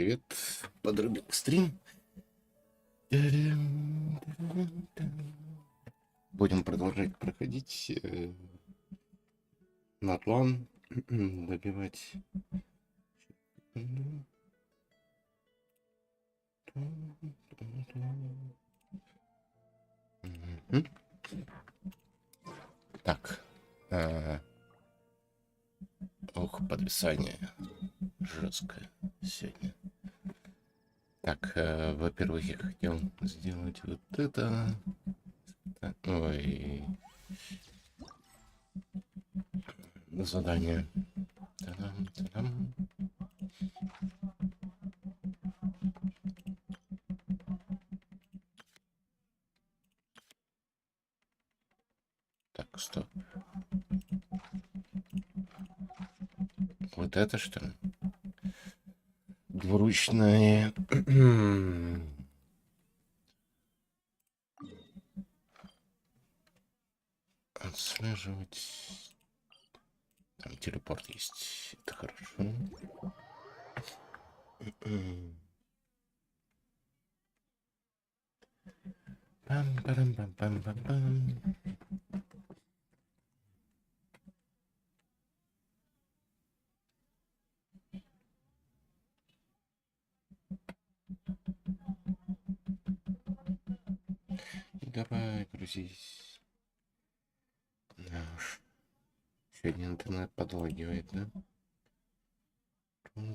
Привет, подрубил стрим. Будем продолжать проходить Натлан, добивать. Так. Ох, подвисание жесткое сегодня. Так, во-первых, я хотел сделать вот это. Так, ой. Задание. Та-дам, та-дам. Так, стоп. Вот это что ли? Двуручное. Отслеживать. Там телепорт есть. Это хорошо. Пам-парам-пам-пам-пам-пам. Давай, грузись. Да уж. Сегодня интернет подлагивает, да?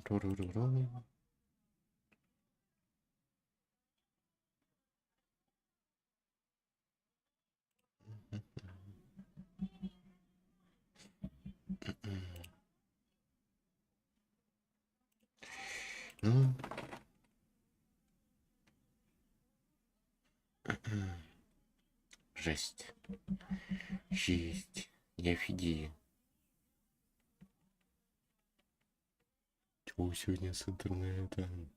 Ту-ру-ру-ру-ру. Ну. Жесть. Жесть. Я офигею. Чего сегодня с интернетом?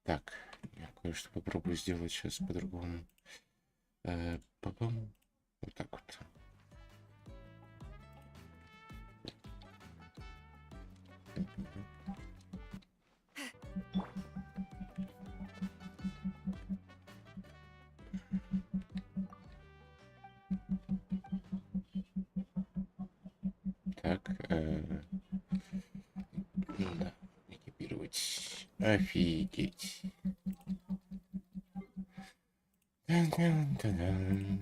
Так, я кое-что попробую сделать сейчас по-другому. Папам. Вот так вот. Так, да, экипировать. Офигеть. Тан-тан-тан-тан.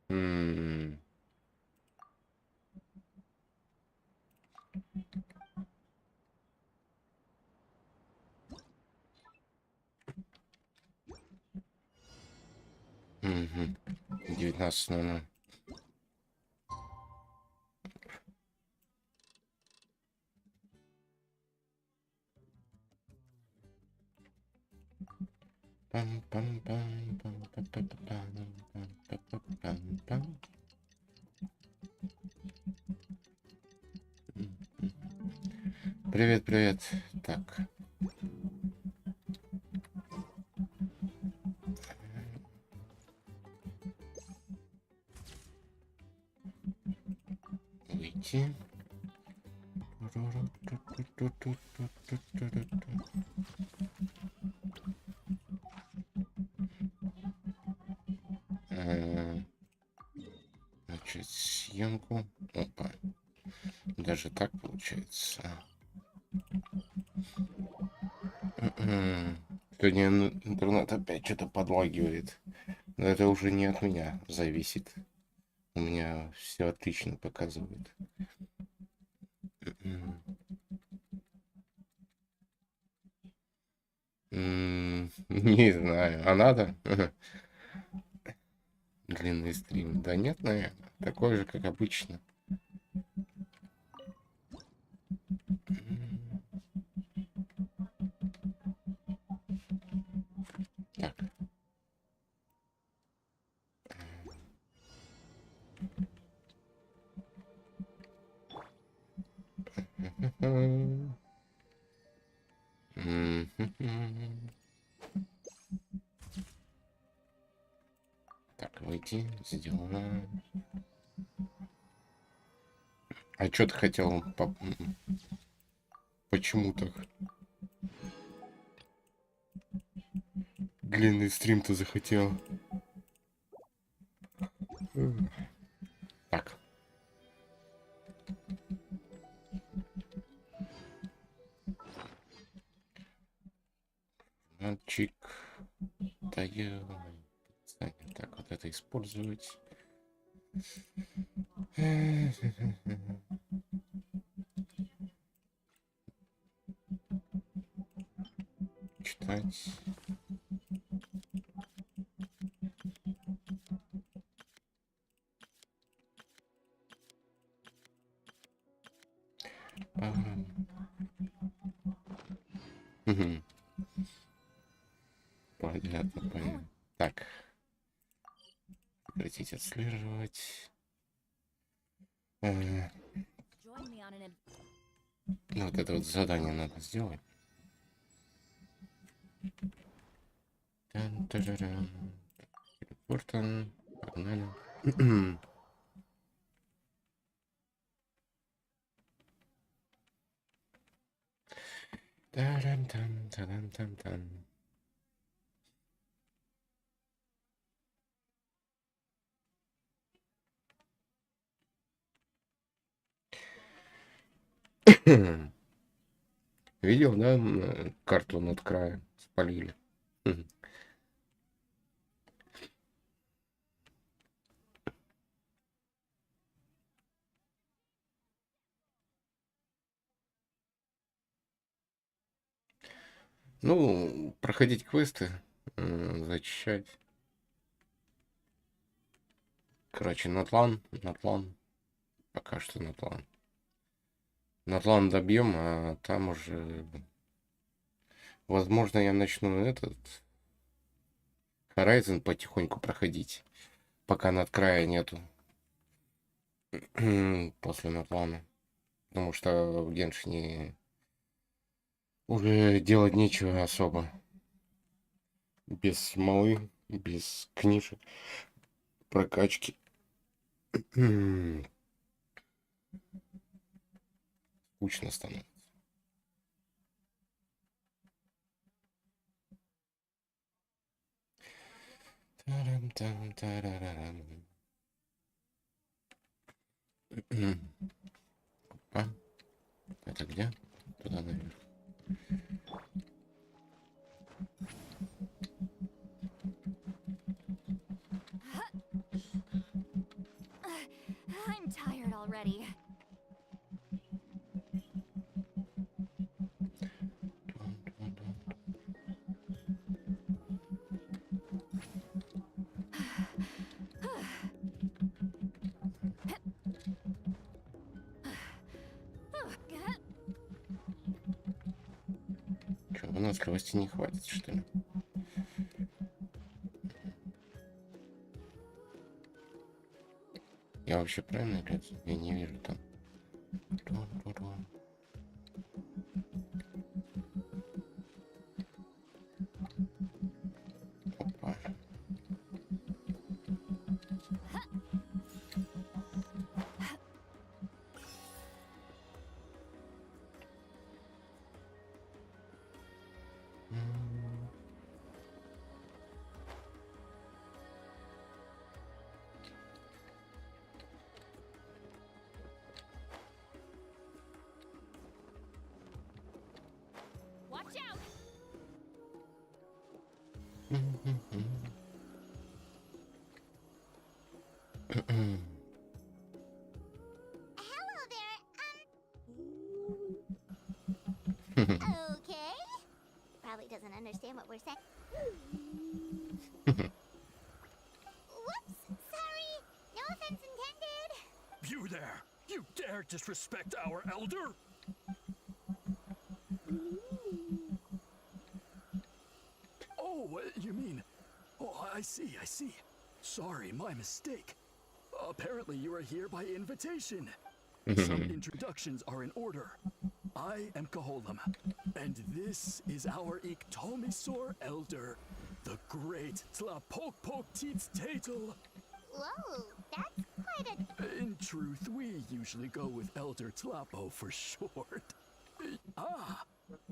М. Мгм. 19:00. Пам-пам-пам-пам-пам-пам-пам-пам-пам. Привет, привет. Так. Выйти. Начать съемку. Опа. Даже так получается. Сегодня интернет опять что-то подлагивает. Но это уже не от меня зависит. У меня все отлично показывает. Не знаю. А надо? Длинный стрим. Да нет, наверное. Такой же, как обычно. Так. Так, выйти, сделано. А что ты хотел? Почему так? Длинный стрим-то захотел. Так. Мальчик. Даю. Так, вот это использовать. Читать. Понятно, понятно. Так. Прекратить отслеживать. Ну, вот это вот задание надо сделать. Телепортом. Погнали. Та-дам-там. Видел, да, карту над краем спалили. Ну, проходить квесты, зачищать. Короче, Натлан. Пока что Натлан. Натлан добьем, а там уже... Возможно, я начну этот... Horizon потихоньку проходить. Пока над края нету. После Натлана. Потому что в Геншине уже делать нечего особо. Без смолы, без книжек, прокачки. Скучно становится. А? Это где? Туда наверх. I'm tired already. Что, выносливости не хватит, что ли? Я вообще правильно или я не вижу там? Опа. Watch out! Hello there. Okay. Probably doesn't understand what we're saying. Whoops. Sorry. No offense intended. You there! You dare disrespect our elder? Oh, you mean... Oh, I see. Sorry, my mistake. Apparently you are here by invitation. Some introductions are in order. I am Kaholam, and this is our Iktomisor elder, the great Tlapokpokteetstatel. Whoa, that's quite a... In truth, we usually go with Elder Tlapo for short.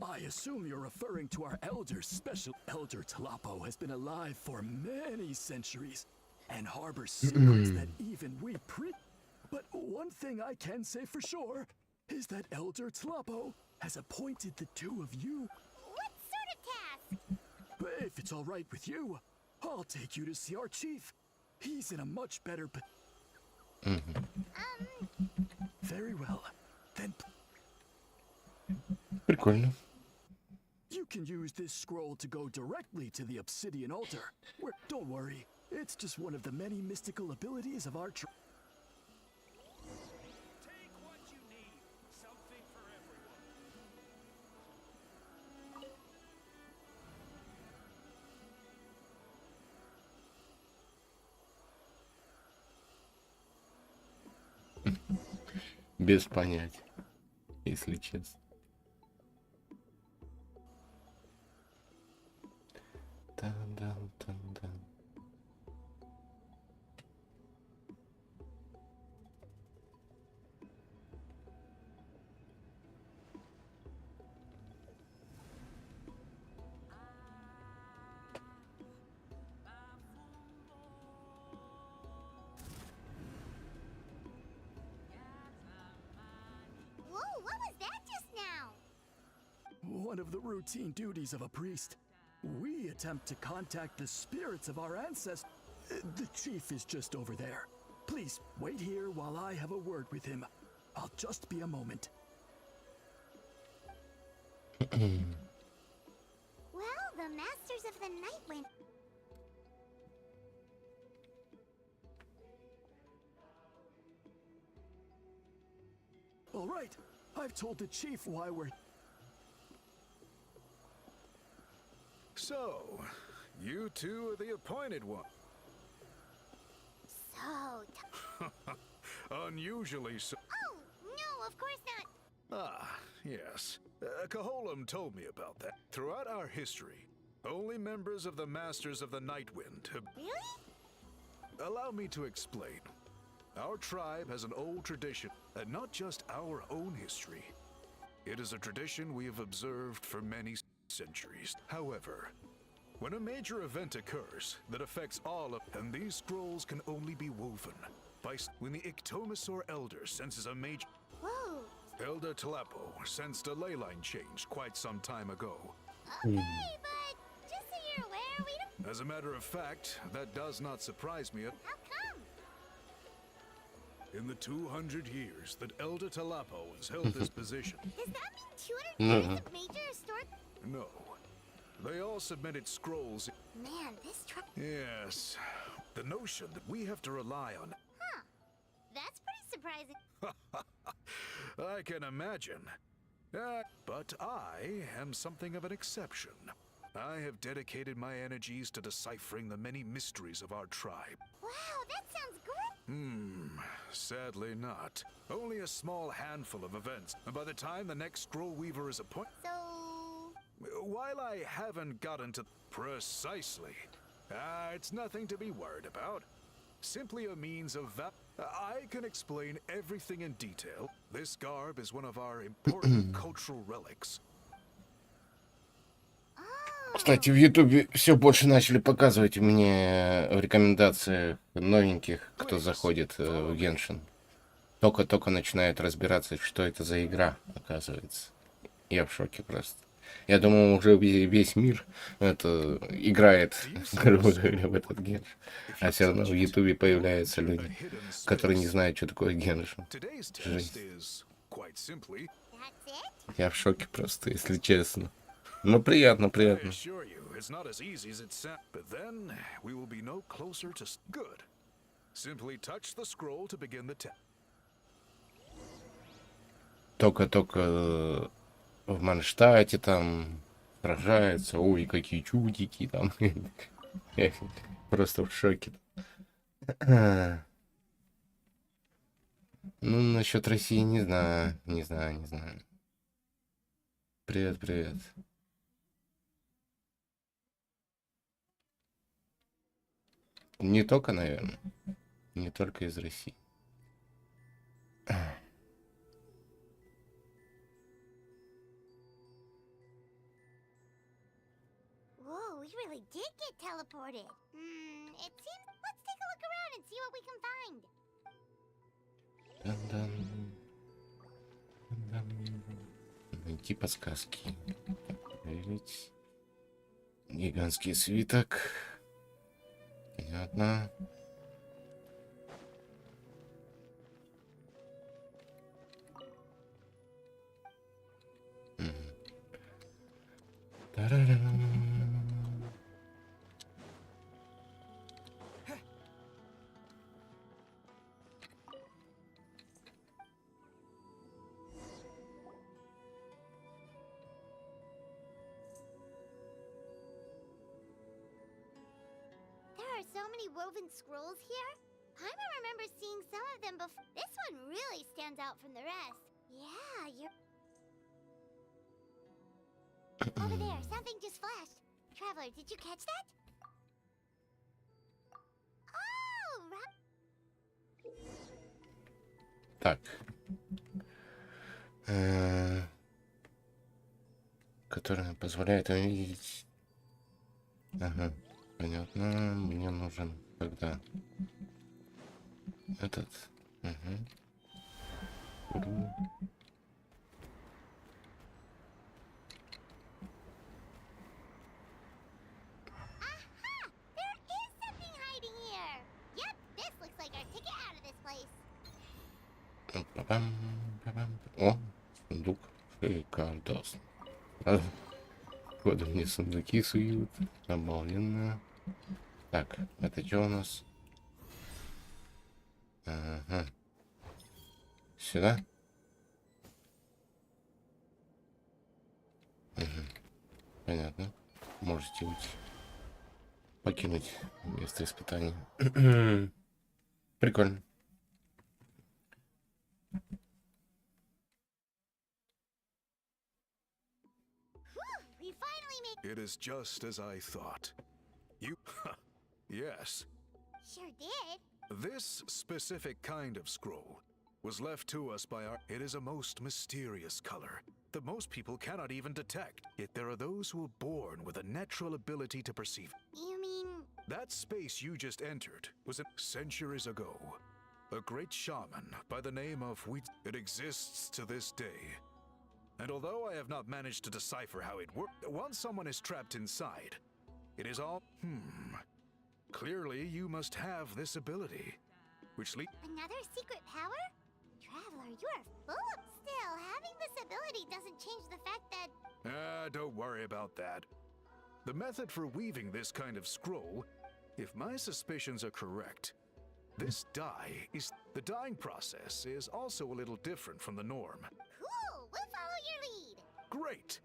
I assume you're referring to our elder's special. Elder Tlapo has been alive for many centuries and harbors secrets that even we But one thing I can say for sure is that Elder Tlapo has appointed the two of you. What sort of task? If it's all right with you, I'll take you to see our chief. He's in a much better Very well. Then Прикольно. you can use this scroll to go directly to the obsidian altar. Don't worry, it's just one of the many mystical abilities of our Take what you need. Something for everyone. Без понятия, если честно. Тан-дан-тан-дан. Whoa, what was that just now? one of the routine duties of a priest. We attempt to contact the spirits of our ancestors. The chief is just over there. Please wait here while I have a word with him. I'll just be a moment. Well, the masters of the night went... All right, I've told the chief why we're... So, you two are the appointed one. So... Unusually so. Oh, no, of course not. Ah, yes. Kaholam told me about that. Throughout our history, only members of the Masters of the Nightwind have... Really? Allow me to explain. Our tribe has an old tradition, and not just our own history. It is a tradition we have observed for many centuries. However, when a major event occurs that affects all of... And these scrolls can only be woven by... When the Iktomisor Elder senses a major... Whoa. Elder Tlapo sensed a ley line change quite some time ago. Okay, but just so you're aware, we don't... As a matter of fact, that does not surprise me. How come? In the 200 years that Elder Tlapo has held this position, Does that mean 200 years of major historic... no. They all submitted scrolls. Man, this truck... Yes. The notion that we have to rely on... Huh. That's pretty surprising. I can imagine. But I am something of an exception. I have dedicated my energies to deciphering the many mysteries of our tribe. Wow, that sounds great. Sadly not. Only a small handful of events, and by the time the next scroll weaver is appointed... So... While I haven't gotten to... Precisely. It's nothing to be worried about. Simply a means of... I can explain everything in detail. This garb is one of our important cultural relics. Кстати, в Ютубе все больше начали показывать мне в рекомендациях новеньких, кто заходит в Геншин. Только-только начинают разбираться, что это за игра, оказывается. Я в шоке просто. Я думал, уже весь мир это играет, грубо говоря, в этот Геншин. А все равно в Ютубе появляются люди, которые не знают, что такое Геншин. Жизнь. That's it? Я в шоке просто, если честно. Ну, приятно, I приятно. assure you, it's not as easy as it sounds. But then, we will be no closer to... Good. Simply touch the scroll to begin the test. Только-только в Манштате там сражаются. Ой, какие чудики там. Я просто в шоке. Ну, насчет России не знаю. Привет, привет. Не только, наверное. Не только из России. Whoa, we really did get teleported. It seems. Let's take a look around and see what we can find. Дан-дан. Дан-дан. Найти подсказки. Проверить. Гигантский свиток. Понятно. Тарарам. There are so many woven scrolls here. Paimon remembers seeing some of them before. This one really stands out from the rest. Yeah, you're. Over there, something just flashed. Traveler, did you catch that? Oh, right. Так. Который позволяет увидеть. Ага, понятно. Мне нужен когда этот. Буду. Aha! There is something hiding here. Yep, this looks like our ticket out of this place. Па-пам, па-пам. О, сундук. Шикардос. Ходу мне сундуки суют. Обалденно. Так, это что у нас? Ага. Сюда? Понятно. Можете уйти. Покинуть место испытаний. Прикольно. We finally made. It is just as I thought. You. Yes. Sure did. This specific kind of scroll was left to us by our. It is a most mysterious color that most people cannot even detect. Yet there are those who are born with a natural ability to perceive. You mean. That space you just entered was centuries ago. A great shaman by the name of It exists to this day. And although I have not managed to decipher how it works, once someone is trapped inside, it is all. Clearly, you must have this ability, which leads. Another secret power? Traveler, you are full of. Still, having this ability doesn't change the fact that. Don't worry about that. The method for weaving this kind of scroll, if my suspicions are correct, this dye is. The dyeing process is also a little different from the norm. Cool, we'll follow your lead. Great!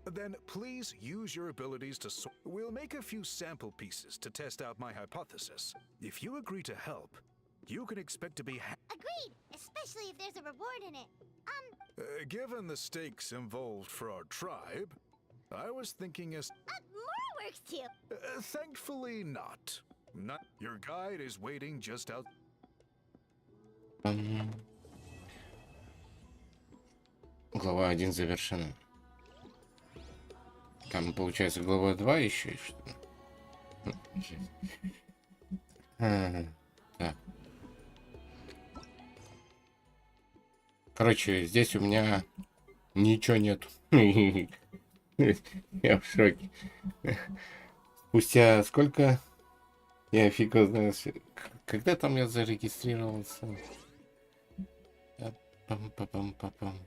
Then please use your abilities to We'll make a few sample pieces to test out my hypothesis. If you agree to help, you can expect to be Agreed, especially if there's a reward in it. given the stakes involved for our tribe, I was thinking as More works too. thankfully not. Your guide is waiting just out. Глава 1 завершена. Там, получается, глава 2 еще, что ли? Так. Короче, здесь у меня ничего нет. Я в шоке. Спустя сколько? Я фиг его знаю. Когда там я зарегистрировался? Пам-пам-пам-пам-пам.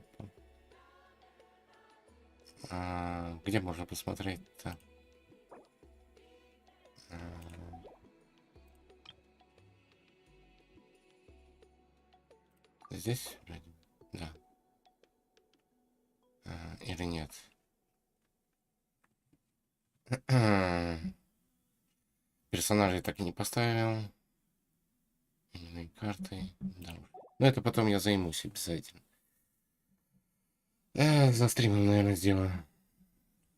Где можно посмотреть-то? Здесь? Да. Или нет? Персонажей так и не поставил. Именные карты. Да. Но это потом я займусь обязательно. За стримом, наверное, сделаю.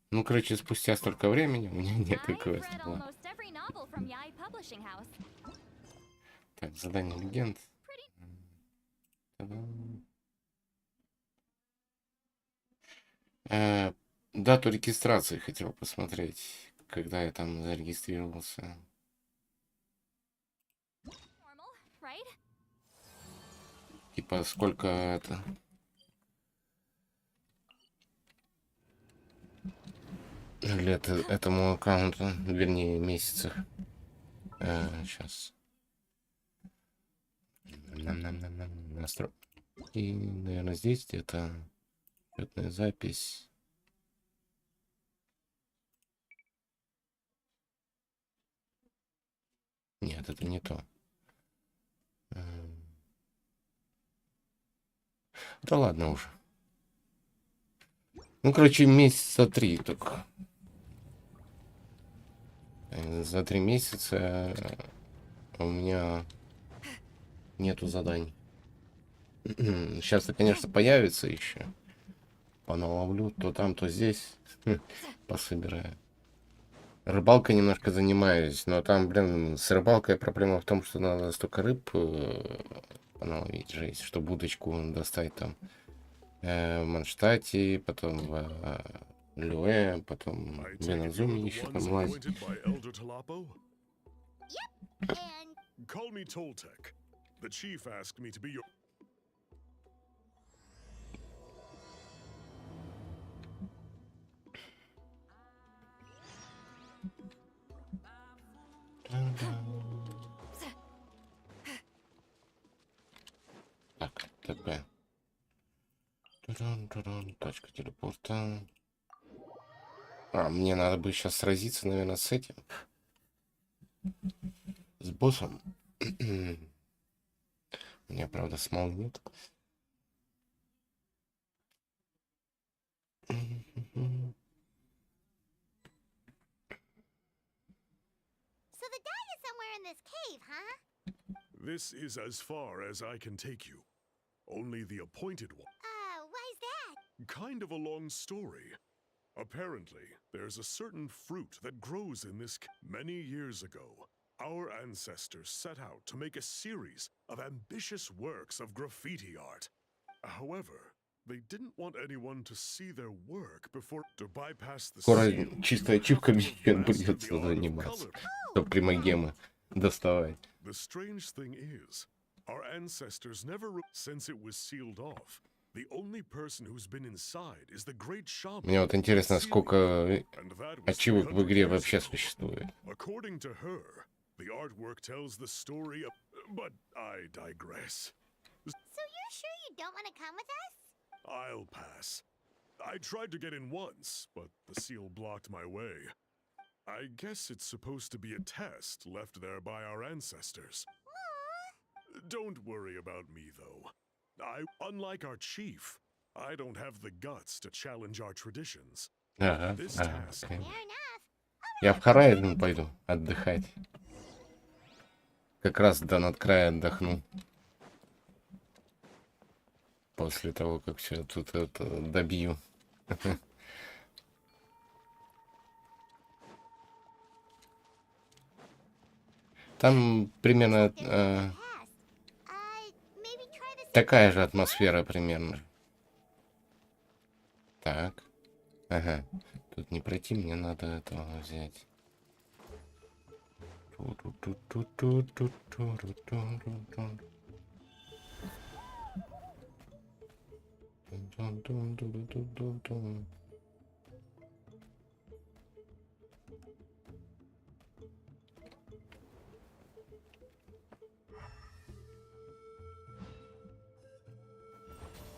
Ну, короче, спустя столько времени у меня нет квеста. read almost every novel from Yai Publishing House. Так, задание легенд. Та-дам. Дату регистрации хотел посмотреть, когда я там зарегистрировался. Normal, right? Типа, сколько это... лет этому аккаунту, вернее, месяцах. Сейчас. Настрой. И, наверное, здесь где-то счетная запись. Нет, это не то. Да ладно уже. Ну, короче, месяца 3 только. За 3 месяца у меня нету заданий. Сейчас-то, конечно, появится еще. Поналовлю то там, то здесь. Пособираю. Рыбалкой немножко занимаюсь, но там, блин, с рыбалкой проблема в том, что надо столько рыб поналовить, жесть, чтобы удочку достать там в Манштате, потом в Люэ, потом I в take it you're Беназуме the еще ones там лазить. appointed by Elder Talapo? And Call me Toltec. The chief asked me to be your... Так, ТП. Точка телепорта. Мне надо бы сейчас сразиться, наверное, с этим. С боссом. У меня, правда, смол нет. so the guy is somewhere in this cave, huh? This is as far as I can take you. Only the appointed one. Why's that? Kind of a long story. Apparently, there's a certain fruit that grows in this many years ago. Our ancestors set out to make a series of ambitious works of graffiti art. However, they didn't want anyone to see their work before to bypass the Скоро seal. чисто you have to ачивками master the придется art of заниматься. color. Чтобы примагемы доставать. The strange thing is, our ancestors never, since it was sealed off, the only person who's been inside is the great shaman. Мне вот интересно, сколько And that was ачивок в 300 игре years вообще ago. существует. According to her, the artwork tells the story of... But I digress. So you're sure you don't want to come with us? I'll pass. I tried to get in once, but the seal blocked my way. I guess it's supposed to be a test left there by our ancestors. Don't worry about me, though. Unlike our chief, I don't have the guts to challenge our traditions. Ага, This ага, task окей. Fair enough. Я в Харайден пойду отдыхать. Как раз до надкрая отдохну. После того, как все тут это добью. Там примерно Past. Maybe try this. такая же атмосфера примерно. Так. Ага. Тут не пройти, мне надо этого взять.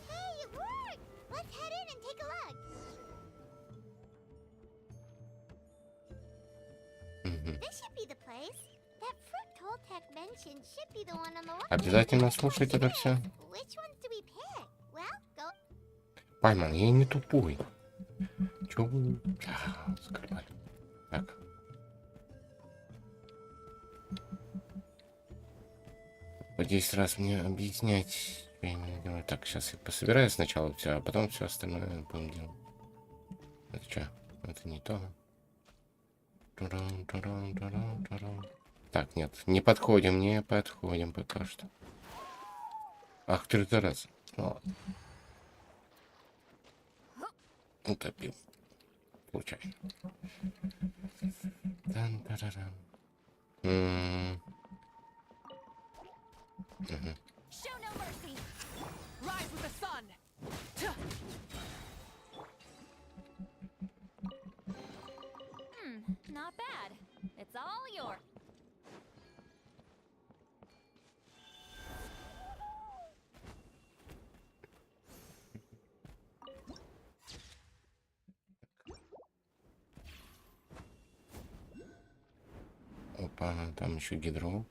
Hey, it worked! Let's head in and take a look. This should be the place. That fruit Toltec mentioned should be the one on the left. Обязательно слушать это все. Which ones do we pick? Well, go. Пайман, я не тупой. Чё вы... Скрывали. Так. По 10 раз мне объяснять, Так, сейчас я пособираю сначала все, а потом все остальное будем делать. Это что? Это не то. Так, нет, не подходим пока что. Ах, ты раз. Ну, ладно. Утопил. Получай. Тан-тарарам. Show no mercy. Rise with the sun. Not bad. It's all yours. Опа, там еще гидро.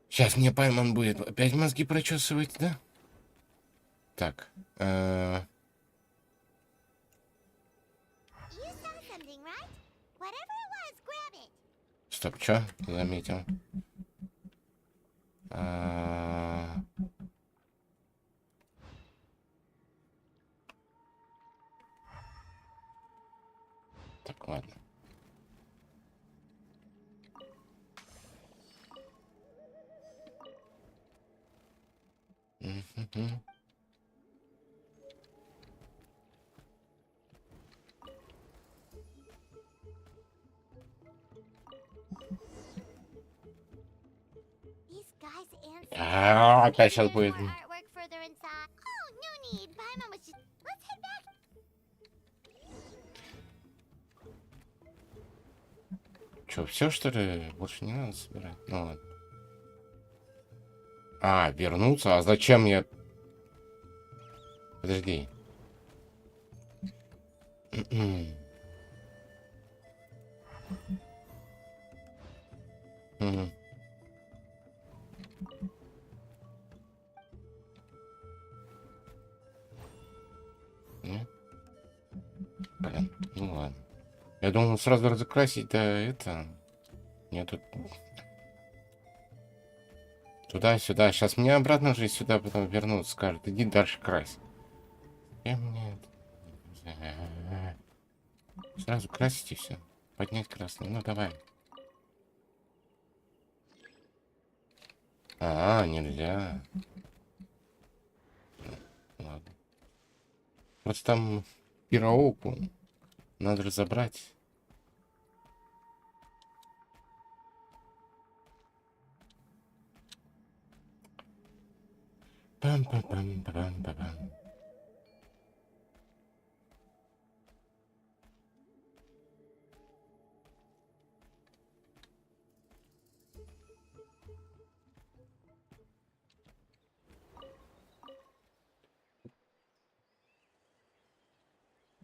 Сейчас мне Пайман будет опять мозги прочесывать, да? Так. You saw something, right? Whatever it was, grab it. Стоп, чё? Заметил. Так, ладно. These guys answered. Опять сейчас будет. More artwork further inside. Oh, no need. Paimon was just. Let's head back. Че, все что ли? Больше не надо собирать? Ну ладно. А, вернуться? А зачем я... Подожди. Блин, ну ладно. Я думал сразу разукрасить, да это... Мне тут... Туда-сюда. Сейчас мне обратно же сюда потом вернут. Скажут, иди дальше крась. Я мне... Сразу красить и все. Поднять красный. Ну давай. Нельзя. Ладно. Просто там пироопу надо разобрать. Пам-пам-пам-пам-пам-пам.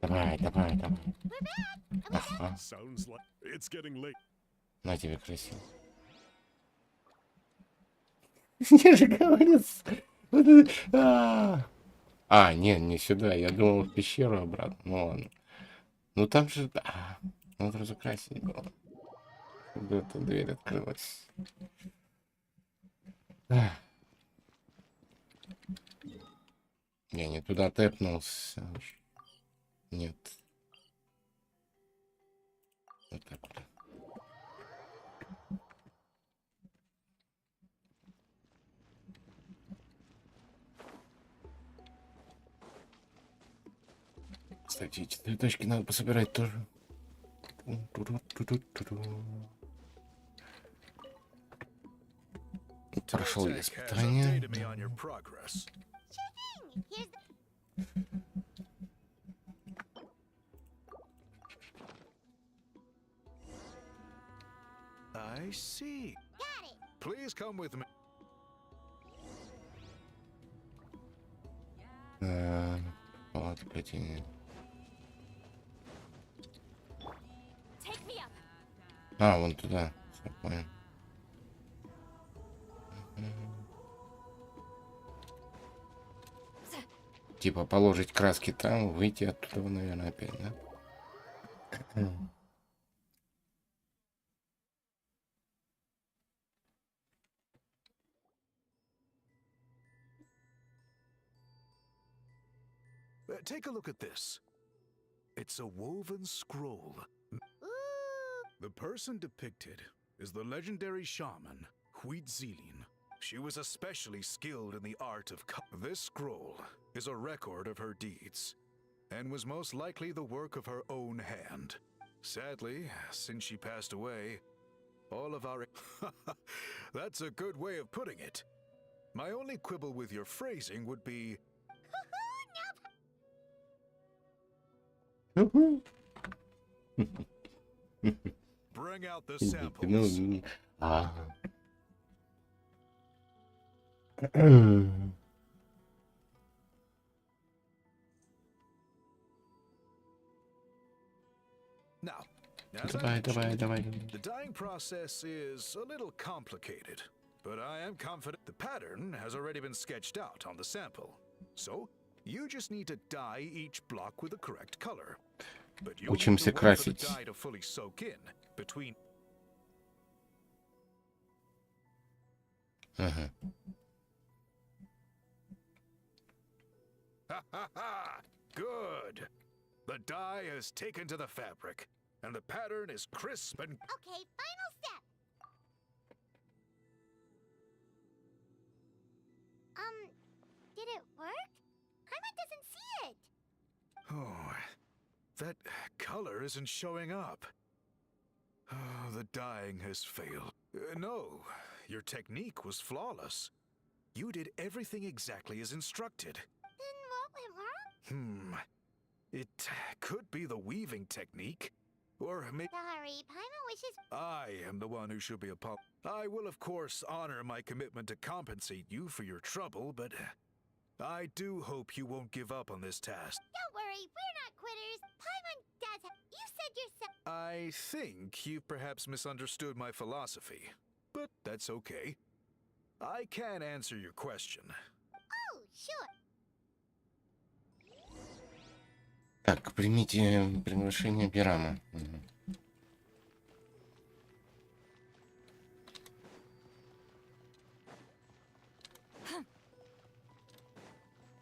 Давай. Ага. Sounds like it's getting late. На тебе красиво. Я же говорю. Не сюда. Я думал в пещеру обратно. Ну ладно. Ну там же... надо разукрасить было. Чтобы эта дверь открылась. Я не туда тэпнулся. Нет. Вот так вот. Кстати, эти цветочки надо пособирать тоже. Прошел я испытание. Sure thing. Here's the. I see. Got it. Please come with me. Вот, плетение. Take me up. Вон туда. Всё, понял. Типа положить краски там, выйти оттуда, наверное, опять, да? Take a look at this. It's a woven scroll. Ooh. The person depicted is the legendary shaman, Huitzilin. She was especially skilled in the art of This scroll is a record of her deeds, and was most likely the work of her own hand. Sadly, since she passed away, all of our... That's a good way of putting it. My only quibble with your phrasing would be... Bring out the samples. А. Now, as I mentioned, the dyeing process is a little complicated, but I am confident the pattern has already been sketched out on the sample. So, you just need to dye each block with the correct color. But you'll need to Учимся wait for the красить. dye to fully soak in between. Ага. Ha ha ha! Good. The dye has taken to the fabric, and the pattern is crisp and... Okay, final step. Did it work? Paimon doesn't see it. Oh, that color isn't showing up. Oh, the dyeing has failed. No, your technique was flawless. You did everything exactly as instructed. Then what went wrong? It could be the weaving technique, or maybe... Sorry, Paimon wishes... I am the one who should be apologized. I will, of course, honor my commitment to compensate you for your trouble, but I do hope you won't give up on this task. Don't worry, we're not quitters. Paimon does... You said yourself... I think you've perhaps misunderstood my philosophy, but that's okay. I can answer your question. Oh, sure. Так, примите приглашение Бирама.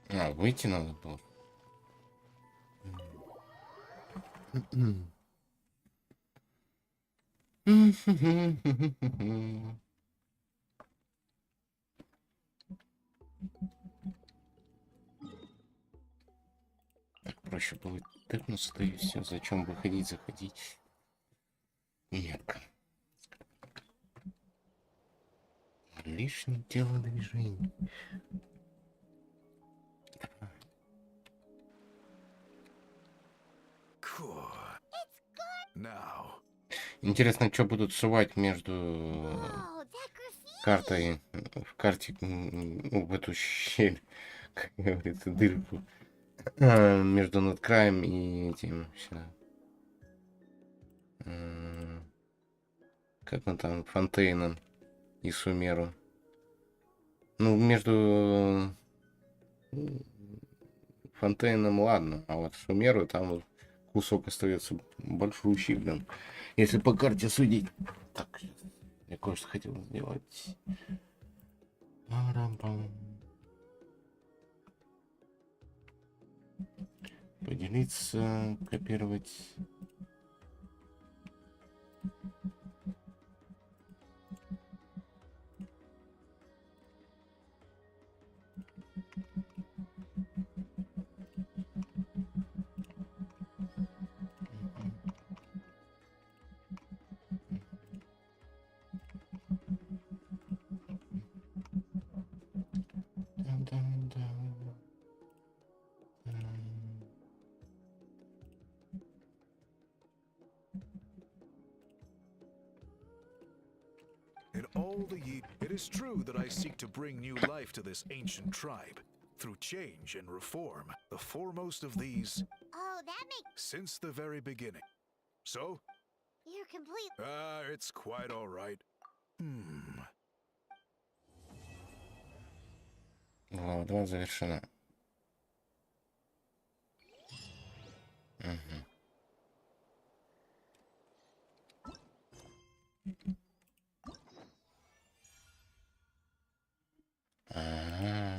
А, выйти надо было. Так проще будет тыкнуться, да и все. Зачем выходить, заходить? Нет. Лишнее телодвижение. Cool. Now. Интересно, что будут сувать между Oh, that graffiti. картой в карте, в эту щель, как говорится, дырку между надкраем и этим все. Как он там, фонтейном и Сумеру. Ну, между фонтейном ладно, а вот Сумеру там вот кусок остается большущий, блин. Если по карте судить. Так, я кое-что хотел сделать. Поделиться, копировать. In all the years, it is true that I seek to bring new life to this ancient tribe through change and reform, the foremost of these Oh, that makes... since the very beginning. So, You're complete... it's quite all right. Глава 2 завершена. Угу. Ага.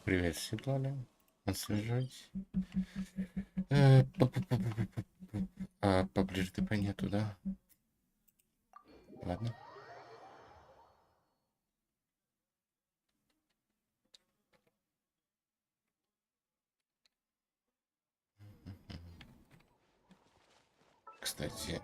Привет, Светлана. Отслеживать. А поближе ты нету, да? Ладно. Кстати,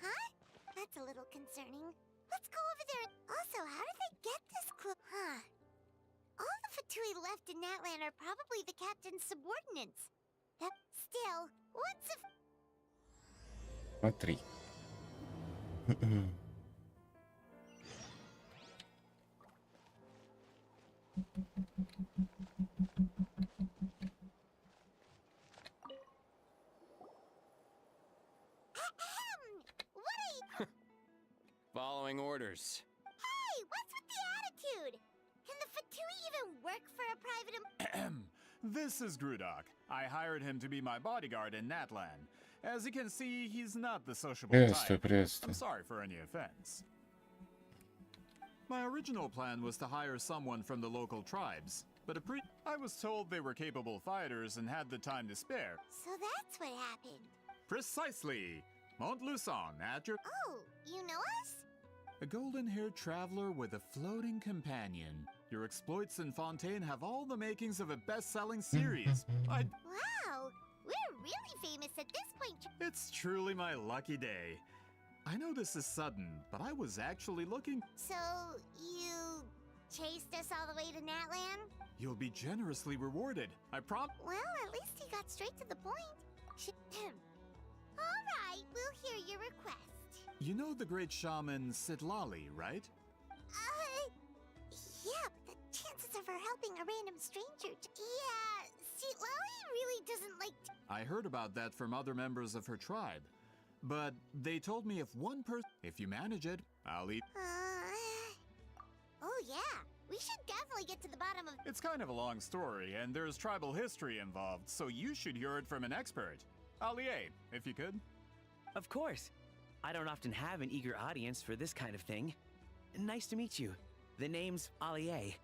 Huh? That's a little concerning. Let's go over there. Also, how did they get this clue? Huh. All the Fatui left in Natlan are probably the captain's subordinates. That still, what's if смотри. what are you? Following orders. Hey, what's with the attitude? Can the Fatui even work for a private This is Grudok. I hired him to be my bodyguard in Natlan. As you can see, he's not the sociable Приветствую, type. I'm приветствую. sorry for any offense. My original plan was to hire someone from the local tribes, but I was told they were capable fighters and had the time to spare. So that's what happened. Precisely! Montluçon, at your... Oh, you know us? A golden-haired traveler with a floating companion. Your exploits in Fontaine have all the makings of a best-selling series. Wow, we're really famous at this point. It's truly my lucky day. I know this is sudden, but I was actually looking... So, you chased us all the way to Natlan? You'll be generously rewarded. I Well, at least he got straight to the point. All right, we'll hear your request. You know the great shaman Sitlali, right? Yeah, but the chances of her helping a random stranger... Yeah, see, Lolly really doesn't like... I heard about that from other members of her tribe. But they told me if you manage it, I'll eat... Oh yeah, we should definitely get to the bottom of... It's kind of a long story, and there's tribal history involved, so you should hear it from an expert. Allier, if you could. Of course. I don't often have an eager audience for this kind of thing. Nice to meet you. The name's Allier.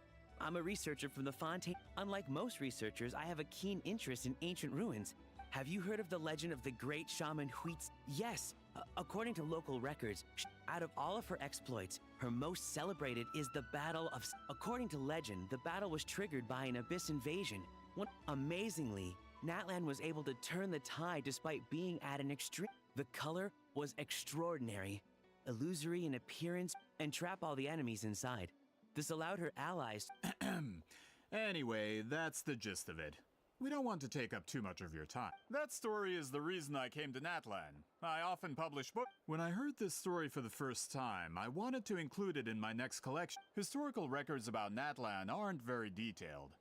I'm a researcher from the Fontaine. Unlike most researchers, I have a keen interest in ancient ruins. Have you heard of the legend of the great shaman Huitz? Yes. According to local records, out of all of her exploits, her most celebrated is the Battle of... According to legend, the battle was triggered by an abyss invasion. Amazingly, Natlan was able to turn the tide despite being at an extreme... The color was extraordinary, illusory in appearance, and trap all the enemies inside. This allowed her allies... Anyway, that's the gist of it. We don't want to take up too much of your time. That story is the reason I came to Natlan. I often publish books. When I heard this story for the first time, I wanted to include it in my next collection. Historical records about Natlan aren't very detailed.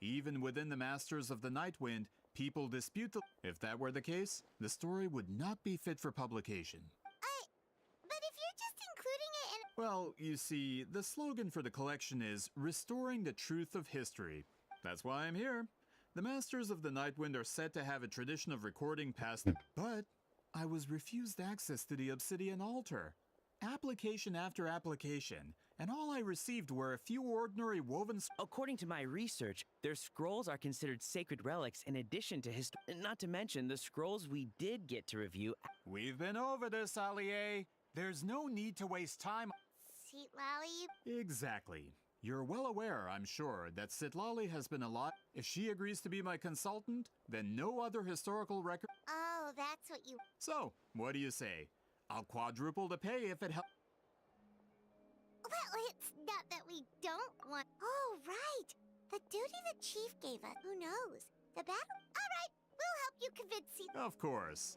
Even within the Masters of the Nightwind, people dispute the... If that were the case, the story would not be fit for publication. But if you're just including it in... Well, you see, the slogan for the collection is Restoring the Truth of History. That's why I'm here. The Masters of the Nightwind are said to have a tradition of recording past... But I was refused access to the Obsidian Altar. Application after application, and all I received were a few ordinary woven... According to my research, their scrolls are considered sacred relics in addition to not to mention the scrolls we did get to review. We've been over this, Allier. There's no need to waste time... Sweet Lolly... Exactly. You're well aware, I'm sure, that Sitlali has been alive. If she agrees to be my consultant, then no other historical record... Oh, that's what you... So, what do you say? I'll quadruple the pay if it helps. Well, it's not that we don't want... Oh, right! The duty the chief gave us. Who knows? The battle... All right, we'll help you convince you... Of course.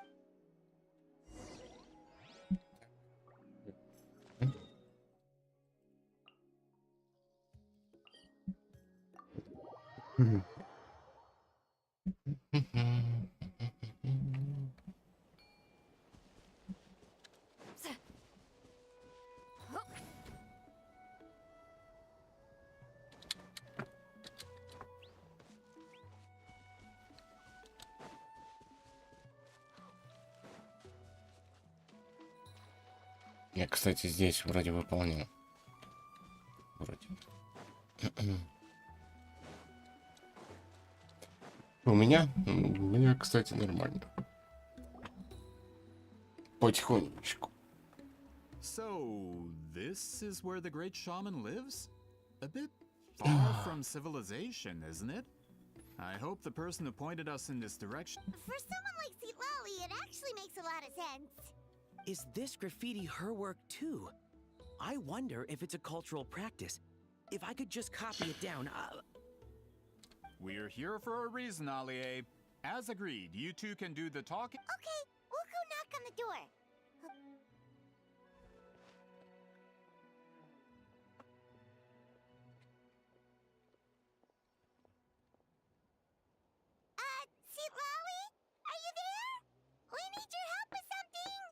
Я, кстати, здесь вроде выполнял. Вроде. У меня, кстати, нормально. Потихонечку. So, this is where the great shaman lives? A bit far from civilization, isn't it? I hope the person who pointed us in this direction. For someone like Seat Lolly, it actually makes a lot of sense. Is this graffiti her work too? I wonder if it's a cultural practice. If I could just copy it down, We're here for a reason, Alie. As agreed, you two can do the talking. Okay, we'll go knock on the door. Seat Lolly? Are you there? We need your help with something.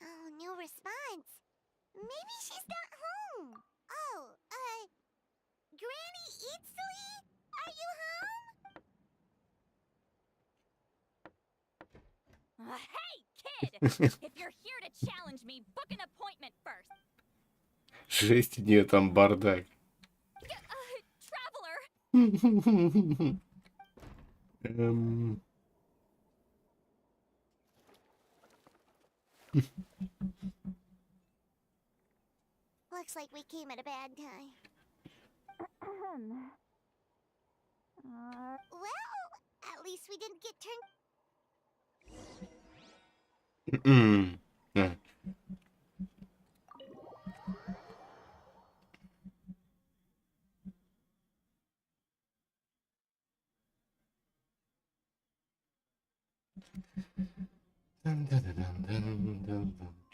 Oh, no response. Maybe she's not home. Oh, Granny Eatsley? Are you home? Hey, kid! If you're here to challenge me, book an appointment first. Жесть, нет, там бардак. Traveler! Looks like we came at a bad time. Well, at least we didn't get turned.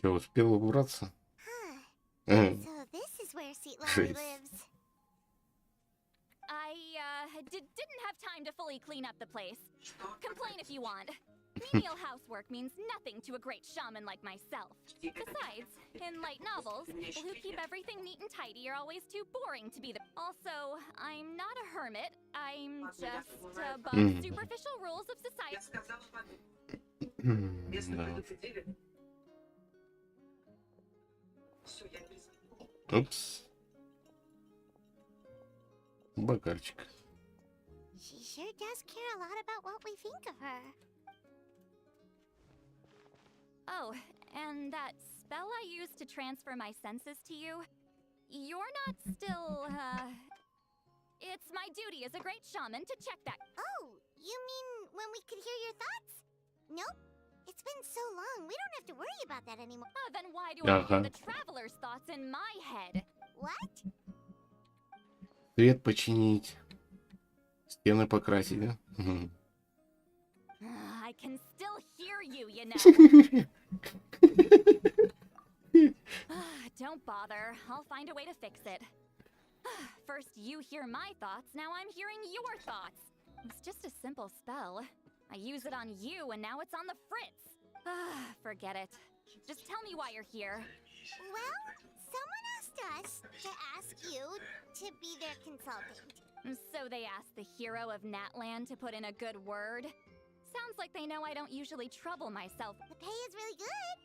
Че, успел убраться? So this is where Seat Lolly Jeez. lives. I didn't have time to fully clean up the place. Complain if you want. Menial housework means nothing to a great shaman like myself. Besides, in light novels, people who keep everything neat and tidy are always too boring to be the. Also, I'm not a hermit. I'm just above superficial rules of society. Упс. Бокальчик. She sure does care a lot about what we think of her. Oh, and that spell I used to transfer my senses to you, you're not still, It's my duty as a great shaman to check that. Oh, you mean when we could hear your thoughts? Nope. It's been so long, we don't have to worry about that anymore. Then why do I hear the traveler's thoughts in my head? What? Свет починить. Стены покрасить, да? I can still hear you, you know. Don't bother. I'll find a way to fix it. First you hear my thoughts, now I'm hearing your thoughts. It's just a simple spell. I use it on you and now it's on the fritz. Forget it. Just tell me why you're here. Well, someone asked us to ask you to be their consultant. So they asked the hero of Natlan to put in a good word? Sounds like they know I don't usually trouble myself. The pay is really good.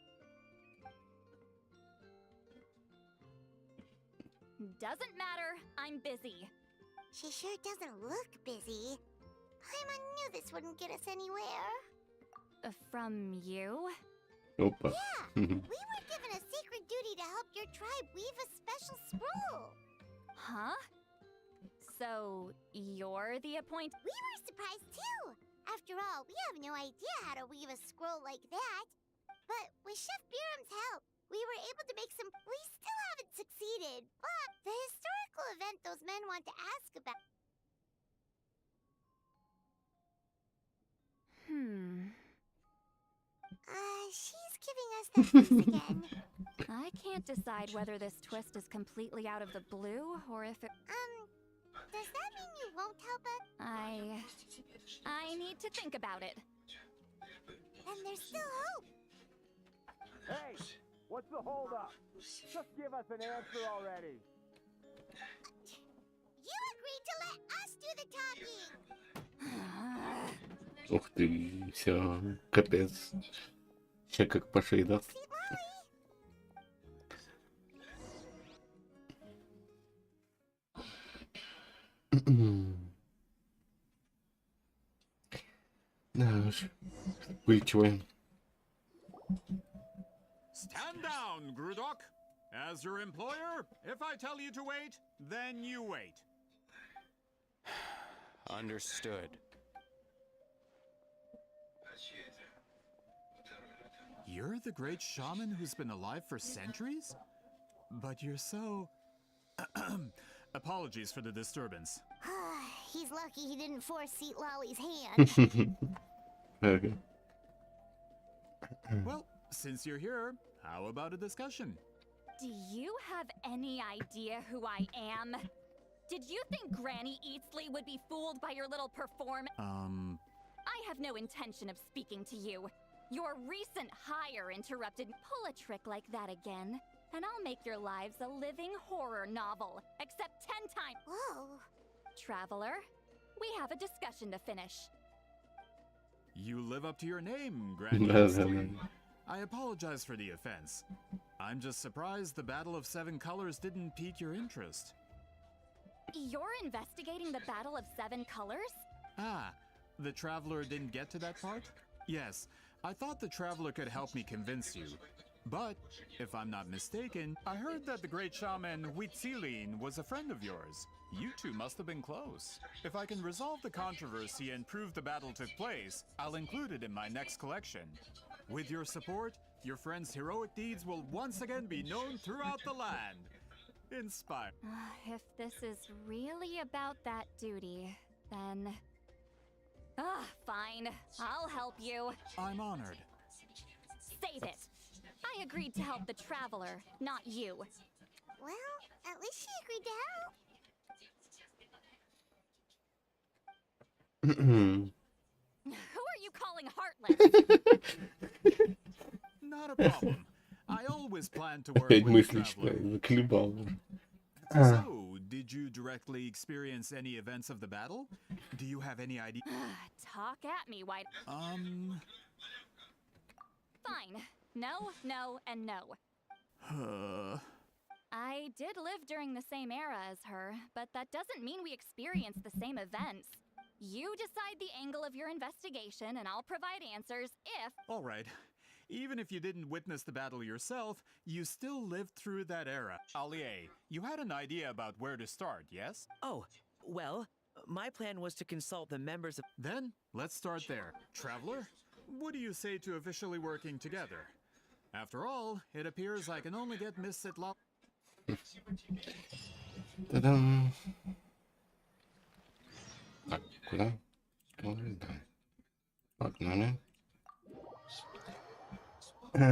Doesn't matter. I'm busy. She sure doesn't look busy. Paimon knew this wouldn't get us anywhere. From you? Опа. Yeah, we were given a sacred duty to help your tribe weave a special scroll. Huh? So, you're the appoint- We were surprised too. After all, we have no idea how to weave a scroll like that. But with Chef Biram's help, we were able to make some. We still haven't succeeded, but the historical event those men want to ask about. She's giving us that face again. I can't decide whether this twist is completely out of the blue or if it. Does that mean you won't help us? I need to think about it. Then there's still hope. Hey, what's the holdup? Just give us an answer already. You agreed to let us do the talking. Ух ты, все, капец. Сейчас как по шее даст. Seat Lolly, Да уж, пыльчивая. Stand down, Grudok. As your employer, if I tell you to wait, then you wait. Understood. You're the great shaman who's been alive for centuries? But you're so... Apologies for the disturbance. He's lucky he didn't force Seat Lolly's hand. Okay. Well, since you're here, how about a discussion? Do you have any idea who I am? Did you think Granny Eatsley would be fooled by your little performance? I have no intention of speaking to you. Your recent hire interrupted. Pull a trick like that again, and I'll make your lives a living horror novel, except 10 times. Whoa. Traveler, we have a discussion to finish. You live up to your name, Granny Eatsley. I apologize for the offense. I'm just surprised the Battle of Seven Colors didn't pique your interest. You're investigating the Battle of Seven Colors? Ah, the Traveler didn't get to that part? Yes, I thought the Traveler could help me convince you. But, if I'm not mistaken, I heard that the great shaman Huitzilin was a friend of yours. You two must have been close. If I can resolve the controversy and prove the battle took place, I'll include it in my next collection. With your support, your friend's heroic deeds will once again be known throughout the land. Inspire. If this is really about that duty, then... fine. I'll help you. I'm honored. Save it. I agreed to help the Traveler, not you. Well, at least she agreed to help. Who are you calling heartless? Not a problem. I always plan to work Опять with мысли the Traveler. читаю, заколебал. So, did you directly experience any events of the battle? Do you have any idea? Talk at me, why? Fine. No, no, and no. I did live during the same era as her, but that doesn't mean we experienced the same events. You decide the angle of your investigation, and I'll provide answers if... All right. Even if you didn't witness the battle yourself, you still lived through that era. Allier, you had an idea about where to start, yes? Oh, well, my plan was to consult the members of... Then, let's start there. Traveler, what do you say to officially working together? After all, it appears I can only get Miss Sitla... Та-дам. Так, куда? Да. Погнали. You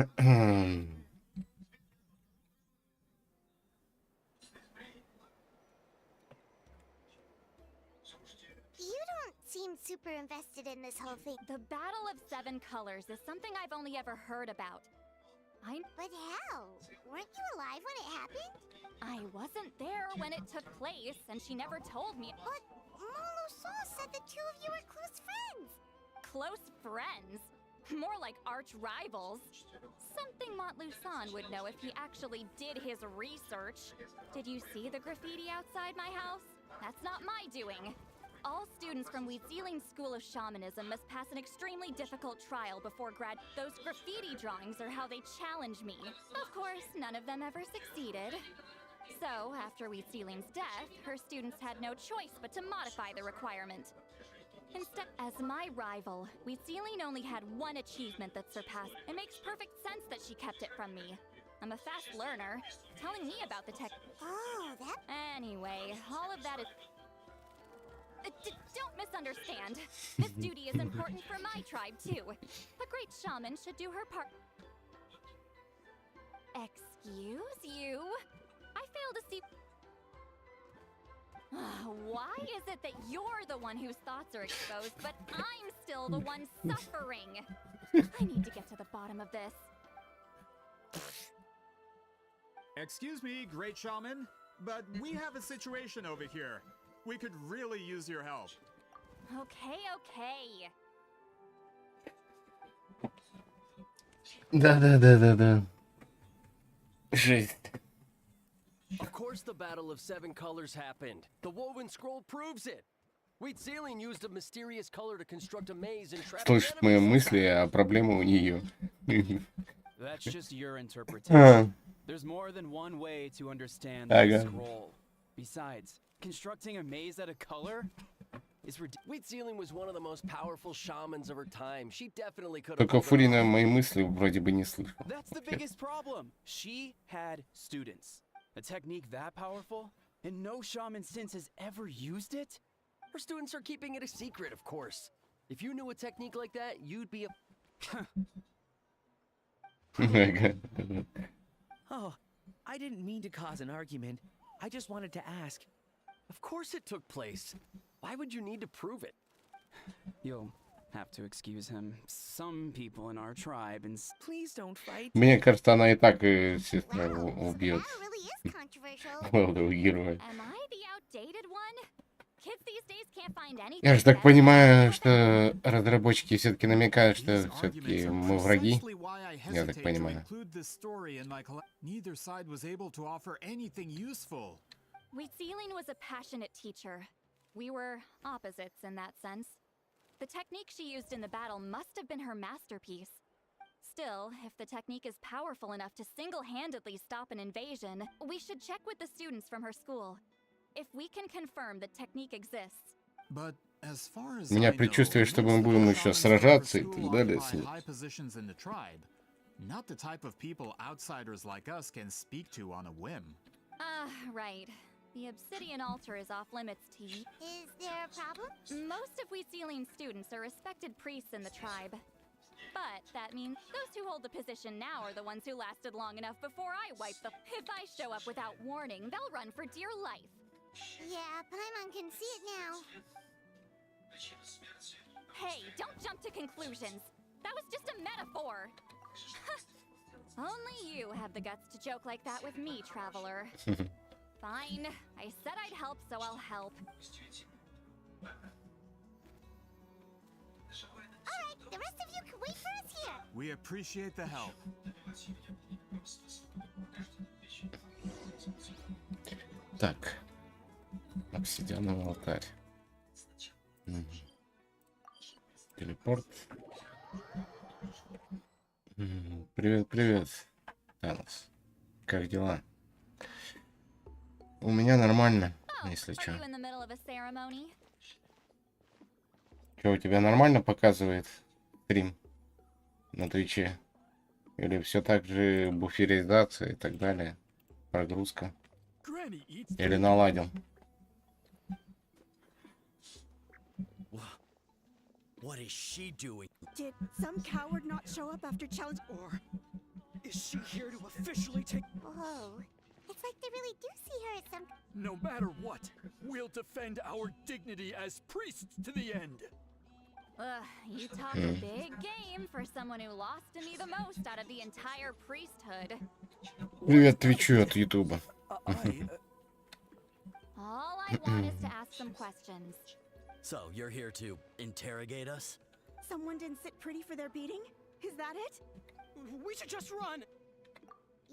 don't seem super invested in this whole thing. The Battle of Seven Colors is something I've only ever heard about. But how? Weren't you alive when it happened? I wasn't there when it took place, and she never told me. But Molusaw said the two of you were close friends. Close friends? More like arch rivals. Something Montluçon would know if he actually did his research. Did you see the graffiti outside my house? That's not my doing. All students from Huitzilin School of Shamanism must pass an extremely difficult trial before grad. Those graffiti drawings are how they challenge me. Of course, none of them ever succeeded. So, after Huitzilin's death, her students had no choice but to modify the requirement. Instead, as my rival, Huitzilin only had one achievement that surpassed. It makes perfect sense that she kept it from me. I'm a fast learner, telling me about the tech. Oh, that... Anyway, all of that is... Don't misunderstand. This duty is important for my tribe, too. A great shaman should do her part. Excuse you? I fail to see... Why is it that you're the one whose thoughts are exposed, but I'm still the one suffering? I need to get to the bottom of this. Excuse me, great shaman, but we have a situation over here. We could really use your help. Okay, okay. Да. Жесть. Of course course the battle of 7 colors happened. The woven scroll proves it. Wheat ceiling used a mysterious color to construct a maze and trap Слышит мои мысли, а проблемы у нее. That's just your interpretation. А, There's more than one way to understand the Ага. scroll. Besides, constructing a maze out of color is ridiculous. Wheat ceiling was one of the most powerful shamans of her time. She definitely could have. Только Фурина мои мысли вроде бы не слышал. That's the biggest problem. She had students. A technique that powerful, and no shaman since has ever used it? Her students are keeping it a secret, of course. If you knew a technique like that, you'd be a. Ага. Oh, I didn't mean to cause an argument. I just wanted to ask. Of course it took place. Why would you need to prove it? You'll have to excuse him. Some people in our tribe and Please don't fight. Мне кажется, она и так сестра Wow, убьет that really is controversial. главного героя. Am I the outdated one? Kids these days can't find anything. Я же так better понимаю, than что разработчики все-таки намекают, что These все-таки arguments are мы враги. precisely why I Я так hesitate to понимаю. include this story in my Neither side was able to offer anything useful. Wheat ceiling was a passionate teacher. We were opposites in that sense. The technique she used in the battle must have been her masterpiece. Still, if the technique is powerful enough to single-handedly stop an invasion, we should check with the students from her school. If we can confirm the technique exists, But as far as У меня I know, предчувствие, что мы most of будем the еще shamans from our сражаться и school так далее. occupy high positions in the tribe. Not the type of people outsiders like us can speak to on a whim. right. The obsidian altar is off limits to you. Is there a problem? Most of Wheat Ceiling students are respected priests in the tribe. But that means those who hold the position now are the ones who lasted long enough before I wipe the. If I show up without warning, they'll run for dear life. Yeah, Paimon can see it now. Hey, don't jump to conclusions. That was just a metaphor. Only you have the guts to joke like that with me, traveler. Fine. I said I'd help, so I'll help. Alright, the rest of you can wait for us here. We appreciate the help. Так. Обсидиановый алтарь. Телепорт. Привет, привет, Танос. Как дела? У меня нормально, Oh, если are чё. you in the middle of a ceremony? Чё, у тебя нормально показывает стрим на Твиче? Или все так же буферизация и так далее? Прогрузка? Granny eats Или наладил? What is she doing? Did some coward not show up after challenge? Or Is she here to officially take? Whoa. It's like they really do see her as some. no matter what, we'll defend our dignity as priests to the end. You talk a big game for someone who lost to me the most out of the entire priesthood. Привет Твичу от Ютуба. All I want is to ask some questions. So you're here to interrogate us? someone didn't sit pretty for their beating? Is that it? We should just run.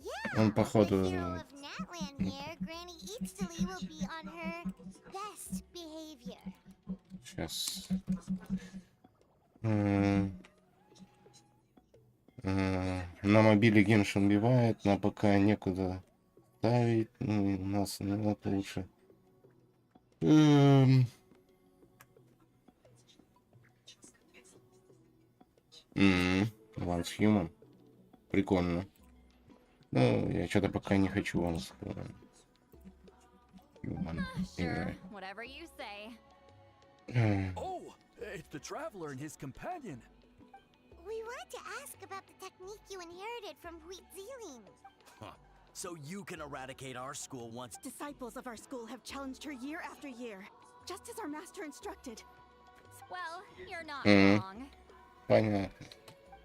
Yeah. Он походу. The hero of Natlan here, Granny Eatsley, will be on her best behavior. Сейчас. На мобиле Геншин убивает, на ПК некуда ставить. Ну, у нас это лучше. Once Human. Прикольно. Ну, я что-то пока не хочу вам сказать. Human. Sure, whatever you say. Oh, it's the traveler and his companion. We wanted to ask about the technique you inherited from Wheat Zealing. So you can eradicate our school once. Disciples of our school have challenged her year after year, just as our master instructed. Well, you're not Mhm. wrong. Понятно.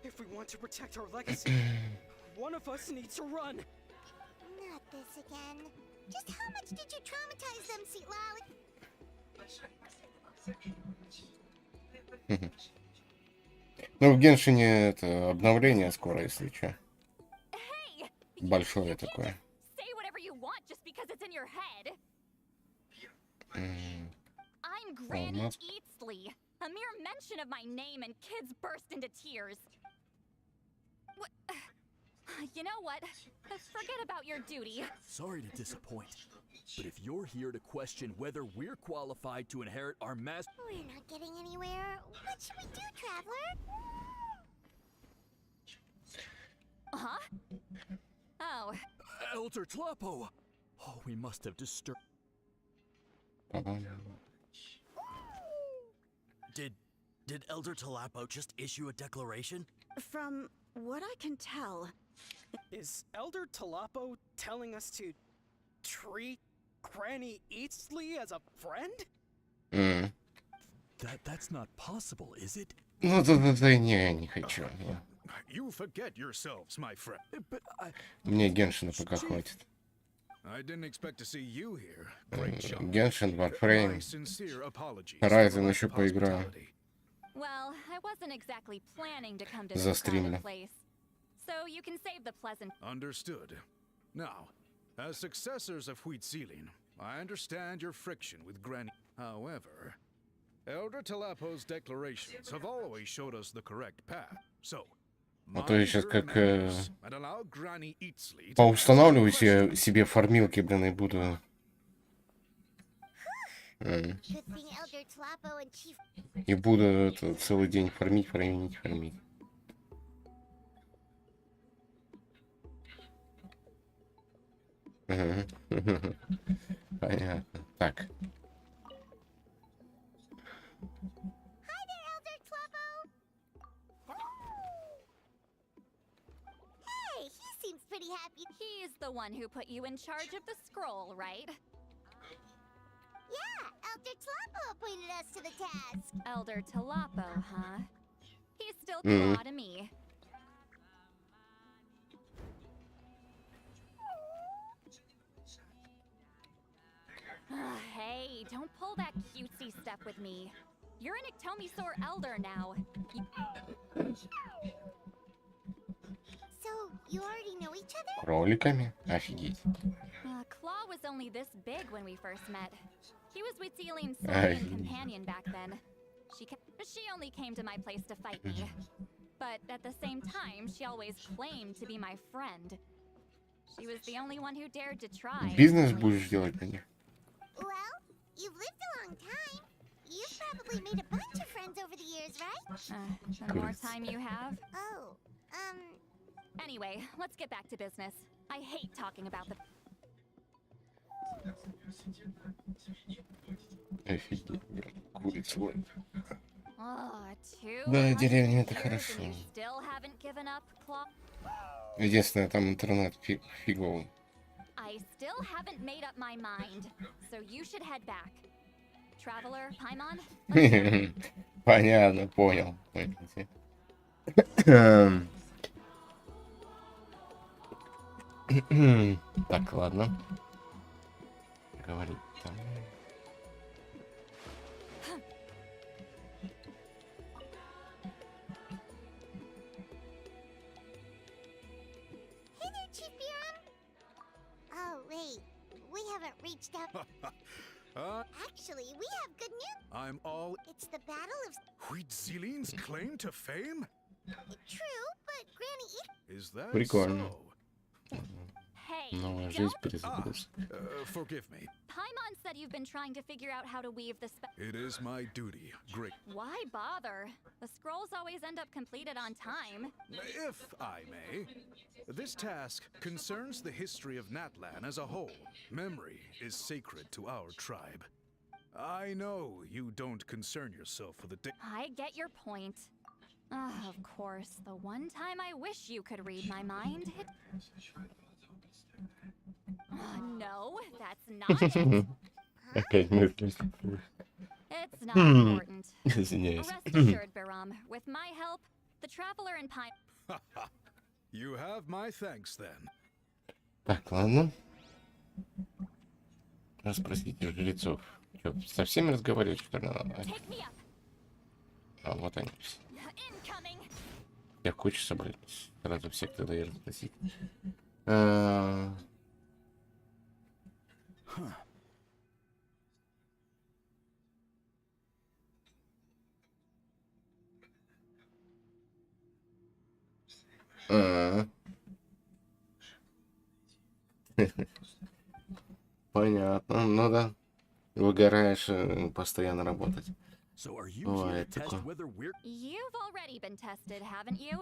If we want to protect our legacy, one of us needs to run. Not this again. Just how much did you traumatize them, Seatlal? Ну, в Геншине это обновление скоро, если что. Hey, Большое you can't такое. just say whatever you want just because it's in your head? I'm Granny Eatsley. A mere mention of my name and kids burst into tears. What? You know what? Forget about your duty. Sorry to disappoint, but if you're here to question whether we're qualified to inherit our master... We're not getting anywhere. What should we do, Traveler? Huh? Oh. Elder Tlapo! Oh, we must have disturbed... Did Elder Tlapo just issue a declaration? From what I can tell, Is Elder Tlapo telling us to treat Granny Eatsley as a friend? That's not possible, is it? Ну, не хочу. You forget yourselves, my friend. But Мне Геншина пока хватит. I didn't expect to see you here. Great job. Геншин, Warframe, My sincere apologies. Horizon еще поиграю. Well, I wasn't exactly planning to come to this Застримлю. crowded place. So you can save the pleasant. Understood. Now, as successors of Huitzilin, I understand your friction with Granny. However, Elder Tlapo's declarations have always showed us the correct path. So, А то я сейчас как and allow Granny Eatsley to поустанавливаю себе фармилки, блин, и буду... Good thing Elder Tlapo and Chief... И буду это, целый день фармить. Понятно. Так. Hi there, Elder Tlapo! Hey, he seems pretty happy. He's the one who put you in charge of the scroll, right? Yeah, Elder Tlapo appointed us to the task. Elder Tlapo, huh? He's still claw to me. Hey, don't pull that cutesy step with me. You're an Iktomi-sore elder now. So, you already know each other? Кроликами? Офигеть. Claw was only this big when we first met. He was Huitzilin's second companion back then. She only came to my place to fight me. But at the same time, she always claimed to be my friend. She was the only one who dared to try. Бизнес будешь делать на них? Well, you've lived a long time. You've probably made a bunch of friends over the years, right? The more time you have. Oh, Anyway, let's get back to business. I hate talking about the... Офигеть, блин, курица. Two Да, деревня это years хорошо. and you still haven't given up, Claw? Единственное, там интернет фиговый. I still haven't made up my mind, so you should head back. Traveler, Paimon? Понятно, понял. Так, ладно. Говорить там. hey there, Chief Biram. Oh, wait. We haven't reached out. Actually, we have good news. I'm all... It's the Battle of... Huitzilin's claim to fame? True, but Granny Is that Прикольно. so? Hey, Новая жизнь don't... перезагрузка. Forgive me. Paimon said you've been trying to figure out how to weave the It is my duty. Great. Why bother? The scrolls always end up completed on time. If I may, this task concerns the history of Natlan as a whole. Memory is sacred to our tribe. I know you don't concern yourself with the I get your point. Of course, the one time I wish you could read my mind. No, that's not it. Опять мысли. It's not important. Извиняюсь. Rest assured, Biram, with my help, the traveler and Pine... You have my thanks then. Так, ладно. Спросите у жрецов. Что, со всеми разговаривать, что ли, надо? А вот они все. Я кучу собрать. Сразу всех тогда и расспросить. Понятно. Ну да. Выгораешь постоянно работать. So are you here Бывает to test такое. whether we're You've already been tested, haven't you?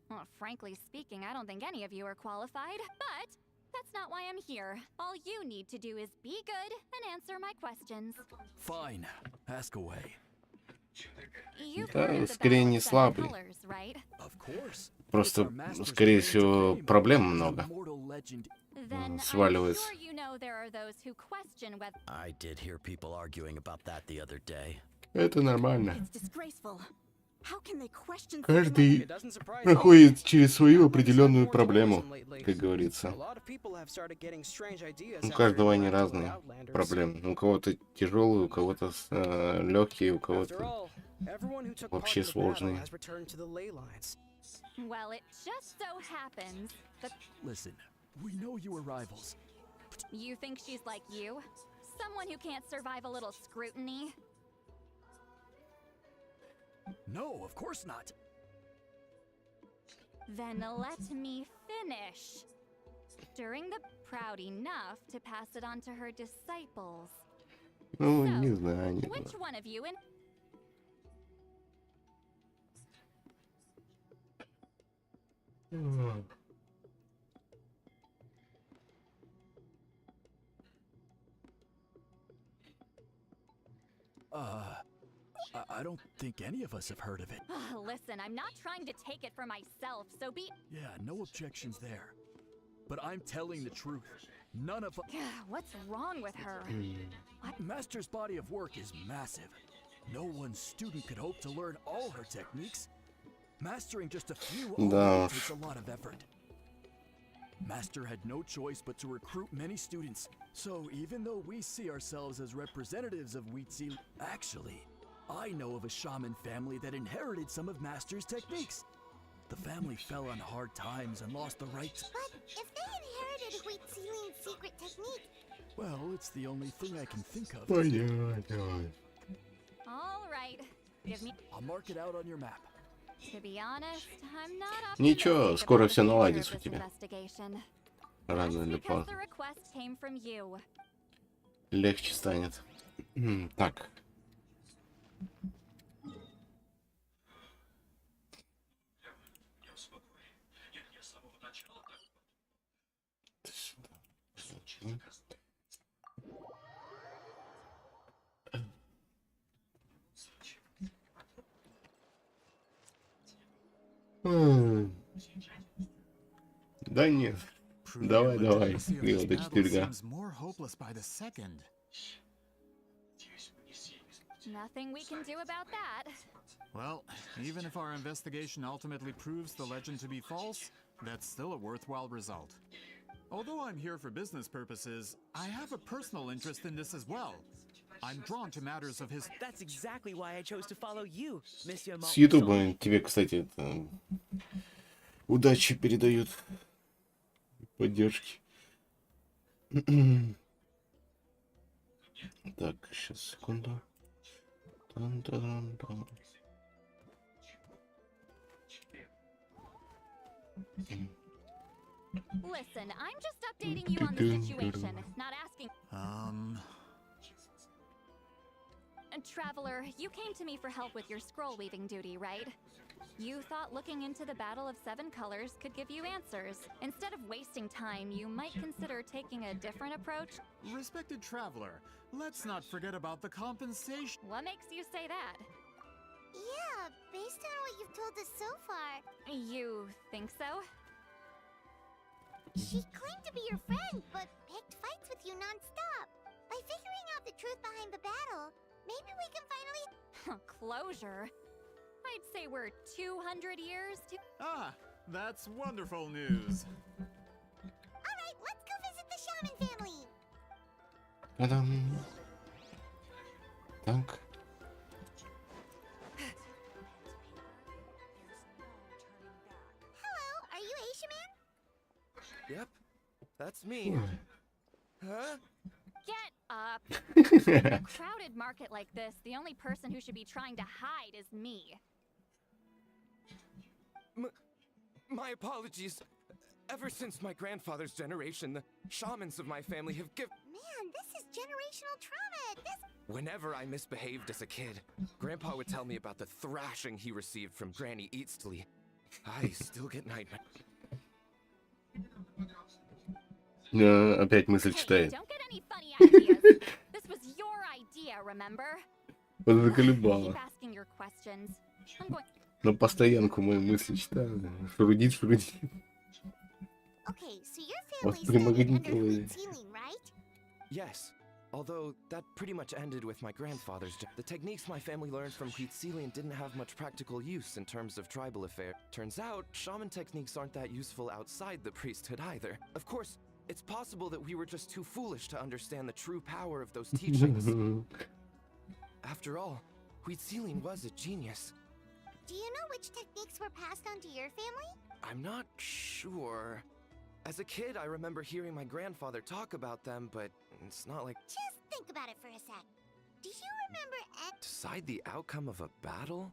Well, frankly speaking, I don't think any of you are qualified, but that's not why I'm here. All you need to do is be good and answer my questions. fine? Ask away. You've Да, heard of the скорее Battle не of Seven слабый. Colors, right? Of course. Просто, скорее всего, проблем много. Immortal legend. Then I'm сваливается. sure you know there are those who question whether I did hear people arguing about that the other day. Это нормально. It's disgraceful. How can they question Каждый проходит через свою определенную проблему, как говорится. У каждого они разные проблемы. У кого-то тяжелые, у кого-то легкие, у кого-то вообще сложные. well, it just so happens that Listen, we know you are rivals. you think she's like you, someone who can't survive a little scrutiny. No, of course not. Then let me finish. During the proud enough to pass it on to her disciples. Ну, не знаю, не Which знаю. one of you in I don't think any of us have heard of it. Listen, I'm not trying to take it for myself, so be Yeah, no objections there. But I'm telling the truth. None of us. What's wrong with her? Master's body of work is massive. No one student could hope to learn all her techniques. Mastering just a few already takes a lot of effort. Master had no choice but to recruit many students. So even though we see ourselves as representatives of Wheatsea, actually, I know of a shaman family that inherited some of Master's techniques. The family fell on hard times and lost the rights. But if they inherited Wheatsealing's secret technique, Well, it's the only thing I can think of. Понятно. All right. Give me. I'll mark it out on your map. To be honest, I'm not Ничего, optimistic скоро about the все future наладится of у this тебя. investigation. Рано That's или because поздно. the request came from you. Легче станет. Так. Да нет. Давай, давай. Дело до четверга. Seems more hopeless by the second. Nothing we can do about that. Well, even if our investigation ultimately proves the legend to be false, that's still a worthwhile result. Although I'm here for business purposes, I have a personal interest in this as well. I'm drawn to matters of his... That's exactly why I chose to follow you, Monsieur С Ютуба тебе, кстати, это... удачи передают. Поддержки. Так, сейчас, секунду. Тан-тан-тан. Listen, I'm just updating you on the situation, not asking. And Traveler, you came to me for help with your scroll weaving duty, right? You thought looking into the Battle of Seven Colors could give you answers. Instead of wasting time, you might consider taking a different approach. Respected traveler, let's not forget about the compensation. What makes you say that? yeah, based on what you've told us so far, You think so? she claimed to be your friend, but picked fights with you non-stop. By figuring out the truth behind the battle, maybe we can finally... Closure? I'd say we're 200 years to... Ah, that's wonderful news. Alright, let's go visit the shaman family! Та-дам. Так. Hello, are you Aisha Man? Yep, that's me. Huh? Get up. In a crowded market like this, the only person who should be trying to hide is me. My apologies. Ever since my grandfather's generation, the shamans of my family have given... Man, this is generational trauma. Whenever I misbehaved as a kid, Grandpa would tell me about the thrashing he received from Granny Eastly. I still get nightmares. Опять мысль читает. Don't get any funny ideas. This was your idea, remember? Заколебала. Keep asking your questions. I'm going... На постоянку мои мысли читает. Шурудит. Okay, so your family Вот studied under примагнитила. Queen Ceiling, right? Yes, although that pretty much ended with my grandfather's The techniques my family learned from Quetzalcoatl didn't have much practical use in terms of tribal affairs. Turns out, shaman techniques aren't that useful outside the priesthood either. Of course, it's possible that we were just too foolish to understand the true power of those teachings. After all, Quetzalcoatl was a genius. Do you know which techniques were passed on to your family? I'm not sure. As a kid, I remember hearing my grandfather talk about them, but it's not like... Just think about it for a sec. Do you remember Decide the outcome of a battle?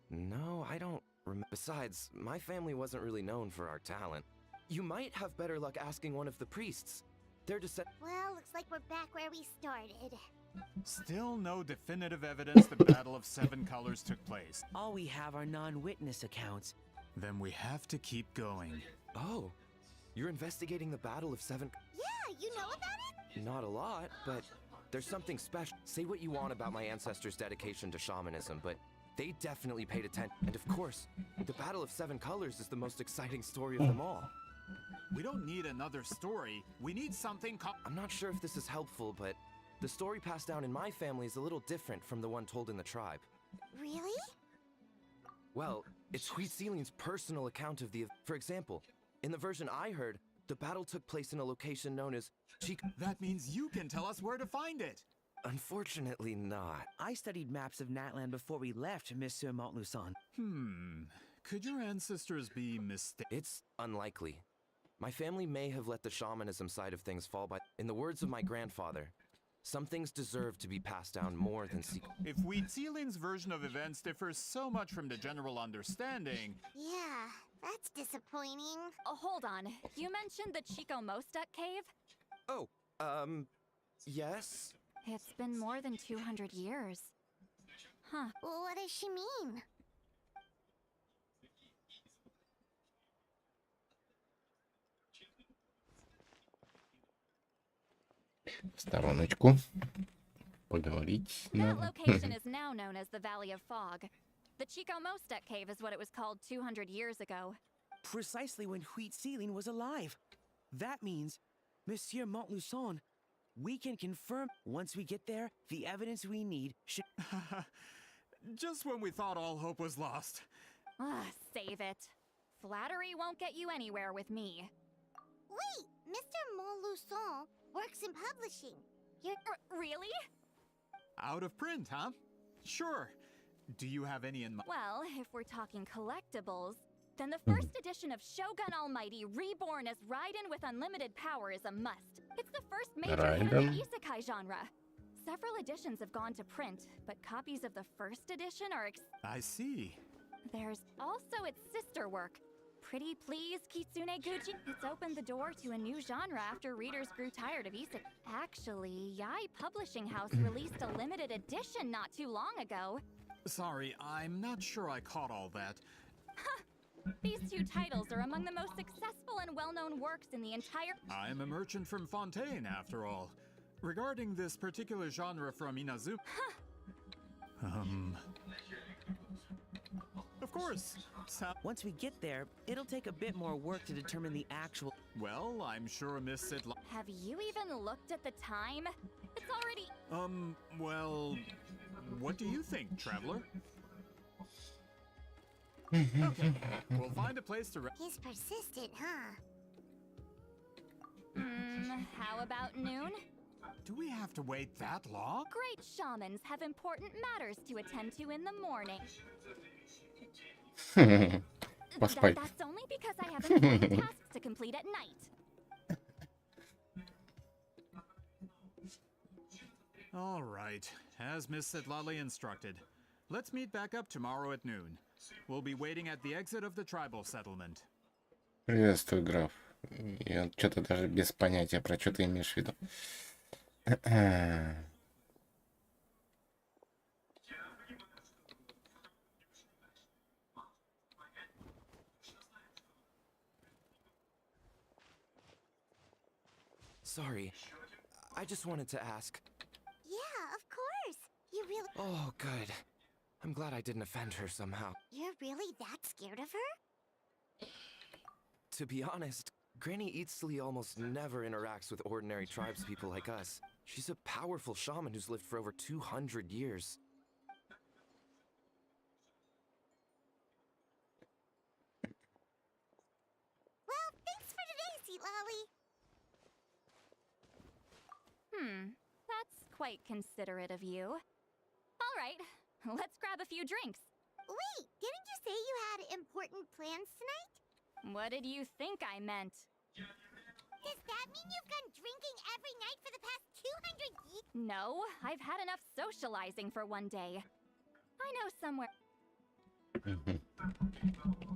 No, I don't remember. Besides, my family wasn't really known for our talent. You might have better luck asking one of the priests. They're Well, looks like we're back where we started. Still no definitive evidence the Battle of Seven Colors took place. All we have are non-witness accounts. Then we have to keep going. Oh, you're investigating the Battle of Seven... Yeah, you know about it? Not a lot, but there's something special. Say what you want about my ancestors' dedication to shamanism, but they definitely paid attention. And of course, the Battle of Seven Colors is the most exciting story of them all. We don't need another story. We need something I'm not sure if this is helpful, but the story passed down in my family is a little different from the one told in the tribe. Really? Well, it's Quetzalcoatl's personal account of the... For example, in the version I heard, the battle took place in a location known as Chico. That means you can tell us where to find it. Unfortunately not. I studied maps of Natlan before we left, Monsieur Montluçon. Could your ancestors be mistaken? It's unlikely. My family may have let the shamanism side of things fall by... In the words of my grandfather, some things deserve to be passed down more than secret. If Quetzalcoatl's version of events differs so much from the general understanding... Yeah, that's disappointing. Oh, hold on. You mentioned the Chico Mostek cave? Oh, yes? It's been more than 200 years. Huh. Well, what does she mean? Стороночку. Поговорить That надо. location is now known as the Valley of Fog. The Chico Mostek cave is what it was called 200 years ago. Precisely when Quetzalcoatl was alive. That means, Monsieur Montluçon, we can confirm once we get there, the evidence we need should... Just when we thought all hope was lost. Save it. Flattery won't get you anywhere with me. Wait, Mr. Montluçon works in publishing. You're... Really? Out of print, huh? Sure. Do you have any in mind? Well, if we're talking collectibles, then the first edition of Shogun Almighty Reborn as Raiden with unlimited power is a must. It's the first major hit in the isekai genre. Several editions have gone to print, but copies of the first edition are I see. There's also its sister work, Pretty Please Kitsune Guji. It's opened the door to a new genre after readers grew tired of isekai. Actually, Yai Publishing House released a limited edition not too long ago. Sorry, I'm not sure I caught all that. These two titles are among the most successful and well-known works in the entire... I'm a merchant from Fontaine, after all. Regarding this particular genre from Inazu... Of course. Once we get there, it'll take a bit more work to determine the actual... Well, I'm sure Miss Sidla... Have you even looked at the time? It's already... well... What do you think, traveler? Okay, we'll find a place to... He's persistent, huh? How about noon? Do we have to wait that long? Great shamans have important matters to attend to in the morning. Поспать. That's only because I have important tasks to complete at night. All right, as Miss Setlali instructed. Let's meet back up tomorrow at noon. We'll be waiting at the exit of the tribal settlement. Приветствую, граф. Я что-то даже без понятия, про что ты имеешь в виду. Sorry. I just wanted to ask. Yeah, of course. You really... Oh, good. I'm glad I didn't offend her somehow. You're really that scared of her? To be honest, Granny Eatsley almost never interacts with ordinary tribespeople like us. She's a powerful shaman who's lived for over 200 years. Well, thanks for today, Sweet Lolly. That's quite considerate of you. All right, let's grab a few drinks. Wait, didn't you say you had important plans tonight? What did you think I meant? Does that mean you've gone drinking every night for the past 200 years? No, I've had enough socializing for one day. I know somewhere.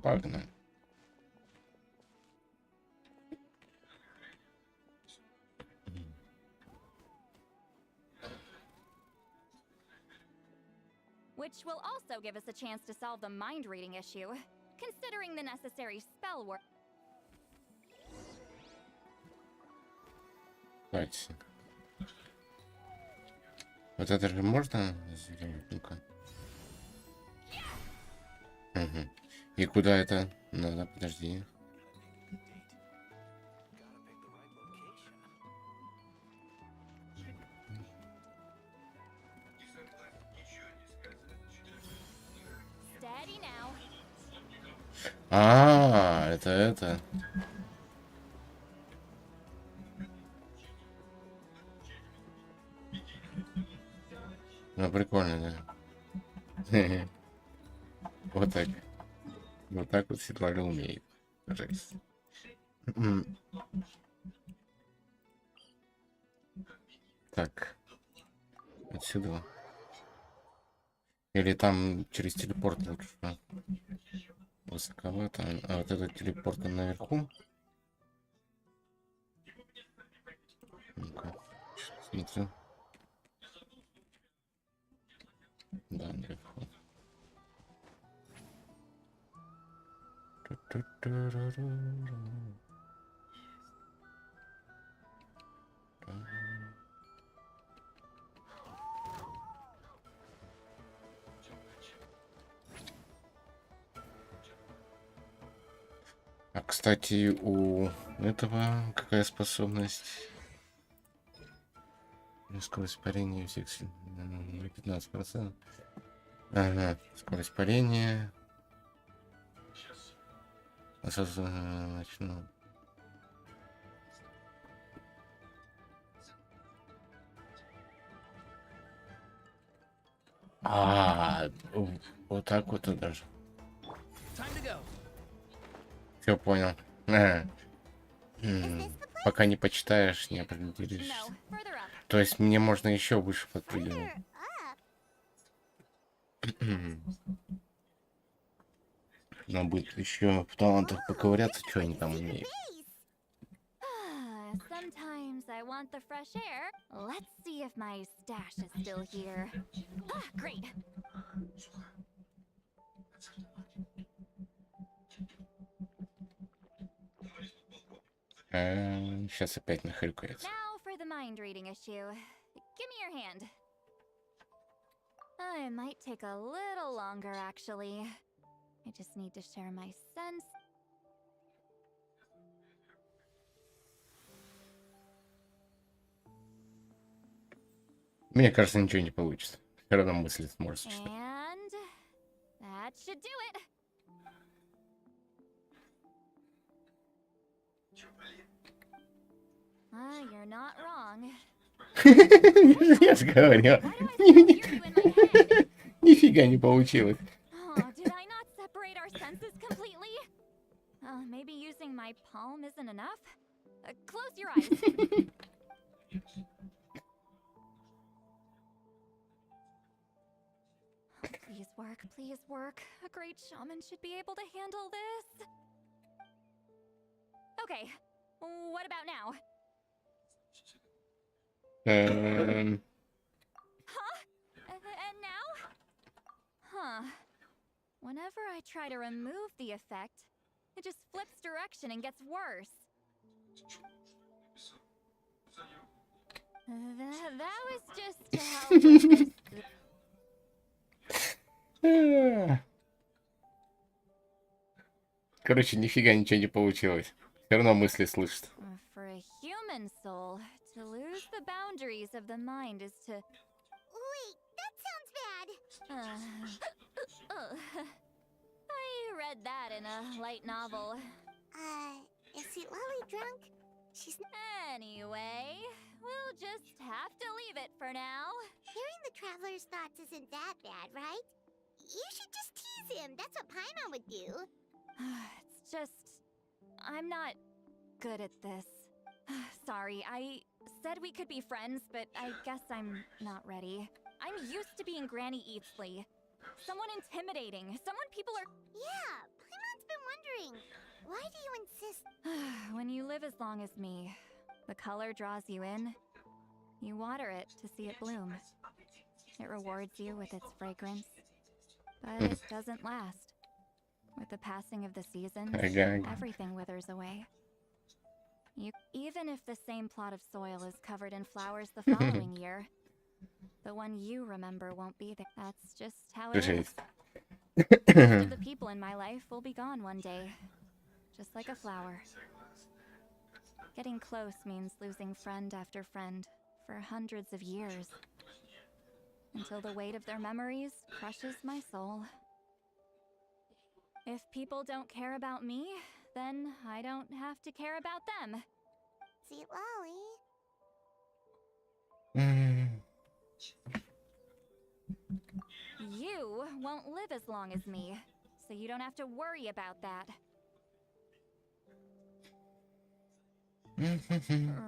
Погнали. Which will also give us a chance to solve the mind reading issue, considering the necessary spell work. Давайте. Вот это же можно сделать? Ну-ка. Угу. И куда это надо? Подожди. Steady now. А, это. Ну, прикольно, да. Вот так. Вот так вот Светлана умеет. Жесть. Так. Отсюда. Или там через телепорт лучше. Высоковато. А вот этот телепорт там наверху. Ну-ка. Смотрю. Да, наверху. А, кстати, у этого какая способность? Скорость парения всех на 15%. Ага, скорость парения. Осознанно начну. А, вот так вот и даже. Все понял. Пока не почитаешь, не определишься. То есть мне можно еще выше подпрыгивать. Но будет еще в талантах поковыряться, что они там умеют. Sometimes I want the fresh air. Let's see if my stash is still here. Ah, great. Сейчас опять нахрюкается. Now for the mind reading issue. Give me your hand. It might take a little longer, actually. I just need to share my sense. Мне кажется, ничего не получится. Все равно мысли сможешь читать. And that should do it. You're not wrong. Я же говорил. Нифига не получилось. Did I not separate our senses completely? Maybe using my palm isn't enough? Close your eyes. Please work, please work. A great shaman should be able to handle this. Okay, what about now? Huh? And now? Huh. Whenever I try to remove the effect, it just flips direction and gets worse. That was just to help with this. Короче, нифига ничего не получилось. Все равно мысли слышит. For a human soul, to lose the boundaries of the mind is to... Wait, that sounds bad. I read that in a light novel. Is Sweet Lolly drunk? She's... Anyway, we'll just have to leave it for now. Hearing the traveler's thoughts isn't that bad, right? You should just tease him. That's what Paimon would do. It's just... I'm not good at this. Sorry, I said we could be friends, but I guess I'm not ready. I'm used to being Granny Eatsley. Someone intimidating. Someone people are... Yeah, Paimon's been wondering. Why do you insist? When you live as long as me, the color draws you in. You water it to see it bloom. It rewards you with its fragrance. But it doesn't last. With the passing of the seasons, everything withers away. Even if the same plot of soil is covered in flowers the following year, the one you remember won't be there. That's just how it is. Most of the people in my life will be gone one day, just like a flower. Getting close means losing friend after friend for hundreds of years, until the weight of their memories crushes my soul. If people don't care about me, then I don't have to care about them. Sweet Lolly. You won't live as long as me, so you don't have to worry about that.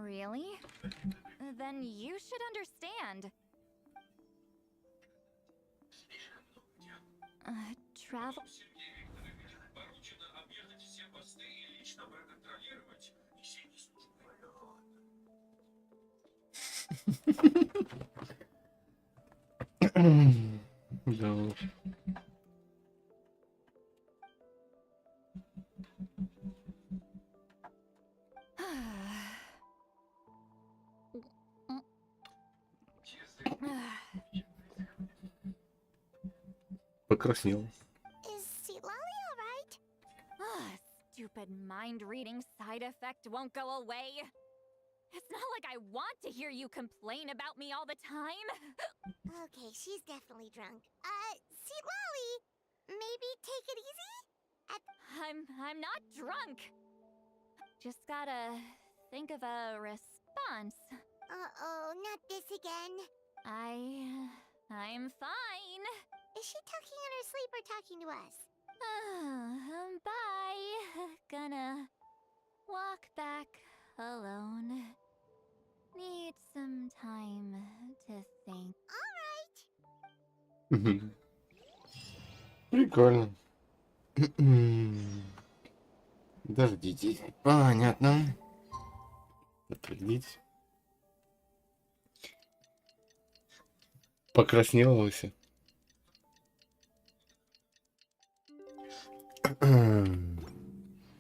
Really? Then you should understand. Travel... Да. Покраснел. Is Sweet Lolly alright? Stupid mind-reading side effect won't go away. It's not like I want to hear you complain about me all the time. Okay, she's definitely drunk. Sweet Lolly, maybe take it easy? I'm not drunk. Just gotta think of a response. Uh-oh, not this again. I'm fine. Is she talking in her sleep or talking to us? Bye. Gonna walk back alone. Need some time to think. Alright. Прикольно. Дождитесь. Понятно. Подтвердить. Покраснелся.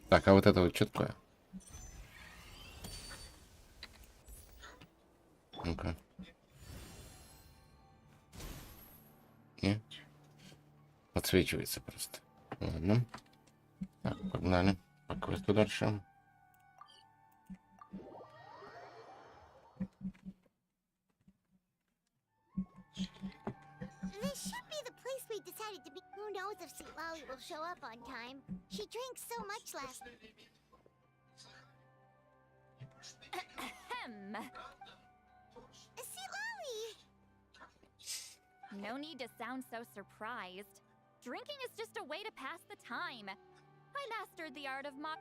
Так, а вот это вот что такое? Ну-ка. Не? Подсвечивается просто. Ладно. Так, погнали. По квесту дальше. This should be the place we decided to be. Who knows if Sweet Lolly will show up on time? She drank so much last... Sweet Lolly! No need to sound so surprised. Drinking is just a way to pass the time. I mastered the art of mock...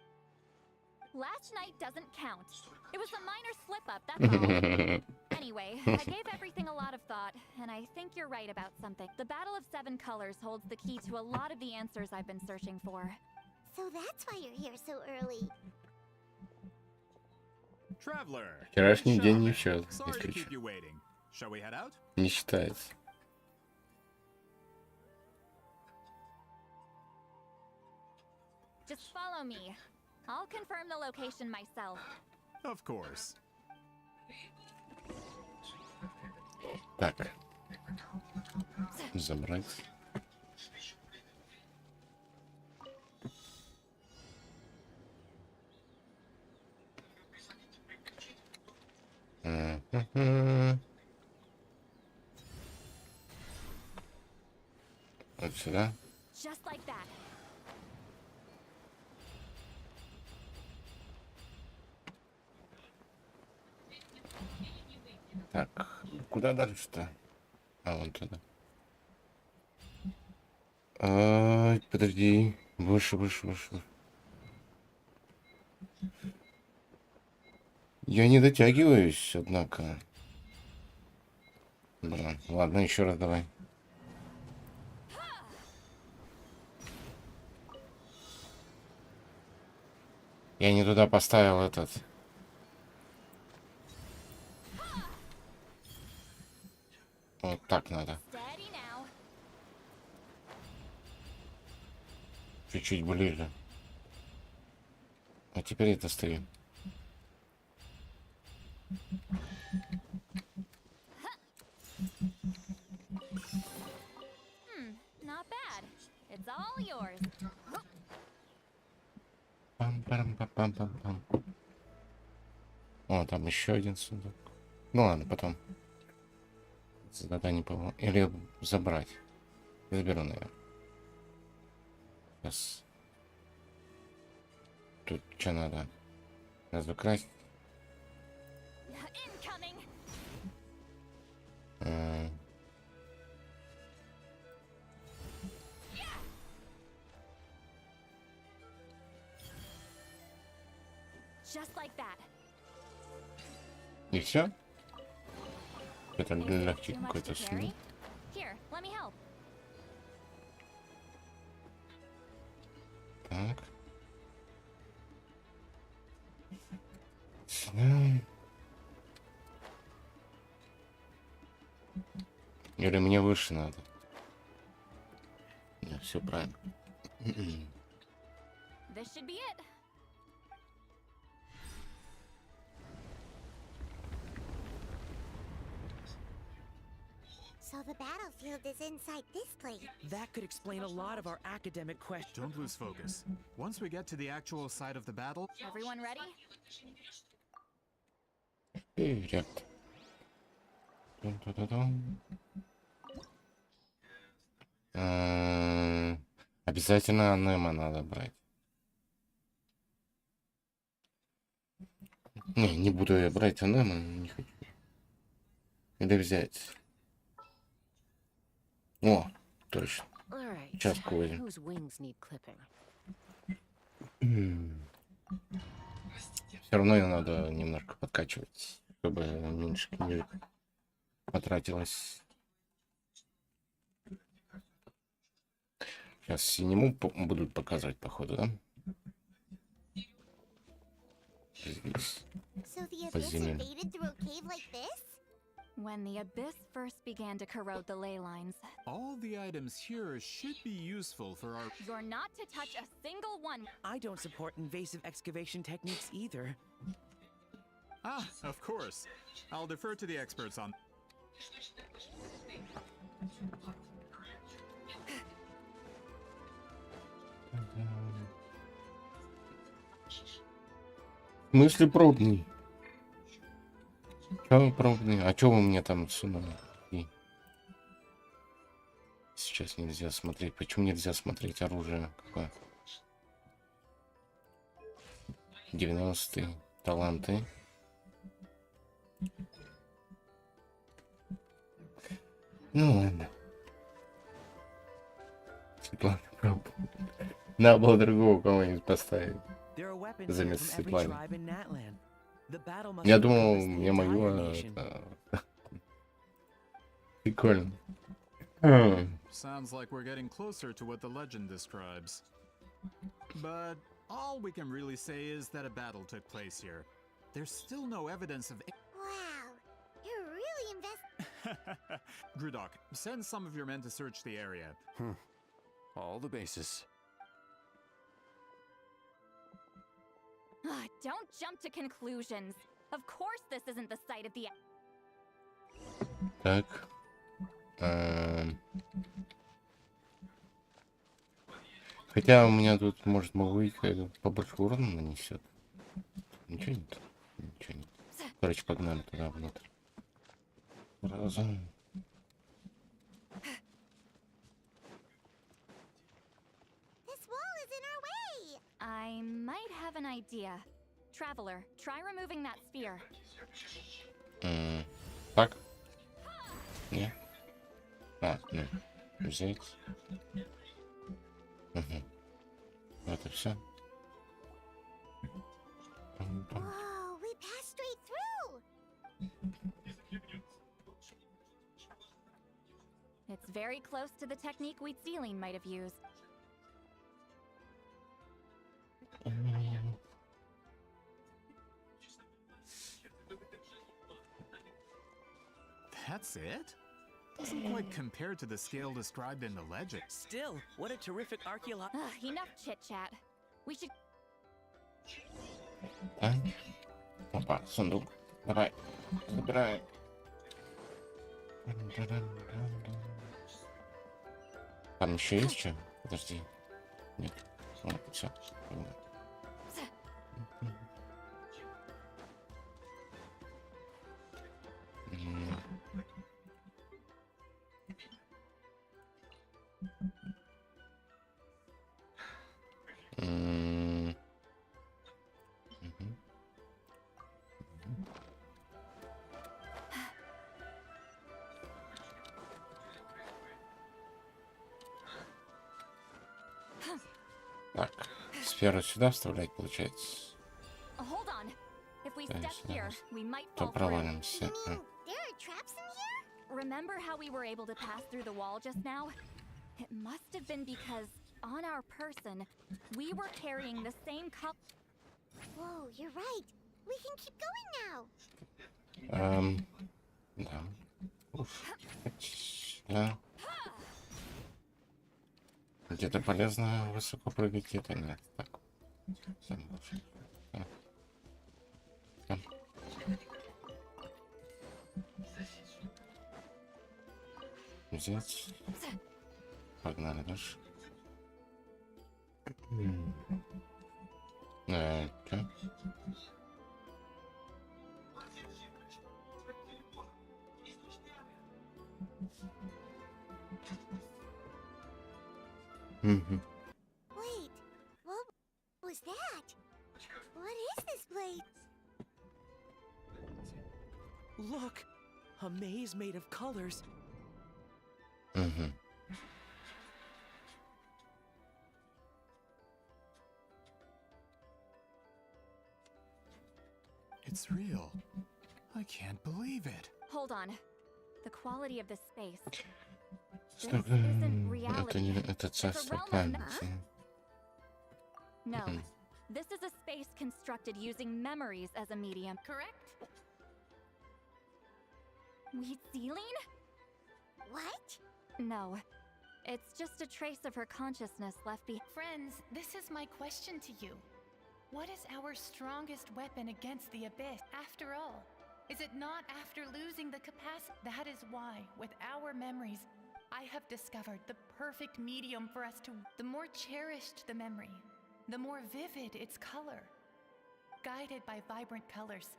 Last night doesn't count. It was a minor slip-up, that's all. Anyway, I gave everything a lot of thought, and I think you're right about something. The Battle of Seven Colors holds the key to a lot of the answers I've been searching for. So that's why you're here so early. Traveler. Вчерашний день не Shaman. счет, Sorry to keep исключен. you waiting. Shall we head out? Не считается. Just follow me. I'll confirm the location myself. Of course. Так. Забрать. Вот сюда. Just like that. Так, куда дальше-то? А, вон туда. Подожди. Выше. Я не дотягиваюсь, однако. Блин, ладно, еще раз давай. Я не туда поставил этот. Вот так надо. Чуть-чуть ближе. А теперь это стою. Not bad. It's all yours. Пам-парам-пам-пам-пам. О, там еще один сундук. Ну ладно, потом. Задание по... Или забрать. Я заберу, наверное. Сейчас. Тут что надо? Надо закрасить. Just like that. И все? Это легкий какой-то сундук. Here, let me help. Так. Сюда. Или мне выше надо? Нет, все правильно. This should be it. So the battlefield is inside this place. That could explain a lot of our academic questions. Don't lose focus. Once we get to the actual site of the battle... Everyone ready? Вперед. Обязательно анема надо брать. Не буду я брать анема, не хочу. Или взять. О, точно. Частку возьмем. Все равно ее надо немножко подкачивать, чтобы меньше книжек потратилось. Сейчас синему будут показывать, походу, да? Здесь. По земле. When the abyss first began to corrode the ley lines. All the items here should be useful for our... You're not to touch a single one. I don't support invasive excavation techniques either. Ah, of course. I'll defer to the experts on... В смысле пробный? Чё пробный? А чё вы мне там сунули? Сейчас нельзя смотреть. Почему нельзя смотреть оружие? Какое? 90-е. Таланты. Ну ладно. Светлана, правда. Надо было другого кого-нибудь поставить. Заместо Светланы. The battle must Я have думал, encompassed the я могу... entire nation. Прикольно. Sounds like we're getting closer to what the legend describes. But all we can really say is that a battle took place here. There's still no evidence of... Wow, you're really invested. Grudok, send some of your men to search the area. All the bases. Don't jump to conclusions. Of course this isn't the site of the... Так. Хотя у меня тут, может, быть, побольше урона нанесет. Ничего нет. Ничего нет. Короче, погнали туда внутрь. Разом. I might have an idea. Traveler, try removing that sphere. Так? Не? А, ну, взять. Угу. Это все. Whoa, we passed straight through. It's very close to the technique Wheatsealing might have used. That's it? Doesn't quite compare to the scale described in the legend. Still, what a terrific archaeological... Enough chit-chat. We should... Так. Опа, сундук. Давай. Забирай. Там еще есть что? Подожди. Нет. Вот, все. Так, сферу сюда вставлять получается. Hold on. If we step here, we might То fall through. провалимся. There are traps in here? Remember how we were able to pass through the wall just now? It must have been because on our person, we were carrying the same cup. Whoa, you're right. We can keep going now. Да. Уф. Да. Где-то полезно высоко прыгать, где-то нет. Так. Сам лучше. Да. Да. Взять. Погнали дальше. Чё? Wait, what was that? What is this place? Look! A maze made of colors. It's real. I can't believe it. Hold on. The quality of this space. This Это isn't reality. не это царство памяти. No. This is a space constructed using memories as a medium, correct? Wheatsealing? What? No. It's just a trace of her consciousness left behind. Friends, this is my question to you. What is our strongest weapon against the abyss? After all, is it not after losing the capacity? That is why, with our memories, I have discovered the perfect medium for us to... The more cherished the memory, the more vivid its color. Guided by vibrant colors,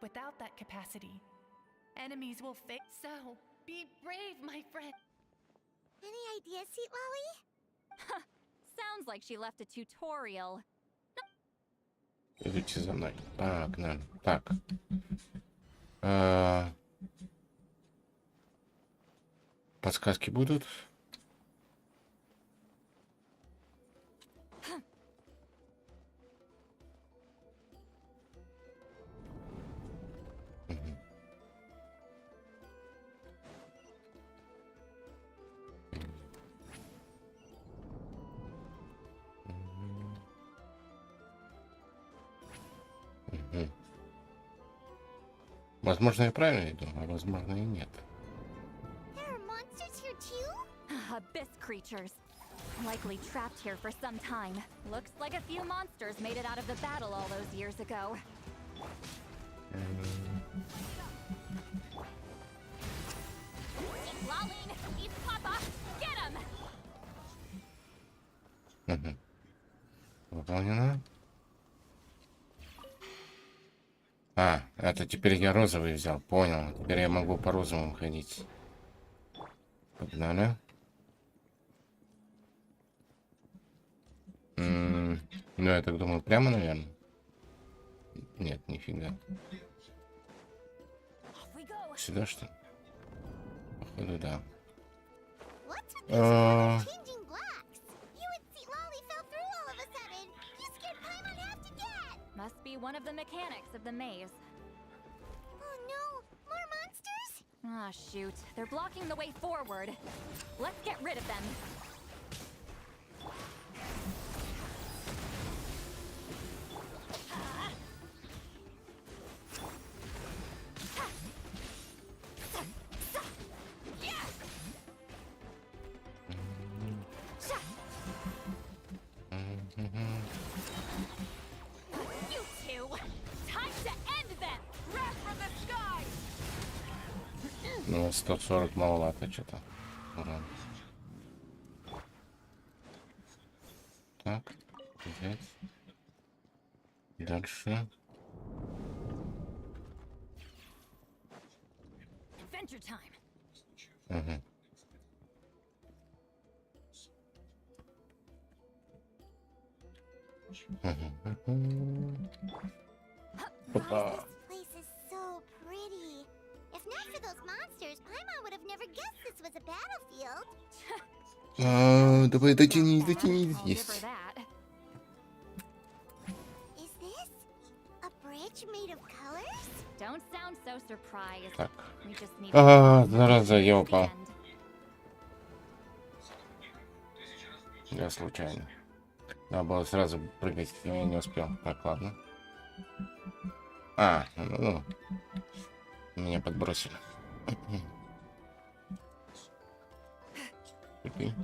without that capacity, enemies will fail. So, be brave, my friend. Any ideas, Seat Lolly? Sounds like she left a tutorial. Идите за мной. Погнали. Так. Подсказки будут? Угу. Возможно, я правильно иду, а возможно и нет. There are monsters here too? Abyss creatures. Likely trapped here for some time. Looks like a few monsters made it out of the battle all those years ago. Keep lolling! Eat Papa! Get him! Угу. Выполнено. А, это теперь я розовый взял, понял. Теперь я могу по розовым ходить. Погнали. Ну, я так думаю, прямо, наверное. Нет, нифига. Сюда, что ли? Походу, да. Changing blacks. You and see Lolly fell through all of a sudden. You scared Paimon half to death. Must be one of the mechanics of the maze. Oh no, more monsters? Ah, shoot. They're blocking the way forward. Let's get rid of them. You two! Time to end them! Wrath from the sky! Ну, 140 маловато что-то. Урон. Так, взять. Дальше. Adventure time. Угу. Опа. This place is so pretty. If not for those monsters, Paimon would have never guessed this was a battlefield. Давай дотяни, дотяни. I'll give her Есть. that. Is this a bridge made of colors? Don't sound so surprised. Так. We just need Зараза, я упал. Я случайно. Надо было сразу прыгать, но я не успел. Так, ладно. Ну. Меня подбросили. Прикинь.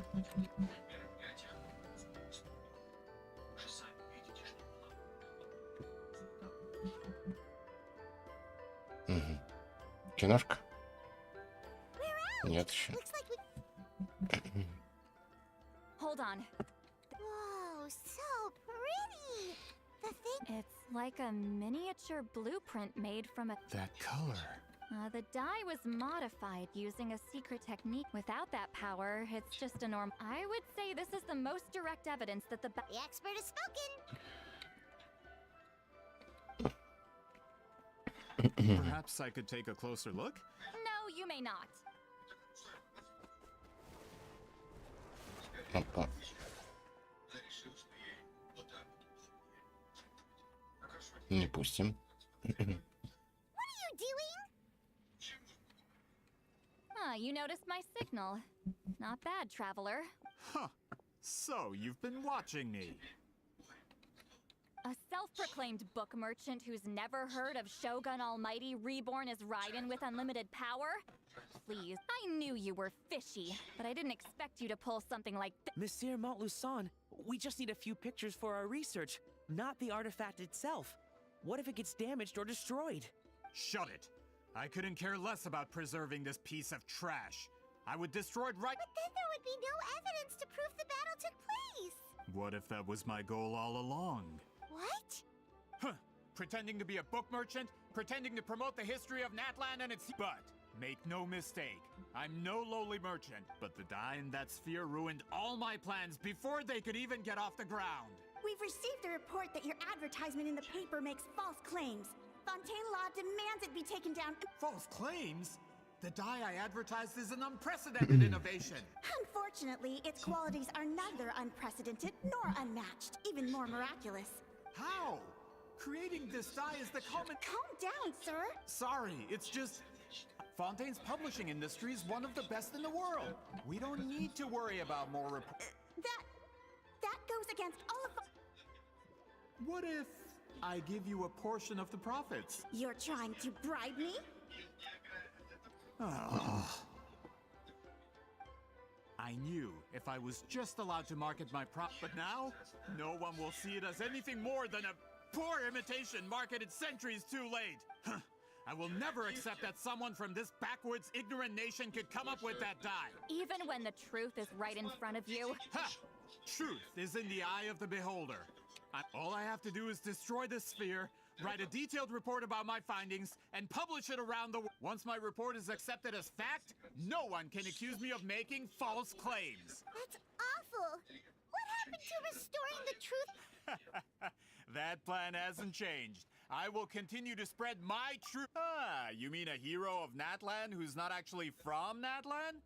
Угу. Киношка? Нет еще. Hold on. Whoa, so pretty. The thing. It's like a miniature blueprint made from a... That color. The dye was modified using a secret technique. Without that power, it's just a norm. I would say this is the most direct evidence that the expert has spoken. Perhaps I could take a closer look? No, you may not. Опа. Не пустим. What are you doing? You noticed my signal. Not bad, traveler. Huh. So, you've been watching me. A self-proclaimed book merchant who's never heard of Shogun Almighty reborn as Raiden with unlimited power? Please, I knew you were fishy, but I didn't expect you to pull something like this. Monsieur Montluçon, we just need a few pictures for our research, not the artifact itself. What if it gets damaged or destroyed? Shut it! I couldn't care less about preserving this piece of trash. I would destroy it right— But then there would be no evidence to prove the battle took place. What if that was my goal all along? What? Huh. Pretending to be a book merchant? Pretending to promote the history of Natlan and its— But, make no mistake, I'm no lowly merchant, but the dye in that sphere ruined all my plans before they could even get off the ground. We've received a report that your advertisement in the paper makes false claims. Fontaine Law demands it be taken down. False claims? The dye I advertised is an unprecedented innovation. Unfortunately, its qualities are neither unprecedented nor unmatched, even more miraculous. How? Creating this dye is the common— Calm down, sir. Sorry, it's just— Fontaine's publishing industry is one of the best in the world. We don't need to worry about more That goes against all of— What if I give you a portion of the profits. You're trying to bribe me? I knew if I was just allowed to market my but now, no one will see it as anything more than a poor imitation marketed centuries too late. I will never accept that someone from this backwoods, ignorant nation could come up with that dye. Even when the truth is right in front of you. Ha! Truth is in the eye of the beholder. All I have to do is destroy this sphere, write a detailed report about my findings, and publish it around the world. Once my report is accepted as fact, no one can accuse me of making false claims. That's awful. What happened to restoring the truth? That plan hasn't changed. I will continue to spread my truth. Ah, you mean a hero of Natlan who's not actually from Natlan?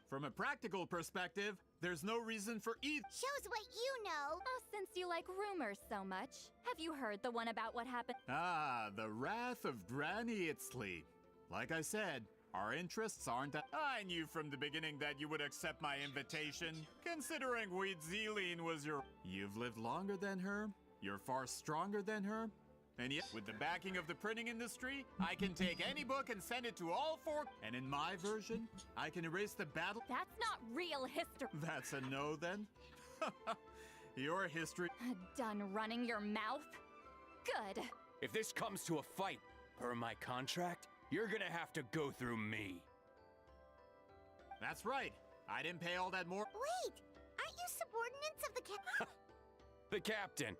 From a practical perspective, there's no reason for either. Shows what you know. Oh, since you like rumors so much, have you heard the one about what happened? Ah, the wrath of Granny Itzley. Like I said, our interests aren't that. I knew from the beginning that you would accept my invitation, considering Weedzeline was your. You've lived longer than her, you're far stronger than her, and yet, with the backing of the printing industry, I can take any book and send it to all four. And in my version, I can erase the battle. That's not real history. That's a no then? Your history. Done running your mouth? Good. If this comes to a fight, per my contract, you're gonna have to go through me. That's right. I didn't pay all that more. Wait, aren't you subordinates of the captain? The captain.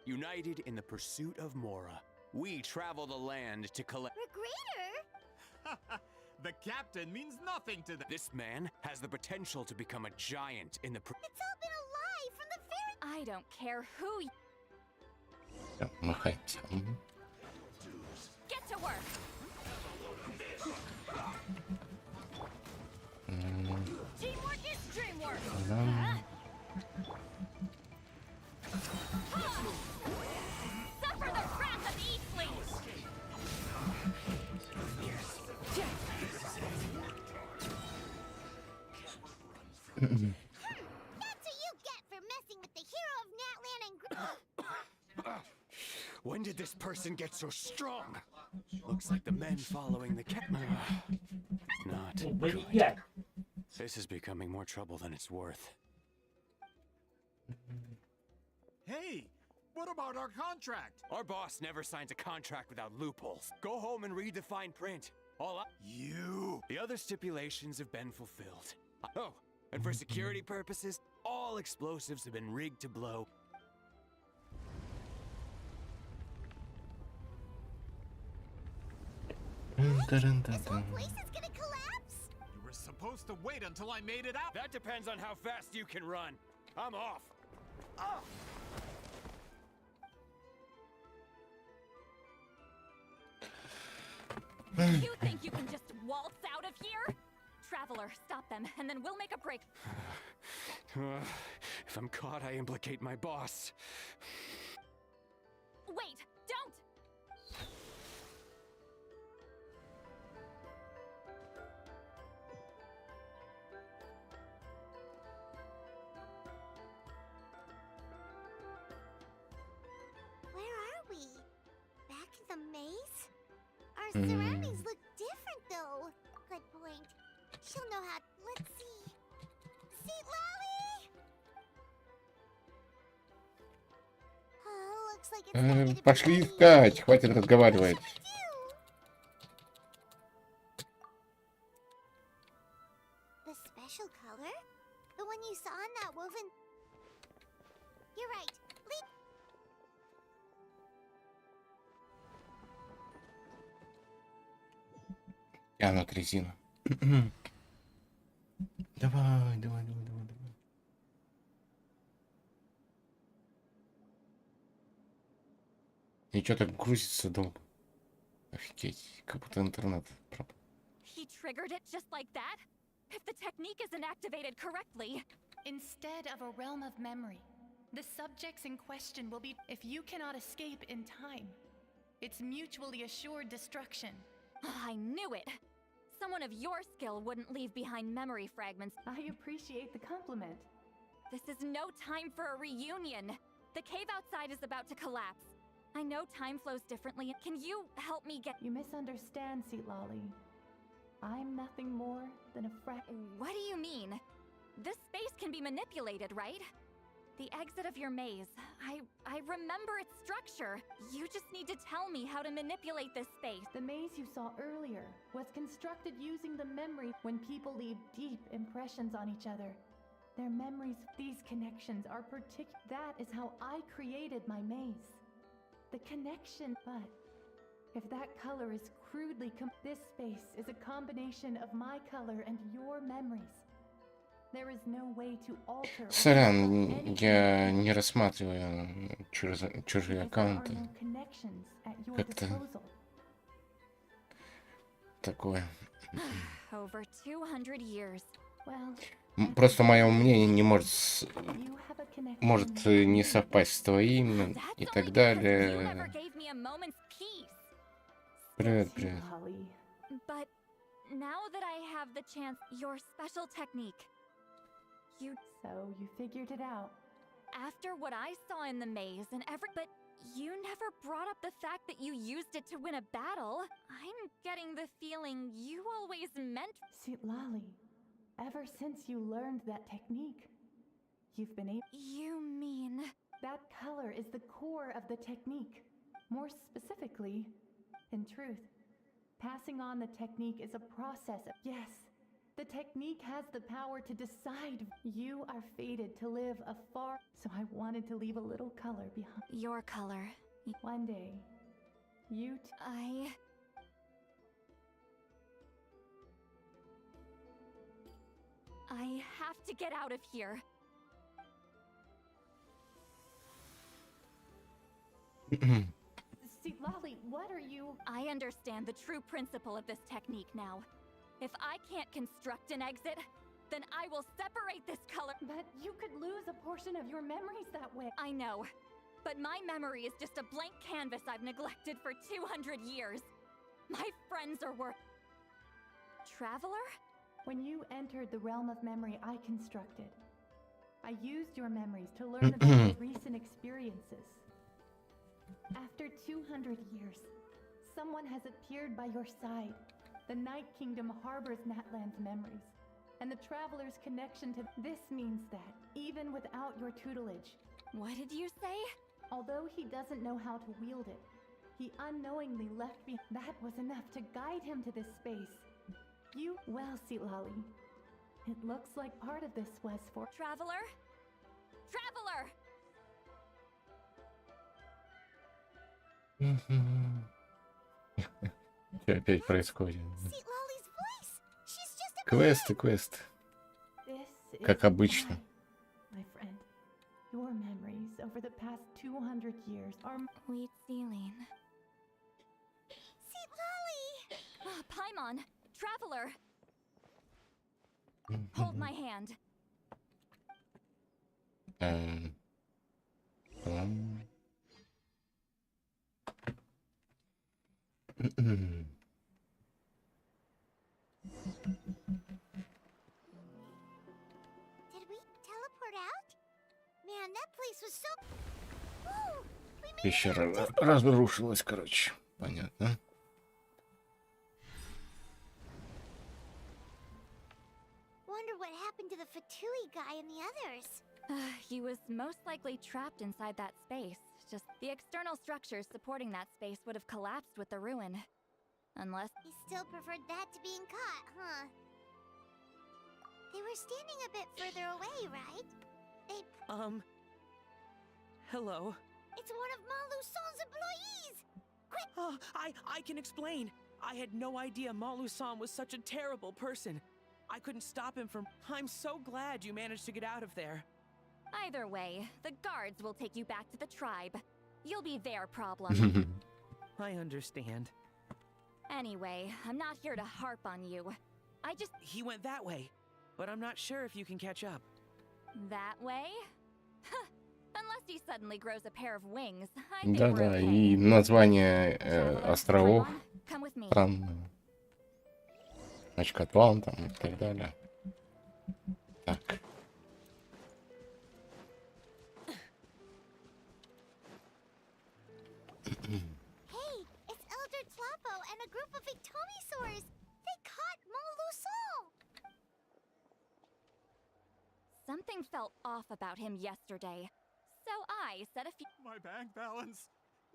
United in the pursuit of Mora, we travel the land to collect. Regrader? The captain means nothing to them. This man has the potential to become a giant in the. It's all been a lie from the very. I don't care who. Get to work. Teamwork is dreamwork. Suffer the wrath of Eastling! That's what you get for messing with the hero of Natlan and When did this person get so strong? Looks like the men following the Not good. This is becoming more trouble than it's worth. Hey, what about our contract? Our boss never signs a contract without loopholes. Go home and read the fine print. The other stipulations have been fulfilled. Oh, and for security purposes, all explosives have been rigged to blow. This whole place is gonna collapse? You were supposed to wait until I made it out. That depends on how fast you can run. I'm off. You think you can just waltz out of here? Traveler, stop them, and then we'll make a break. If I'm caught, I implicate my boss. Wait, don't! Where are we? Back in the maze? Our surroundings look different, though. Good point. She'll know how. Let's see. See, Lolly? Oh, looks like it's not gonna be Пошли easy. искать, хватит разговаривать. The special color? The one you saw in that woven. You're right. Leap. Тянут резину. Давай. И что так грузится долго? Офигеть, как будто интернет пропал. He triggered it just like that? If the technique isn't activated correctly. Instead of a realm of memory, the subjects in question will be if you cannot escape in time. It's mutually assured destruction. I knew it! Someone of your skill wouldn't leave behind memory fragments. I appreciate the compliment. This is no time for a reunion. The cave outside is about to collapse. I know time flows differently. Can you help me get... You misunderstand, Lolly. I'm nothing more than a What do you mean? This space can be manipulated, right? The exit of your maze. I remember its structure. You just need to tell me how to manipulate this space. The maze you saw earlier was constructed using the memory when people leave deep impressions on each other. Their memories, these connections are particular. That is how I created my maze. The connection, but if that color is crudely this space is a combination of my color and your memories. There is no way to alter. Сорян, я не рассматриваю чужие аккаунты. Как-то такое. Over 200 years. Просто мое мнение не может не совпасть с твоим и так далее. Привет, привет. But now that I have the chance, your special technique. So you figured it out. After what I saw in the maze and but you never brought up the fact that you used it to win a battle. I'm getting the feeling you always meant... Lolly, ever since you learned that technique, you've been able... You mean... That color is the core of the technique. More specifically, in truth, passing on the technique is a process of... Yes, the technique has the power to decide. You are fated to live a far... So I wanted to leave a little color behind. Your color. One day, you... I have to get out of here. See, Lolly, what are you... I understand the true principle of this technique now. If I can't construct an exit, then I will separate this color. But you could lose a portion of your memories that way. I know, but my memory is just a blank canvas I've neglected for 200 years. My friends are worth... Traveler? When you entered the realm of memory I constructed, I used your memories to learn about your recent experiences. After 200 years, someone has appeared by your side. The Night Kingdom harbors Natlan's memories, and the Traveler's connection to... This means that, even without your tutelage... What did you say? Although he doesn't know how to wield it, he unknowingly left me... That was enough to guide him to this space. You... Well, Lolly, it looks like part of this was for... Traveler? Traveler! Что опять происходит? Квесты, квесты. Как обычно. My friend, your memories over the past 200 years are... Sweet Celine. Lolly! Paimon! Traveler! Hold my hand. Did we teleport out? Man, that place was so... Whoa! We made Пещера разрушилась, короче. Понятно. Wonder what happened to the Fatui guy and the others. He was most likely trapped inside that space. Just the external structures supporting that space would have collapsed with the ruin. Unless... He still preferred that to being caught, huh? They were standing a bit further away, right? They... Hello? It's one of Malu-san's employees! Quick! Oh, I can explain. I had no idea Malu-san was such a terrible person. I couldn't stop him from... I'm so glad you managed to get out of there. Either way, the guards will take you back to the tribe. You'll be their problem. I understand. Anyway, I'm not here to harp on you. I just... He went that way, but I'm not sure if you can catch up. That way? Huh. Unless he suddenly grows a pair of wings, I think Да-да, и название островов странное. Значит, Атлан там и так далее. Так. Something felt off about him yesterday. So I said a few. My bank balance.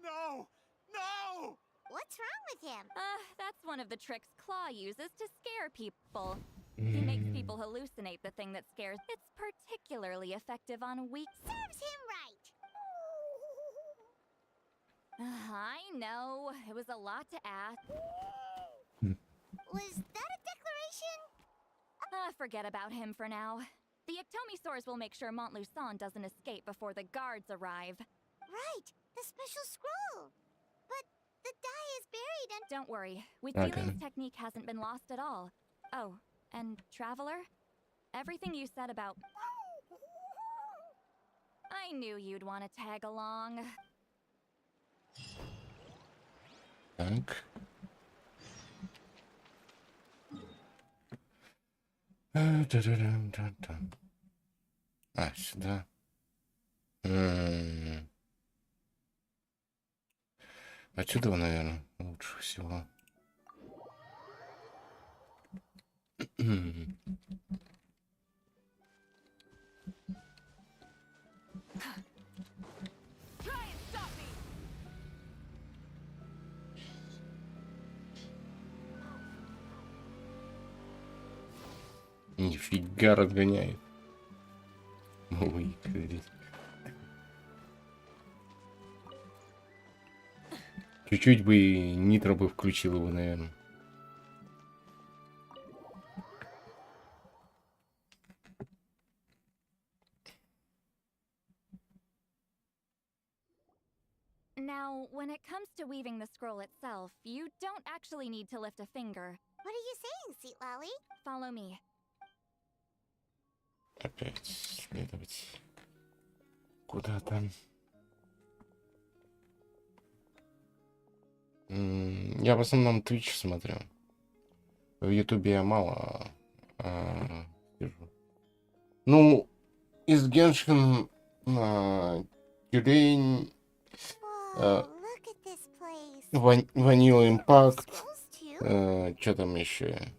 No! No! What's wrong with him? That's one of the tricks Claw uses to scare people. He makes people hallucinate the thing that scares. It's particularly effective on weak. Serves him right. I know. It was a lot to ask. Was that a declaration? Forget about him for now. The Ectomisaurs will make sure Montluçon doesn't escape before the guards arrive. Right, the special scroll. But the die is buried and... Don't worry. Okay. Wheatzealing's technique hasn't been lost at all. Oh, and Traveler? Everything you said about... I knew you'd want to tag along. Так. А, сюда. Отсюда, наверное, лучше всего. Нифига разгоняет. Ой, говорит. Чуть-чуть бы нитро бы включил его, наверное. Now, when it comes to weaving the scroll itself, you don't actually need to lift a finger. What are you saying, Sweet Lolly? Follow me. Опять следовать. Куда там? Я в основном Twitch смотрю. В Ютубе я мало сижу. Ну, из Геншин тюлень, Ванила Импакт, что там еще?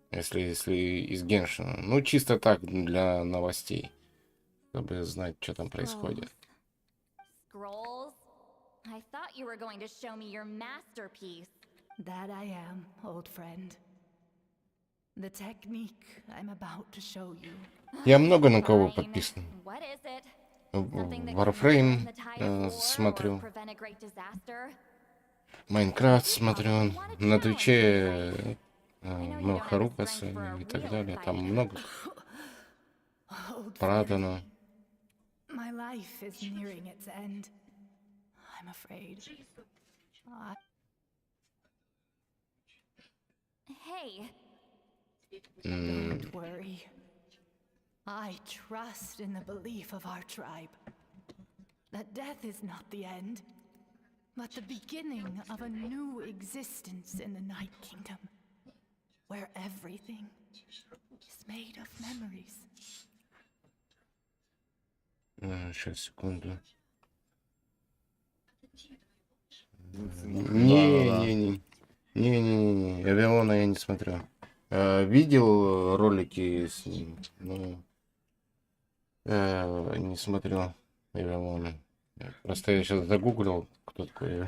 Если из Геншина. Ну, чисто так, для новостей. Чтобы знать, что там происходит. Scrolls? I thought you were going to show me your masterpiece. That I am, old friend. The technique I'm about to show you. Я много на кого подписан. What is it? Warframe смотрю. Майнкрафт смотрю. На Твиче Харукас и так далее. Там много продано. My life is nearing its end. I'm afraid. Hey. Don't worry. I trust in the belief of our tribe that death is not the end, but the beginning of a new existence in the Night Kingdom, where everything is made of memories. Сейчас, секунду. Не, Авиона я не смотрю. Видел ролики с ним, но не смотрю Авиона. Просто я сейчас загуглил, кто такой.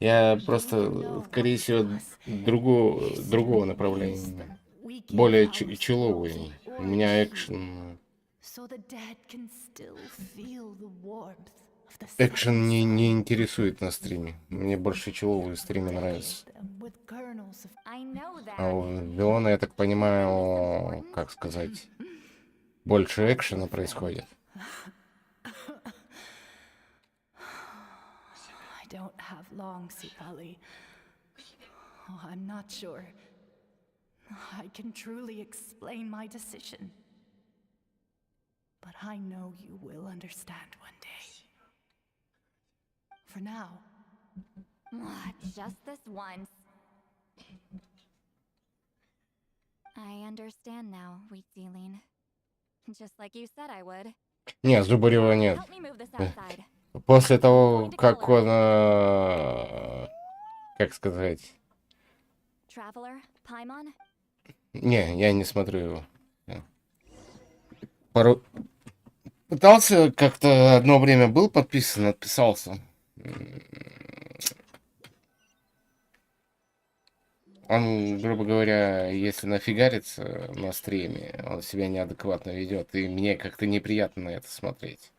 Я просто, скорее всего, другого направления. Более человый. У меня экшен. Экшен не интересует на стриме. Мне больше человые стримы нравятся. А у Виона, я так понимаю, как сказать, больше экшена происходит. But I know you will understand one day. For now. Just this once. I understand now, Wheatzealing. Just like you said I would. Не, Зубарева нет. После того, как он, как сказать... Traveler, Paimon? Не, я не смотрю его. Пару... Пытался как-то одно время был подписан, отписался. Он, грубо говоря, если нафигарится на стриме, он себя неадекватно ведет, и мне как-то неприятно на это смотреть.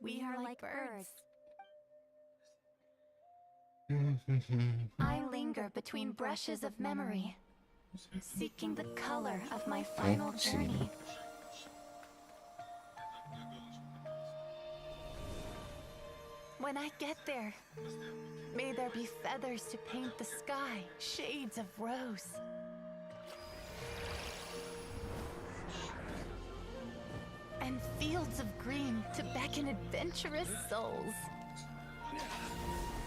We are like birds. I linger between brushes of memory, seeking the color of my final journey. When I get there, may there be feathers to paint the sky, shades of rose. And fields of green to beckon adventurous souls.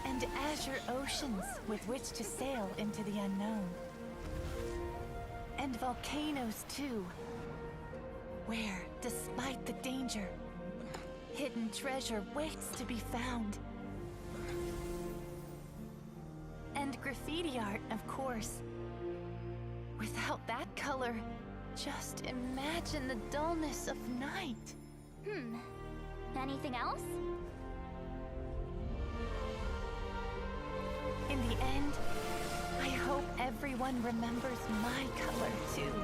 And azure oceans with which to sail into the unknown. And volcanoes too, where, despite the danger, hidden treasure waits to be found. And graffiti art, of course. Without that color, just imagine the dullness of night. Anything else? In the end, I hope everyone remembers my color too.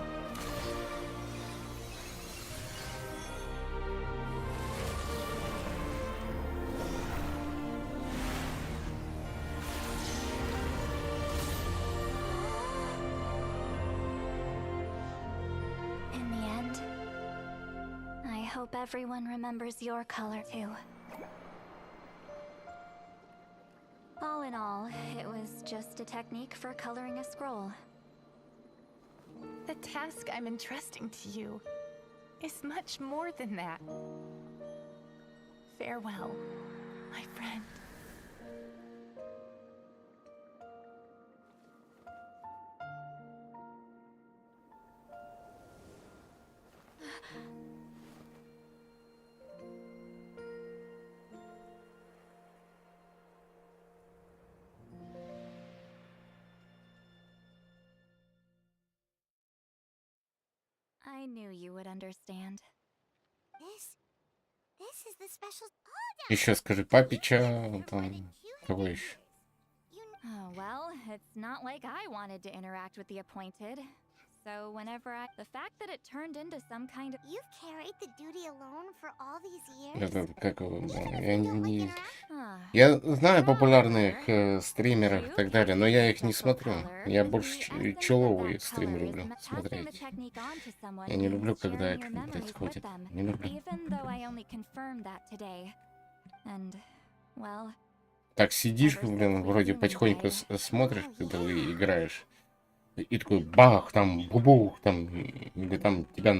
In the end, I hope everyone remembers your color too. All in all, it was just a technique for coloring a scroll. The task I'm entrusting to you is much more than that. Farewell, my friend. I knew you would understand. This is the special. Еще скажи папича, там, кого еще? Oh, well, it's not like I wanted to interact with the appointed. So whenever the fact that it turned into some kind of... You've carried the duty alone for all these years? Это как его, я знаю популярных стримеров и так далее, но я их не смотрю. Я больше человые стримы люблю смотреть. Я не люблю, когда это происходит. Не люблю. Так сидишь, блин, вроде потихоньку смотришь, когда вы играешь. И такой бах, там, бубух, там, или там тебя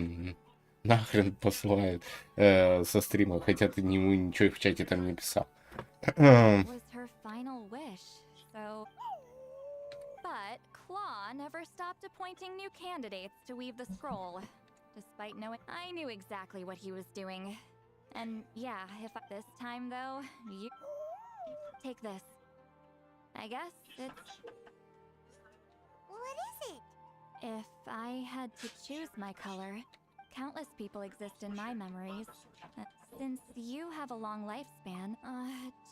нахрен посылают со стрима, хотя ты ему ничего в чате там не писал. But Claw never stopped appointing new candidates to weave the scroll, despite knowing I knew exactly what he was doing. And yeah, if this time though, you take this. I guess it's... What is it? If I had to choose my color, countless people exist in my memories. Since you have a long lifespan,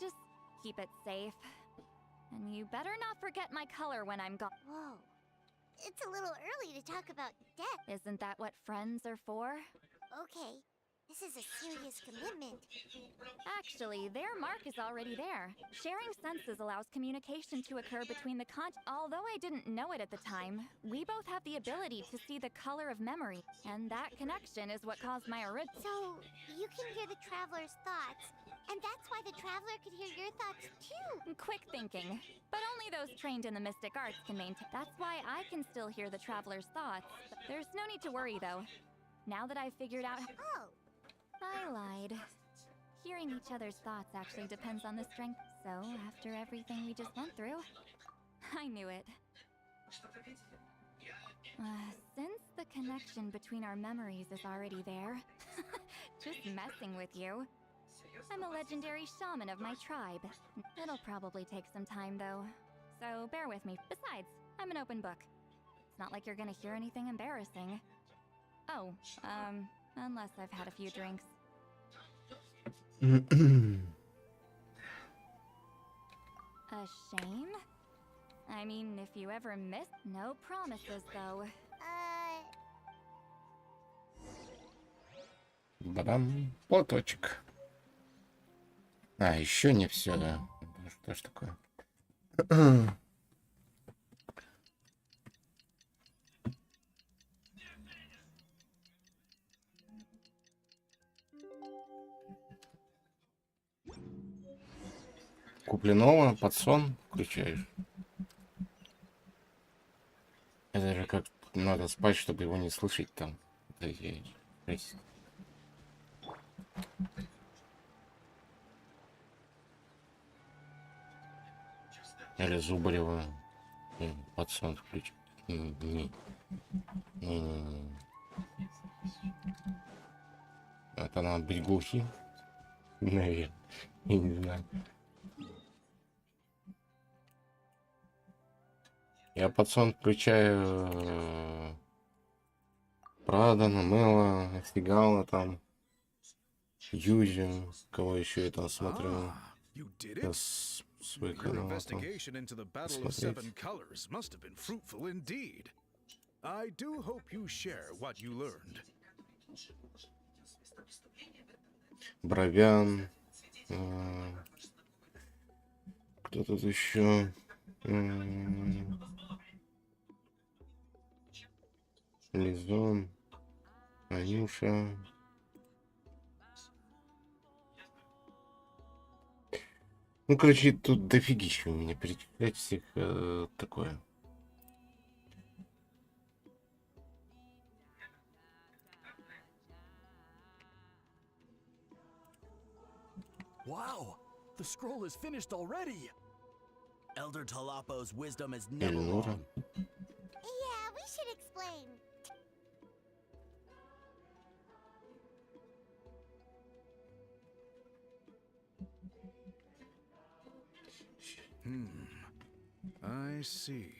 just keep it safe. And you better not forget my color when I'm gone. Whoa. It's a little early to talk about death. Isn't that what friends are for? Okay. This is a serious commitment. Actually, their mark is already there. Sharing senses allows communication to occur between the Although I didn't know it at the time, we both have the ability to see the color of memory, and that connection is what caused my original. So, you can hear the traveler's thoughts, and that's why the traveler could hear your thoughts too. Quick thinking. But only those trained in the mystic arts can maintain. That's why I can still hear the traveler's thoughts. There's no need to worry, though. Now that I've figured out... Oh. I lied. Hearing each other's thoughts actually depends on the strength. So, after everything we just went through, I knew it. Since the connection between our memories is already there, Just messing with you. I'm a legendary shaman of my tribe. It'll probably take some time, though. So bear with me. Besides, I'm an open book. It's not like you're gonna hear anything embarrassing. Oh, unless I've had a few drinks. A shame? I mean, if you ever miss... No promises, though. Бадам, платочек. А, еще не все, да. Что ж такое? Купленного под сон включаешь. Это же как надо спать, чтобы его не слышать там. Или Зубарева под сон включить. Не. Это надо быть глухим. Наверное. Я не знаю. Я под сон включаю Прада, Намела, Сигала там, Юзю, кого еще я там смотрю. Свой канал там смотреть. Бровян. Кто тут еще? Лизон, Анюша. Ну, короче, тут дофигища у меня перечислять всех такое. Wow, the scroll is finished already. Elder Talapo's wisdom is never Эльнора. wrong. Yeah, we should explain. I see.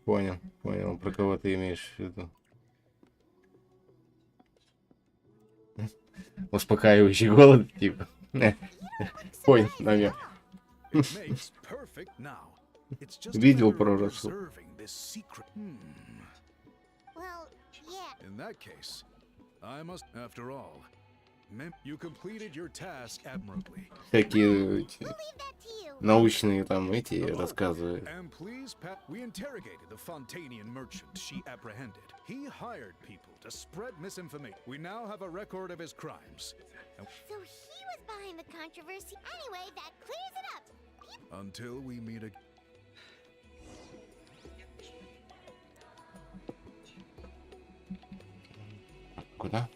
Понял, про кого ты имеешь в виду. Успокаивающий голос, типа. Понял, намек. Видел пророчество. Какие эти научные там эти рассказы. We interrogated the Fontanian merchant she apprehended. He hired people to spread misinformation. We now have a record of his crimes. So he was behind the controversy. Anyway, that clears it up. Until we meet again. Куда?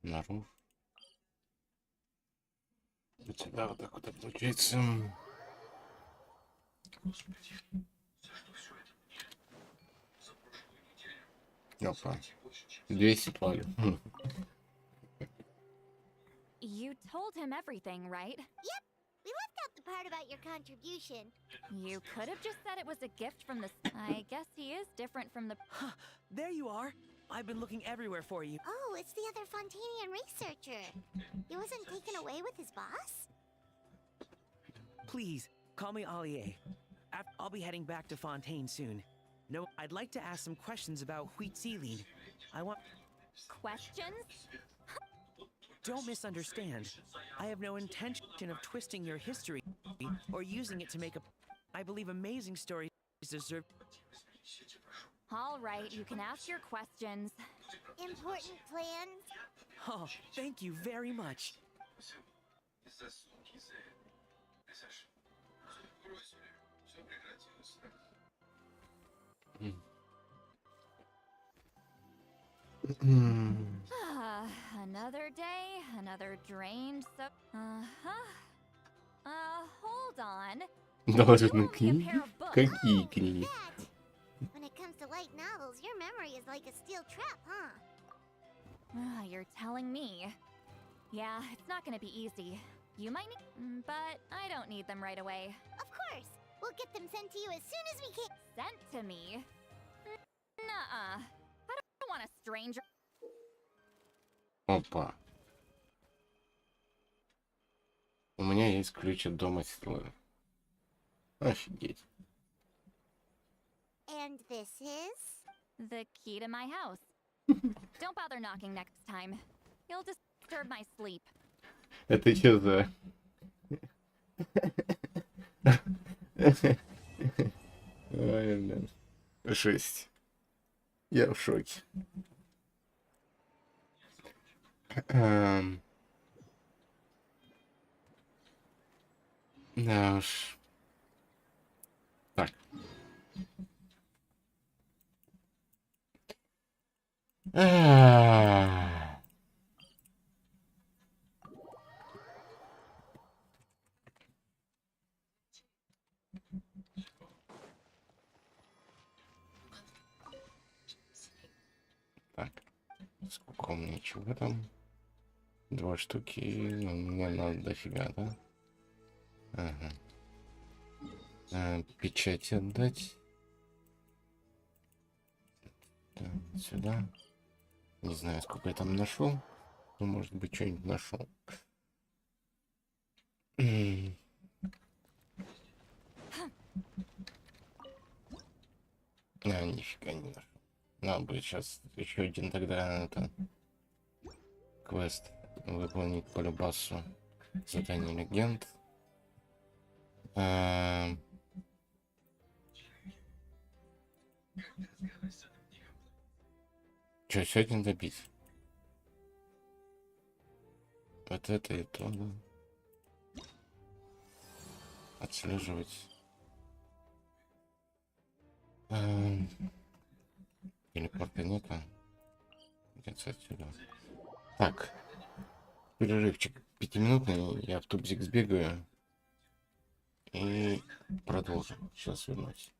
Наружу. У тебя вот так вот получается. Опа. 200 пали. You told him everything, right? Yep. We left out the part about your contribution. You could have just said it was a gift from the... I guess he is different from the... There you are. I've been looking everywhere for you. Oh, it's the other Fontanian researcher. He wasn't taken away with his boss? Please, call me Allier. I'll be heading back to Fontaine soon. No, I'd like to ask some questions about Huitzilin. I want... Questions? Don't misunderstand. I have no intention of twisting your history or using it to make a... I believe amazing stories deserve... All right, you can ask your questions. Important plans? Oh, thank you very much. Another day, another drained so... hold on. Должны книги? Какие книги? When it comes to light novels, your memory is like a steel trap, huh? You're telling me. Yeah, it's not gonna be easy. You might need... but I don't need them right away. Of course! We'll get them sent to you as soon as we can. Sent to me? Nuh-uh. I don't want a stranger... Опа. У меня есть ключ от дома сестры. Офигеть. And this is? The key to my house. Don't bother knocking next time. You'll disturb my sleep. Это что за... Ой, блин. Жесть. Я в шоке. Да уж. Так. Так. Сколько у меня чего там? 2 штуки. Ну, мне надо дофига, да? Ага. Печать отдать. Так, сюда. Не знаю, сколько я там нашел. Ну, может быть, что-нибудь нашел. Нифига не нашел. Надо будет сейчас еще один тогда это квест выполнить по любасу. Задание легенд. Что, сегодня добить? Вот это и то, да. Отслеживать. Телепорта нету. Где-то отсюда. Так. Перерывчик 5-минутный. Я в тубзик сбегаю. И продолжим. Сейчас вернусь.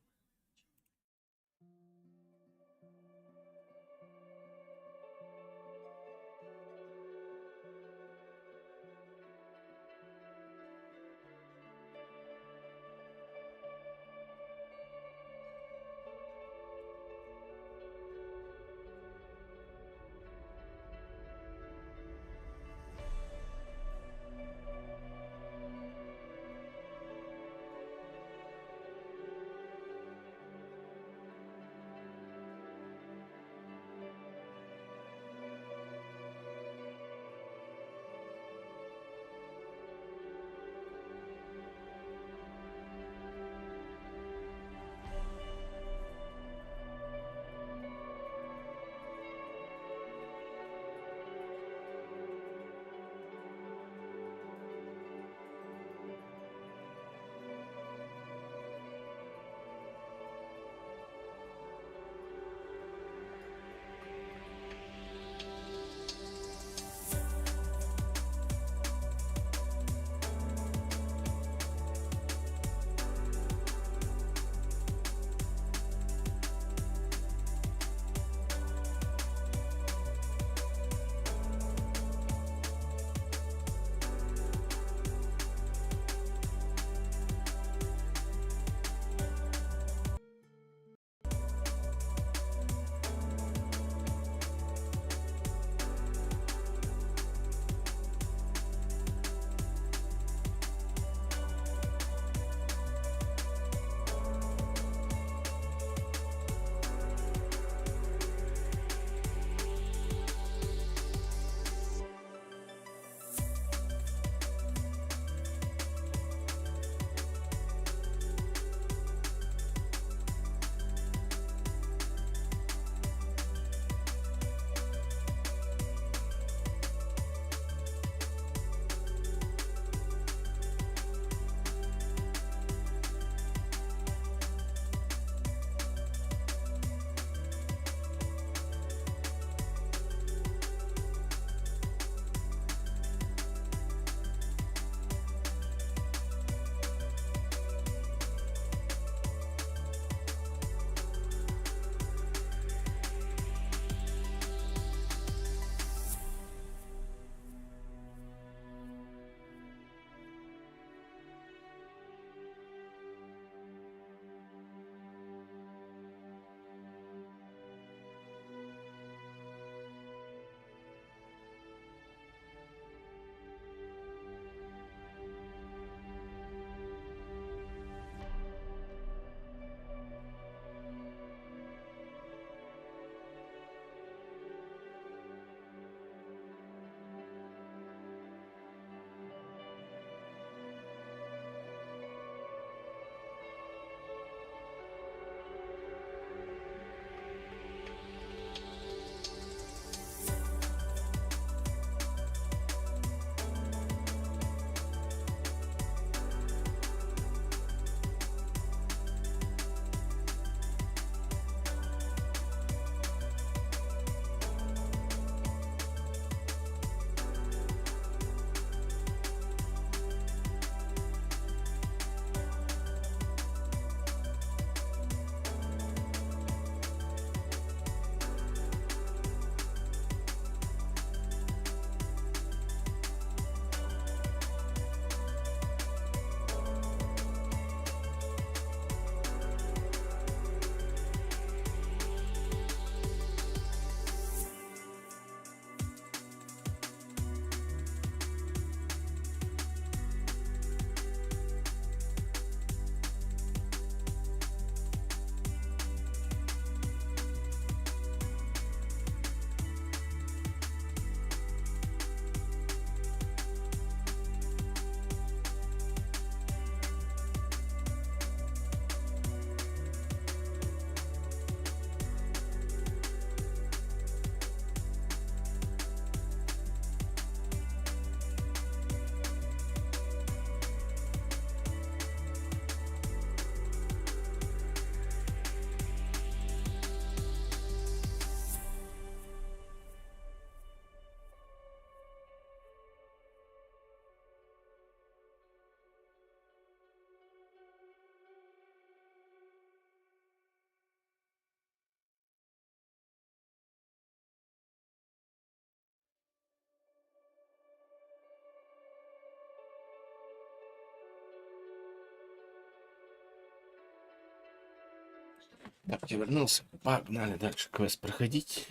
Так, я вернулся. Погнали дальше квест проходить.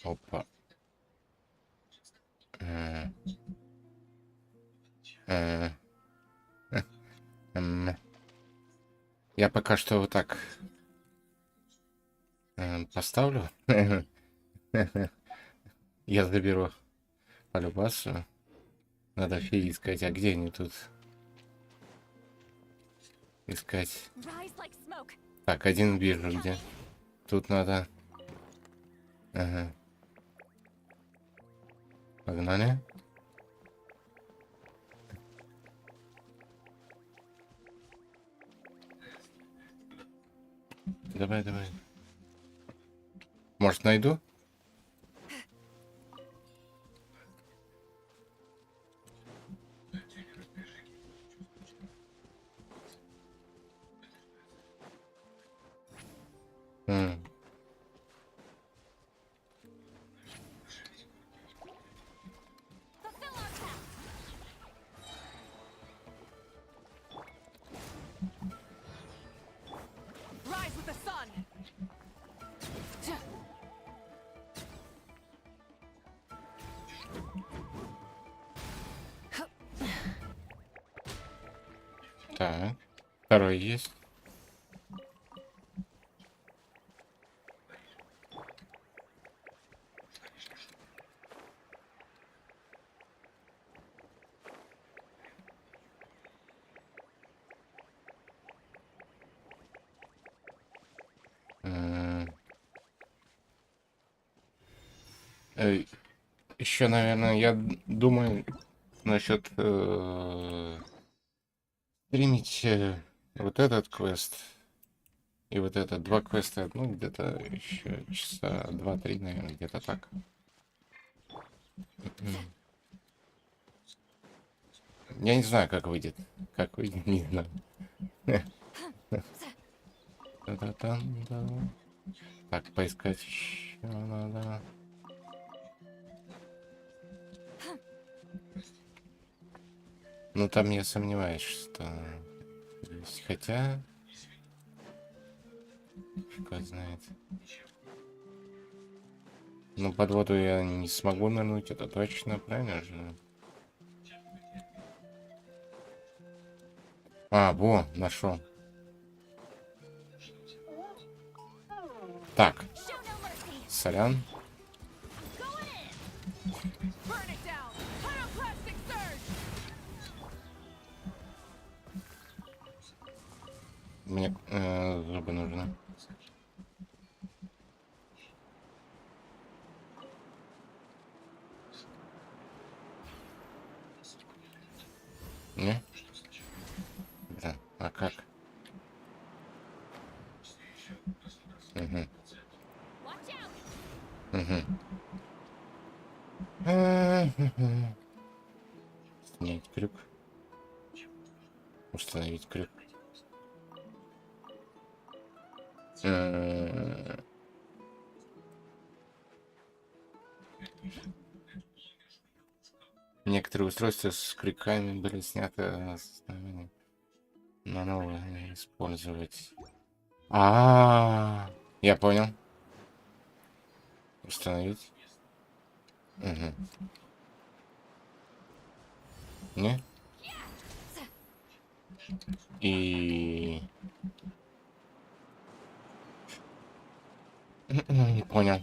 Опа. Я пока что вот так поставлю. Я заберу полюбасу. Надо феи искать. А где они тут? Искать. Так, один вижу где. Тут надо. Ага. Погнали. Давай, давай. Может, найду? Так, второй есть. Еще, наверное, я думаю насчет стримить вот этот квест и вот этот. Два квеста, ну, где-то еще часа 2-3, наверное, где-то так. Я не знаю, как выйдет. Как выйдет, не знаю. Так, поискать еще надо. Ну, там я сомневаюсь, что есть. Хотя... Кто знает. Ну, под воду я не смогу нырнуть, это точно, правильно же? А, во, нашел. Так. Сорян. Мне зубы нужны. Не? Да, а как? Угу. Угу. Снять крюк. Установить крюк. Некоторые устройства с крюками были сняты на новые использовать. Я понял. Установить. Угу. Не? И... Не понял.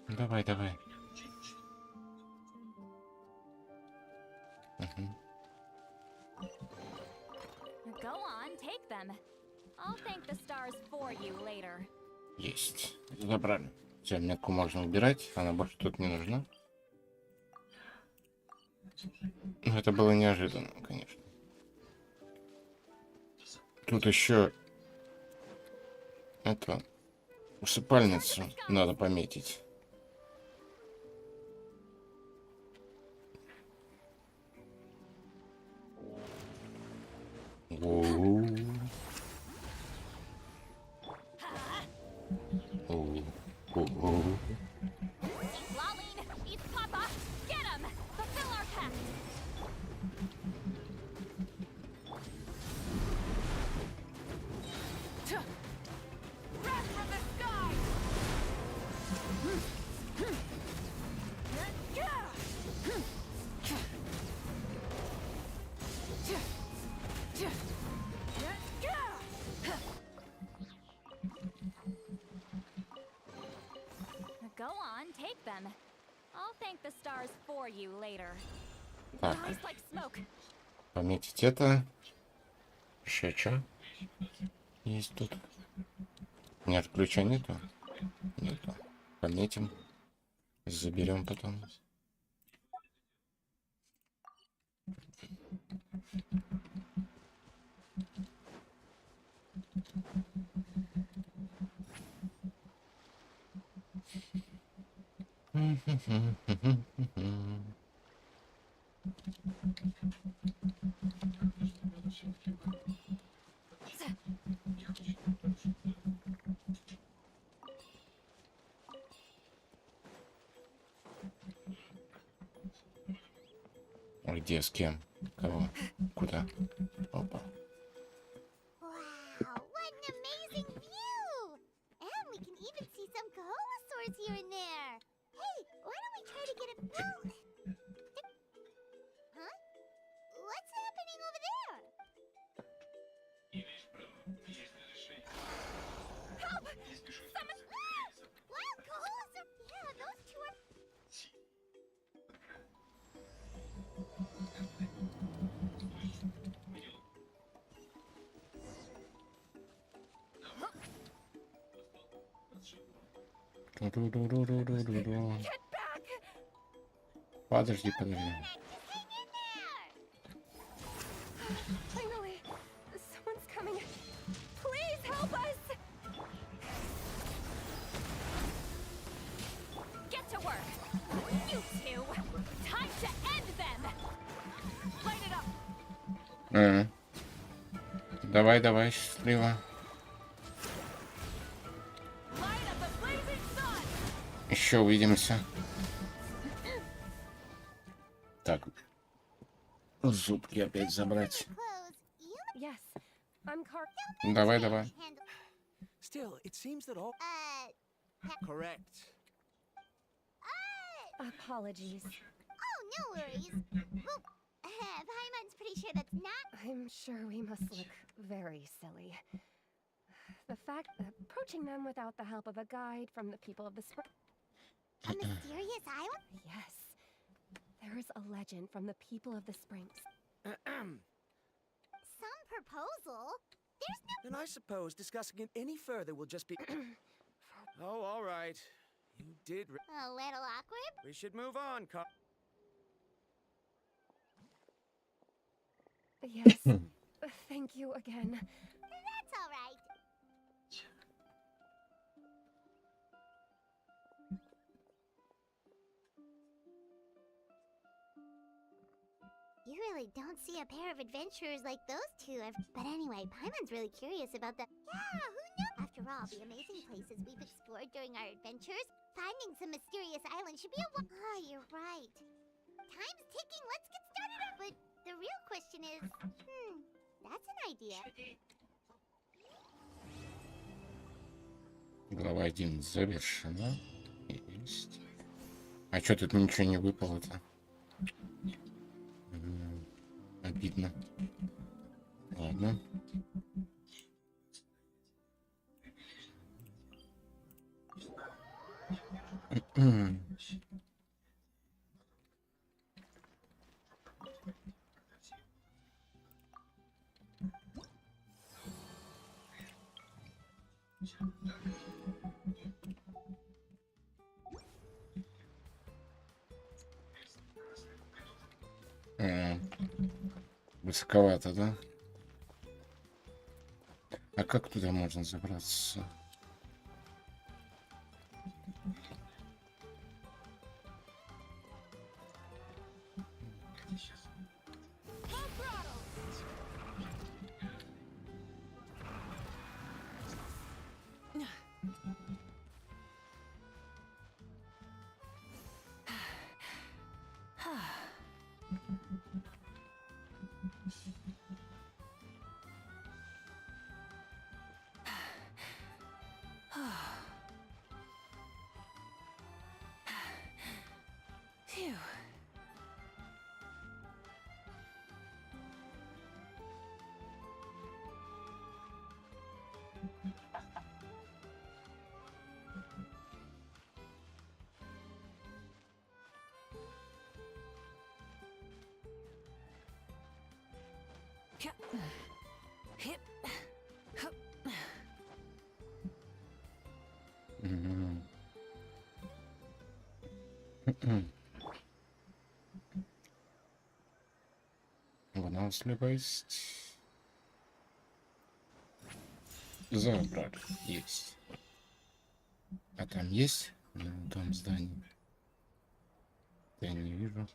Давай, давай. Угу. them. I'll thank the stars for you later. Есть. Забрали. Все, метку можно убирать, она больше тут не нужна. Ну, это было неожиданно, конечно. Тут еще это усыпальницу надо пометить. Go on, take them. I'll thank the stars for you later. Так. Eyes like smoke. Пометить это. Еще что? Есть тут. Нет, ключа нету. Нету. Пометим. Заберем потом. Где, с кем? Кого? Куда? Опа. Wow, what an amazing view! And we can even see some Koala swords here and there. Hey, why don't we try to get a... Huh? What's happening over there? Help! Someone... Wild Koala swords! Yeah, those two are... Подожди, подожди. Finally, someone's coming. Please help us! Get to work! You two! Time to end them! Light it up! Давай, давай, счастливо. Light up the blazing sun! Еще увидимся. Так. Зубки опять забрать. Yes, I'm Давай, давай. Still, it seems that all... Correct. Apologies. Oh, no worries. Well, Paimon's pretty sure that's not... I'm sure we must look very silly. The fact that approaching them without the help of a guide from the people of the spring... A mysterious island? Yes. There is a legend from the people of the springs. Some proposal? There's no... Then I suppose discussing it any further will just be... Oh, all right. You did... A little awkward? We should move on, Yes. Thank you again. That's all right. You really don't see a pair of adventurers like those two. But anyway, Paimon's really curious about the... Yeah, who knew? After all, the amazing places we've explored during our adventures, finding some mysterious island should be a... Ah, you're right. Time's ticking, let's get started. But the real question is... that's an idea. Глава 1 завершена. Есть. А что тут ничего не выпало-то? Обидно. Ладно. Высоковато, да? А как туда можно забраться? Phew. Hip. Hup. Выносливость. Забрали. Есть. А там есть? Ну, там здание. Я не вижу.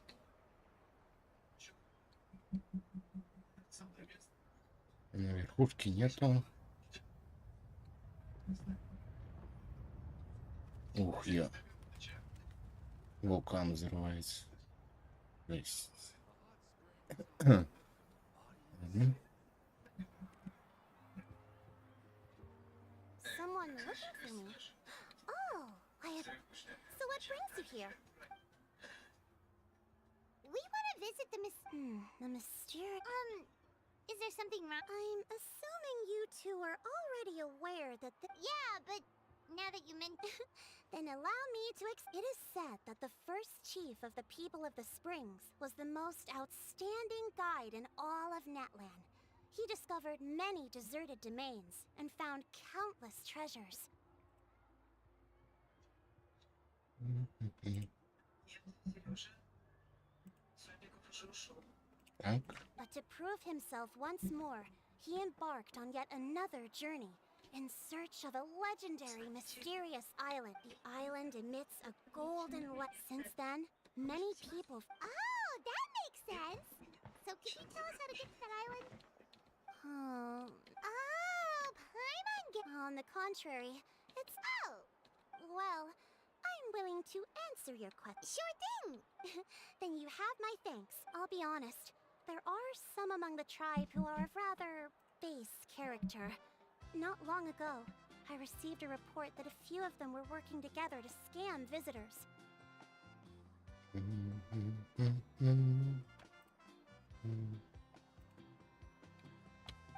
На верхушке нету. Ух, я. Вулкан взрывается. Жесть. Someone looking for me. Oh, so what brings you here? We want to visit the mysterious. Is there something wrong? I'm assuming you two are already aware that yeah, but now that you mention, then allow me to It is said that the first chief of the people of the Springs was the most outstanding guide in all of Natlan. He discovered many deserted domains and found countless treasures. But to prove himself once more, he embarked on yet another journey in search of a legendary, mysterious island. The island emits a golden light. Since then, many people... Oh, that makes sense! So could you tell us how to get to that island? On the contrary, it's... Oh! Well, I'm willing to answer your question. Sure thing! Then you have my thanks. I'll be honest. There are some among the tribe who are of rather base character. Not long ago, I received a report that a few of them were working together to scam visitors.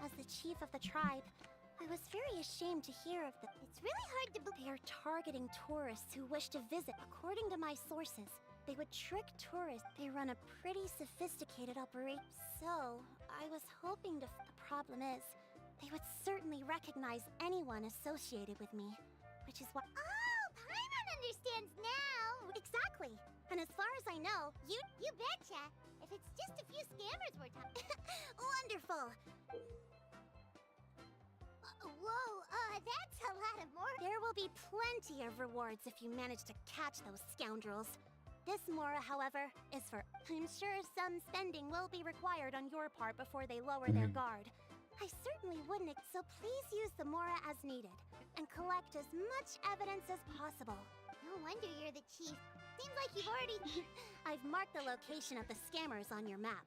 As the chief of the tribe, I was very ashamed to hear of them. It's really hard to believe they are targeting tourists who wish to visit. According to my sources, they would trick tourists. They run a pretty sophisticated operation. So, I was hoping to... The problem is, they would certainly recognize anyone associated with me. Which is why... Oh, Paimon understands now! Exactly! And as far as I know, you betcha! If it's just a few scammers we're talking... Wonderful! Whoa, that's a lot of more... There will be plenty of rewards if you manage to catch those scoundrels. This Mora, however, is for... I'm sure some spending will be required on your part before they lower their guard. I certainly wouldn't, so please use the Mora as needed, and collect as much evidence as possible. No wonder you're the chief. Seems like you've already... I've marked the location of the scammers on your map.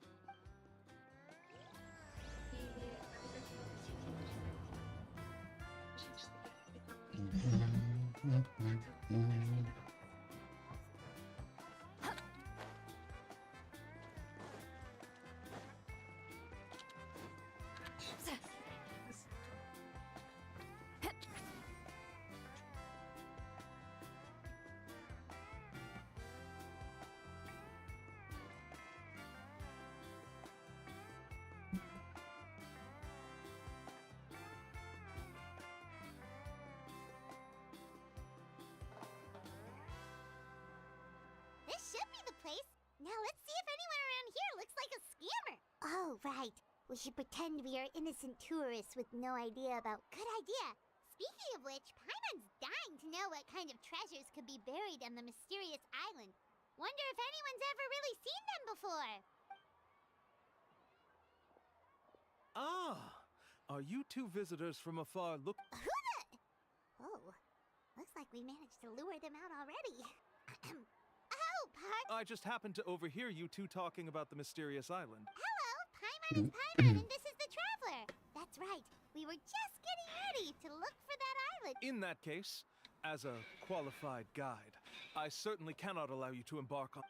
Now let's see if anyone around here looks like a scammer. Oh, right. We should pretend we are innocent tourists with no idea about... Good idea. Speaking of which, Paimon's dying to know what kind of treasures could be buried on the mysterious island. Wonder if anyone's ever really seen them before. Ah! Are you two visitors from afar look... Who the... Oh, looks like we managed to lure them out already. Oh, I just happened to overhear you two talking about the mysterious island. Hello, Paimon is Paimon, and this is the Traveler. That's right. We were just getting ready to look for that island. In that case, as a qualified guide, I certainly cannot allow you to embark on...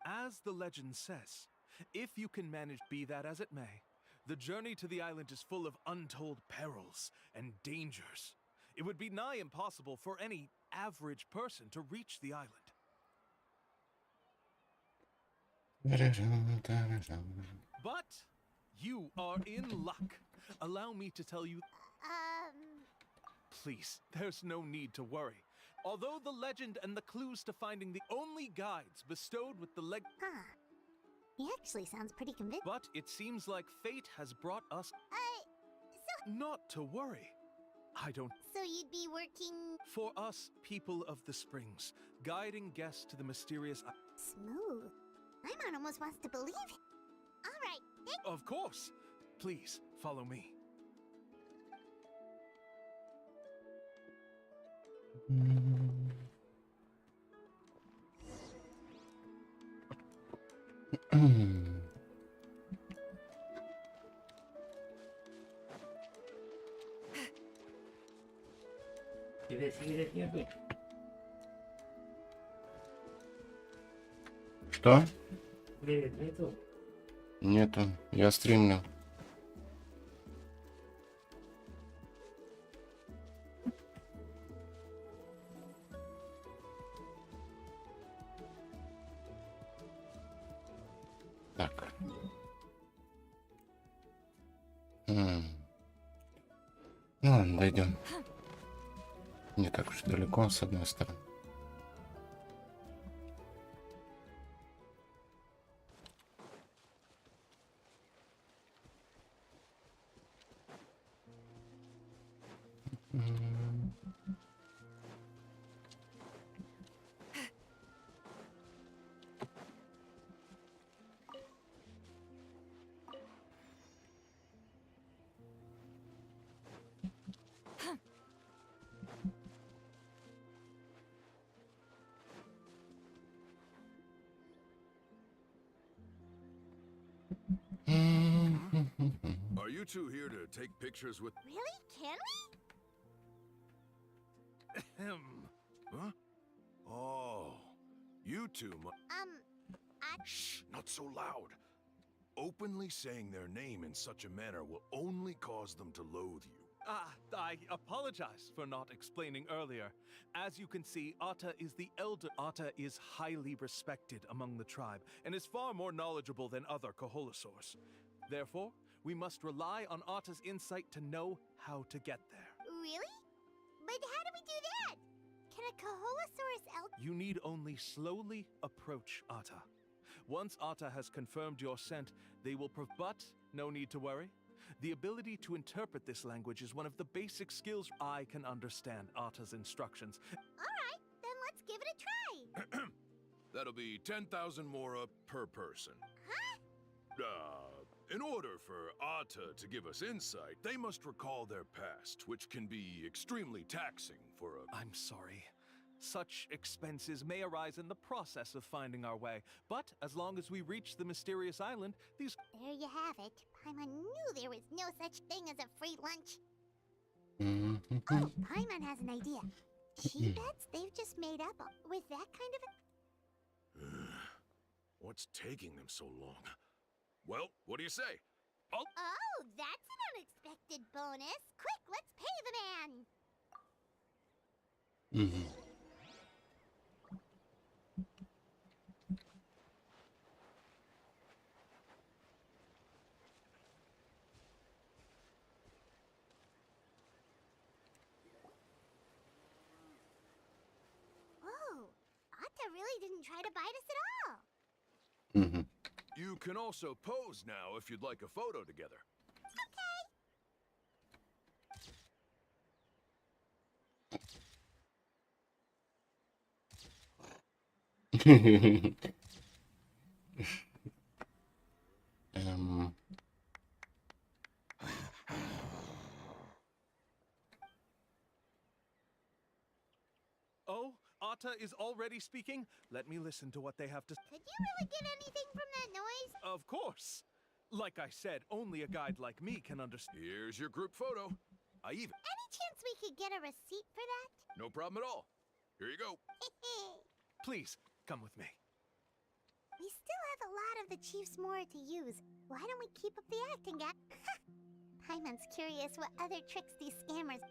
As the legend says, if you can manage, be that as it may, the journey to the island is full of untold perils and dangers. It would be nigh impossible for any average person to reach the island. But you are in luck. Allow me to tell you... Please, there's no need to worry. Although the legend and the clues to finding the only guides bestowed with the He actually sounds pretty convinced. But it seems like fate has brought us... Not to worry. I don't... So you'd be working... For us, people of the Springs, guiding guests to the mysterious... Smooth. Paimon almost wants to believe it. All right, Of course. Please, follow me. Что? Нету. Я стримлю. Так. Ну ладно, дойдем. Не так уж далеко, с одной стороны. Are you two here to take pictures with... Really? Can we? Huh? Oh, you two Shh, not so loud. Openly saying their name in such a manner will only cause them to loathe you. I apologize for not explaining earlier. As you can see, Atta is the elder. Atta is highly respected among the tribe and is far more knowledgeable than other Koholosaurs. Therefore, we must rely on Atta's insight to know how to get there. Really? But how do we do that? Can a Koholosaurus elder... You need only slowly approach Atta. Once Atta has confirmed your scent, they will But no need to worry. The ability to interpret this language is one of the basic skills. I can understand Atta's instructions. Alright, then let's give it a try. That'll be 10,000 mora per person. Huh? In order for Atta to give us insight, they must recall their past, which can be extremely taxing for a... I'm sorry. Such expenses may arise in the process of finding our way, but as long as we reach the mysterious island, these... There you have it. Paimon knew there was no such thing as a free lunch. Oh, Paimon has an idea. She bets they've just made up with that kind of a... What's taking them so long? Well, what do you say? Oh, that's an unexpected bonus. Quick, let's pay the man. Whoa, Atta really didn't try to bite us at all. Мгм. You can also pose now if you'd like a photo together. Эм, Oh, Atta is already speaking? Let me listen to what they have to. Did you really get anything from that noise? Of course. Like I said, only a guide like me can understand. Here's your group photo. I even. Any chance we could get a receipt for that? No problem at all. Here you go. Please, come with me. We still have a lot of the chief's more to use. Why don't we keep up the acting, guy? Paimon's curious what other tricks these scammers.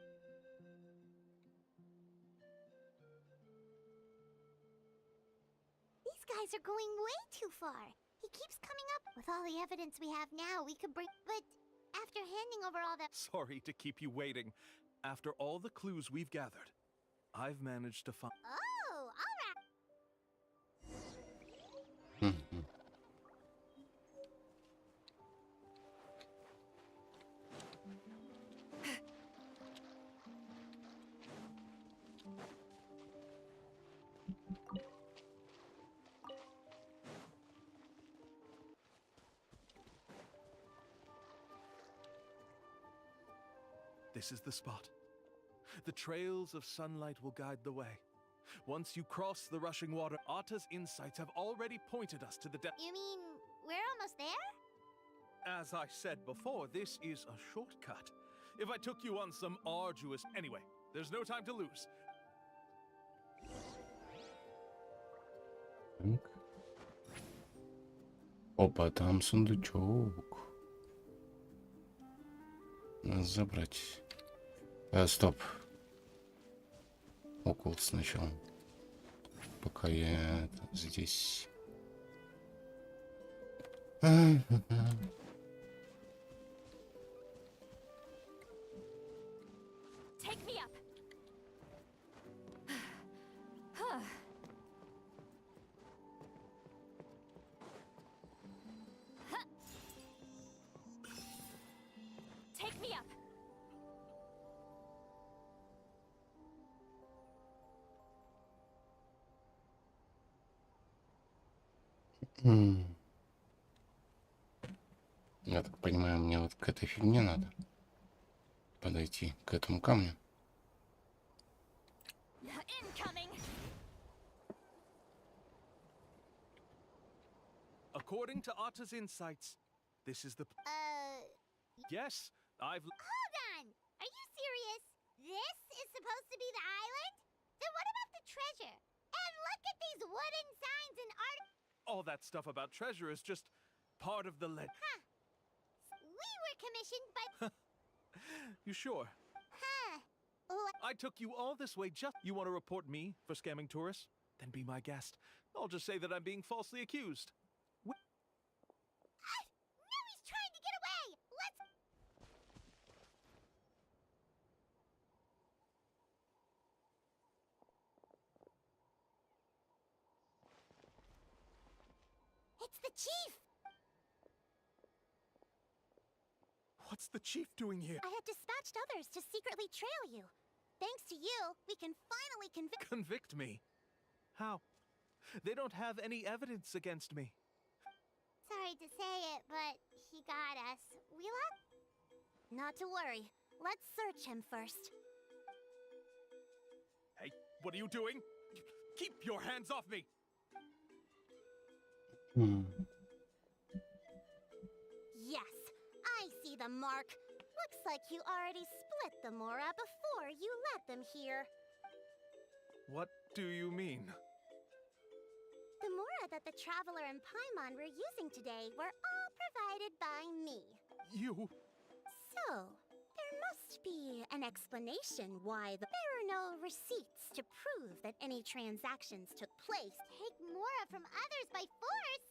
These guys are going way too far. He keeps coming up with all the evidence we have now. We could bring, but after handing over all that. Sorry to keep you waiting. After all the clues we've gathered, I've managed to find. Oh, all right. мгм. This is the spot. The trails of sunlight will guide the way. Once you cross the rushing water, Atta's insights have already pointed us to the depth. You mean we're almost there? As I said before, this is a shortcut. If I took you on some arduous. Anyway, there's no time to lose. Так. Опа, там сундучок. Надо забрать. Стоп. Укол сначала. Пока я здесь. Take me up. Take me up. Я так понимаю, мне вот к этой фигне надо подойти, к этому камню. Incoming. According to Atta's insights, this is the. Yes, I've. Hold on. Are you serious? This is supposed to be the island? Then what about the treasure? And look at these wooden signs and art. All that stuff about treasure is just part of the legend. Huh. We were commissioned by. You sure? Huh. I took you all this way just. You want to report me for scamming tourists? Then be my guest. I'll just say that I'm being falsely accused. Now he's trying to get away. Let's. It's the chief. What's the chief doing here? I have dispatched others to secretly trail you. Thanks to you, we can finally convict. Convict me? How? They don't have any evidence against me. Sorry to say it, but he got us. We lost. Not to worry. Let's search him first. Hey, what are you doing? Keep your hands off me! Yes, I see the mark. Looks like you already split the Mora before you let them here. What do you mean? The Mora that the Traveler and Paimon were using today were all provided by me. You... So, there must be an explanation why there are no receipts to prove that any transactions took place. Take Mora from others by force.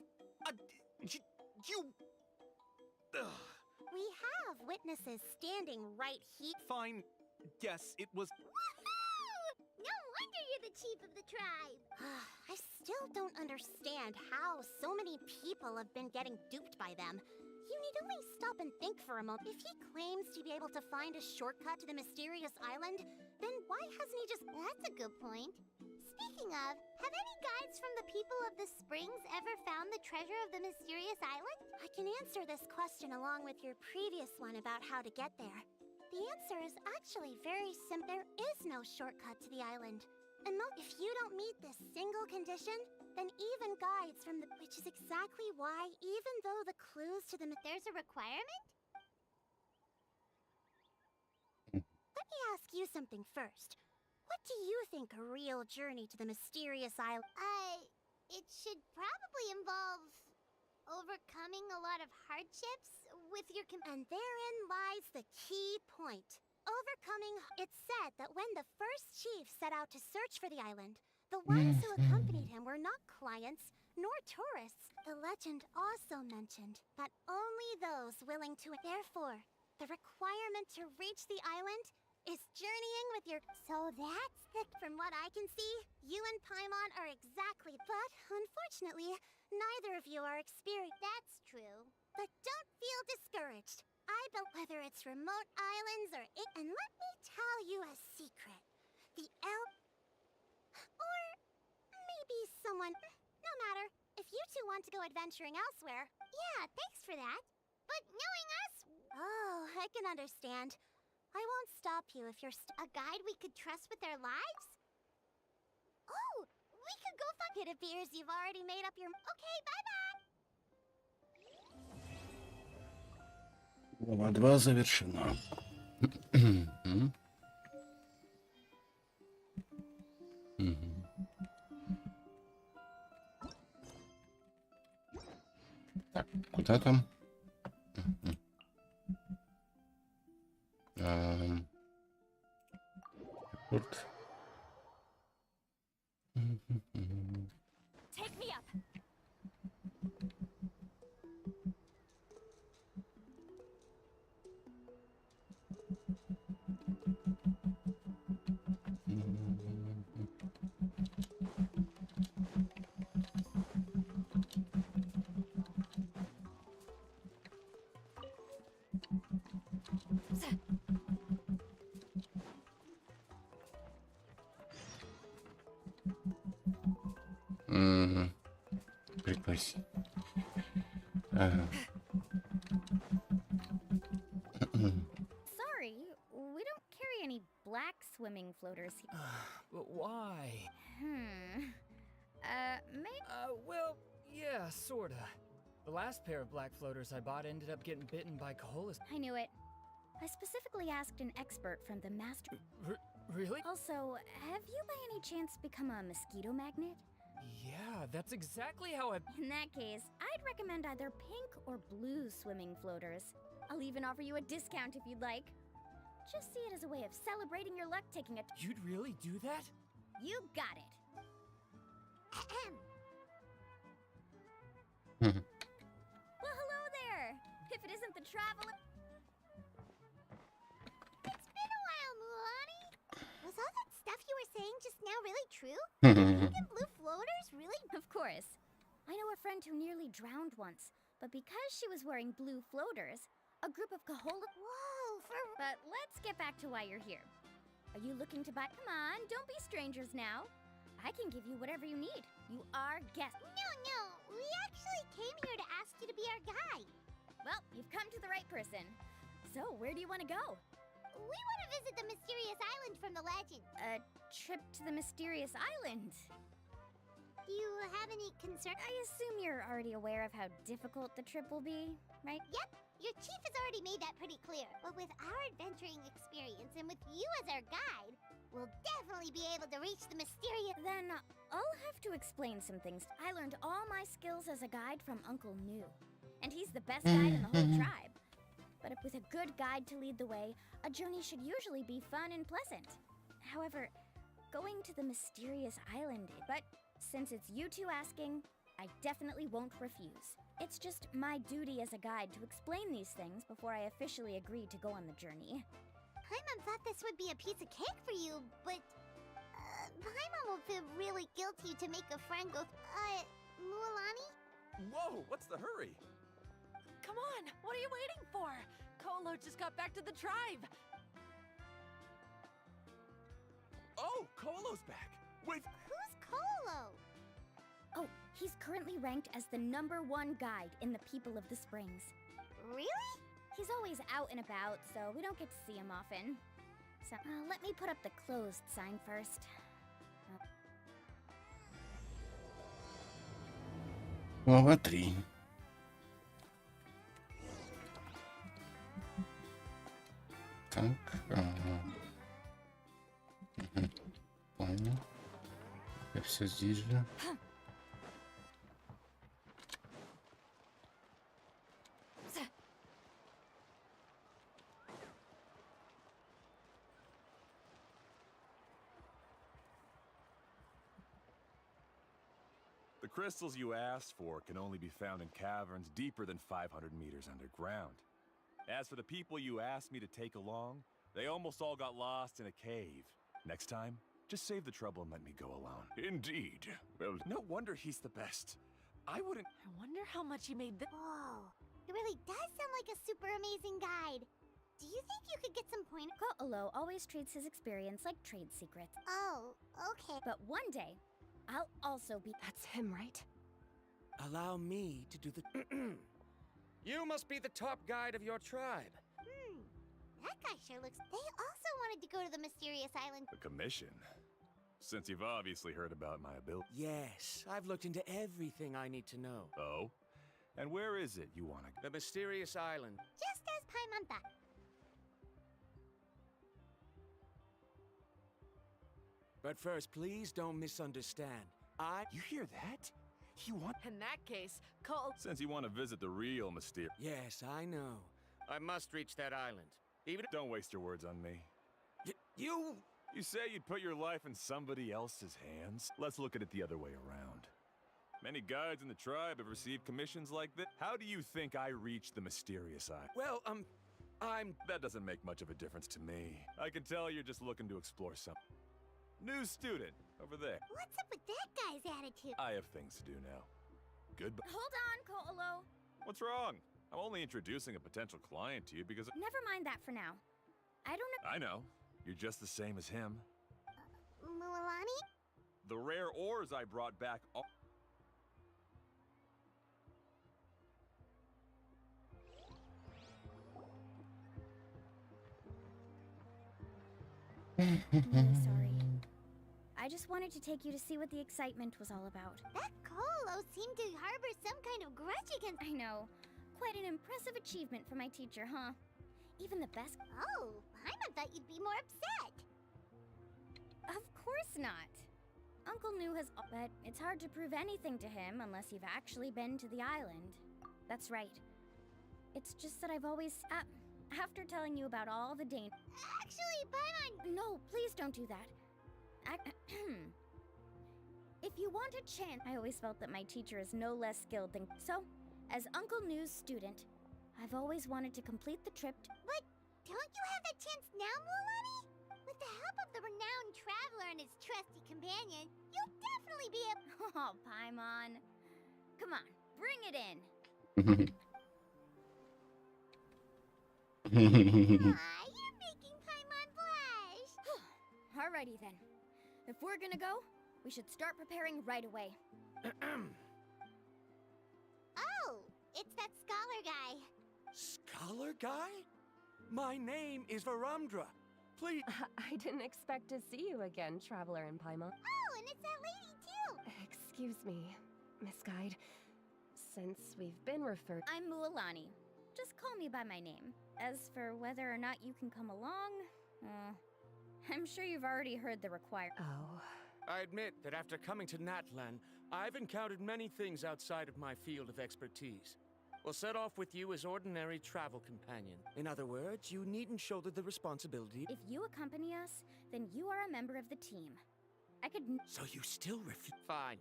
You... We have witnesses standing right here. Fine. Yes, it was... Woohoo! No wonder you're the chief of the tribe. I still don't understand how so many people have been getting duped by them. You need only stop and think for a moment. If he claims to be able to find a shortcut to the mysterious island, then why hasn't he just... That's a good point. Speaking of, have any guides from the people of the Springs ever found the treasure of the mysterious island? I can answer this question along with your previous one about how to get there. The answer is actually very simple. There is no shortcut to the island. And if you don't meet this single condition, then even guides from the... Which is exactly why, even though the clues to the... There's a requirement? Let me ask you something first. What do you think a real journey to the mysterious island... It should probably involve overcoming a lot of hardships with your... And therein lies the key point. Overcoming... It's said that when the first chief set out to search for the island, the ones who accompanied him were not clients, nor tourists. The legend also mentioned that only those willing to... Therefore, the requirement to reach the island is journeying with your... So that's the... From what I can see, you and Paimon are exactly... But, unfortunately, neither of you are experienced. That's true. But don't feel discouraged. Whether it's remote islands or... And let me tell you a secret. The or maybe someone... No matter. If you two want to go adventuring elsewhere... Yeah, thanks for that. But knowing us... Oh, I can understand. I won't stop you if you're a guide we could trust with their lives? Oh, we could go find... It appears you've already made up your... Okay, bye-bye! Глава 2 завершена. Так, куда там? Вот. Take me up. Прикоси. Sorry, we don't carry any black swimming floaters here. But why? Well, yeah, sorta. The last pair of black floaters I bought ended up getting bitten by koalas. I knew it. I specifically asked an expert from the master... Really? Also, have you by any chance become a mosquito magnet? Yeah, that's exactly how I... In that case, I'd recommend either pink or blue swimming floaters. I'll even offer you a discount if you'd like. Just see it as a way of celebrating your luck taking a... You'd really do that? You got it. Well, hello there. If it isn't the traveler... It's been a while, Mulani. Was all that stuff you were saying just now really true? Pink and blue floaters, really? Of course. I know a friend who nearly drowned once, but because she was wearing blue floaters, a group of Kahola... Whoa, But let's get back to why you're here. Are you looking to buy... Come on, don't be strangers now. I can give you whatever you need. You are guests. No. We actually came here to ask you to be our guide. Well, you've come to the right person. So, where do you want to go? We want to visit the mysterious island from the legend. A trip to the mysterious island? Do you have any concern? I assume you're already aware of how difficult the trip will be, right? Yep, your chief has already made that pretty clear. But with our adventuring experience and with you as our guide, we'll definitely be able to reach the mysterious... Then I'll have to explain some things. I learned all my skills as a guide from Uncle New, and he's the best guide in the whole tribe. But with a good guide to lead the way, a journey should usually be fun and pleasant. However, going to the mysterious island... But since it's you two asking, I definitely won't refuse. It's just my duty as a guide to explain these things before I officially agree to go on the journey. Paimon thought this would be a piece of cake for you, but Paimon will feel really guilty to make a friend go, Mualani? Whoa, what's the hurry? Come on, what are you waiting for? Kolo just got back to the tribe. Oh, Kolo's back. Wait. Who's Kolo? Oh, he's currently ranked as the #1 guide in the People of the Springs. Really? He's always out and about, so we don't get to see him often. So, let me put up the closed sign first. Глава 3. Так, понял. Я все здесь же. The crystals you asked for can only be found in caverns deeper than 500 meters underground. As for the people you asked me to take along, they almost all got lost in a cave. Next time, just save the trouble and let me go alone. Indeed. Well, No wonder he's the best. I wouldn't. I wonder how much he made the. Whoa, it really does sound like a super amazing guide. Do you think you could get some pointers? Ko'olo always treats his experience like trade secrets. Oh, okay. But one day, I'll also be. That's him, right? Allow me to do the. You must be the top guide of your tribe. That guy sure looks... They also wanted to go to the mysterious island. a commission. Since you've obviously heard about my ability. Yes, I've looked into everything I need to know. Oh? And where is it you want to go? The mysterious island. Just as Paimon thought. But first, please don't misunderstand. You hear that? You want... In that case, Kolo. Since you want to visit the real mysterious. Yes, I know. I must reach that island. Even... Don't waste your words on me. You... You say you'd put your life in somebody else's hands? Let's look at it the other way around. Many guides in the tribe have received commissions like this. How do you think I reached the mysterious island? Well, That doesn't make much of a difference to me. I can tell you're just looking to explore something. New student, over there. What's up with that guy's attitude? I have things to do now. Goodbye. Hold on, Ko'olo. What's wrong? I'm only introducing a potential client to you because Never mind that for now. I don't know. I know. You're just the same as him. Mualani? The rare ores I brought back are... I'm really sorry. I just wanted to take you to see what the excitement was all about. That Kolo seemed to harbor some kind of grudge against... I know. Quite an impressive achievement for my teacher, huh? Even the best... Oh, Paimon thought you'd be more upset. Of course not. Uncle New has... But it's hard to prove anything to him unless you've actually been to the island. That's right. It's just that I've always... after telling you about all the dangers... Actually, Paimon... No, please don't do that. If you want a chance... I always felt that my teacher is no less skilled than... So, as Uncle New's student, I've always wanted to complete the trip... But don't you have that chance now, Mualani? With the help of the renowned traveler and his trusty companion, you'll definitely be able... Oh, Paimon. Come on, bring it in. You're making Paimon blush. Alrighty then. If we're gonna go, we should start preparing right away. Oh, it's that scholar guy. Scholar guy? My name is Varamdra. Please... I didn't expect to see you again, Traveler in Paimon. Oh, and it's that lady too. Excuse me, Miss Guide. Since we've been referred... I'm Mualani. Just call me by my name. As for whether or not you can come along, I'm sure you've already heard the requirement. Oh. I admit that after coming to Natlan, I've encountered many things outside of my field of expertise. We'll set off with you as ordinary travel companion. In other words, you needn't shoulder the responsibility. If you accompany us, then you are a member of the team. I could... So you still refuse? Fine.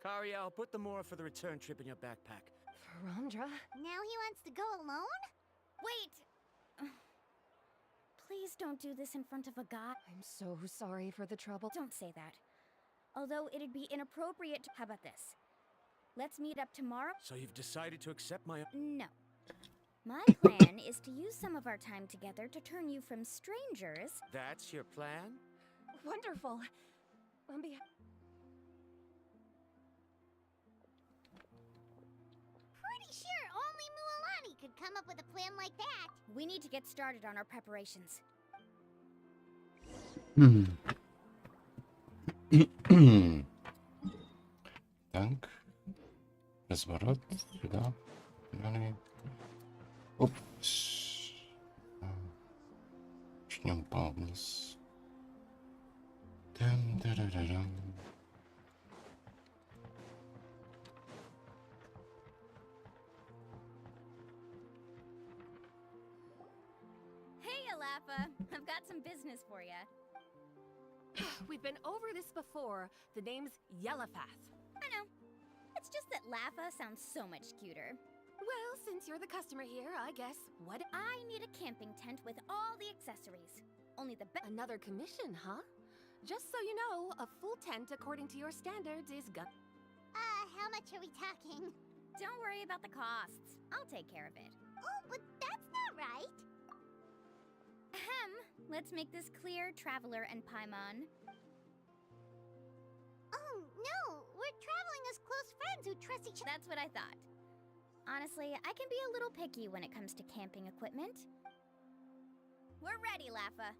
Kariel, put the more for the return trip in your backpack. Varamdra? Now he wants to go alone? Wait! Please don't do this in front of a guy. I'm so sorry for the trouble. Don't say that. Although it'd be inappropriate to... How about this? Let's meet up tomorrow? So you've decided to accept my... No. My plan is to use some of our time together to turn you from strangers... That's your plan? Wonderful. On behalf... Pretty sure only Mualani could come up with a plan like that. We need to get started on our preparations. Так. Разворот. Сюда. Далее. Опс. Начнем по вниз. Там-тарарарам. Hey, Alafa. I've got some business for you. We've been over this before. The name's Yellowpath. I know. It's just that Lafa sounds so much cuter. Well, since you're the customer here, I guess what... I need a camping tent with all the accessories. Only the best... Another commission, huh? Just so you know, a full tent according to your standards is How much are we talking? Don't worry about the costs. I'll take care of it. Oh, but that's not right. Ahem. Let's make this clear, Traveler and Paimon. Oh, no! We're traveling as close friends who trust each other. That's what I thought. Honestly, I can be a little picky when it comes to camping equipment. We're ready, Lafa.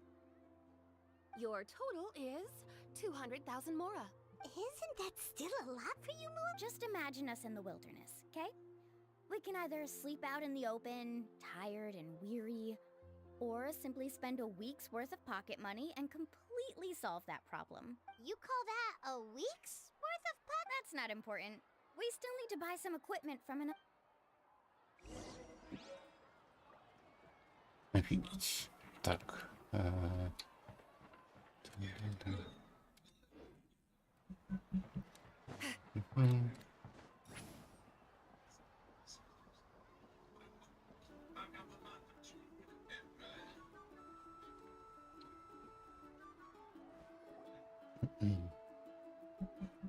Your total is 200,000 mora. Isn't that still a lot for you, Moon? Just imagine us in the wilderness, okay? We can either sleep out in the open, tired and weary, or simply spend a week's worth of pocket money and completely solve that problem. You call that a week's worth of pocket? That's not important. We still need to buy some equipment from an... Офигеть. Так.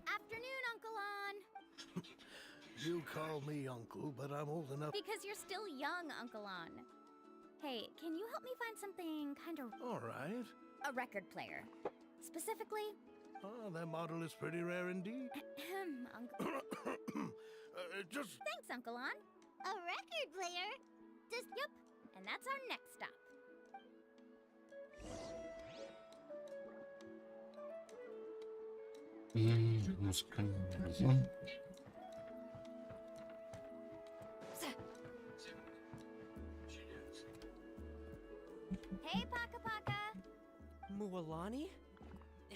Afternoon, Uncle On. You call me uncle, but I'm old enough. Because you're still young, Uncle On. Hey, can you help me find something kind of... All right. A record player. Specifically... Oh, that model is pretty rare indeed. Uncle... Just... Thanks, Uncle On. A record player? Yep, and that's our next stop. Музыкальный магазин. Hey, Paka Paka! Mualani?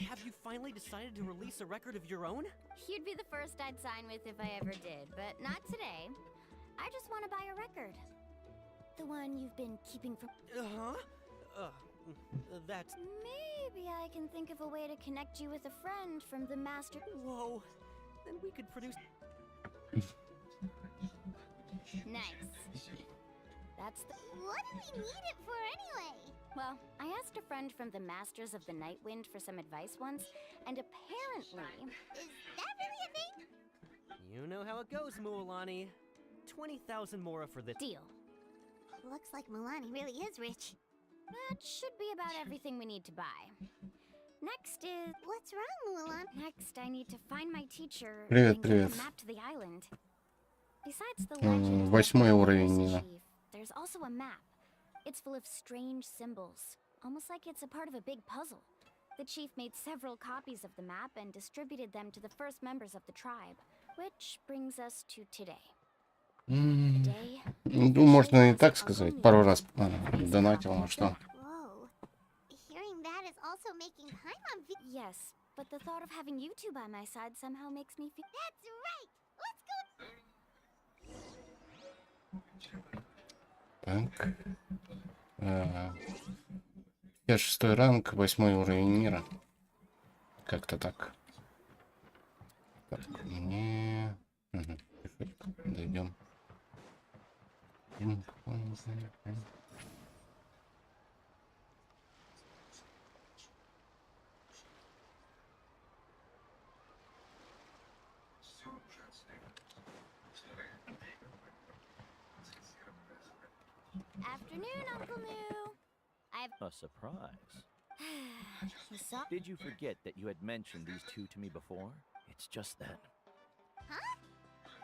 Have you finally decided to release a record of your own? You'd be the first I'd sign with if I ever did, but not today. I just want to buy a record. The one you've been keeping from... That's... Maybe I can think of a way to connect you with a friend from the master... Whoa, then we could produce... Nice. That's the... What do we need it for anyway? Well, I asked a friend from the Masters of the Night Wind for some advice once, and apparently... Is that really a thing? You know how it goes, Mualani. 20,000 mora for the... Deal. Looks like Mualani really is rich. That should be about everything we need to buy. Next is... What's wrong, Mulan? Next, I need to find my teacher Привет, and привет. get a map to the island. Besides the legend of 8 уровень the мира. chief, there's also a map. It's full of strange symbols, almost like it's a part of a big puzzle. The chief made several copies of the map and distributed them to the first members of the tribe, which brings us to today. Ну, можно и так сказать. Пару раз донатил, а что? Whoa. Hearing that is also making Paimon feel... Yes, but the thought of having you two by my side somehow makes me feel... That's right! Let's go... Так. Я 6-й ранг, 8-й уровень мира. Как-то так. Так, мне... Дойдем. Afternoon, Uncle New. A surprise. What's up? Did you forget that you had mentioned these two to me before? It's just that. Huh?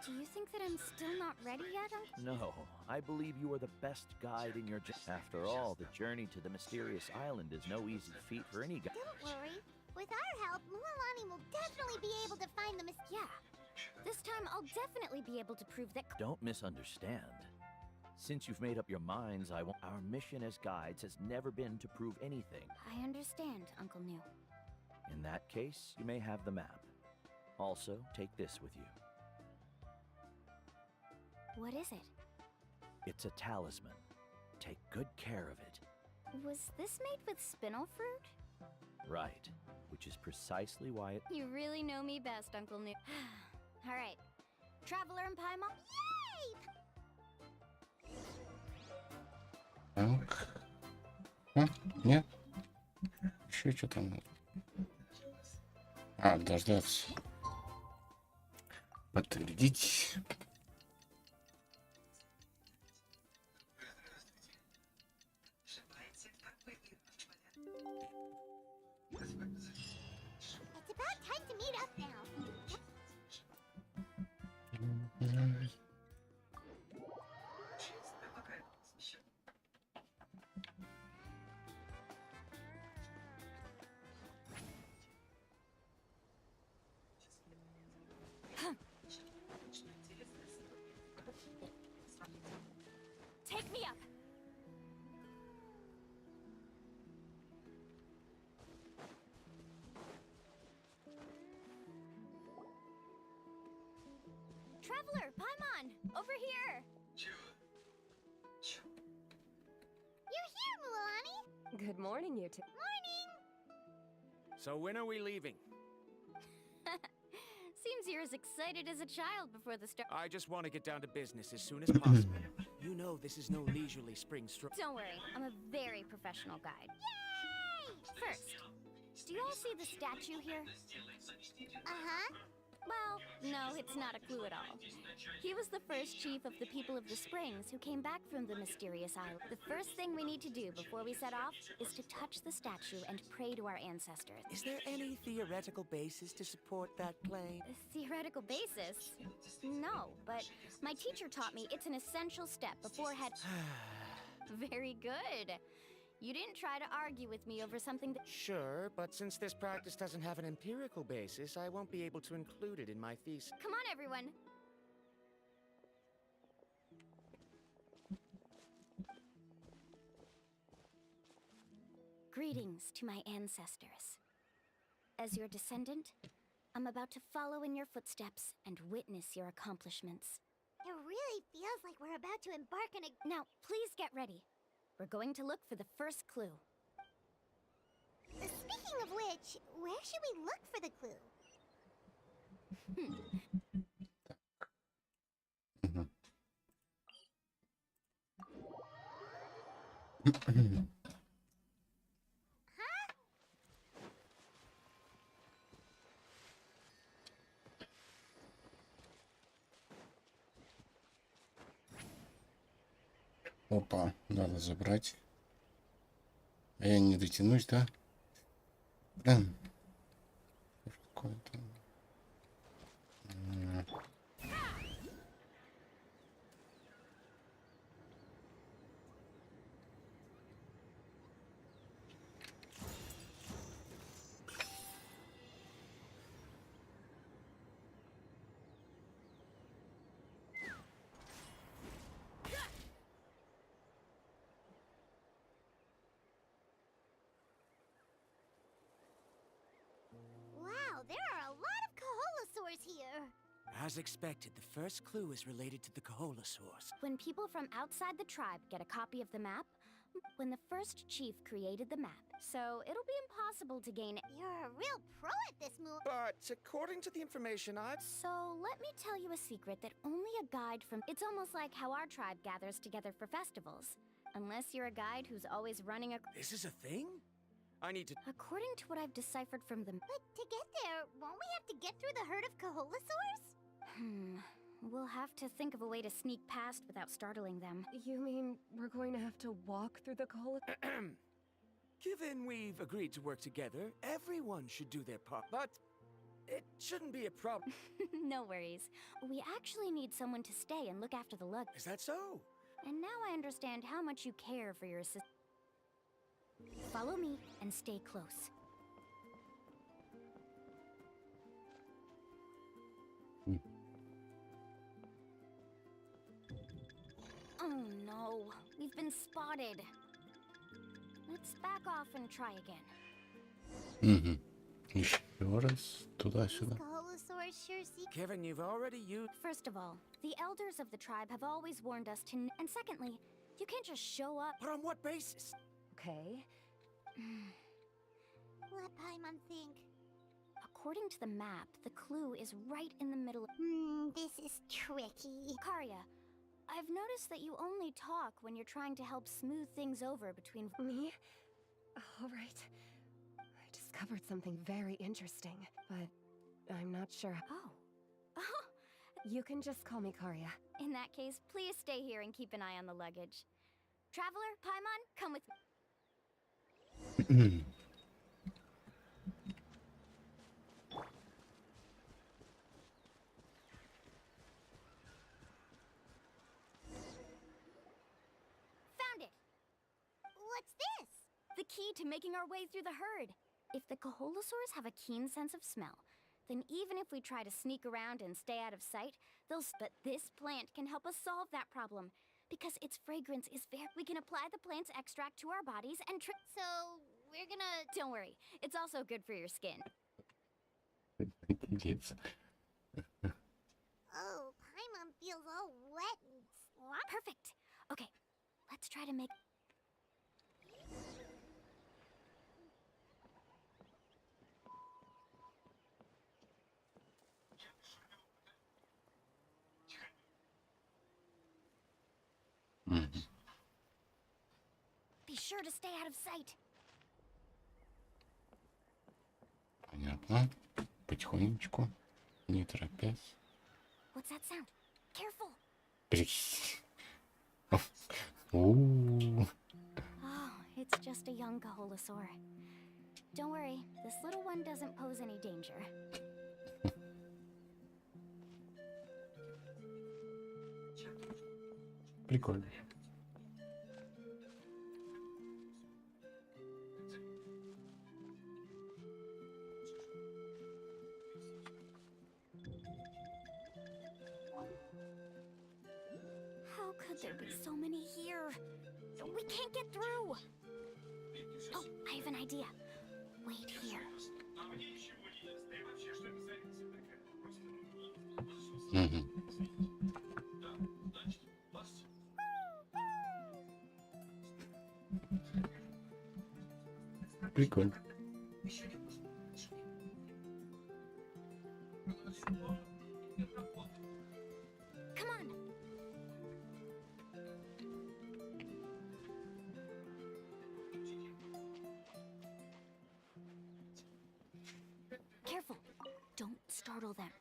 Do you think that I'm still not ready yet, Uncle? No, I believe you are the best guide in your journey. After all, the journey to the mysterious island is no easy feat for any guy. Don't worry. With our help, Mualani will definitely be able to find the Yeah. This time, I'll definitely be able to prove that. Don't misunderstand. Since you've made up your minds, our mission as guides has never been to prove anything. I understand, Uncle New. In that case, you may have the map. Also, take this with you. What is it? It's a talisman. Take good care of it. Was this made with spinel fruit? Right, which is precisely why it... You really know me best, Uncle New. All right. Traveler and Paimon. Yay! Так. А, нет? Еще что там надо? А, дождаться. Подтвердить. It's about time to meet up now. Take me up. Traveler, Paimon, over here. You're here, Mualani. Good morning, you two. Morning. So when are we leaving? Seems you're as excited as a child before the start. I just want to get down to business as soon as possible. You know this is no leisurely spring stroll. Don't worry, I'm a very professional guide. Yay! First, do you all see the statue here? Uh-huh. Well, no, it's not a clue at all. He was the first chief of the people of the Springs who came back from the mysterious island. The first thing we need to do before we set off is to touch the statue and pray to our ancestors. Is there any theoretical basis to support that claim? A theoretical basis? No, but my teacher taught me it's an essential step before head. Very good. You didn't try to argue with me over something that... Sure, but since this practice doesn't have an empirical basis, I won't be able to include it in my thesis. Come on, everyone. Greetings to my ancestors. As your descendant, I'm about to follow in your footsteps and witness your accomplishments. It really feels like we're about to embark on a... Now, please get ready. We're going to look for the first clue. Speaking of which, where should we look for the clue? Опа, надо забрать. А я не дотянусь, да? Блин. Какое-то... Wow, there are a lot of Kaholasaurs here. As expected, the first clue is related to the Kaholasaurs. When people from outside the tribe get a copy of the map, when the first chief created the map, so it'll be impossible to gain it. You're a real pro at this, Moo. But according to the information I've... So let me tell you a secret that only a guide from... It's almost like how our tribe gathers together for festivals. Unless you're a guide who's always running a... This is a thing? I need to... According to what I've deciphered from the... But to get there, won't we have to get through the herd of Kaholasaurs? We'll have to think of a way to sneak past without startling them. You mean we're going to have to walk through the coal? Given we've agreed to work together, everyone should do their part. But it shouldn't be a problem. No worries. We actually need someone to stay and look after the luggage. Is that so? And now I understand how much you care for your assist. Follow me and stay close. Oh no, we've been spotted. Let's back off and try again. Еще раз туда-сюда. Kevin, you've already used. First of all, the elders of the tribe have always warned us to. And secondly, you can't just show up. But on what basis? Okay. Let Paimon think. According to the map, the clue is right in the middle. This is tricky. Karya, I've noticed that you only talk when you're trying to help smooth things over between. Me? All right. I discovered something very interesting, but I'm not sure. Oh. You can just call me Karya. In that case, please stay here and keep an eye on the luggage. Traveler, Paimon, come with me. Found it! What's this? The key to making our way through the herd. If the Kaholosaurs have a keen sense of smell, then even if we try to sneak around and stay out of sight, but this plant can help us solve that problem. Because its fragrance is we can apply the plant's extract to our bodies and So, we're gonna... Don't worry, it's also good for your skin. Oh, Paimon feels all wet and sloppy. Perfect. Okay, let's try to make... Be sure to stay out of sight. Понятно. Потихонечку, не торопясь. What's that sound? Careful. Ooh. Oh, it's just a young Kaholosaur. Don't worry, this little one doesn't pose any danger. Прикольно. How could there be so many here? We can't get through. Oh, I have an idea. Wait here. Прикольно. Come on. Careful. Don't startle them.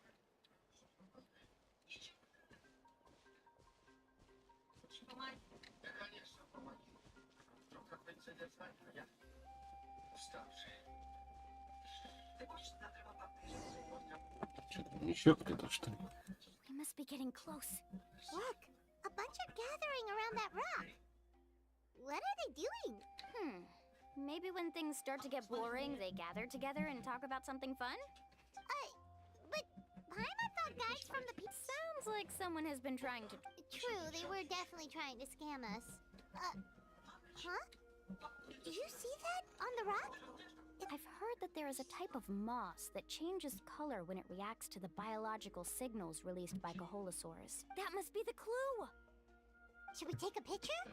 Еще кто-то, что ли? We must be getting close. Look, a bunch are gathering around that rock. What are they doing? Maybe when things start to get boring, they gather together and talk about something fun? But Paimon thought guides from the Sounds like someone has been trying to... True, they were definitely trying to scam us. Huh? Did you see that on the rock? I've heard that there is a type of moss that changes color when it reacts to the biological signals released by Kaholosaurs. That must be the clue! Should we take a picture?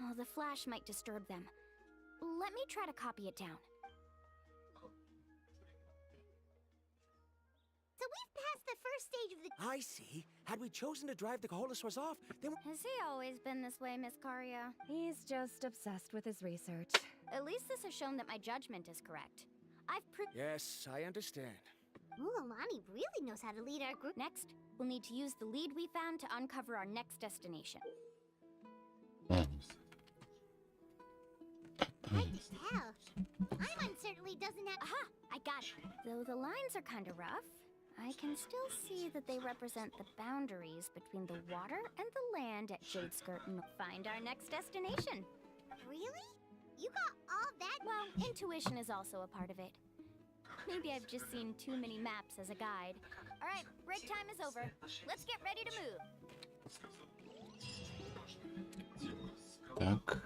Oh, the flash might disturb them. Let me try to copy it down. So we've passed the first stage of the... I see. Had we chosen to drive the Kaholosaurs off, then... Has he always been this way, Miss Karya? He's just obsessed with his research. At least this has shown that my judgment is correct. I've proved... Yes, I understand. Mulani really knows how to lead our group. Next, We'll need to use the lead we found to uncover our next destination. Hard to tell. Paimon certainly doesn't have. Aha! I got it. Though the lines are kind of rough, I can still see that they represent the boundaries between the water and the land at Jadeskirt and find our next destination. Really? You got all that? Well, intuition is also a part of it. Maybe I've just seen too many maps as a guide. All right, break time is over. Let's get ready to move. Так.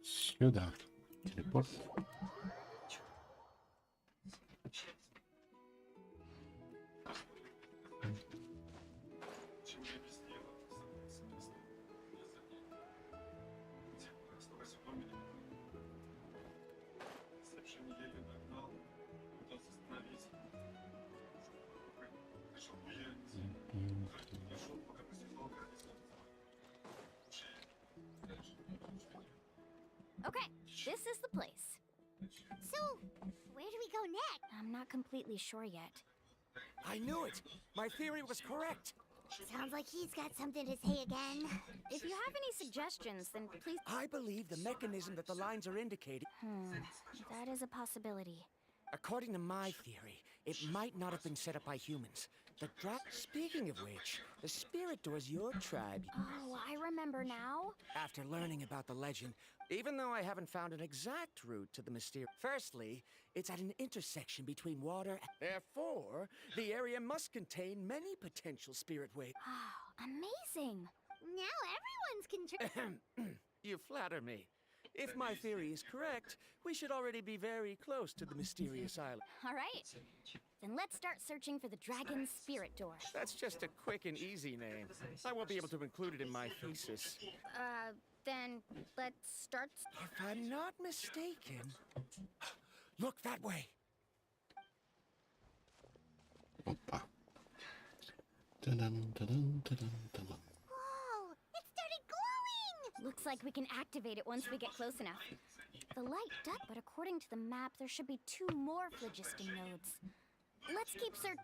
Сюда. Телепорт. Okay, this is the place. So, where do we go next? I'm not completely sure yet. I knew it! My theory was correct! Sounds like he's got something to say again. If you have any suggestions, then please... I believe the mechanism that the lines are indicating... that is a possibility. According to my theory, it might not have been set up by humans. Speaking of which, the spirit doors your tribe... Oh, I remember now. After learning about the legend, even though I haven't found an exact route to the mysterious... Firstly, it's at an intersection between water... Therefore, the area must contain many potential spirit ways. Oh, amazing. Now everyone's You flatter me. If my theory is correct, we should already be very close to the mysterious island. All right. Then let's start searching for the dragon's spirit door. That's just a quick and easy name. I won't be able to include it in my thesis. Then let's start... If I'm not mistaken... Look that way! Опа. Та-дам, та-дам, та-дам, та-дам. Whoa! It started glowing! Looks like we can activate it once we get close enough. The light does, but according to the map, there should be 2 more phlogiston nodes. Let's keep searching.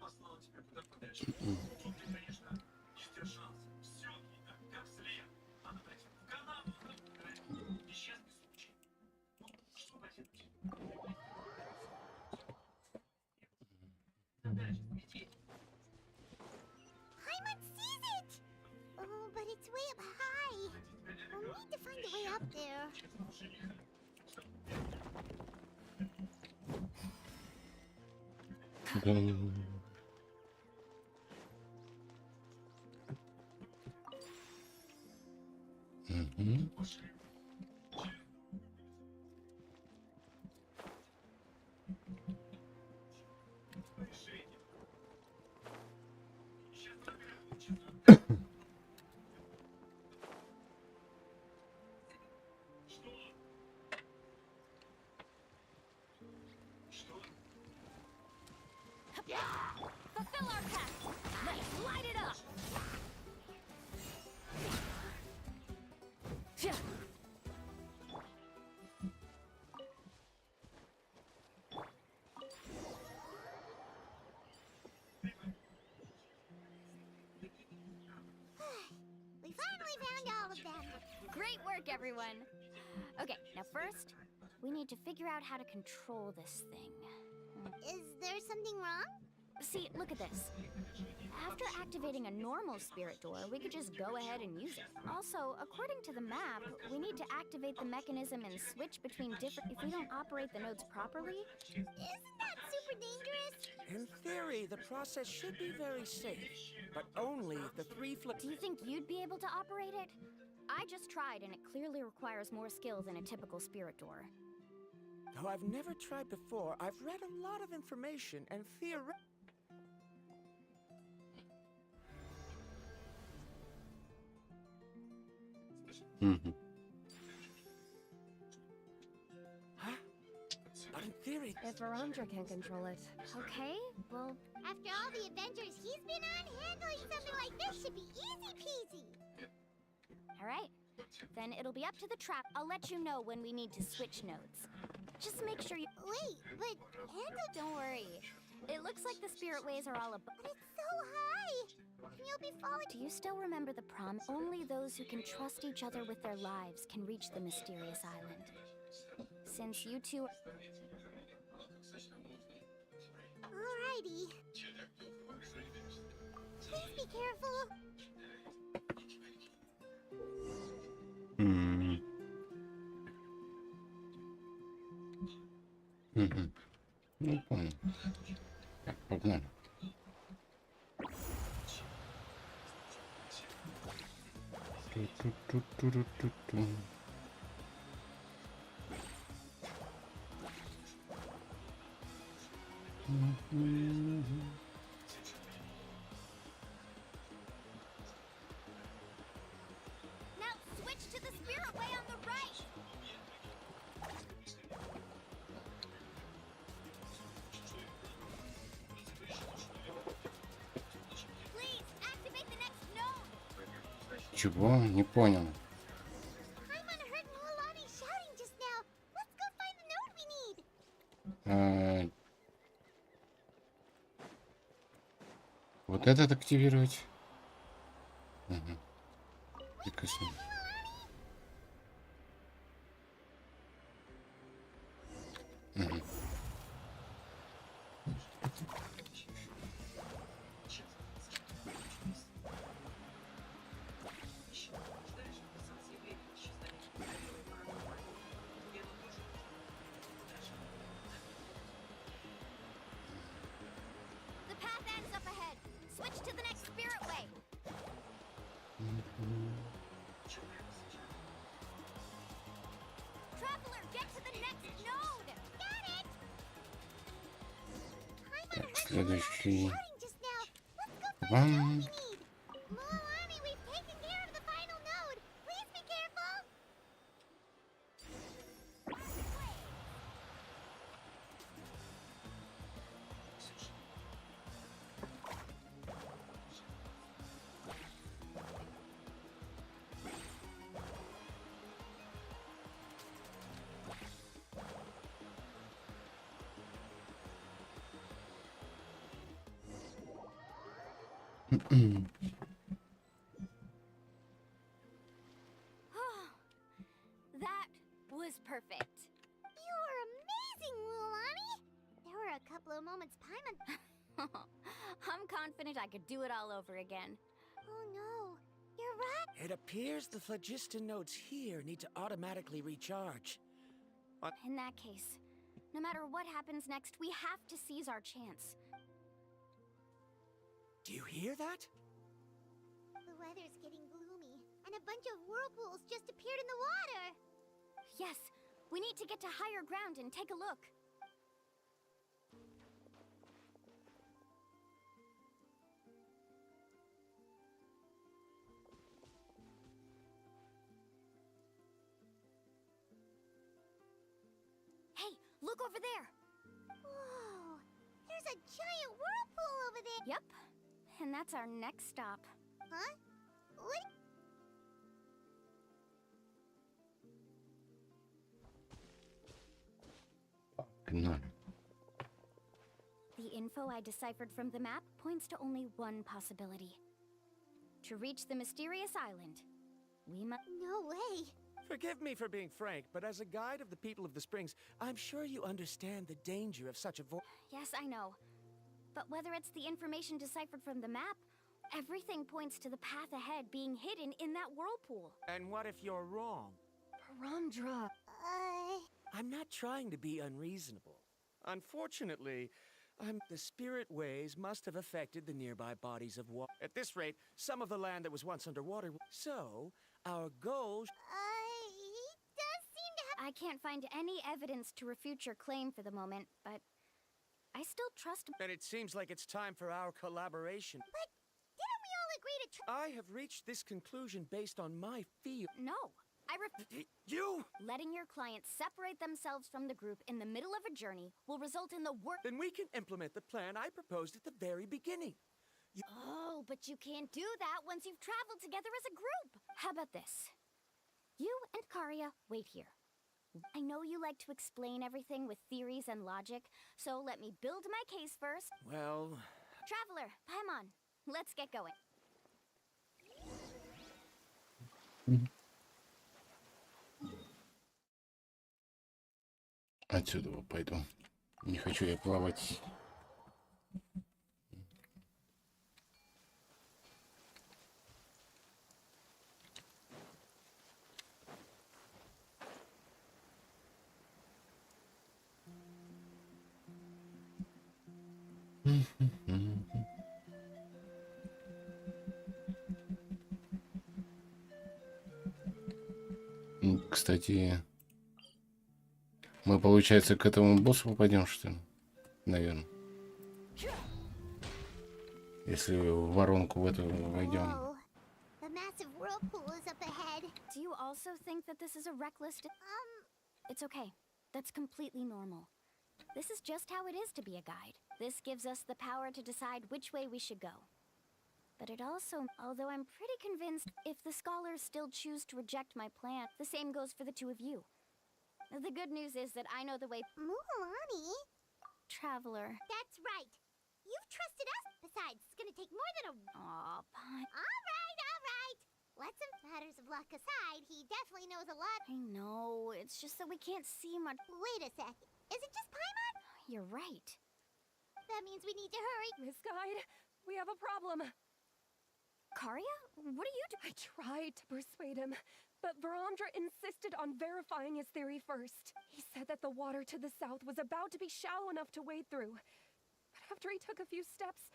Paimon sees it! Oh, but it's way up high. We'll need to find a way up there. Дам. Мгм. Fulfill our pact. Let's light it up. We finally found all of them. Great work, everyone. Okay, now first, we need to figure out how to control this thing. Is there something wrong? See, look at this. After activating a normal spirit door, we could just go ahead and use it. Also, according to the map, we need to activate the mechanism and switch between different... If we don't operate the nodes properly... Isn't that super dangerous? In theory, the process should be very safe, but only if the 3 Do you think you'd be able to operate it? I just tried, and it clearly requires more skill than a typical spirit door. Though I've never tried before, I've read a lot of information and theory. Мгм. But in theory... If Varandra can control it. Okay, well... After all the adventures he's been on, handling something like this should be easy peasy. All right. Then it'll be up to the trap. I'll let you know when we need to switch nodes. Just make sure you... Wait, but... Don't worry. It looks like the spirit ways are all above. But it's so high! You'll be falling. Do you still remember the prom? Only those who can trust each other with their lives can reach the mysterious island. Since you two... Alrighty. Please be careful. Не понял. Так, погнали. Ту-ту-ту-ту-ту-ту. Now switch to the spirit way on the right. Please activate the next node. Чего? Не понял. Paimon heard Mualani shouting just now. Let's go find the node we need. Вот этот активировать. Угу. Прекрасно. Угу. The path ends up ahead. Switch to the next spirit way. Traveler, get to the next node. Got it. Paimon heard Следующий. shouting just now. Let's go find the Вам. node we need. Mualani, we've taken care of the final node. Please be careful. That was perfect. You were amazing, Mualani. There were a couple of moments Paimon... I'm confident I could do it all over again. Oh no, you're right. It appears the phlogiston nodes here need to automatically recharge. In that case, no matter what happens next, we have to seize our chance. Do you hear that? The weather's getting gloomy, and a bunch of whirlpools just appeared in the water. Yes, we need to get to higher ground and take a look. Hey, look over there! Whoa, there's a giant whirlpool over there. Yep, and that's our next stop. Huh? What? Погнали. The info I deciphered from the map points to only one possibility. To reach the mysterious island, we must... No way. Forgive me for being frank, but as a guide of the people of the Springs, I'm sure you understand the danger of such a Yes, I know. But whether it's the information deciphered from the map, everything points to the path ahead being hidden in that whirlpool. And what if you're wrong? Paramdra. I'm not trying to be unreasonable. Unfortunately, the spirit ways must have affected the nearby bodies of water. At this rate, some of the land that was once underwater. So, our goal... He does seem to have... I can't find any evidence to refute your claim for the moment, but I still trust... And it seems like it's time for our collaboration. But didn't we all agree to... I have reached this conclusion based on my feel. No, You! Letting your clients separate themselves from the group in the middle of a journey will result in the worst... Then we can implement the plan I proposed at the very beginning. Oh, but you can't do that once you've traveled together as a group. How about this? You and Karia wait here. I know you like to explain everything with theories and logic, so let me build my case first. Well... Traveler, Paimon, let's get going. Отсюда пойду. Не хочу я плавать. Кстати, мы, получается, к этому боссу попадем, что ли? Наверное. Если в воронку в эту войдем. The massive whirlpool is up ahead. Do you also think that this is a reckless... It's okay. That's completely normal. This is just how it is to be a guide. This gives us the power to decide which way we should go. But it also, although I'm pretty convinced, if the scholars still choose to reject my plan, the same goes for the two of you. The good news is that I know the way... Mulan? Traveler. That's right. You've trusted us. Besides, it's gonna take more than a... Aw, Paimon. All right. Let some matters of luck aside, he definitely knows a lot. I know, it's just that we can't see much... Wait a sec. Is it just Paimon? You're right. That means we need to hurry. Miss Guide, we have a problem. Karya? What are you doing? I tried to persuade him, but Varamdra insisted on verifying his theory first. He said that the water to the south was about to be shallow enough to wade through. But after he took a few steps,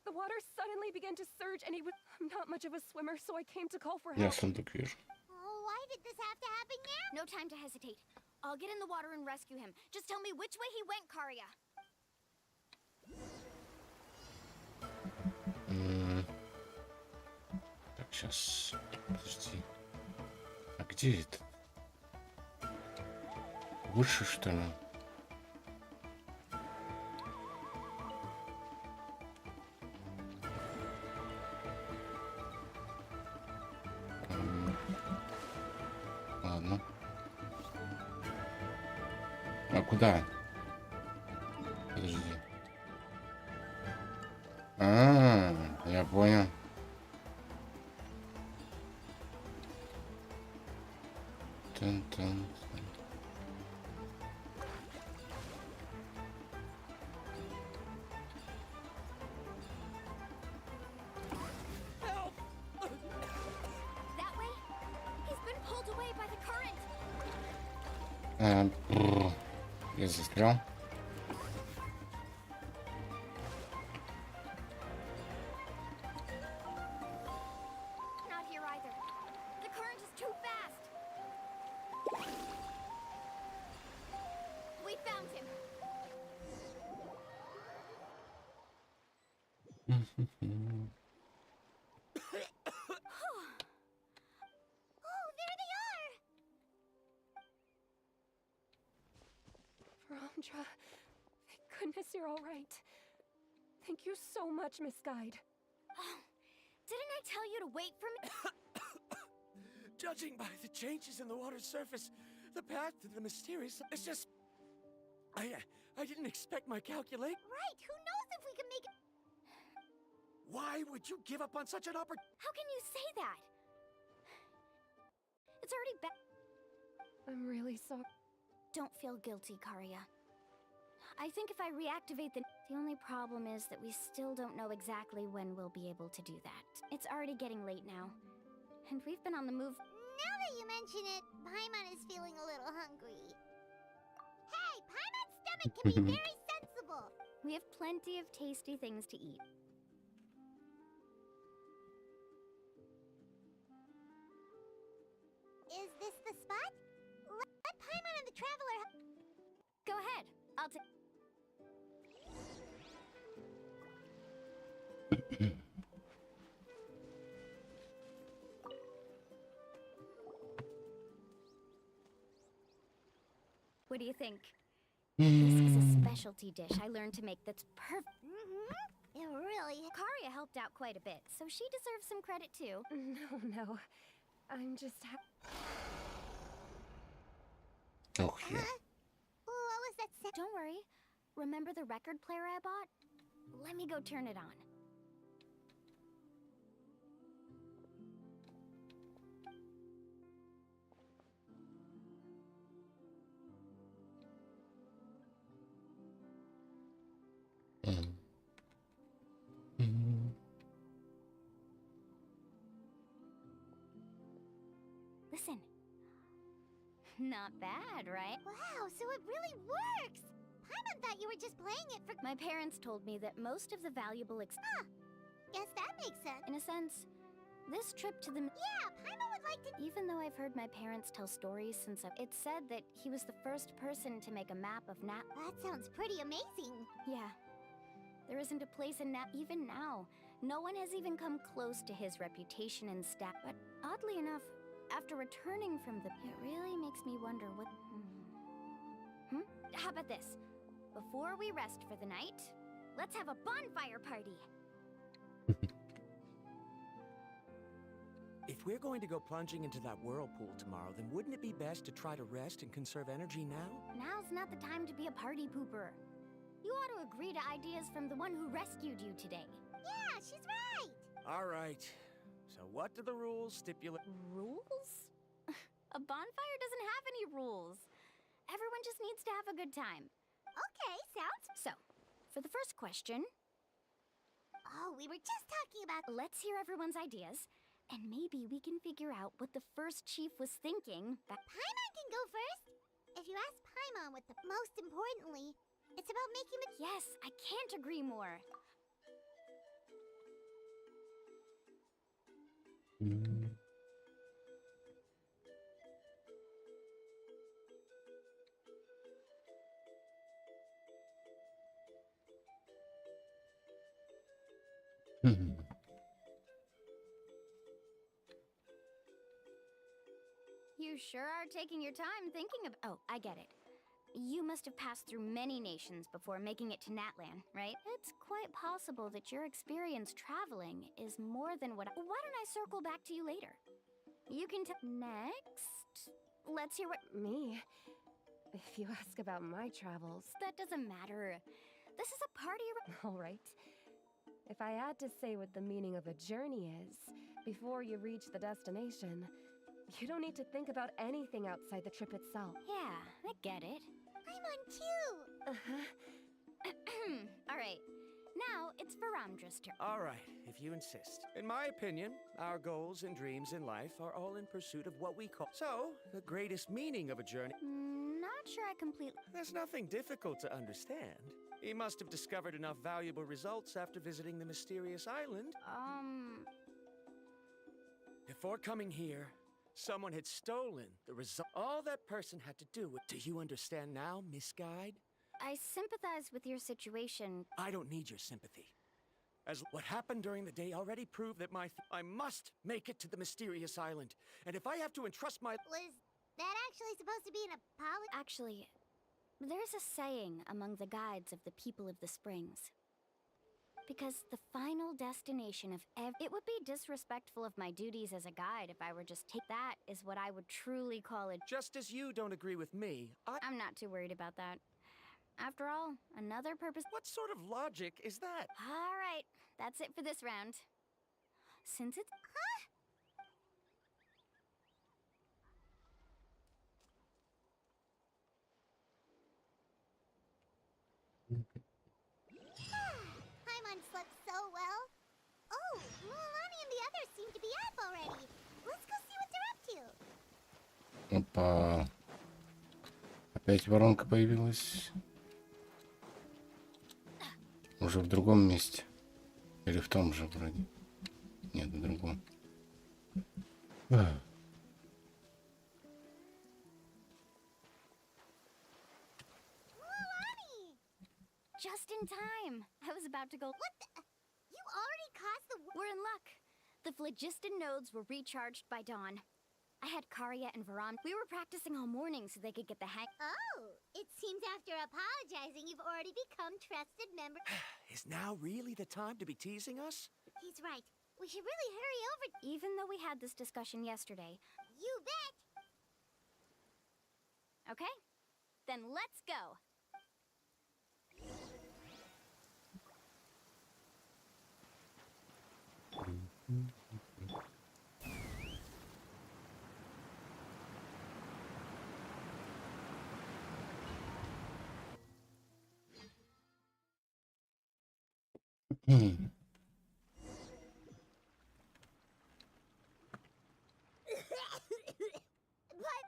the water suddenly began to surge and he was... I'm not much of a swimmer, so I came to call for help. Oh, why did this have to happen now? No time to hesitate. I'll get in the water and rescue him. Just tell me which way he went, Karya. Так, сейчас. Подожди. А где это? Выше, что ли? Ладно. А куда? Подожди. Я понял. Тын-тын. That way? He's been pulled away by the current. Я застрял. Not here either. The current is too fast. We found him. Oh, there they are! Varamdra, thank goodness you're all right. Thank you so much, Miss Guide. Oh, didn't I tell you to wait for me? Judging by the changes in the water's surface, the path to the mysterious... It's just... I didn't expect my calculate... Right, who knows if we can make it... Why would you give up on such an opportunity? How can you say that? It's already I'm really sorry. Don't feel guilty, Karya. I think if I reactivate the only problem is that we still don't know exactly when we'll be able to do that. It's already getting late now. And we've been on the move. Now that you mention it, Paimon is feeling a little hungry. Hey, Paimon's stomach can be very sensible. We have plenty of tasty things to eat. Is this the spot? Let Paimon and the Traveler... Go ahead. I'll take... What do you think? This is a specialty dish I learned to make that's perfect. It really... Karya helped out quite a bit, so she deserves some credit too. No. I'm just... Ох, я. What was that sound? Don't worry. Remember the record player I bought? Let me go turn it on. Listen. Not bad, right? Wow, so it really works! Paimon thought you were just playing it for— My parents told me that most of the valuable Guess that makes sense. In a sense, this trip to the... Yeah, Paimon would like to— Even though I've heard my parents tell stories since it's said that he was the first person to make a map of Nat... That sounds pretty amazing. Yeah. There isn't a place in Nat... Even now, no one has even come close to his reputation and stat. But oddly enough, after returning from the... It really makes me wonder what... How about this? Before we rest for the night, let's have a bonfire party. If we're going to go plunging into that whirlpool tomorrow, then wouldn't it be best to try to rest and conserve energy now? Now's not the time to be a party pooper. You ought to agree to ideas from the one who rescued you today. Yeah, she's right. All right. So what do the rules stipulate? Rules? A bonfire doesn't have any rules. Everyone just needs to have a good time. Okay, sounds... So, for the first question... Oh, we were just talking about... Let's hear everyone's ideas, and maybe we can figure out what the first chief was thinking. Paimon can go first. If you ask Paimon what the... Most importantly, it's about making the... Yes, I can't agree more. You sure are taking your time thinking of... Oh, I get it. You must have passed through many nations before making it to Natlan, right? It's quite possible that your experience traveling is more than what... Why don't I circle back to you later? You can Next, let's hear what... Me? If you ask about my travels... That doesn't matter. This is a party... All right. If I had to say what the meaning of a journey is, before you reach the destination, you don't need to think about anything outside the trip itself. Yeah, I get it. Paimon too! All right. Now, it's Varandra's turn. All right, if you insist. In my opinion, our goals and dreams in life are all in pursuit of what we call... So, the greatest meaning of a journey... Not sure I completely... There's nothing difficult to understand. He must have discovered enough valuable results after visiting the mysterious island. Before coming here, someone had stolen the result. All that person had to do was... Do you understand now, Miss Guide? I sympathize with your situation. I don't need your sympathy. As what happened during the day already proved that I must make it to the mysterious island. And if I have to entrust my... Was that actually supposed to be an apology? Actually, there's a saying among the guides of the people of the springs. Because the final destination of it would be disrespectful of my duties as a guide if I were just that is what I would truly call it. Just as you don't agree with me, I'm not too worried about that. After all, another purpose... What sort of logic is that? All right, that's it for this round. Since it's... Paimon slept so well. Oh, Mulani and the others seem to be up already. Let's go see what they're up to. Опа. Опять воронка появилась. Уже в другом месте. Или в том же вроде. Нет, в другом. Just in time. I was about to go... What the... You already caused the... We're in luck. The phlogiston nodes were recharged by dawn. I had Karya and Varan. We were practicing all morning so they could get the hang... Oh, it seems after apologizing, you've already become trusted members. Is now really the time to be teasing us? He's right. We should really hurry over. Even though we had this discussion yesterday. You bet. Okay? Then let's go.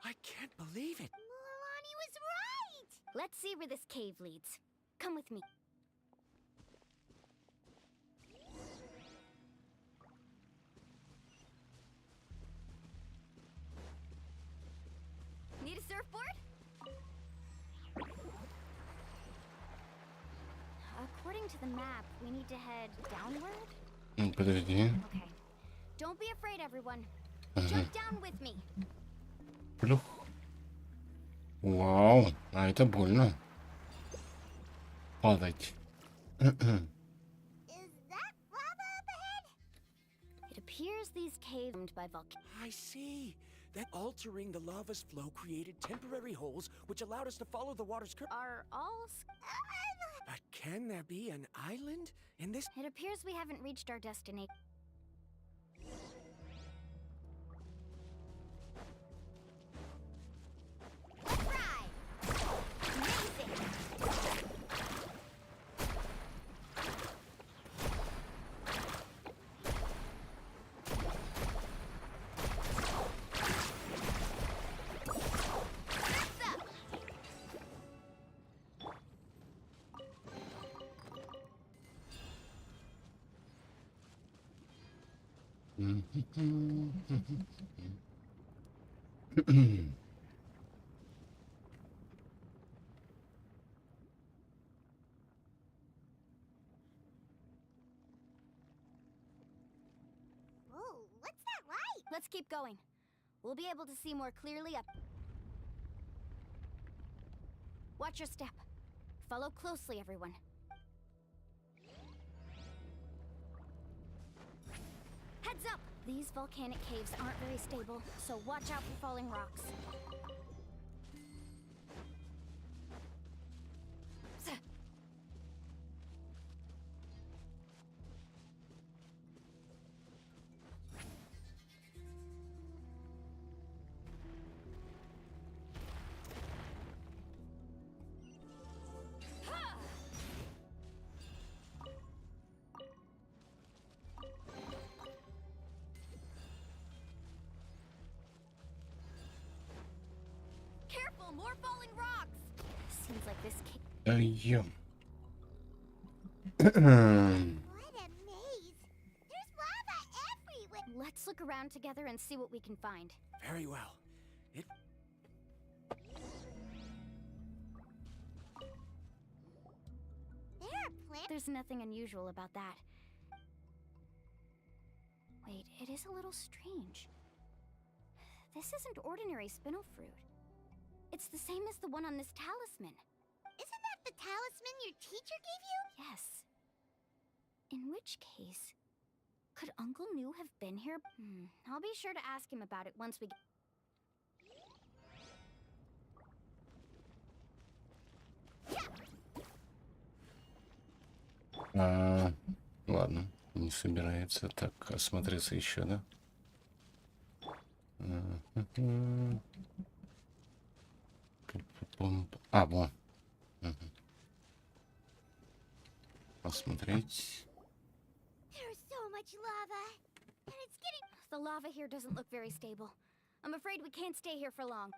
I can't believe it. Milani was right! Let's see where this cave leads. Come with me. Need a surfboard? According to the map, we need to head downward? Подожди. Okay. Don't be afraid, everyone. Jump down with me. Плюх. Вау, а это больно. Падать. Is that lava up ahead? It appears these caves formed by volcanoes. I see. That altering the lava's flow created temporary holes which allowed us to follow the water's current. Are all... But can there be an island in this? It appears we haven't reached our destination. Whoa, what's that light? Let's keep going. We'll be able to see more clearly up. Watch your step. Follow closely, everyone. Heads up! These volcanic caves aren't very stable, so watch out for falling rocks. Careful, more falling rocks! Seems like this cave... Ё. What a maze! There's lava everywhere! Let's look around together and see what we can find. Very well. There's nothing unusual about that. Wait, it is a little strange. This isn't ordinary spinel fruit. It's the same as the one on this talisman. Isn't that the talisman your teacher gave you? Yes. In which case, could Uncle New have been here? I'll be sure to ask him about it once we get... Ладно, не собирается. Так, осмотреться еще, да? А, во. Посмотреть. There's so much lava, and it's getting... The lava here doesn't look very stable. I'm afraid we can't stay here for long.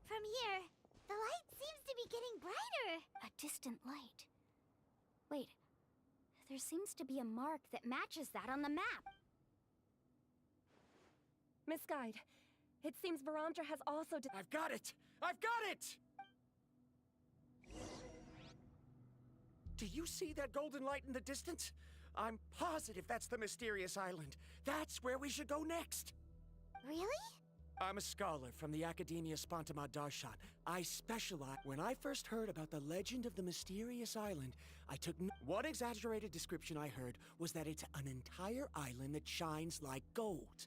From here, the light seems to be getting brighter. A distant light. Wait, there seems to be a mark that matches that on the map. Miss Guide, it seems Varamdra has also... I've got it! I've got it! Do you see that golden light in the distance? I'm positive that's the mysterious island. That's where we should go next. Really? I'm a scholar from the Academia Spontama Darshan. I specialize. When I first heard about the legend of the mysterious island, I took one exaggerated description I heard was that it's an entire island that shines like gold.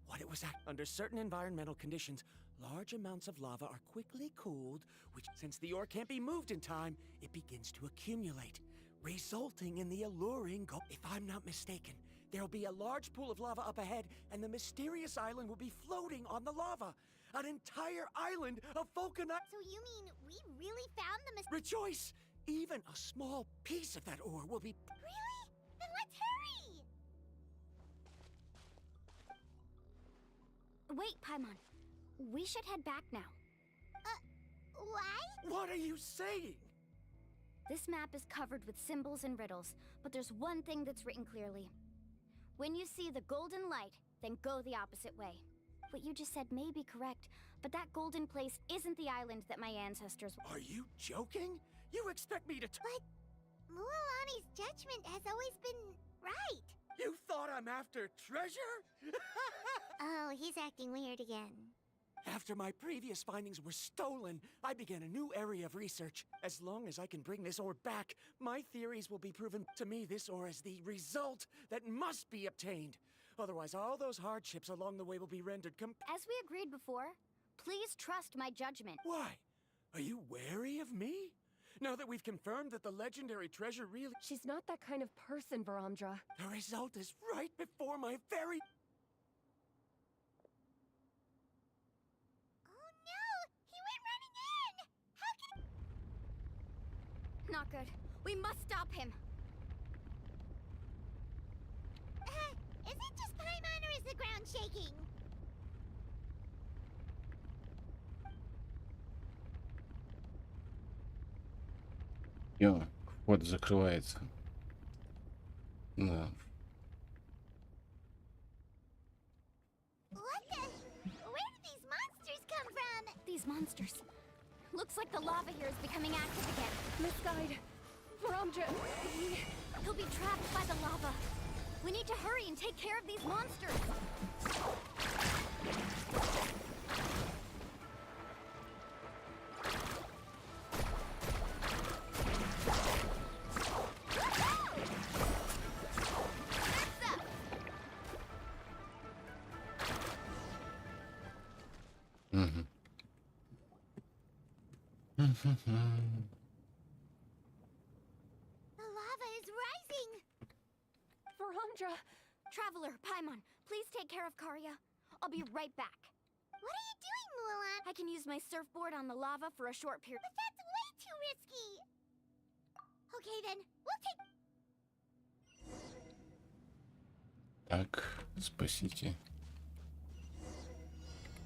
What it was under certain environmental conditions, large amounts of lava are quickly cooled, which, since the ore can't be moved in time, it begins to accumulate, resulting in the alluring gold. If I'm not mistaken, there'll be a large pool of lava up ahead, and the mysterious island will be floating on the lava. An entire island of vulcanite. So you mean we really found the Rejoice! Even a small piece of that ore will be. Really? Then let's hurry! Wait, Paimon. We should head back now. Why? What are you saying? This map is covered with symbols and riddles, but there's one thing that's written clearly. When you see the golden light, then go the opposite way. What you just said may be correct, but that golden place isn't the island that my ancestors... Are you joking? You expect me to... But Mualani's judgment has always been right. You thought I'm after treasure? Oh, he's acting weird again. After my previous findings were stolen, I began a new area of research. As long as I can bring this ore back, my theories will be proven. To me, this ore is the result that must be obtained. Otherwise, all those hardships along the way will be rendered As we agreed before, please trust my judgment. Why? Are you wary of me? Now that we've confirmed that the legendary treasure really... She's not that kind of person, Varamdra. The result is right before my very... Not good. We must stop him. Is it just Paimon or is the ground shaking? Ё, вход закрывается. Да. What the? Where did these monsters come from? These monsters. Looks like the lava here is becoming active again. Misguide. Varamdra, He'll be trapped by the lava. We need to hurry and take care of these monsters. Мгм. The lava is rising. Varamdra. Traveler, Paimon, please take care of Karya. I'll be right back. What are you doing, Mulan? I can use my surfboard on the lava for a short period. But that's way too risky. Okay then, we'll take... Так, спасите.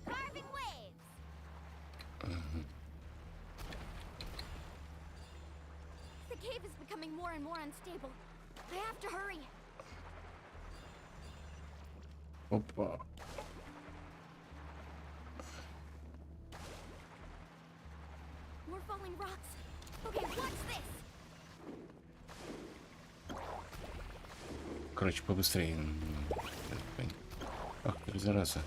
Carving waves. Мгм. The cave is becoming more and more unstable. I have to hurry. Опа. More falling rocks. Okay, watch this. Короче, побыстрее. Ах ты, зараза.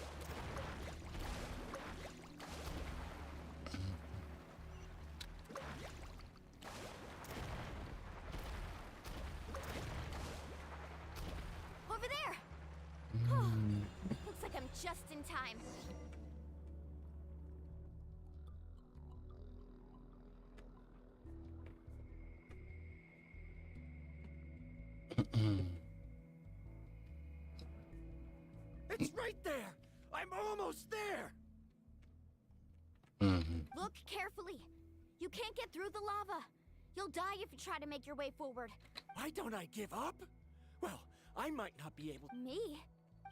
Over there. Looks like I'm just in time. It's right there! I'm almost there! Мгм. Look carefully. You can't get through the lava. You'll die if you try to make your way forward. Why don't I give up? Well, I might not be able... Me?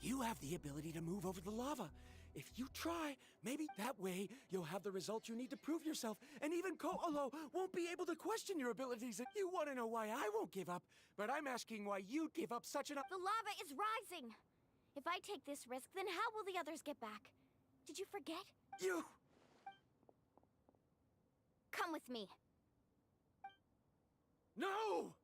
You have the ability to move over the lava. If you try, maybe that way you'll have the results you need to prove yourself, and even Ko'olo won't be able to question your abilities. You want to know why I won't give up, but I'm asking why you'd give up such an... The lava is rising. If I take this risk, then how will the others get back? Did you forget? You... Come with me. No!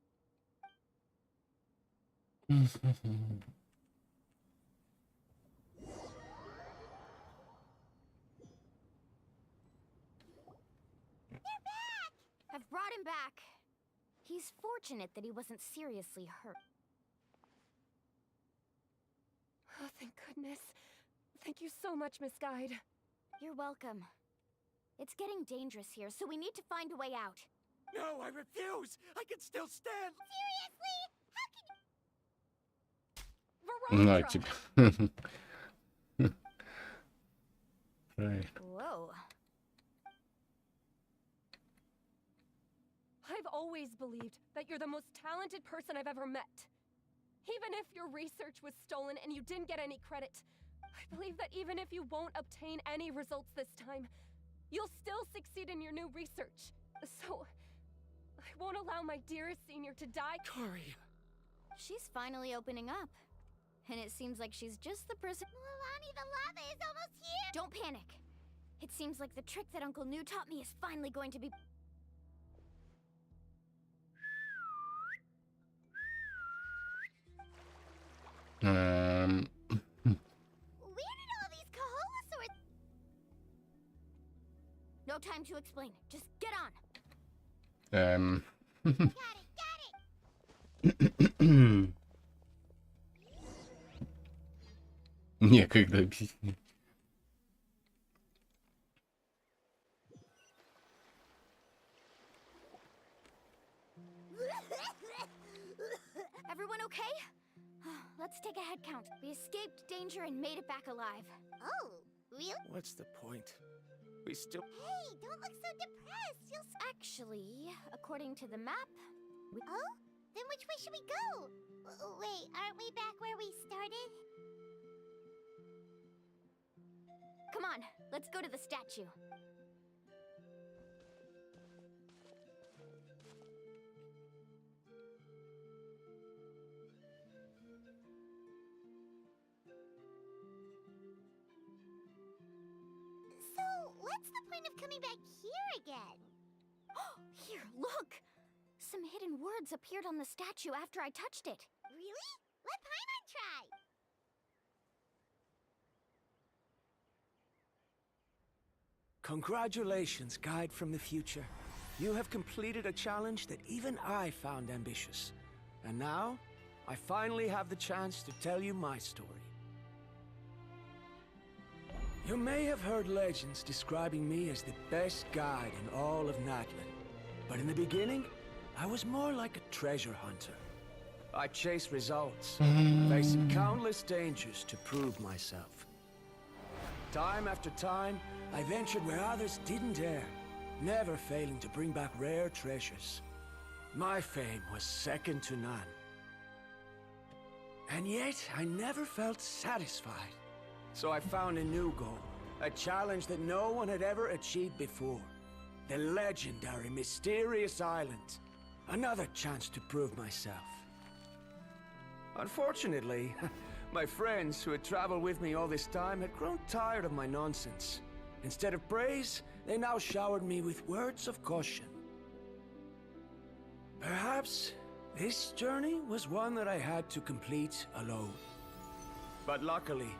have brought him back. He's fortunate that he wasn't seriously hurt. Oh, thank goodness. Thank you so much, Miss Guide. You're welcome. It's getting dangerous here, so we need to find a way out. No, I refuse! I can still stand! Seriously? На тебе. Right. Whoa. I've always believed that you're the most talented person I've ever met. Even if your research was stolen and you didn't get any credit, I believe that even if you won't obtain any results this time, you'll still succeed in your new research. So, I won't allow my dearest senior to die. Corey. She's finally opening up. And it seems like she's just the person— Milani, the lava is almost here! Don't panic. It seems like the trick that Uncle New taught me is finally going to be— Where did all these Kaholosaurs— No time to explain. Just get on. Некогда объяснить. Everyone okay? Let's take a head count. We escaped danger and made it back alive. Oh, really? What's the point? We still— Hey, don't look so depressed. You'll— Actually, according to the map— Oh? Then which way should we go? Wait, aren't we back where we started? Come on, let's go to the statue. So, what's the point of coming back here again? Here, look! Some hidden words appeared on the statue after I touched it. Really? Let Paimon try! Congratulations, Guide from the Future. You have completed a challenge that even I found ambitious. And now, I finally have the chance to tell you my story. You may have heard legends describing me as the best guide in all of Natlin. But in the beginning, I was more like a treasure hunter. I chased results, facing countless dangers to prove myself. Time after time, I ventured where others didn't dare, never failing to bring back rare treasures. My fame was second to none. And yet, I never felt satisfied. So I found a new goal, a challenge that no one had ever achieved before. The legendary, mysterious island. Another chance to prove myself. Unfortunately, my friends who had traveled with me all this time had grown tired of my nonsense. Instead of praise, they now showered me with words of caution. Perhaps this journey was one that I had to complete alone. But luckily,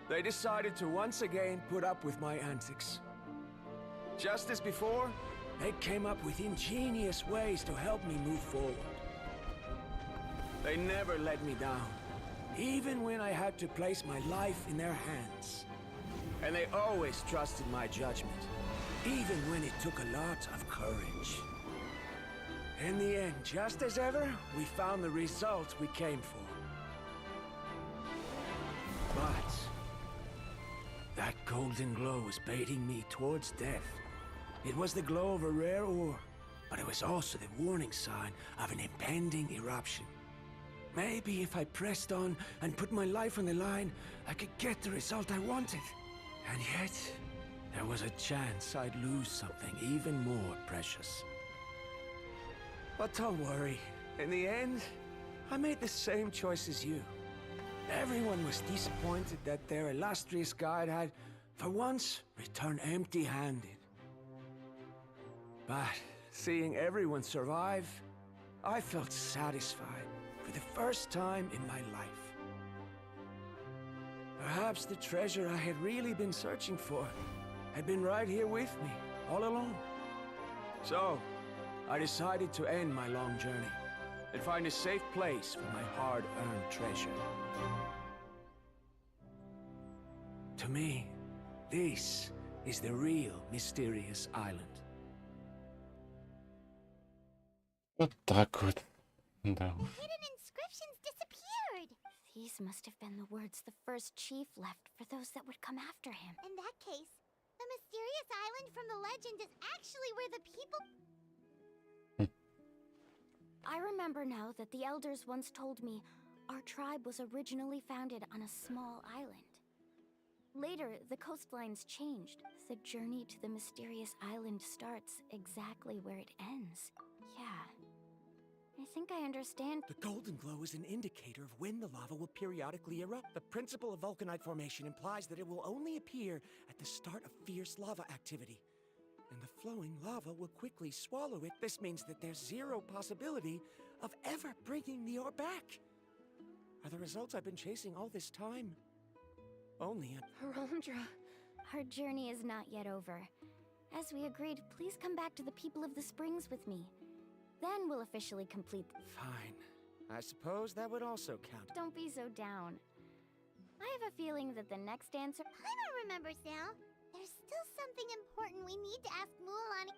they decided to once again put up with my antics. Just as before, they came up with ingenious ways to help me move forward. They never let me down, even when I had to place my life in their hands. And they always trusted my judgment, even when it took a lot of courage. In the end, just as ever, we found the result we came for. But that golden glow was baiting me towards death. It was the glow of a rare ore, but it was also the warning sign of an impending eruption. Maybe if I pressed on and put my life on the line, I could get the result I wanted. And yet, there was a chance I'd lose something even more precious. But don't worry. In the end, I made the same choice as you. Everyone was disappointed that their illustrious guide had, for once, returned empty-handed. But seeing everyone survive, I felt satisfied for the first time in my life. Perhaps the treasure I had really been searching for had been right here with me, all along. So, I decided to end my long journey and find a safe place for my hard-earned treasure. To me, this is the real mysterious island. Вот так вот. Да. Hidden inscriptions disappeared! These must have been the words the first chief left for those that would come after him. In that case, the mysterious island from the legend is actually where the people... I remember now that the elders once told me our tribe was originally founded on a small island. Later, the coastlines changed. The journey to the mysterious island starts exactly where it ends. Yeah. I think I understand. The golden glow is an indicator of when the lava will periodically erupt. The principle of vulcanite formation implies that it will only appear at the start of fierce lava activity. And the flowing lava will quickly swallow it. This means that there's zero possibility of ever bringing the ore back. Are the results I've been chasing all this time only a... Ramdra. Our journey is not yet over. As we agreed, please come back to the people of the springs with me. Then we'll officially complete... Fine. I suppose that would also count. Don't be so down. I have a feeling that the next answer... Paimon remembers now. There's still something important we need to ask Mualani.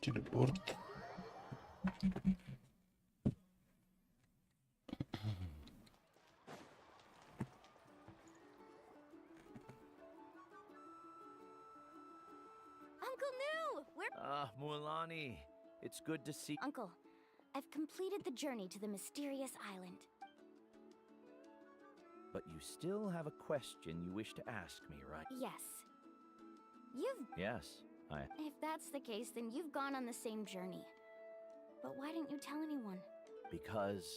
Телепорт. Uncle New! Where... Ah, Mualani. It's good to see... Uncle, I've completed the journey to the mysterious island. But you still have a question you wish to ask me, right? Yes. You've... Yes, If that's the case, then you've gone on the same journey. But why didn't you tell anyone? Because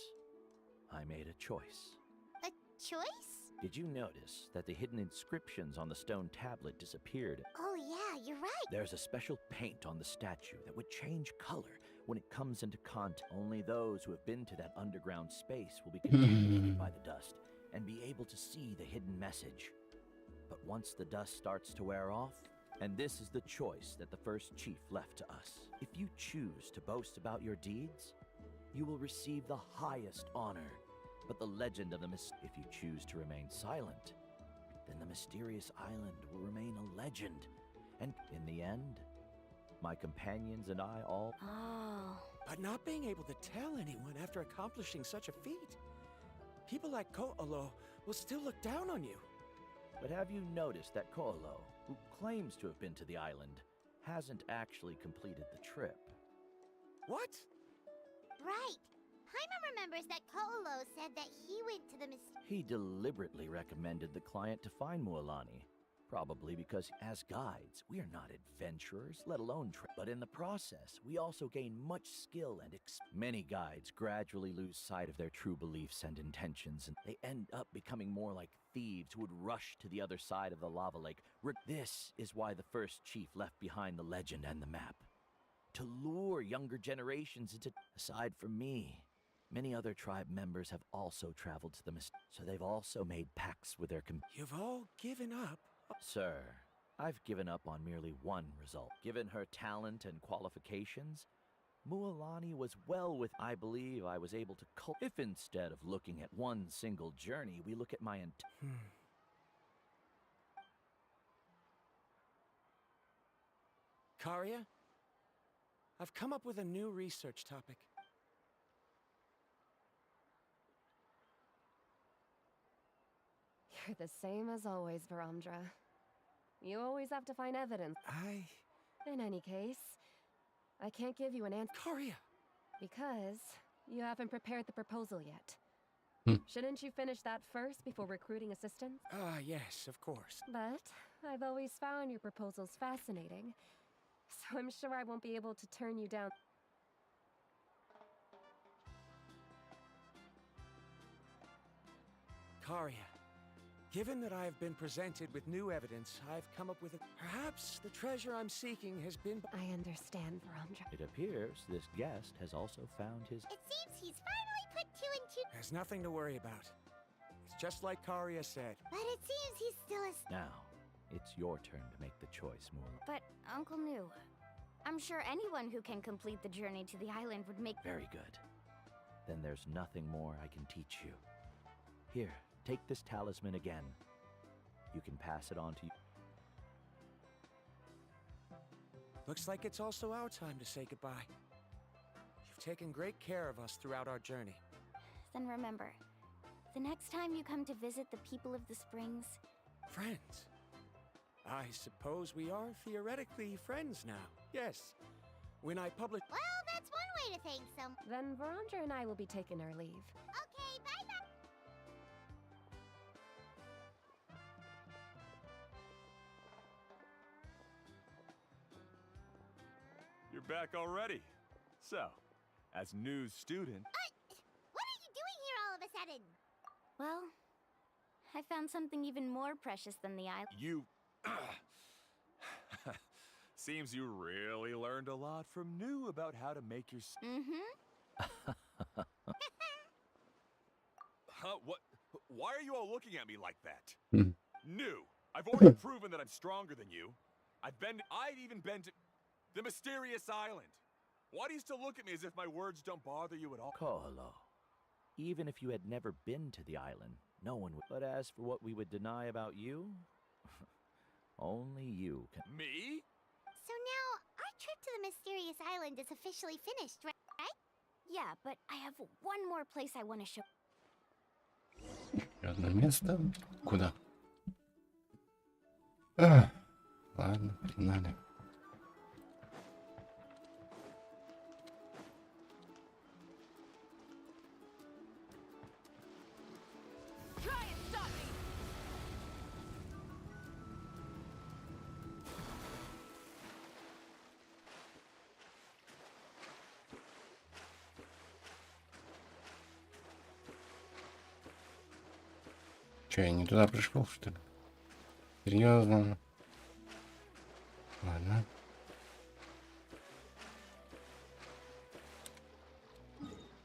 I made a choice. A choice? Did you notice that the hidden inscriptions on the stone tablet disappeared? Oh yeah, you're right. There's a special paint on the statue that would change color when it comes into contact. Only those who have been to that underground space will be contaminated by the dust and be able to see the hidden message. But once the dust starts to wear off, and this is the choice that the first chief left to us. If you choose to boast about your deeds, you will receive the highest honor. But the legend of the if you choose to remain silent, then the mysterious island will remain a legend. And in the end, my companions and I all... Oh. But not being able to tell anyone after accomplishing such a feat. People like Ko'olo will still look down on you. But have you noticed that Ko'olo, who claims to have been to the island, hasn't actually completed the trip? What? Right. Paimon remembers that Ko'olo said that he went to the He deliberately recommended the client to find Mualani. Probably because, as guides, we are not adventurers, let alone but in the process, we also gain much skill and Many guides gradually lose sight of their true beliefs and intentions, and they end up becoming more like thieves who would rush to the other side of the lava lake. This is why the first chief left behind the legend and the map. To lure younger generations into... Aside from me, many other tribe members have also traveled to the so they've also made pacts with their You've all given up? Sir, I've given up on merely one result. Given her talent and qualifications, Mualani was well with... I believe I was able to If instead of looking at one single journey, we look at my Karia? I've come up with a new research topic. You're the same as always, Varamdra. You always have to find evidence. In any case, I can't give you an answer. Karia! Because you haven't prepared the proposal yet. Shouldn't you finish that first before recruiting assistants? Yes, of course. But I've always found your proposals fascinating, so I'm sure I won't be able to turn you down. Karia, given that I have been presented with new evidence, I've come up with Perhaps the treasure I'm seeking has been... I understand, Varamdra. It appears this guest has also found his... It seems he's finally put two and two There's nothing to worry about. It's just like Karia said. But it seems he's still a... Now, it's your turn to make the choice, Moola. But, Uncle New, I'm sure anyone who can complete the journey to the island would make... Very good. Then there's nothing more I can teach you. Here, take this talisman again. You can pass it on to you. Looks like it's also our time to say goodbye. You've taken great care of us throughout our journey. Then remember, the next time you come to visit the people of the springs... Friends? I suppose we are theoretically friends now. Yes. When I publish... Well, that's one way to thank some... Then Verandra and I will be taking our leave. Okay, bye-bye. You're back already. So, as new student... What are you doing here all of a sudden? Well, I found something even more precious than the island. You... Seems you really learned a lot from New about how to make your... Mm-hmm. Huh? What? Why are you all looking at me like that? New, I've already proven that I'm stronger than you. I've even been to the mysterious island. Why do you still look at me as if my words don't bother you at all? Kolo. Even if you had never been to the island, no one would. But as for what we would deny about you, only you can. Me? So now, our trip to the mysterious island is officially finished, right? Yeah, but I have one more place I want to show. Одно место? Куда? Ладно, погнали. Try and stop me! Че, я не туда пришел, что ли? Серьезно? Ладно.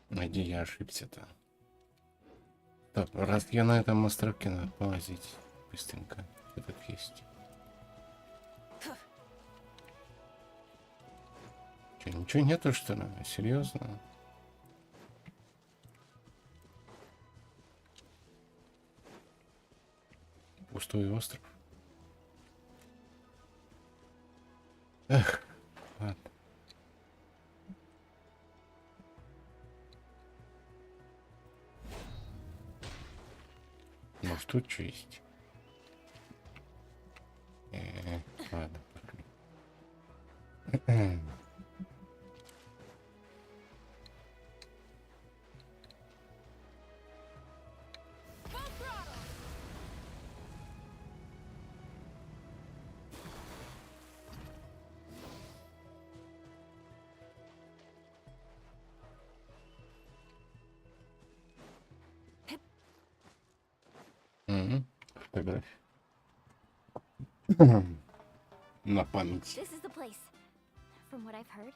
Где я ошибся-то? Стоп, раз я на этом островке, надо полазить быстренько. Что тут есть? Че, ничего нету, что ли? Серьезно? Пустой остров. Эх, ладно. Может, тут что есть? Ладно. Фотография. На память. This is the place. From what I've heard,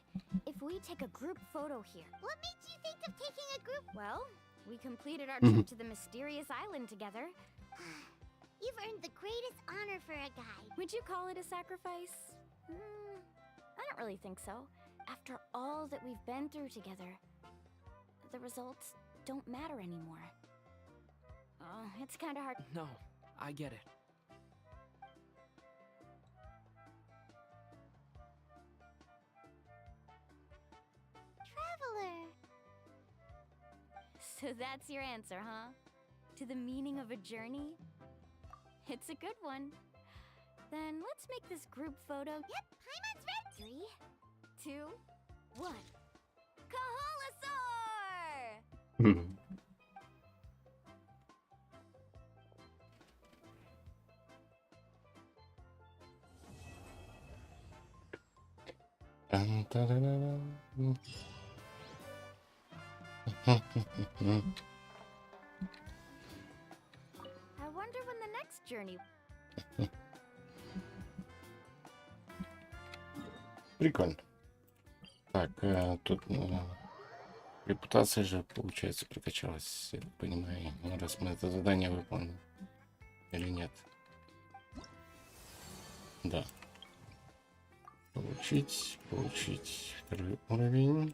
if we take a group photo here. What made you think of taking a group? Well, we completed our trip to the mysterious island together. You've earned the greatest honor for a guide. Would you call it a sacrifice? I don't really think so. After all that we've been through together, the results don't matter anymore. Oh, it's kind of hard. No, I get it. Traveler. So that's your answer, huh? To the meaning of a journey? It's a good one. Then let's make this group photo. Yep, Paimon's ready. 3, 2, 1. Kahalasaur! I wonder when the next journey... Прикольно. Так, тут Репутация же, получается, прокачалась, я так понимаю, раз мы это задание выполнили. Или нет? Да. Получить второй уровень.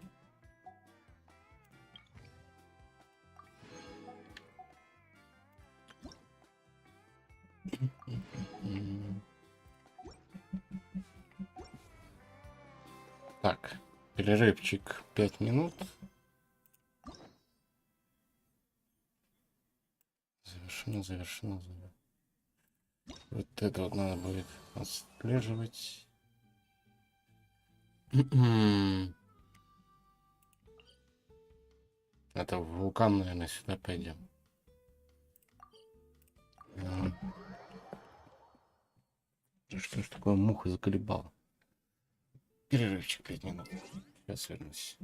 Так, перерывчик 5 минут. Завершено. Вот это вот надо будет отслеживать. Это вулкан, наверное, сюда пойдем. Что ж такое, муха заколебала? Перерывчик 5 минут. Сейчас вернусь.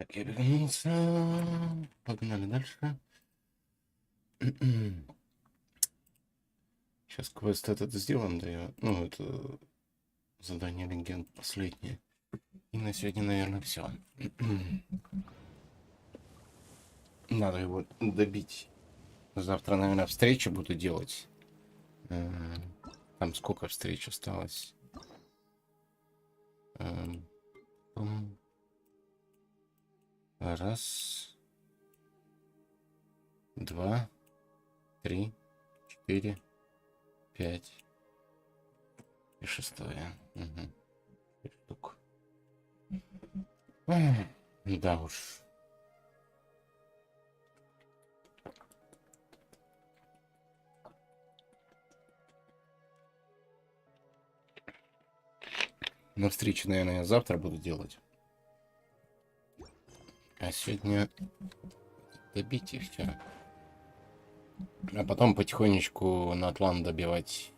Так, я вернулся. Погнали дальше. Сейчас квест этот сделаем, да я... Ну, это задание легенд последнее. И на сегодня, наверное, все. Надо его добить. Завтра, наверное, встречу буду делать. Там сколько встреч осталось? Раз, два, три, 4, 5 и 6. Угу. 5 штук. Да уж. На встрече, наверное, я завтра буду делать. А сегодня добить и все. А потом потихонечку Натлан добивать.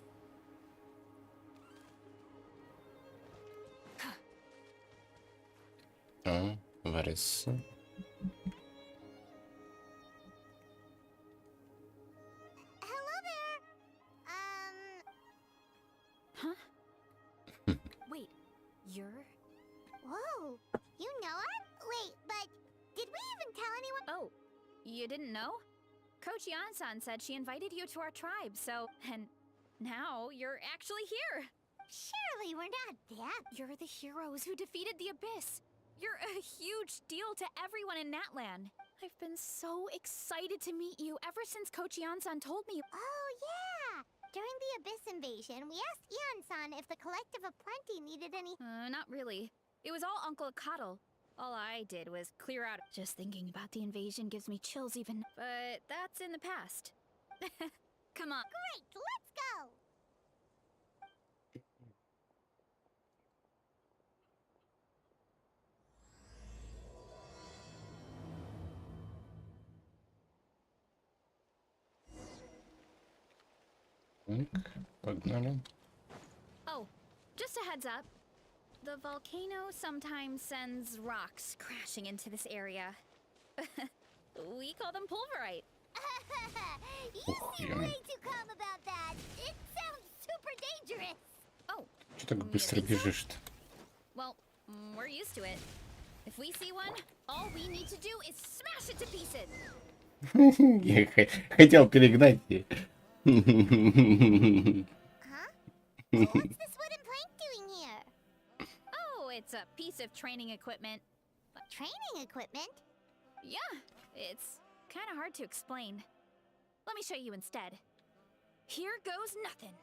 Варис. Wait, you're... Whoa, you know her? Wait, but did we even tell anyone? Oh, you didn't know? Coach Yan-san said she invited you to our tribe, so... And now you're actually here! Surely we're not that. You're the heroes who defeated the Abyss! You're a huge deal to everyone in Natlan. I've been so excited to meet you ever since Coach Yan-san told me. Oh, yeah! During the Abyss invasion, we asked Ian-san if the Collective of Plenty needed any... Not really. It was all Uncle Cuddle. All I did was clear out. Just thinking about the invasion gives me chills even. But that's in the past. Come on. Great, let's go! Погнали. Oh, just a heads up. The volcano sometimes sends rocks crashing into this area. We call them pulverite. You seem way too calm about that. It sounds super dangerous. Oh. Что так быстро бежишь-то? Well, we're used to it. If we see one, all we need to do is smash it to pieces. Я хотел перегнать. Huh? What's this wooden plank doing here? Oh, it's a piece of training equipment. Training equipment? Yeah, it's kind of hard to explain. Let me show you instead. Here goes nothing.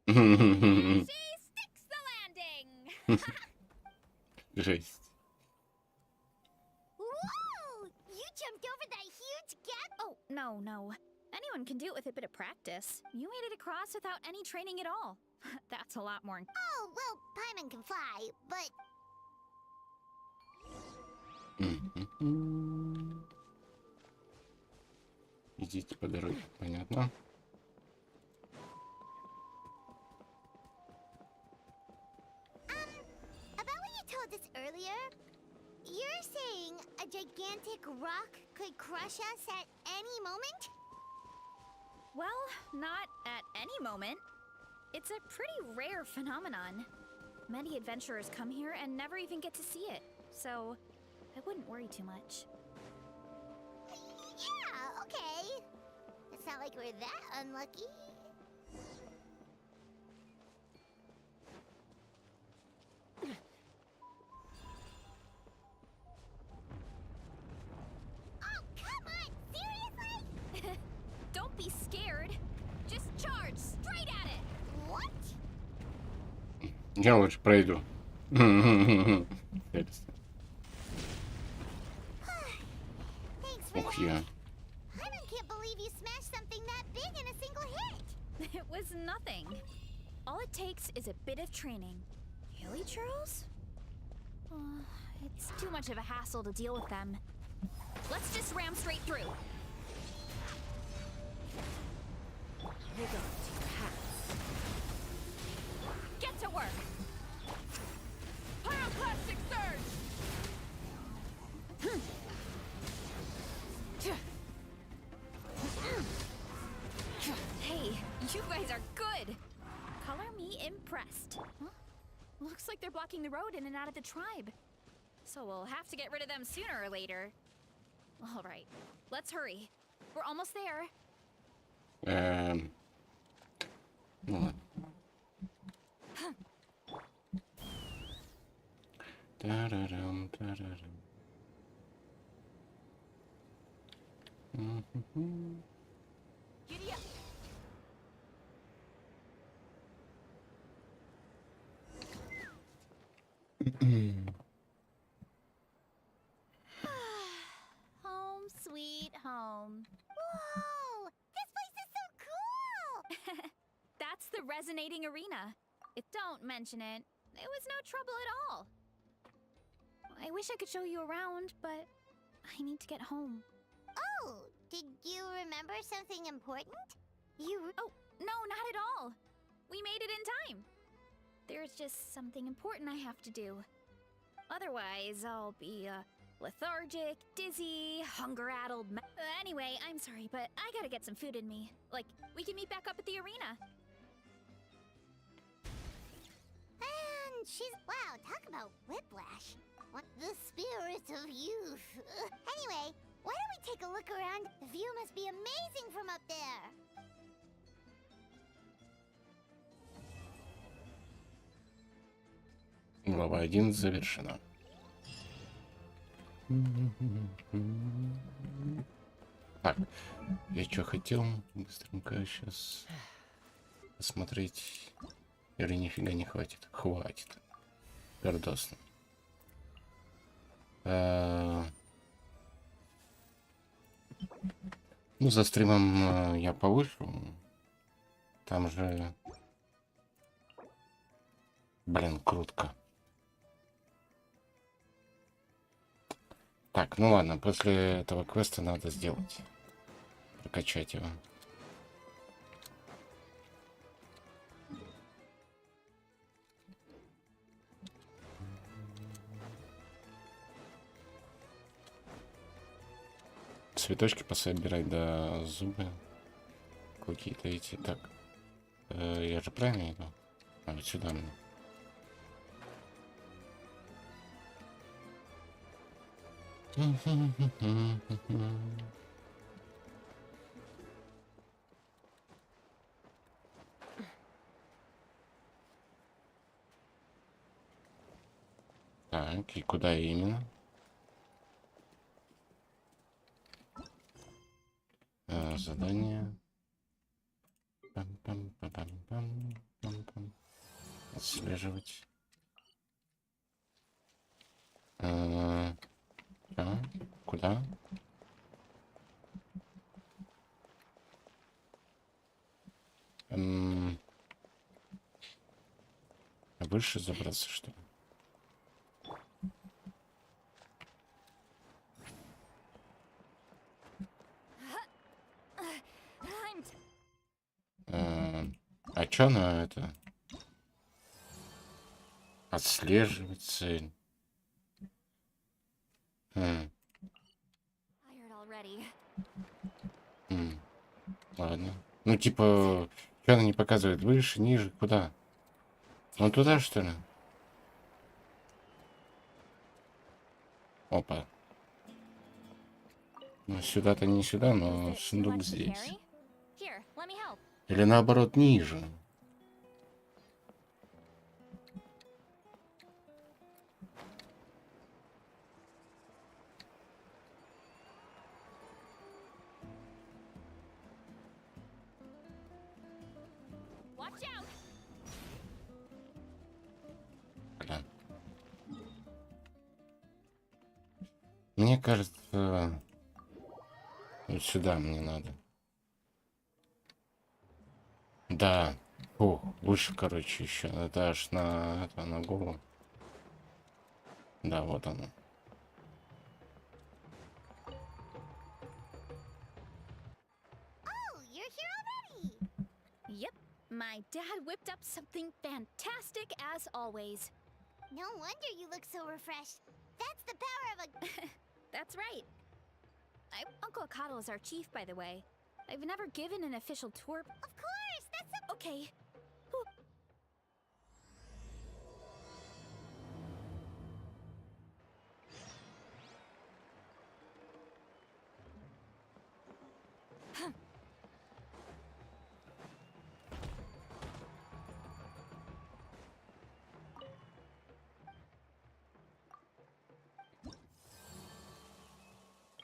She sticks the landing. Жесть. Whoa! You jumped over that huge gap? Oh, no. Anyone can do it with a bit of practice. You made it across without any training at all. That's a lot more. Oh, well, Paimon can fly, but... Идите по дороге, понятно. About what you told us earlier, you're saying a gigantic rock could crush us at any moment? Well, not at any moment. It's a pretty rare phenomenon. Many adventurers come here and never even get to see it, so I wouldn't worry too much. Yeah, okay. It's not like we're that unlucky. Oh, come on! Seriously? Don't be scared. Just charge straight at it. What? Я лучше пройду. Ух, я. I can't believe you smashed something that big in a single hit. It was nothing. All it takes is a bit of training. Really, churros? It's too much of a hassle to deal with them. Let's just ram straight through. Hold on to your hats. Get to work. Pyroclastic surge. Hey, you guys are good. Color me impressed. Huh? Looks like they're blocking the road in and out of the tribe. So we'll have to get rid of them sooner or later. All right, let's hurry. We're almost there. Ну ладно. Тарарам, тарарам. Giddy up. Home sweet home. Whoa! This place is so cool! That's the resonating arena. Don't mention it. It was no trouble at all. I wish I could show you around, but I need to get home. Oh, did you remember something important? Oh, no, not at all. We made it in time. There's just something important I have to do. Otherwise, I'll be lethargic, dizzy, hunger-addled. Anyway, I'm sorry, but I gotta get some food in me. Like, we can meet back up at the arena. And she's... Wow, talk about whiplash. What the spirit of youth. Anyway, why don't we take a look around? The view must be amazing from up there. Глава 1 завершена. Так, я что хотел? Быстренько сейчас посмотреть. Или нифига не хватит? Хватит. Пердосно. Ну, за стримом я повышу. Там же... Блин, крутко. Так, ну ладно, после этого квеста надо сделать. Прокачать его. Цветочки пособирать, да, зубы. Какие-то эти. Так, я же правильно иду? А, вот сюда мне. Так, и куда именно? Задание. Пам-пам-пам-пам-пам-пам. Отслеживать. Куда? Выше забраться, что ли? А чё на это? Отслеживать цель. Ладно. Ну, типа, что она не показывает? Выше, ниже, куда? Ну, туда, что ли? Опа. Ну, сюда-то не сюда, но сундук здесь. Или наоборот, ниже. Мне кажется, вот сюда мне надо. Да, О, выше, короче, еще. Это аж на голову. Да, вот оно. Oh, you're here already. Yep, my dad whipped up something fantastic as always. No wonder you look so refreshed. That's the power of a... That's right. Uncle Akado is our chief, by the way. I've never given an official tour. Of course, that's a... Okay.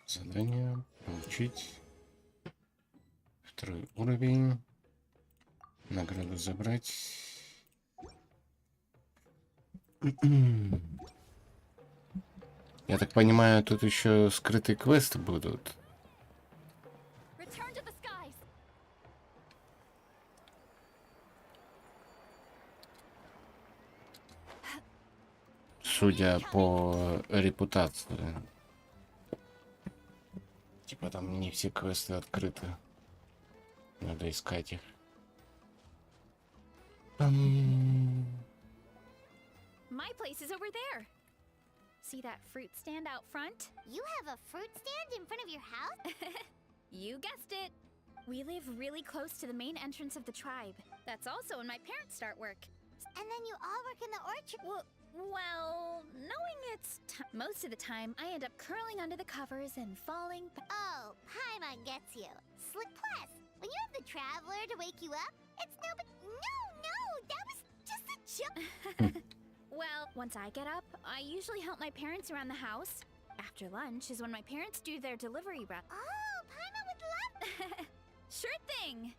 Задание получить. Второй уровень. Награду забрать. Я так понимаю, тут еще скрытые квесты будут. Return to the skies. Судя по репутации. Типа там не все квесты открыты. Надо искать их. My place is over there. See that fruit stand out front? You have a fruit stand in front of your house? You guessed it. We live really close to the main entrance of the tribe. That's also when my parents start work. And then you all work in the orchard? Well, knowing it's most of the time, I end up curling under the covers and falling. Oh, Paimon gets you. Slick plus, when you have the traveler to wake you up, it's no big... No, that was just a joke. Well, once I get up, I usually help my parents around the house. After lunch is when my parents do their delivery run. Oh, Paimon would love... Sure thing!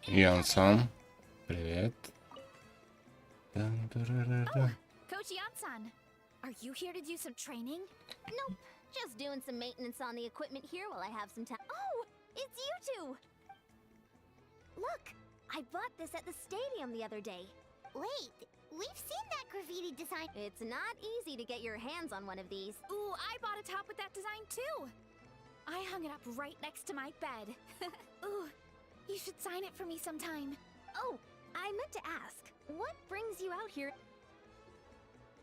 Ян-сан, привет. Coach Yan-san, are you here to do some training? Nope, just doing some maintenance on the equipment here while I have some time. Oh, it's you two! Look, I bought this at the stadium the other day. Wait, we've seen that graffiti design. It's not easy to get your hands on one of these. Ooh, I bought a top with that design too! I hung it up right next to my bed. Ooh, you should sign it for me sometime. Oh, I meant to ask, what brings you out here?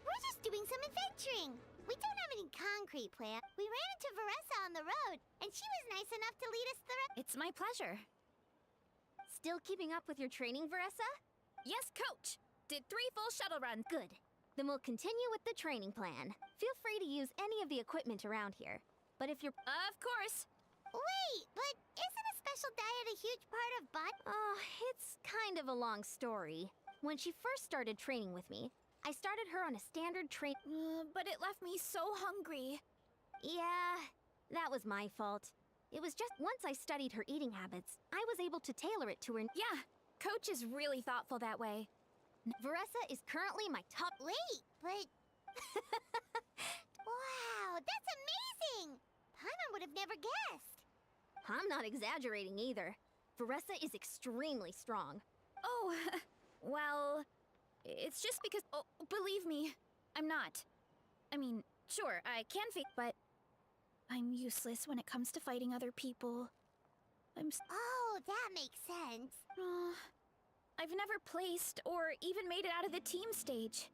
We're just doing some adventuring. We don't have any concrete plan. We ran into Veressa on the road, and she was nice enough to lead us through. It's my pleasure. Still keeping up with your training, Veressa? Yes, Coach! Did 3 full shuttle runs. Good. Then we'll continue with the training plan. Feel free to use any of the equipment around here. But if you're... Of course! Wait, but isn't a special diet a huge part of Oh, it's kind of a long story. When she first started training with me, I started her on a standard train... but it left me so hungry. Yeah, that was my fault. It was just once I studied her eating habits, I was able to tailor it to her... Yeah, Coach is really thoughtful that way. Veressa is currently my top... Wait, but... Wow, that's amazing! Paimon would have never guessed. I'm not exaggerating either. Veressa is extremely strong. Oh, well... It's just because... Oh, believe me, I'm not. I mean, sure, I can fake, but... I'm useless when it comes to fighting other people. Oh, that makes sense. I've never placed or even made it out of the team stage.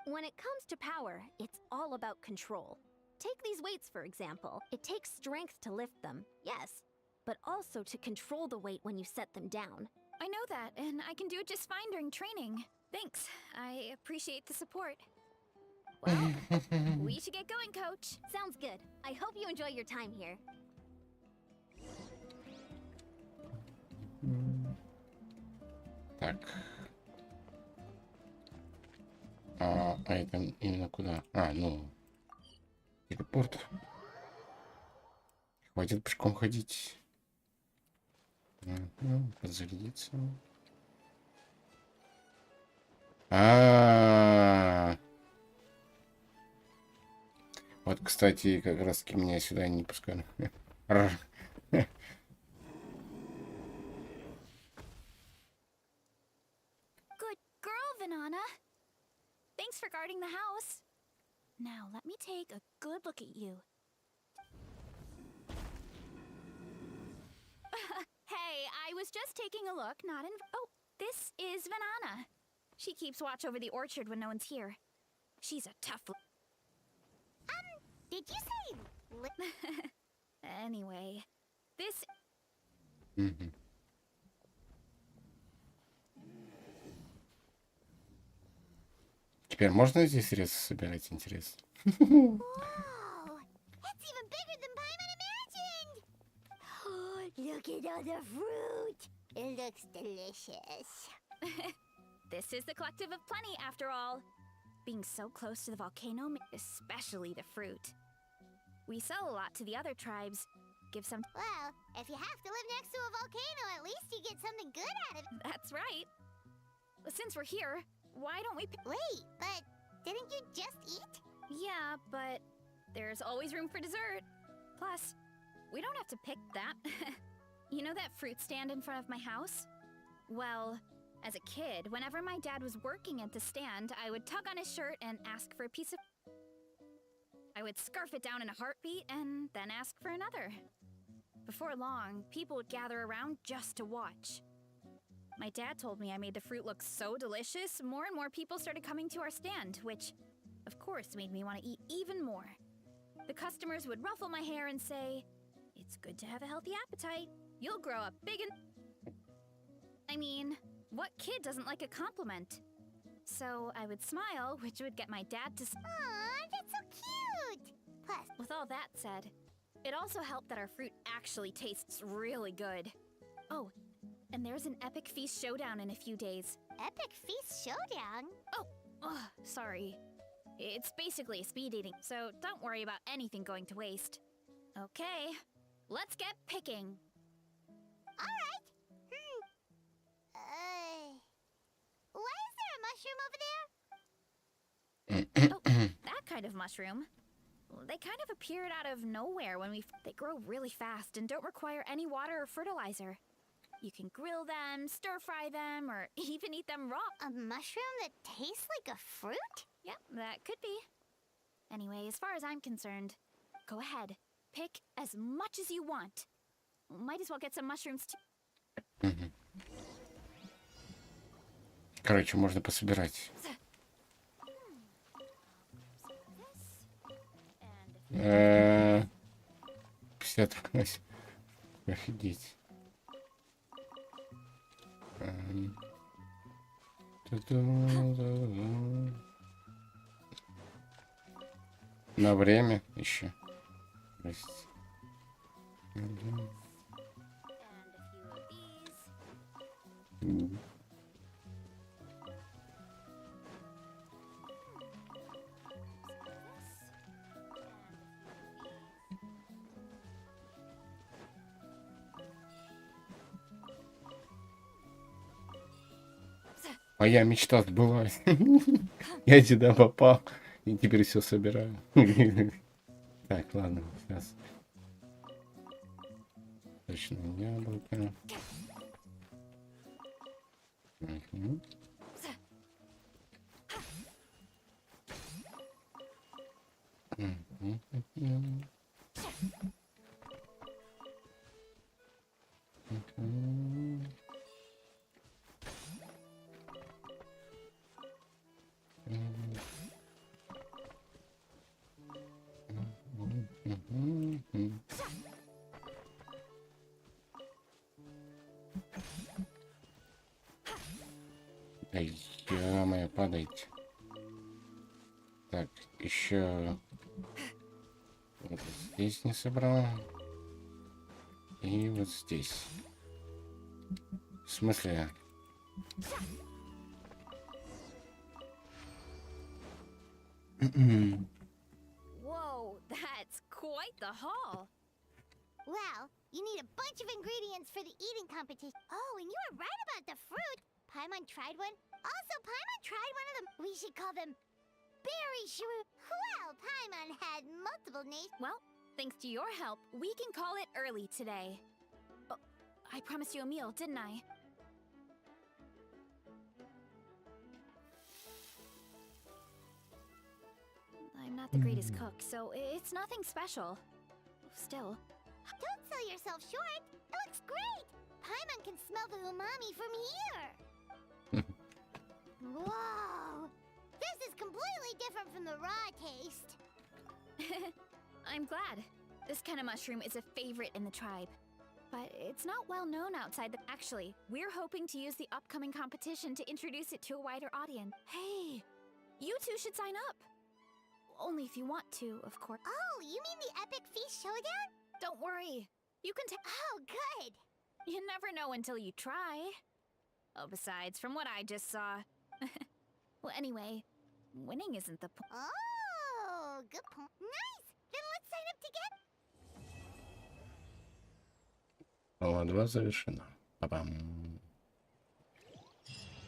When it comes to power, it's all about control. Take these weights, for example. It takes strength to lift them, yes, but also to control the weight when you set them down. I know that, and I can do it just fine during training. Thanks. I appreciate the support. Well, we should get going, Coach. Sounds good. I hope you enjoy your time here. Так. А это именно куда? А, ну, телепорт. Хватит пешком ходить. Подзарядиться. Вот, кстати, как раз таки меня сюда не пускали. Good girl, Vanana. Thanks for guarding the house. Now, let me take a good look at you. Hey, I was just taking a look, not in... Oh, this is Vanana. She keeps watch over the orchard when no one's here. She's a tough... Did you say... Anyway, this... Теперь можно здесь средства собирать, интересно? It's even bigger than Paimon imagined! Look at all the fruit! It looks delicious. This is the collective of plenty, after all. Being so close to the volcano, especially the fruit. We sell a lot to the other tribes. Give some... Well, if you have to live next to a volcano, at least you get something good out of it. That's right. Since we're here, why don't we... Wait, but didn't you just eat? Yeah, but there's always room for dessert. Plus, we don't have to pick that. You know that fruit stand in front of my house? Well, as a kid, whenever my dad was working at the stand, I would tug on his shirt and ask for a piece of... I would scarf it down in a heartbeat and then ask for another. Before long, people would gather around just to watch. My dad told me I made the fruit look so delicious, more and more people started coming to our stand, which, of course, made me want to eat even more. The customers would ruffle my hair and say, "It's good to have a healthy appetite. You'll grow up big and..." I mean, what kid doesn't like a compliment? So I would smile, which would get my dad to... Aw, that's so cute! Plus, with all that said, it also helped that our fruit actually tastes really good. Oh, and there's an epic feast showdown in a few days. Epic feast showdown? Oh, sorry. It's basically a speed dating, so don't worry about anything going to waste. Okay, let's get picking. Alright. Why is there a mushroom over there? Oh, that kind of mushroom. They kind of appeared out of nowhere when they grow really fast and don't require any water or fertilizer. You can grill them, stir-fry them, or even eat them raw. A mushroom that tastes like a fruit? Yep, that could be. Anyway, as far as I'm concerned, go ahead. Pick as much as you want. Might as well get some mushrooms too. Короче, можно пособирать. 58. Офигеть. На время еще. Моя мечта сбылась. Я сюда попал. И теперь все собираю. Так, ладно, сейчас. Точно яблоко. Ё-моё, падайте. Так, еще вот здесь не собрал. И вот здесь. В смысле? Whoa, that's quite the haul. Well, you need a bunch of ingredients for the eating competition. Oh, and you were right about the fruit. Paimon tried one. Also, Paimon tried one of them. We should call them berry shrew. Well, Paimon had multiple names. Well, thanks to your help, we can call it early today. Oh, I promised you a meal, didn't I? I'm not the greatest cook, so it's nothing special. Still. Don't sell yourself short. It looks great. Paimon can smell the umami from here. Whoa! This is completely different from the raw taste. I'm glad. This kind of mushroom is a favorite in the tribe. But it's not well known outside the... Actually, we're hoping to use the upcoming competition to introduce it to a wider audience. Hey, you two should sign up. Only if you want to, of course. Oh, you mean the epic feast showdown? Don't worry. You can take... Oh, good. You never know until you try. Oh, besides, from what I just saw... Well, anyway, winning isn't the point. Oh, good point. Nice! Then let's sign up to get... Глава 2 завершена. Па-бам.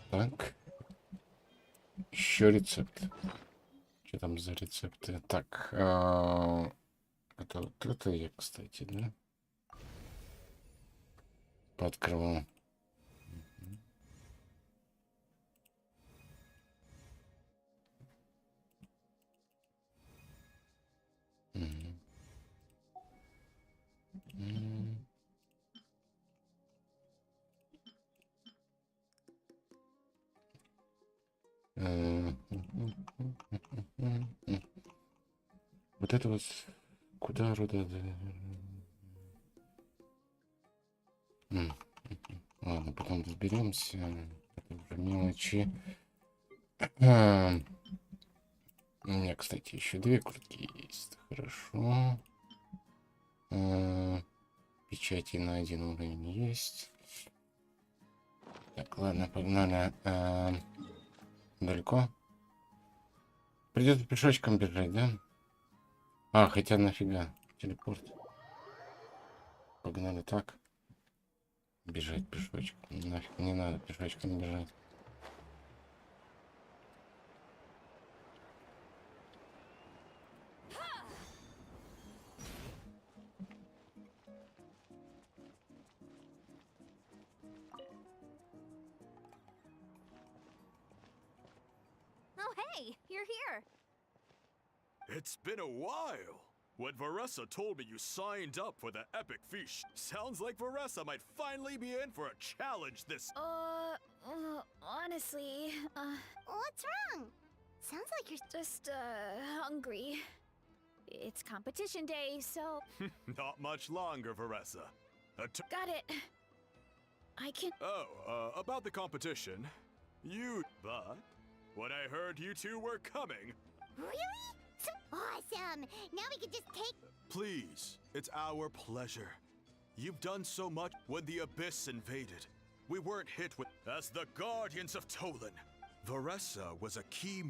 Так. Еще рецепт. Что там за рецепты? Так. Это вот это я, кстати, да? Пооткрывал. Вот это вот куда рода? Ладно, потом разберемся. Это уже мелочи. У меня, кстати, еще 2 куртки есть. Хорошо. Печати на 1 уровень есть. Так, ладно, погнали. Далеко? Придется пешочком бежать, да? А, хотя нафига. Телепорт. Погнали так. Бежать пешочком. Нафиг не надо пешочком бежать. Oh, hey, you're here. It's been a while. When Varessa told me you signed up for the epic feast, sounds like Varessa might finally be in for a challenge this. Honestly, What's wrong? Sounds like you're just, hungry. It's competition day, so... Not much longer, Varessa. Got it. I can... Oh, about the competition. But when I heard you two were coming... Really? So awesome! Now we can just take... Please, it's our pleasure. You've done so much when the Abyss invaded. We weren't hit with... As the Guardians of Tolan, Varessa was a key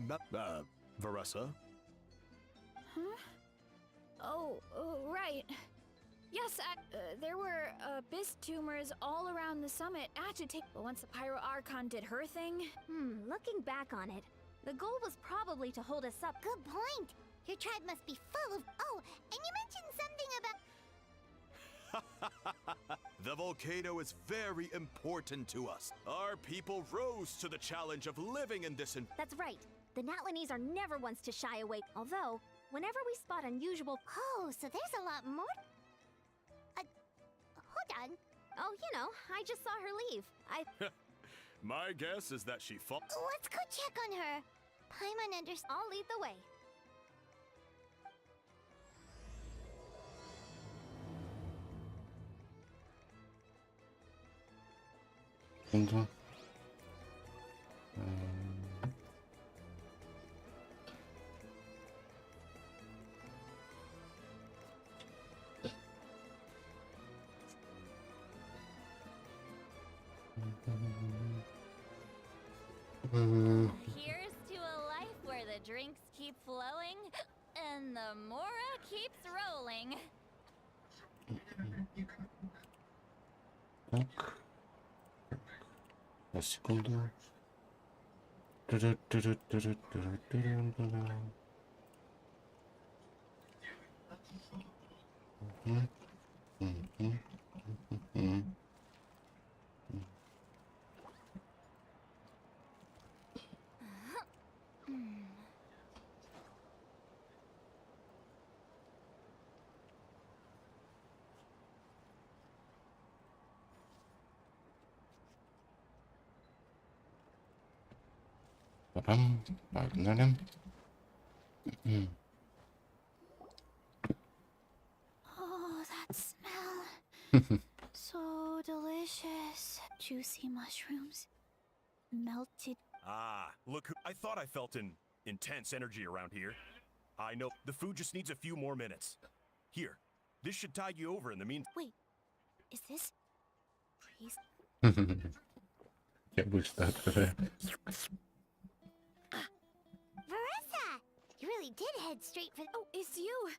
Varessa? Huh? Oh, right. Yes, there were abyss tumors all around the summit agitating. But once the Pyro Archon did her thing... looking back on it, the goal was probably to hold us up. Good point. Your tribe must be full of... Oh, and you mentioned something about... The volcano is very important to us. Our people rose to the challenge of living in this... That's right. The Natlanese are never ones to shy away. Although, whenever we spot unusual... Oh, so there's a lot more... hold on. Oh, you know, I just saw her leave. My guess is that she fought... Let's go check on her. Paimon understands. I'll lead the way. Here's to a life where the drinks keep flowing and the Mora keeps rolling. Так. На секунду. Папам, погнали. Oh, that smell. So delicious. Juicy mushrooms. Melted. Ah, look, I thought I felt an intense energy around here. I know, the food just needs a few more minutes. Here, this should tide you over in the meantime. Wait, is this priest? Я бы что Veressa! You really did head straight for. Oh, it's you.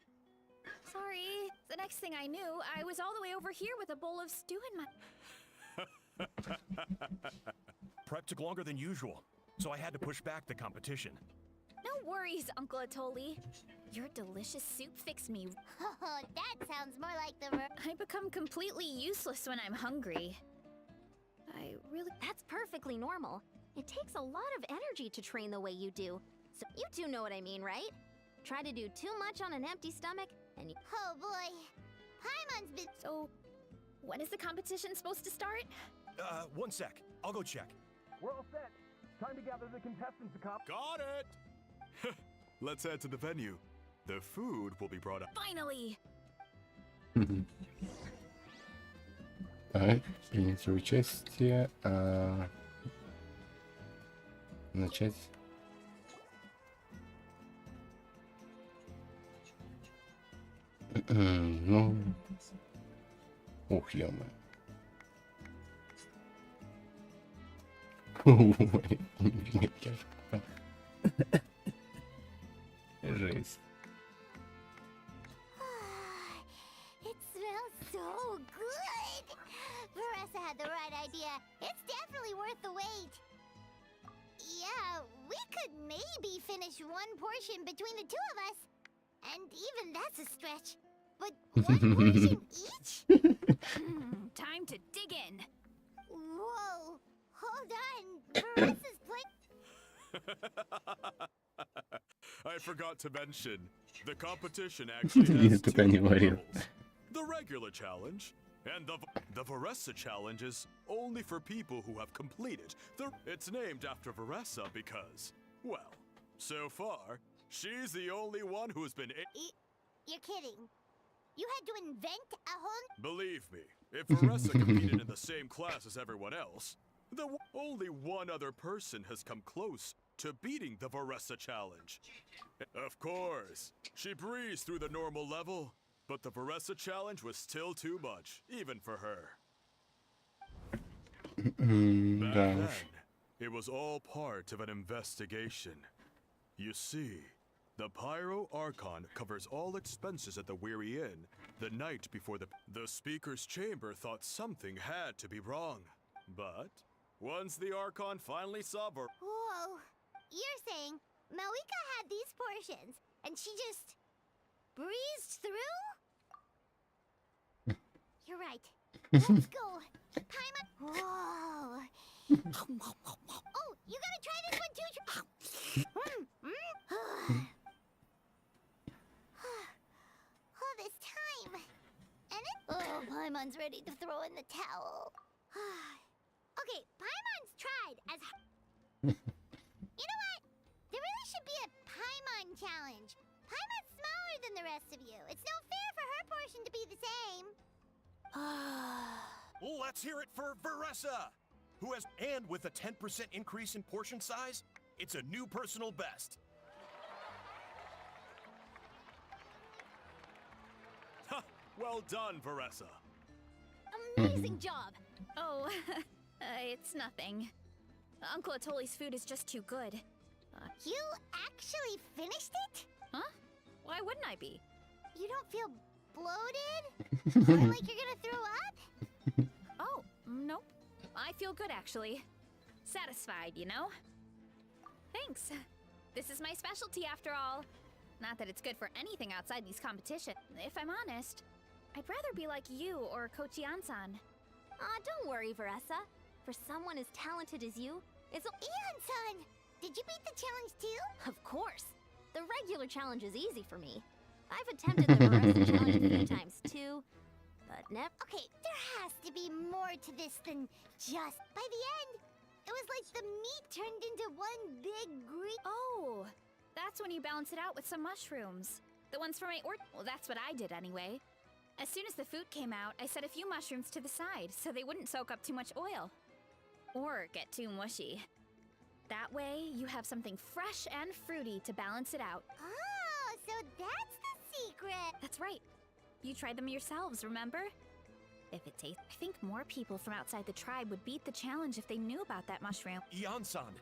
Sorry. The next thing I knew, I was all the way over here with a bowl of stew in my. Prep took longer than usual, so I had to push back the competition. No worries, Uncle Atoli. Your delicious soup fixed me. Oh, that sounds more like the. I become completely useless when I'm hungry. That's perfectly normal. It takes a lot of energy to train the way you do. So you two know what I mean, right? Try to do too much on an empty stomach, and you. Oh boy. Paimon's been. So, when is the competition supposed to start? 1 sec. I'll go check. We're all set. Time to gather the contestants, Got it! Let's head to the venue. The food will be brought up. Finally! Так, принять участие. Начать. Ну. Ух, ё-моё. Жесть. It smells so good. Veressa had the right idea. It's definitely worth the wait. Yeah, we could maybe finish one portion between the two of us. And even that's a stretch. But one portion each? Time to dig in. Whoa, hold on. Veressa's plate. I forgot to mention, the competition actually has two levels. The regular challenge, and the Veressa challenge is only for people who have completed It's named after Veressa because, well, so far, she's the only one who's been You're kidding. You had to invent a whole... Believe me, if Veressa competed in the same class as everyone else, only one other person has come close to beating the Veressa challenge. Of course, she breezed through the normal level, but the Veressa challenge was still too much, even for her. Back then, it was all part of an investigation. You see, the Pyro Archon covers all expenses at the Weary Inn the night before the Speaker's Chamber thought something had to be wrong. But once the Archon finally saw Whoa, you're saying Malika had these portions, and she just breezed through? You're right. Let's go. Paimon. Whoa. Oh, you gotta try this one too. All this time. And it. Oh, Paimon's ready to throw in the towel. Okay, Paimon's tried as. You know what? There really should be a Paimon challenge. Paimon's smaller than the rest of you. It's no fair for her portion to be the same. Let's hear it for Veressa, who has, and with a 10% increase in portion size, it's a new personal best. Well done, Veressa. Amazing job. Oh, it's nothing. Uncle Atoli's food is just too good. You actually finished it? Huh? Why wouldn't I be? You don't feel bloated? Or like you're gonna throw up? Oh, Nope. I feel good, actually. Satisfied, you know? Thanks. This is my specialty, after all. Not that it's good for anything outside these competitions. If I'm honest, I'd rather be like you or Coach Ian-san. Don't worry, Veressa. For someone as talented as you, it's a— Ian-san! Did you beat the challenge too? Of course. The regular challenge is easy for me. I've attempted the Veressa challenge a few times too, but never— Okay, there has to be more to this than just... By the end, it was like the meat turned into one big green... Oh, that's when you balance it out with some mushrooms. The ones from my well, that's what I did anyway. As soon as the food came out, I set a few mushrooms to the side so they wouldn't soak up too much oil. Or get too mushy. That way, you have something fresh and fruity to balance it out. Oh, so that's the secret! That's right. You tried them yourselves, remember? If it tastes... I think more people from outside the tribe would beat the challenge if they knew about that mushroom. Ian-san,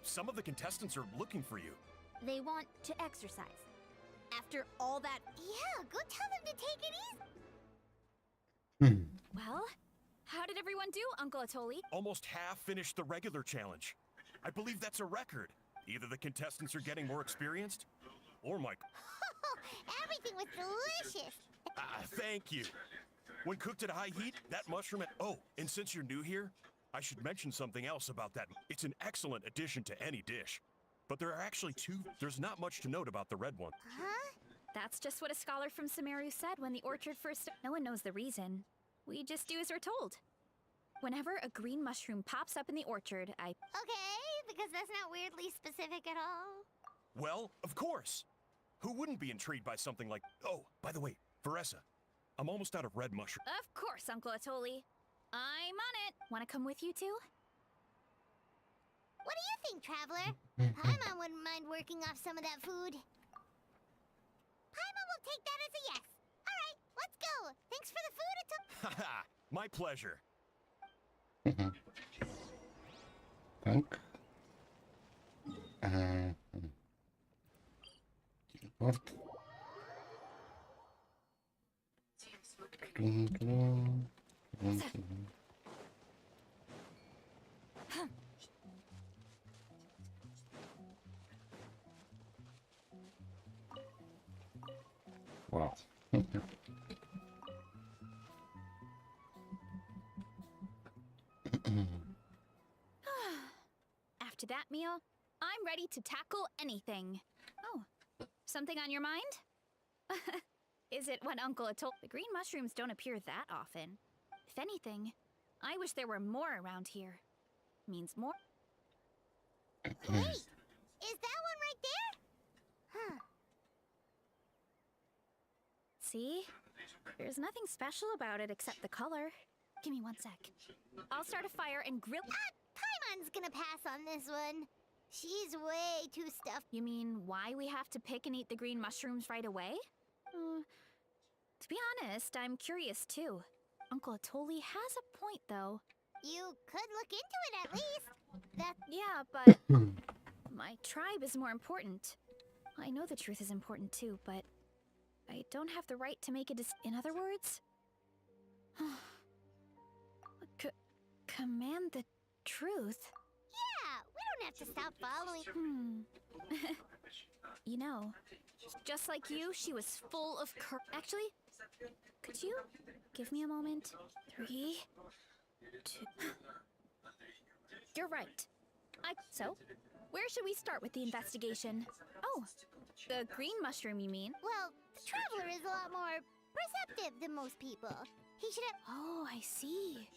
some of the contestants are looking for you. They want to exercise. After all that— Yeah, go tell them to take it easy. Well, how did everyone do, Uncle Atoli? Almost half finished the regular challenge. I believe that's a record. Either the contestants are getting more experienced, or my... Everything was delicious. Thank you. When cooked at high heat, that mushroom... Oh, and since you're new here, I should mention something else about that. It's an excellent addition to any dish. But there are actually two... There's not much to note about the red one. Huh? That's just what a scholar from Sumeru said when the orchard first... No one knows the reason. We just do as we're told. Whenever a green mushroom pops up in the orchard, I... Okay, because that's not weirdly specific at all. Well, of course. Who wouldn't be intrigued by something like... Oh, by the way, Veressa, I'm almost out of red mushroom. Of course, Uncle Atoli. I'm on it. Want to come with you too? What do you think, Traveler? Paimon wouldn't mind working off some of that food. Paimon will take that as a yes. All right, let's go. Thanks for the food, Haha, my pleasure. Так. Телепорт. Вау. After that meal, I'm ready to tackle anything. Oh, something on your mind? Is it what Uncle Atoli... The green mushrooms don't appear that often. If anything, I wish there were more around here. Means more... Wait, is that one right there? Huh. See? There's nothing special about it except the color. Give me 1 sec. I'll start a fire and grill... Paimon's gonna pass on this one. She's way too stuffed. You mean why we have to pick and eat the green mushrooms right away? To be honest, I'm curious too. Uncle Atoli has a point though. You could look into it at least. Yeah, but... My tribe is more important. I know the truth is important too, but... I don't have the right to make a in other words? Command the truth? Yeah, we don't have to stop following. You know, just like you, she was full of Actually, could you give me a moment? 3, 2... You're right. So, where should we start with the investigation? Oh, the green mushroom, you mean? Well, the Traveler is a lot more perceptive than most people. He should have... Oh, I see.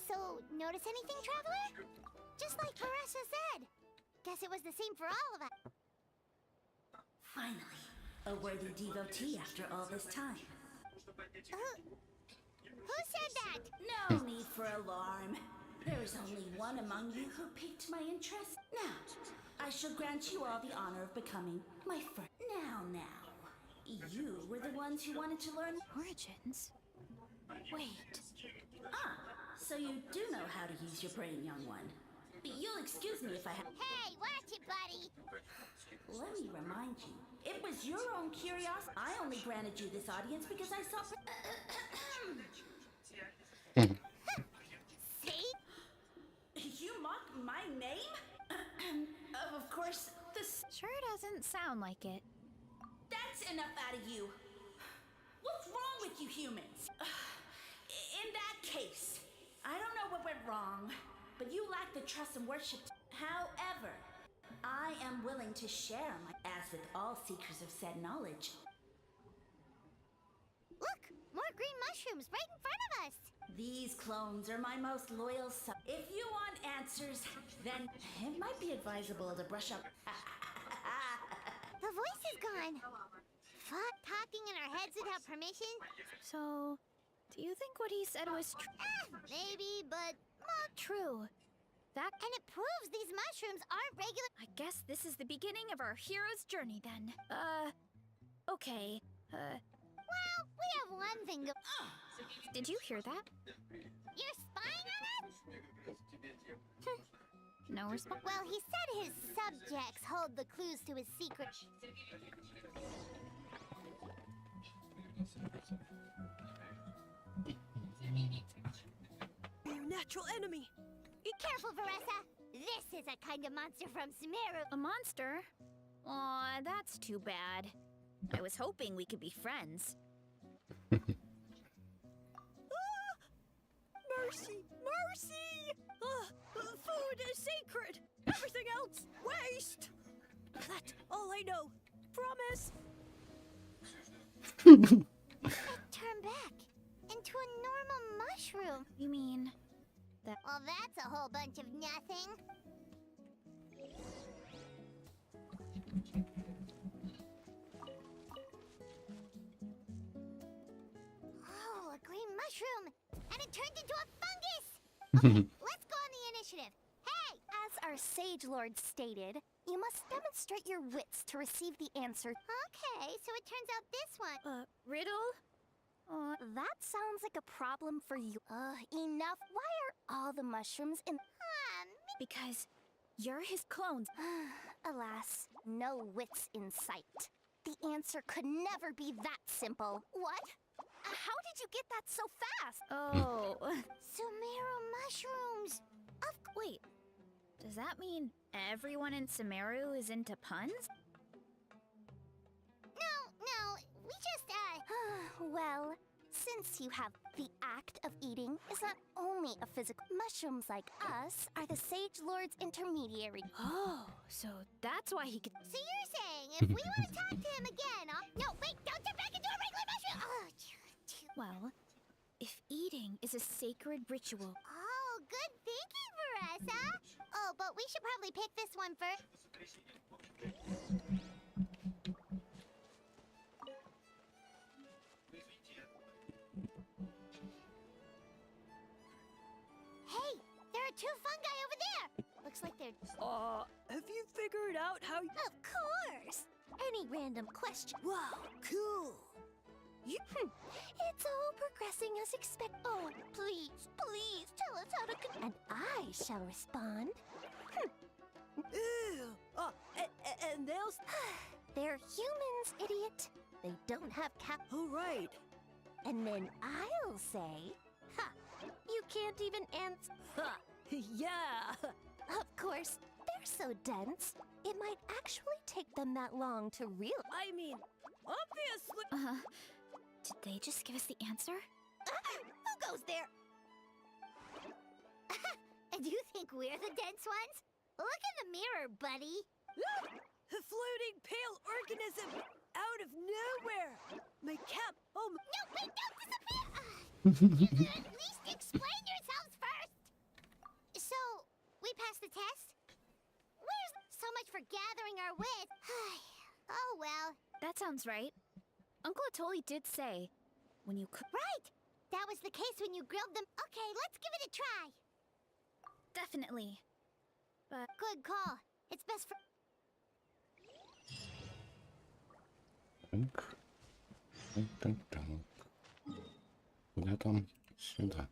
So, notice anything, Traveler? Just like Veressa said. Guess it was the same for all of us. Finally, a worthy devotee after all this time. Who said that? No need for alarm. There is only one among you who piqued my interest. Now, I shall grant you all the honor of becoming my friend. Now. You were the ones who wanted to learn origins. Wait. So you do know how to use your brain, young one. But you'll excuse me if I have... Hey, watch it, buddy! Let me remind you, it was your own curiosity. I only granted you this audience because I saw. See? You mocked my name? Of course, this. Sure doesn't sound like it. That's enough out of you. What's wrong with you humans? In that case, I don't know what went wrong, but you lack the trust and worship. However, I am willing to share my, as with all seekers of said knowledge. Look, more green mushrooms right in front of us. These clones are my most loyal If you want answers, then it might be advisable to brush up. The voice is gone. Fuck, talking in our heads without permission? So, do you think what he said was true? Maybe, but Not true. That and it proves these mushrooms aren't regular. I guess this is the beginning of our hero's journey then. Okay. Well, we have one thing. Did you hear that? You're spying on us? No response. Well, he said his subjects hold the clues to his secret. Your natural enemy. Be careful, Varessa. This is a kind of monster from Sumeru. A monster? Aw, that's too bad. I was hoping we could be friends. Mercy! Mercy! Food is sacred! Everything else, waste! That's all I know. Promise! It turned back into a normal mushroom. You mean that? Well, that's a whole bunch of nothing. Oh, a green mushroom! And it turned into a fungus! Okay, let's go on the initiative. Hey! As our Sage Lord stated, you must demonstrate your wits to receive the answer. Okay, so it turns out this one. Riddle? That sounds like a problem for you. Enough. Why are all the mushrooms in... Because you're his clones. Alas, no wits in sight. The answer could never be that simple. What? How did you get that so fast? Oh. Sumeru mushrooms! Wait, does that mean everyone in Sumeru is into puns? No, we just, Well, since you have the act of eating is not only a physical... Mushrooms like us are the Sage Lord's intermediary. Oh, so that's why he could... So you're saying if we want to talk to him again, No, wait, don't turn back into a regular mushroom! Well, if eating is a sacred ritual... Oh, good thinking, Varessa! Oh, but we should probably pick this one first. Hey, there are two fungi over there! Looks like they're... Have you figured out how you... Of course! Any random question. Wow, cool! It's all progressing as expected. Oh, please, please tell us how to... And I shall respond. Ew! And they'll... They're humans, idiot. They don't have Oh, right. And then I'll say, ha, you can't even answer. Ha! Yeah! Of course, they're so dense, it might actually take them that long to realize. I mean, obviously... Did they just give us the answer? Who goes there? And you think we're the dense ones? Look in the mirror, buddy. A floating pale organism out of nowhere! My cap... Oh, my... No, wait, don't disappear! You could at least explain yourselves first! So, we passed the test? Where's... So much for gathering our wits. Oh, well. That sounds right. Uncle Atoli did say, when you cook... Right! That was the case when you grilled them. Okay, let's give it a try. Definitely. But... Good call. It's best for... Куда там? Сюда.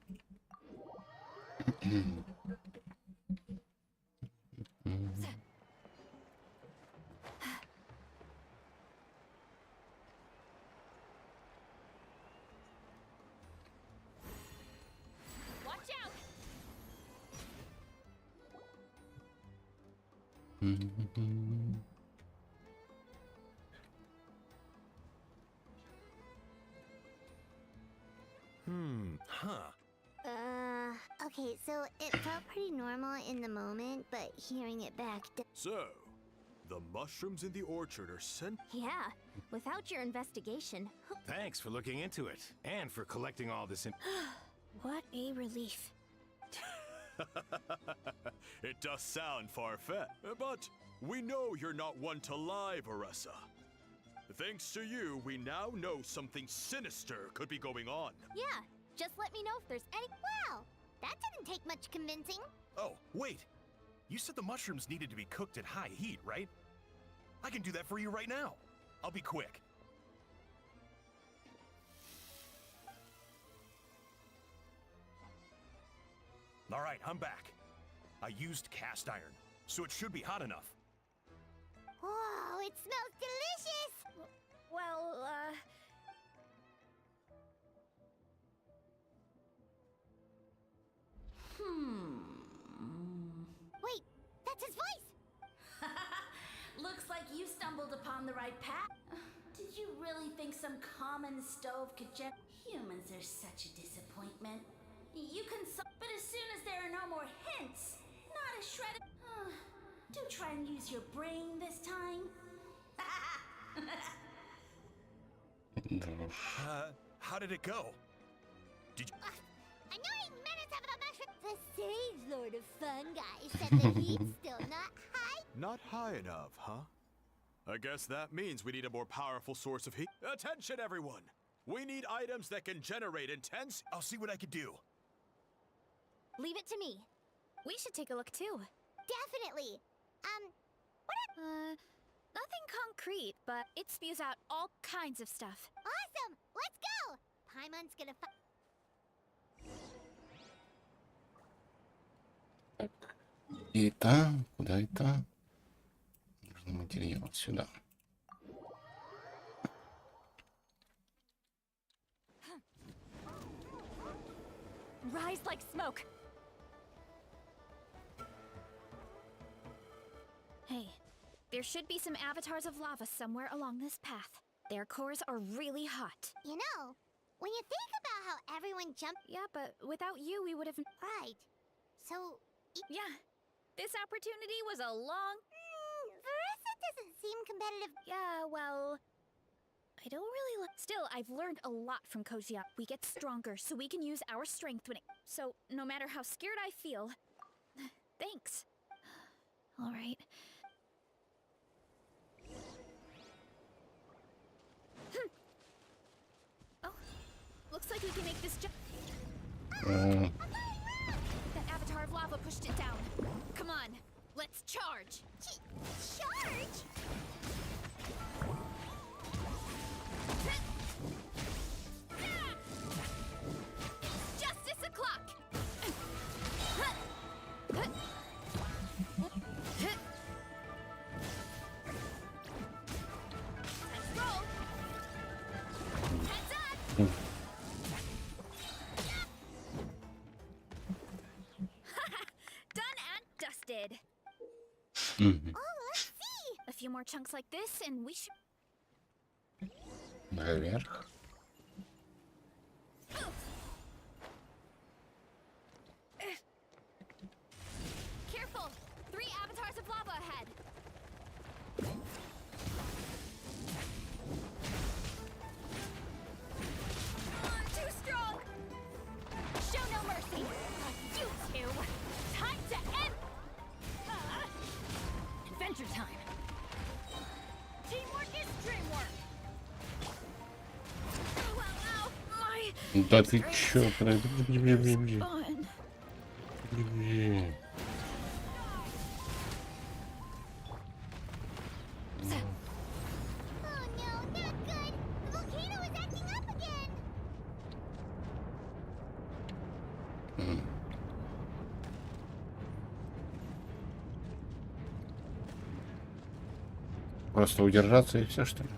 Okay, so it felt pretty normal in the moment, but hearing it back. So, the mushrooms in the orchard are sent. Yeah, without your investigation. Thanks for looking into it and for collecting all this in. What a relief. It does sound far-fetched, but we know you're not one to lie, Varessa. Thanks to you, we now know something sinister could be going on. Yeah, just let me know if there's any. Wow, that didn't take much convincing. Oh, wait. You said the mushrooms needed to be cooked at high heat, right? I can do that for you right now. I'll be quick. All right, I'm back. I used cast iron, so it should be hot enough. Whoa, it smells delicious! Well, Wait, that's his voice! Looks like you stumbled upon the right path. Did you really think some common stove could Humans are such a disappointment. You can but as soon as there are no more hints, not a shred of... Do try and use your brain this time. How did it go? Did you... Annoying menace of the mushroom! The Sage Lord of Fungi said the heat's still not high. Not high enough, huh? I guess that means we need a more powerful source of heat. Attention, everyone! We need items that can generate intense... I'll see what I can do. leave it to me. We should take a look too. Definitely. Nothing concrete, but it spews out all kinds of stuff. Awesome! Let's go! Paimon's gonna И это? Куда это? Нужный материал сюда. Rise like smoke. Hey, there should be some avatars of lava somewhere along this path. Their cores are really hot. You know, when you think about how everyone jumped... Yeah, but without you, we would have... Right. So... Yeah, this opportunity was a long... Varessa doesn't seem competitive. Yeah, well... I don't really like... Still, I've learned a lot from Kozia. We get stronger, so we can use our strength when it... So, no matter how scared I feel... Thanks. Alright. Oh, looks like we can make this jump. That avatar of lava pushed it down. Come on, let's charge. Charge? It's justice o'clock. Let's roll. Heads up. Done and dusted. Oh, let's see. A few more chunks like this, and we should. Наверх. Careful! 3 avatars of lava ahead. Too strong. Show no mercy. You two. Time to end. Adventure time. Teamwork is dreamwork. Ow, my. Да ты чё? Подожди. Fun. Подожди. Oh no, not good. The volcano is acting up again. Просто удержаться и все, что ли?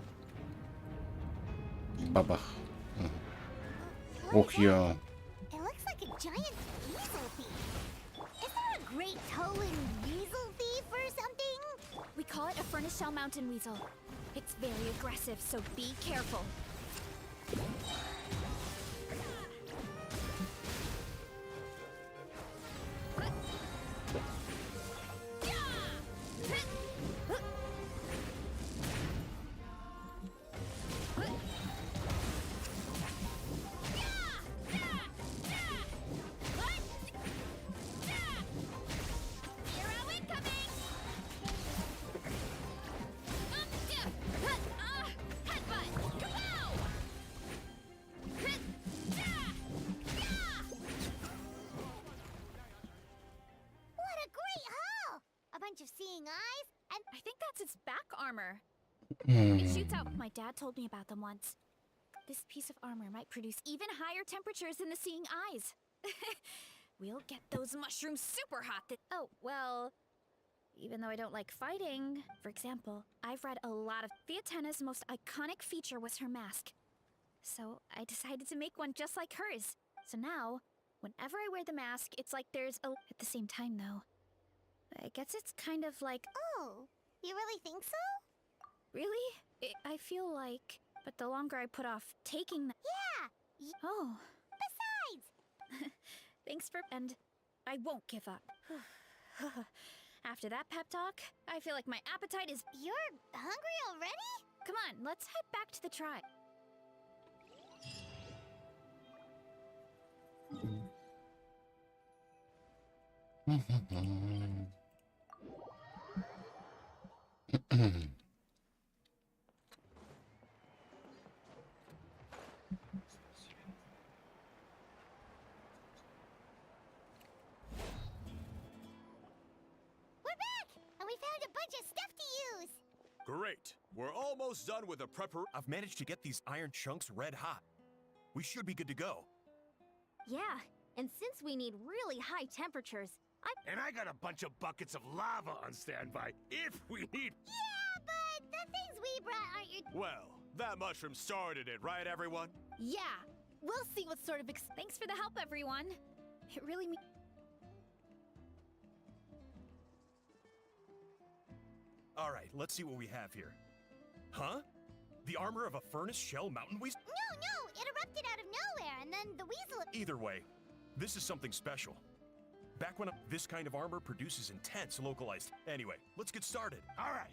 Бабах. Ух, я. It looks like a giant weasel thief. Is there a great toe and weasel thief or something? Furnace Shell Mountain Weasel. It's very aggressive, so be careful. Of seeing eyes, and I think that's its back armor. It shoots out. My dad told me about them once. This piece of armor might produce even higher temperatures than the seeing eyes. We'll get those mushrooms super hot. Oh, well, even though I don't like fighting, for example, I've read a lot of Viatena's most iconic feature was her mask. So I decided to make one just like hers. So now, whenever I wear the mask, it's like there's a... At the same time, though, I guess it's kind of like... Oh, you really think so? Really? I feel like... But the longer I put off taking the... Yeah! Oh. Besides! Thanks for... And I won't give up. After that pep talk, I feel like my appetite is... You're hungry already? Come on, let's head back to the tribe. Great. We're almost done with the prepper. I've managed to get these iron chunks red hot. We should be good to go. Yeah, and since we need really high temperatures, And I got a bunch of buckets of lava on standby if we need... Yeah, but the things we brought aren't your... Well, that mushroom started it, right, everyone? Yeah, we'll see what sort of... Thanks for the help, everyone. It really means... All right, let's see what we have here. Huh? The armor of a furnace shell mountain weasel? No, it erupted out of nowhere, and then the weasel... Either way, this is something special. Back when this kind of armor produces intense localized... Anyway, let's get started. All right.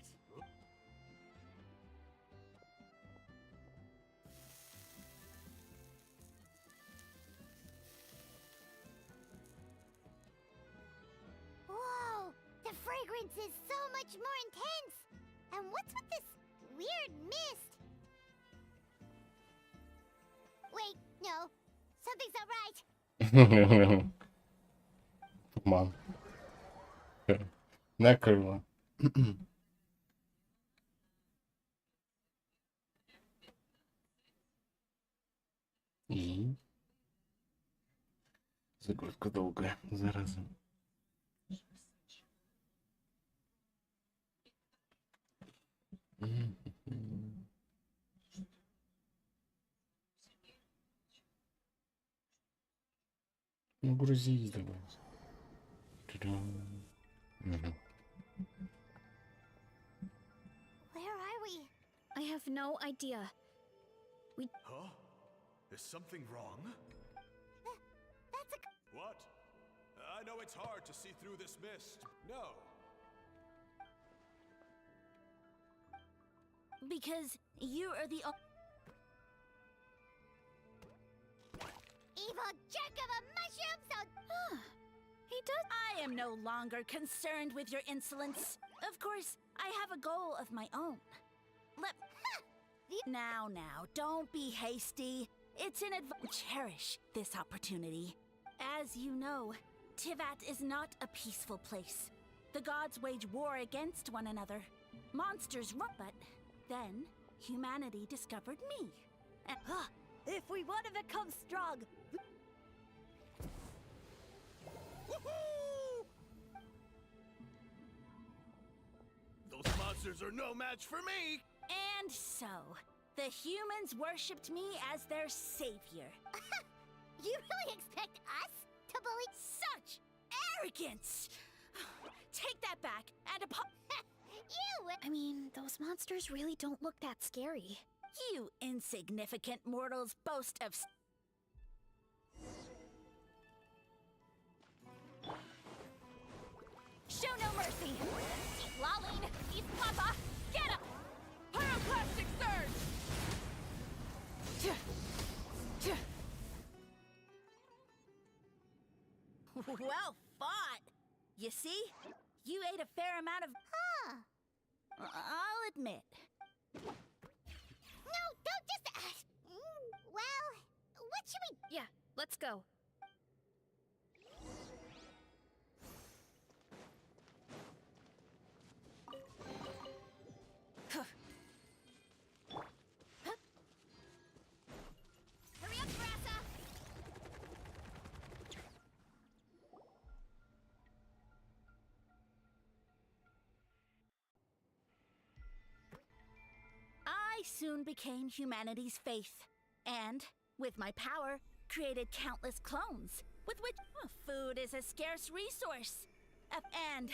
Whoa! The fragrance is so much more intense! And what's with this weird mist? Wait, no. Something's not right. Мам. Накрыло. И загрузка долгая, зараза. Ну, грузись давай. Where are we? I have no idea. Huh? Is something wrong? That's a... What? I know it's hard to see through this mist. No. because you are the evil jerk of a mushroom, so... He does. I am no longer concerned with your insolence. Of course, I have a goal of my own. Now, don't be hasty. It's an cherish this opportunity. As you know, Tivat is not a peaceful place. The gods wage war against one another. Monsters run, but then humanity discovered me. And, if we want to become strong, those monsters are no match for me! And so, the humans worshipped me as their savior. You really expect us to believe such arrogance? Take that back and You! I mean, those monsters really don't look that scary. You insignificant mortals boast of... Show no mercy! Eat Laline! Eat Papa! Get him! Pyroclastic surge! Well fought! You see? You ate a fair amount of... Huh. I'll admit. No, don't just... well, what should we... Yeah, let's go. Hurry up, Grassa! I soon became humanity's faith, and, with my power, created countless clones, with which food is a scarce resource. And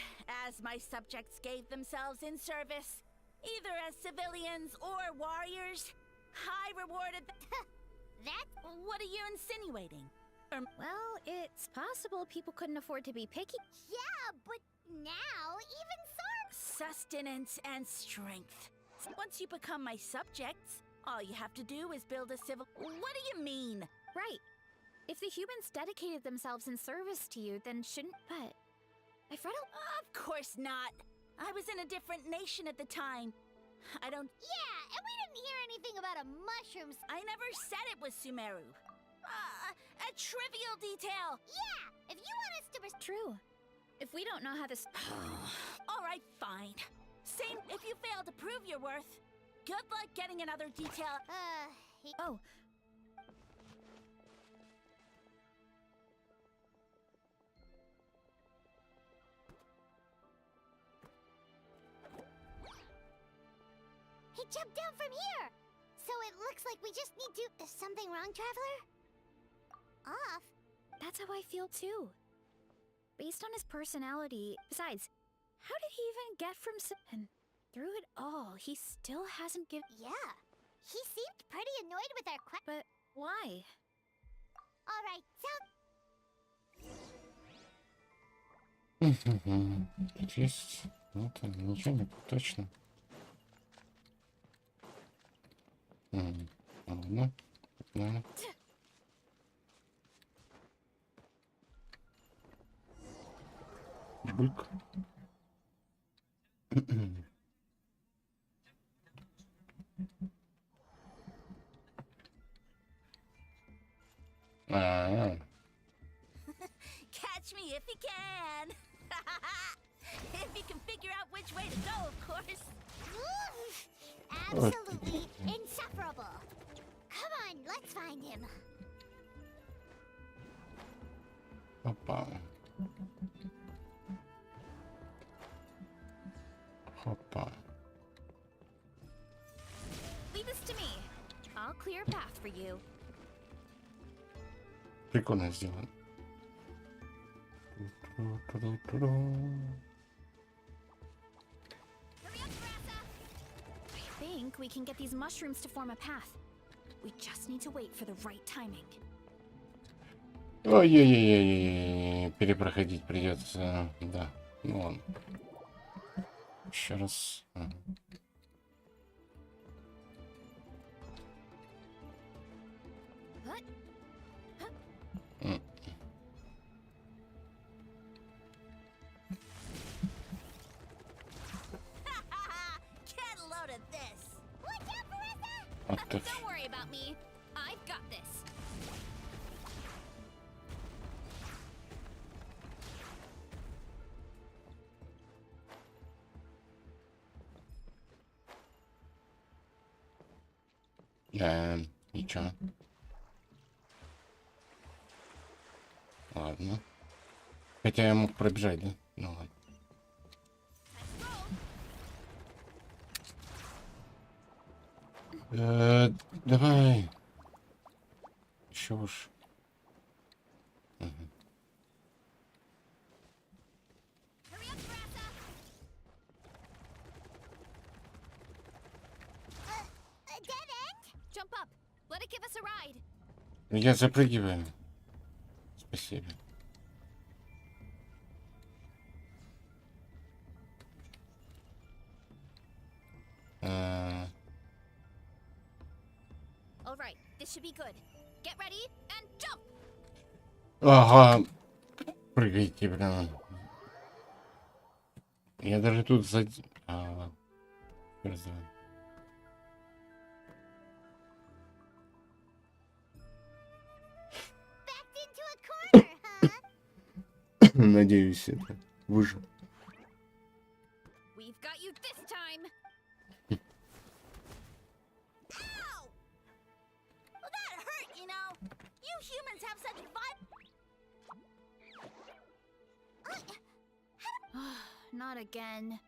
as my subjects gave themselves in service, either as civilians or warriors, I rewarded That? What are you insinuating? Well, it's possible people couldn't afford to be picky. Yeah, but now even Sustenance and strength. Once you become my subjects, all you have to do is build a civil... What do you mean? Right. If the humans dedicated themselves in service to you, then shouldn't... But... I've read a... Of course not. I was in a different nation at the time. I don't... Yeah, and we didn't hear anything about a mushroom... I never said it was Sumeru. A trivial detail. Yeah, if you want us to... True. If we don't know how this... All right, fine. Same if you fail to prove your worth. Good luck getting another detail. Oh. He jumped down from here! So it looks like we just need to... Is something wrong, Traveler? Off? That's how I feel too. Based on his personality... Besides, how did he even get from... And through it all, he still hasn't given... Yeah. He seemed pretty annoyed with our But why? Alright, Тут есть... Вот, ничего не точно. Ладно. Ладно. Бульк. Catch me if you can. If you can figure out which way to go, of course. Absolutely insufferable. Come on, let's find him. Опа. Опа. Leave this to me. I'll clear a path for you. Прикольно сделано. I think we can get these mushrooms to form a path. We just need to wait for the right timing. Ой-ой-ой-ой-ой, перепроходить придется. Да, ну ладно. Еще раз. Get a load of this. Watch out, Marissa! What the Don't worry about me. I've got this. И чё? Ладно. Хотя я мог пробежать, да? Ну ладно. Давай. Еще уж. Jump up. Let it give us a ride. Я запрыгиваю. Спасибо. All right, this should be good. Get ready and jump. Ага. Прыгайте, блин. Я даже тут Надеюсь, это выжил. We've got you this time. Ow! Well, that hurt, you know. You humans have such Not again.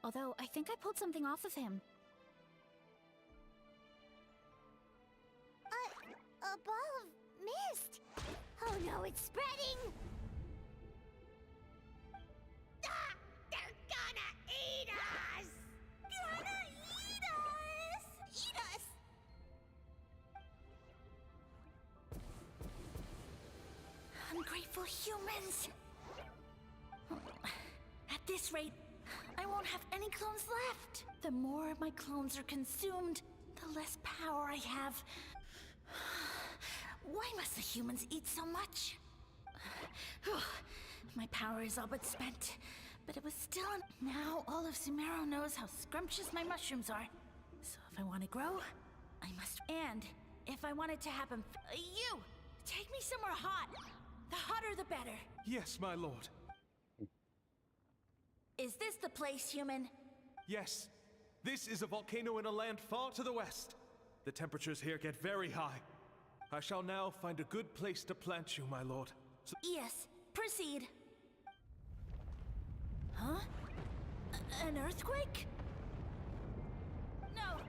Although, I think I pulled something off of him. A ball of mist. Oh no, it's spreading. Ah, they're gonna eat us. Gonna eat us. Eat us. ungrateful humans. At this rate, I won't have any clones left. The more my clones are consumed, the less power I have. Why must the humans eat so much? My power is all but spent, but it was still now all of Sumero knows how scrumptious my mushrooms are. So if I want to grow, I must. And if I want it to happen, you take me somewhere hot. The hotter, the better. Yes, my lord. Is this the place, human? Yes. This is a volcano in a land far to the west. The temperatures here get very high. I shall now find a good place to plant you, my lord. Yes, proceed. Huh? An earthquake? No,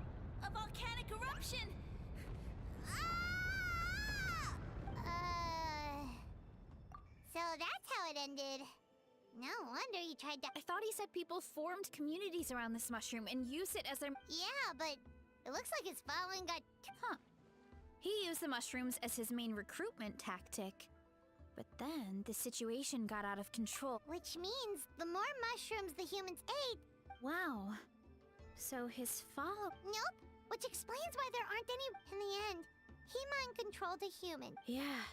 a volcanic eruption! So that's how it ended. No wonder he tried to. I thought he said people formed communities around this mushroom and used it as their. Yeah, but it looks like his following got. Huh. He used the mushrooms as his main recruitment tactic. But then the situation got out of control. Which means the more mushrooms the humans ate. Wow. So his follow. Nope. Which explains why there aren't any. In the end, he mind controlled a human. Yeah.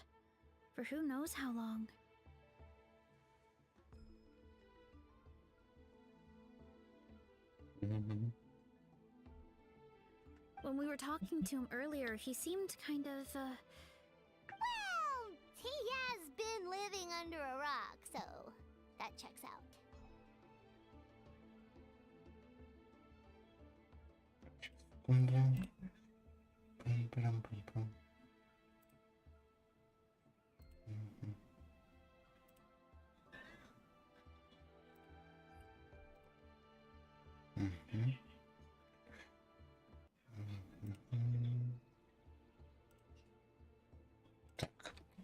For who knows how long. When we were talking to him earlier, he seemed kind of, Well, he has been living under a rock, so that checks out.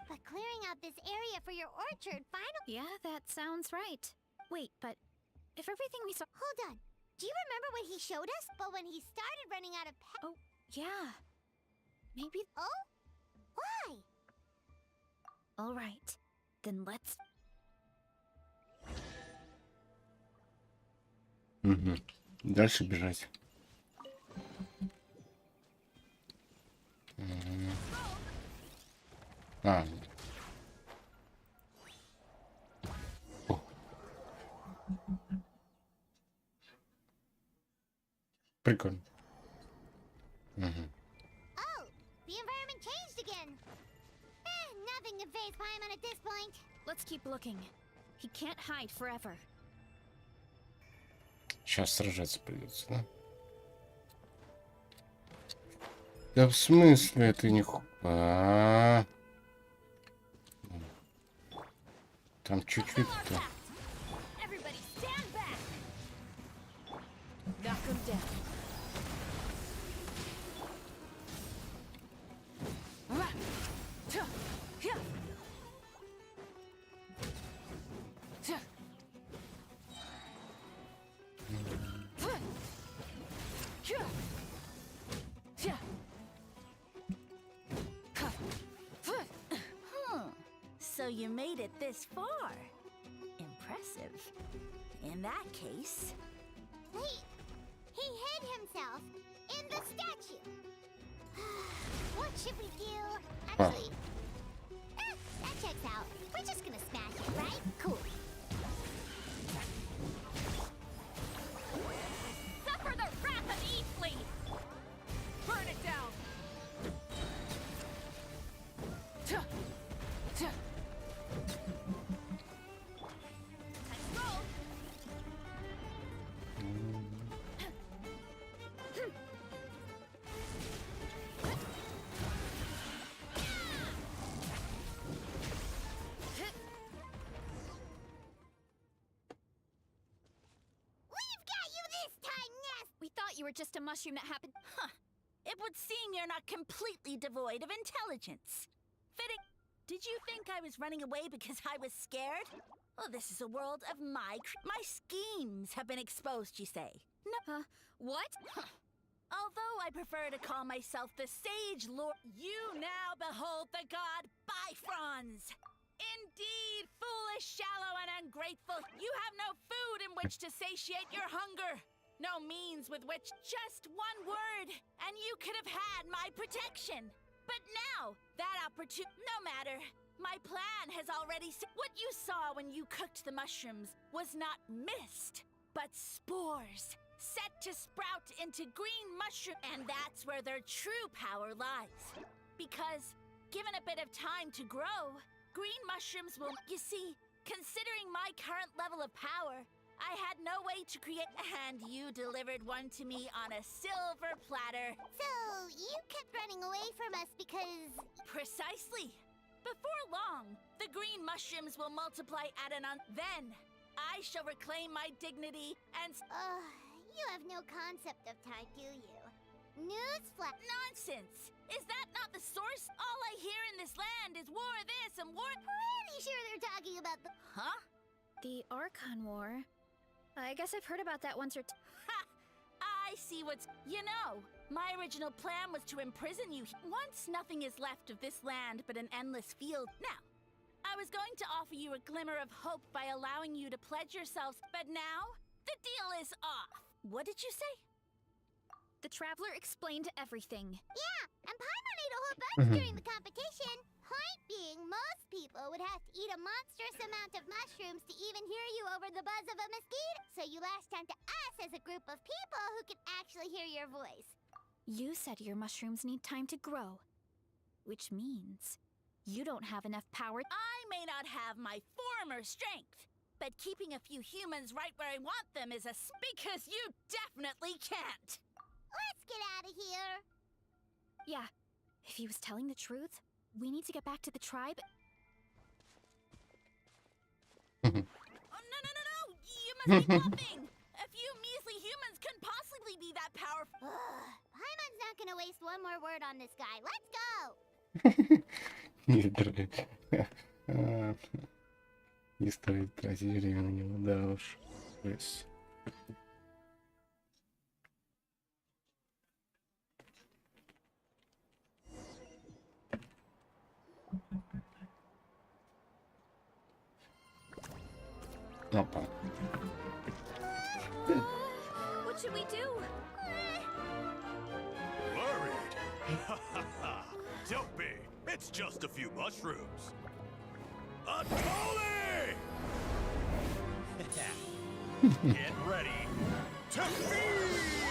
But clearing out this area for your orchard, final. Yeah, that sounds right. Wait, but if everything we saw. Hold on. Do you remember what he showed us? But when he started running out of Oh, yeah. Maybe. Oh? Why? All right. Then let's. Дальше бежать. А. О. Прикольно. Oh, the environment changed again. Nothing to face Paimon at this point. Let's keep looking. He can't hide forever. Сейчас сражаться придется, да? Да в смысле это не Там чуть-чуть-то. So you made it this far. Impressive. In that case... Wait! He hid himself in the statue! What should we do? Actually... that checks out. We're just gonna smash it, right? Cool. Suffer the wrath of Eastleigh! Burn it down! Let's roll! We've got you this time, Nest! We thought you were just a mushroom that happened. Huh. It would seem you're not completely devoid of intelligence. Fitting. Did you think I was running away because I was scared? Oh, this is a world of my schemes have been exposed, you say? No. What? Although I prefer to call myself the Sage Lord, you now behold the god Bifrons. Indeed, foolish, shallow, and ungrateful, you have no food in which to satiate your hunger. No means with which, just one word, and you could have had my protection. But now, that opportunity, no matter. My plan has already what you saw when you cooked the mushrooms was not mist, but spores, set to sprout into green mushroom, and that's where their true power lies. Because, given a bit of time to grow, green mushrooms will, you see, considering my current level of power, I had no way to create, and you delivered one to me on a silver platter. So, you kept running away from us because... Precisely. Before long, the green mushrooms will multiply at an then, I shall reclaim my dignity and... you have no concept of time, do you? Newsflash! Nonsense! Is that not the source? All I hear in this land is war this and war... Pretty sure they're talking about the... Huh? The Archon War. I guess I've heard about that once or Ha! I see what's... You know, my original plan was to imprison you. Once nothing is left of this land but an endless field. Now, I was going to offer you a glimmer of hope by allowing you to pledge yourselves, but now, the deal is off. What did you say? The Traveler explained everything. Yeah, and Paimon ate a whole bunch during the competition. Point being, most people would have to eat a monstrous amount of mushrooms to even hear you over the buzz of a mosquito. So you lashed onto us as a group of people who could actually hear your voice. You said your mushrooms need time to grow. Which means you don't have enough power. I may not have my former strength, but keeping a few humans right where I want them is because you definitely can't. Let's get out of here. Yeah, if he was telling the truth, we need to get back to the tribe. Oh, no! You must be bluffing! A few measly humans couldn't possibly be that powerful. Paimon's not gonna waste one more word on this guy. Let's go! Не стоит тратить время на него, да уж. Опа. What should we do? Worried? Don't be. It's just a few mushrooms. A Tolly! Get ready to feast!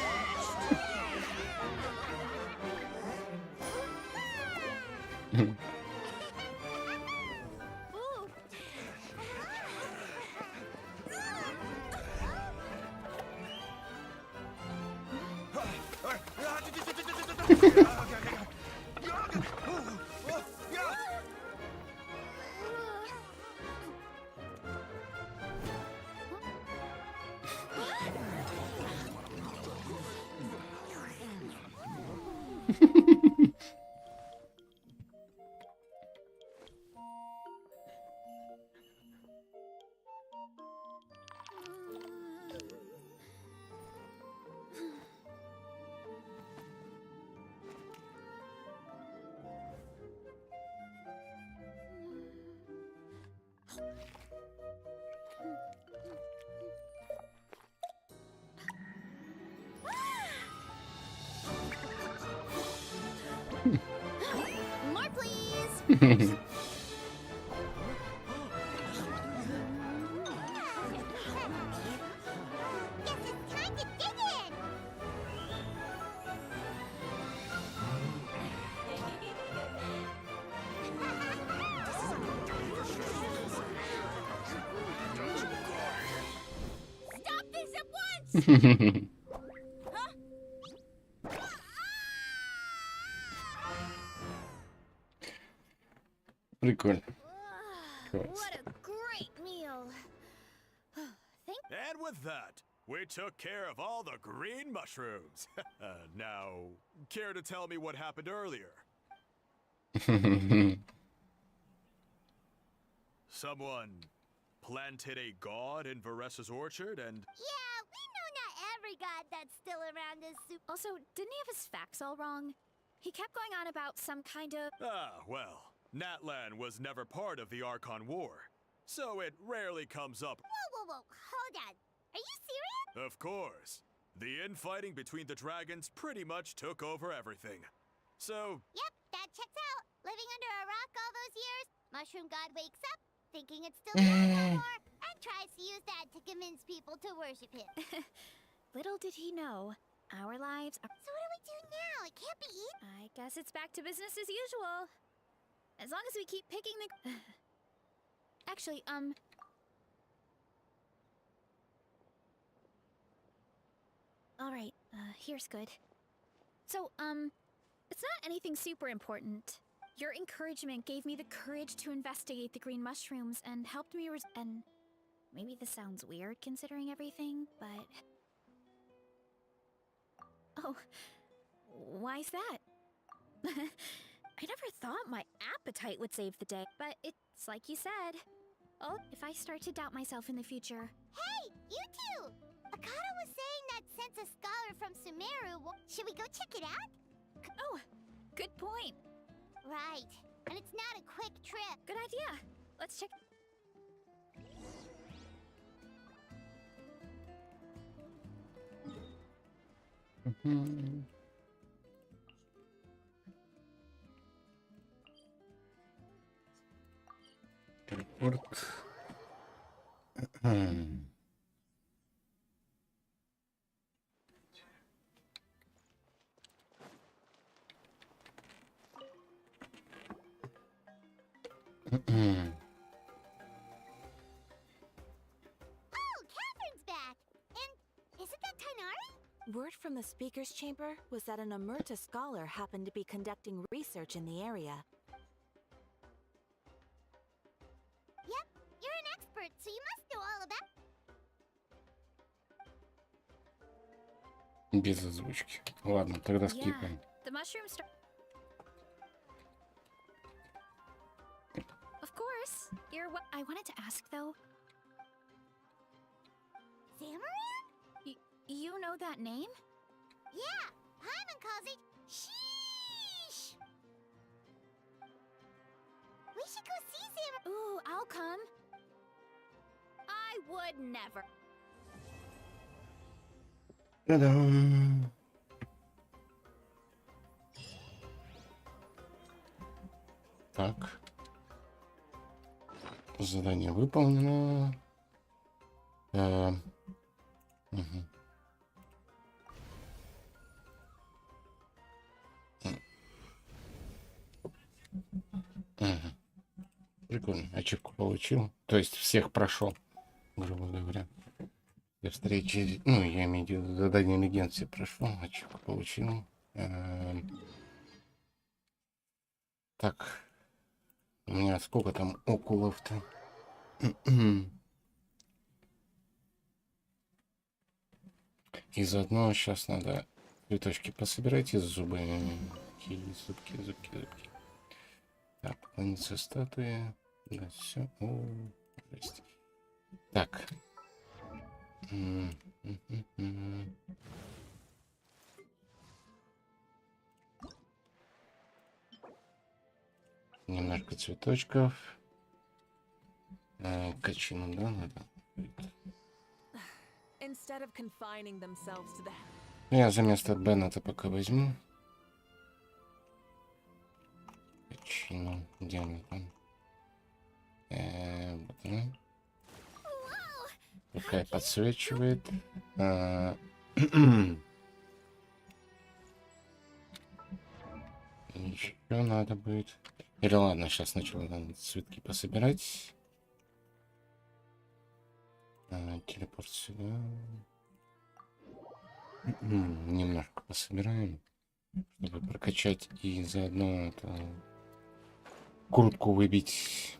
Stop this at once! Прикольно. What a great meal. And with that, we took care of all the green mushrooms. Now, care to tell me what happened earlier? Someone planted a god in Varessa's orchard and... Yeah, we know not every god that's still around is super. Also, didn't he have his facts all wrong? He kept going on about some kind of... Ah, well, Natlin was never part of the Archon War, so it rarely comes up. Whoa, hold on. Are you serious? Of course. The infighting between the dragons pretty much took over everything. So... Yep, that checks out. Living under a rock all those years, Mushroom God wakes up, thinking it's still there more, and tries to use that to convince people to worship him. Little did he know, our lives are... So what do we do now? It can't be eaten. I guess it's back to business as usual. As long as we keep picking the... Actually, Alright, here's good. So, it's not anything super important. Your encouragement gave me the courage to investigate the green mushrooms and helped me and maybe this sounds weird considering everything, but... Oh, why's that? I never thought my appetite would save the day, but it's like you said. Oh, if I start to doubt myself in the future... Hey, you two! Akata was saying that since a scholar from Sumeru, should we go check it out? Oh, good point. Right, and it's not a quick trip. Good idea. Let's check... Телепорт. Word from the speaker's chamber was that an Omerta scholar happened to be conducting research in the area. Yep, you're an expert, so you must know all about... Без озвучки. Ладно, тогда скипаем. The mushrooms... Of course. You're what I wanted to ask, though. Zamaran? You know that name? Yeah, Paimon calls it Sheesh. We should go see Zamaran. Ooh, I'll come. I would never. Та-дам! Так. Задание выполнено. Угу. Прикольно. Ачивку получил. То есть всех прошел, грубо говоря. Для встречи, ну, я имею в виду, задание легенд все прошел, ачивку получил. Так. У меня сколько там окулов-то? И заодно сейчас надо цветочки пособирать из зубы. Зубки. Так, поклониться статуе. Да, все. О, жесть. Так. Немножко цветочков. Качину, да, надо? Instead of confining themselves to the... Я за место Беннета пока возьму. причину. Где она там? Вот она. Какая подсвечивает. Еще надо будет. Или ладно, сейчас сначала надо цветки пособирать. Телепорт сюда. Немножко пособираем, чтобы прокачать и заодно это куртку выбить.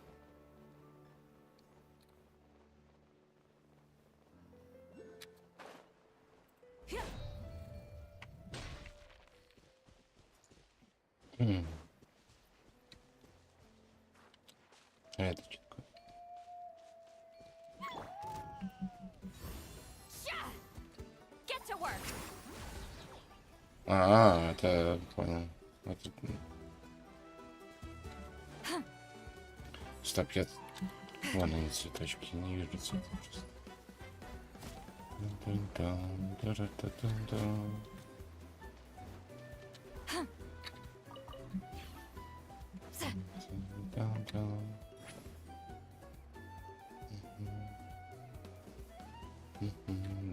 Это что такое? Это понял. Это... Стоп, я... Вон они, цветочки, не вижу цветов просто.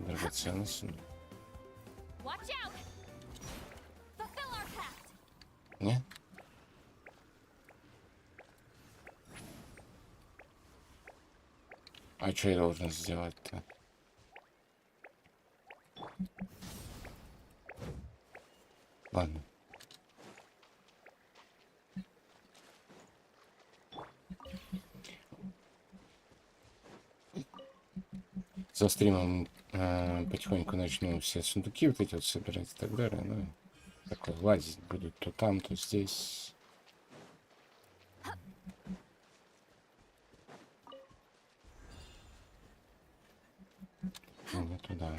Драгоценности. Не? А что я должен сделать-то? Ладно. За стримом потихоньку начну все сундуки вот эти вот собирать и так далее. Ну, такой лазить буду то там, то здесь. Не туда.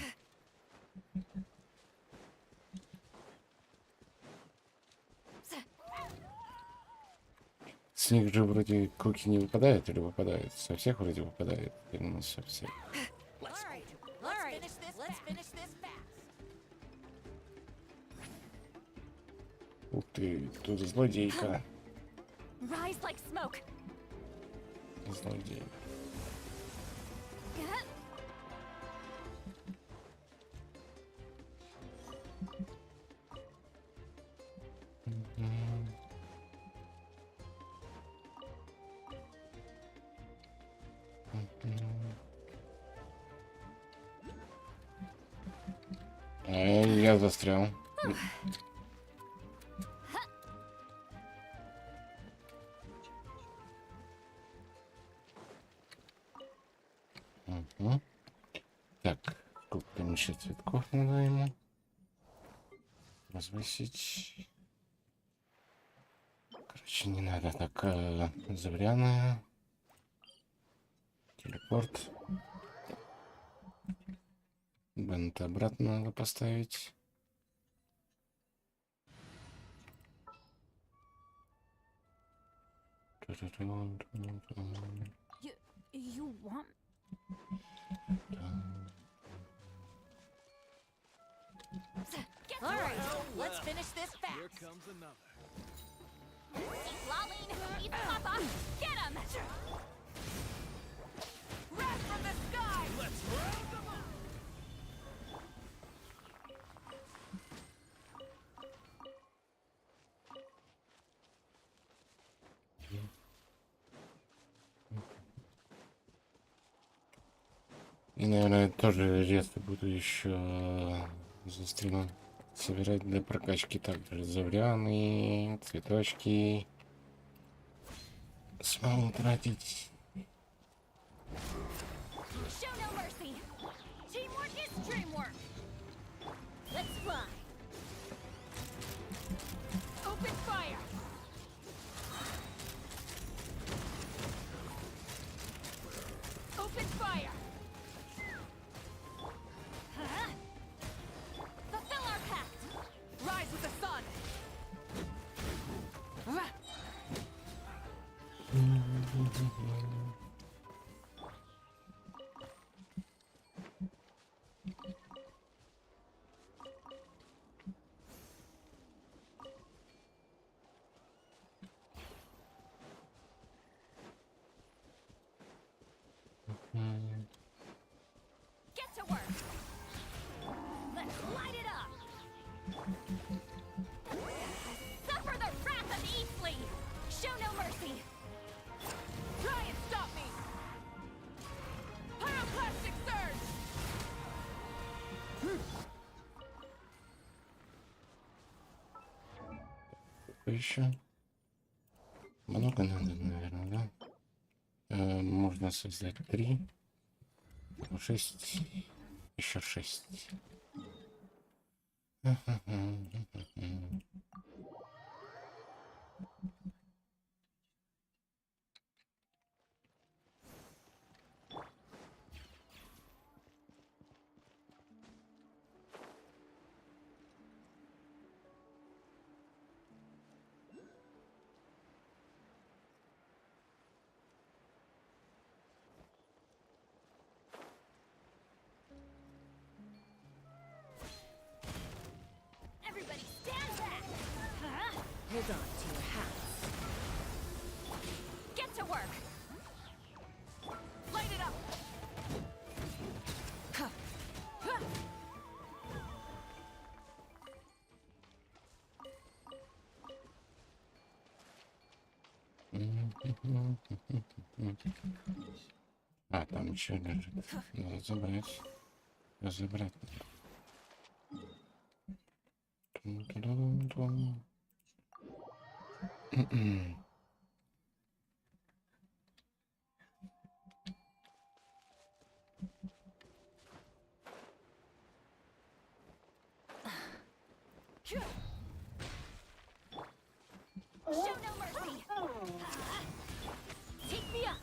С них же вроде круги не выпадают или выпадают? Со всех вроде выпадает. Или не со всех? Ух ты, тут злодейка. Злодей. Я застрял. Так, сколько еще цветков надо ему возвысить. Короче, не надо так завряная. Телепорт. Бент обратно надо поставить. You want? All right, let's finish this fast. Here comes another. Lolling, eat the papa. Get him! Wrath from the sky! Let's round them up. И, наверное, тоже резко буду еще за стримом собирать для прокачки также завряны, цветочки. Смогу тратить. Show no mercy. Teamwork is dreamwork. Let's fly. Open fire. Open fire. Fulfill our pact. Rise with the sun! work. Let's light it up. Suffer the wrath of Eastleigh. Show no mercy. Try and stop me. Pyroclastic surge. Еще много надо, наверное, да? Можно создать 3, 6, еще 6. Everybody stand back. Hold on to your hats. Get to work. Light it up. А, там еще лежит. Надо забрать. Разобрать. Show no mercy. Take me up.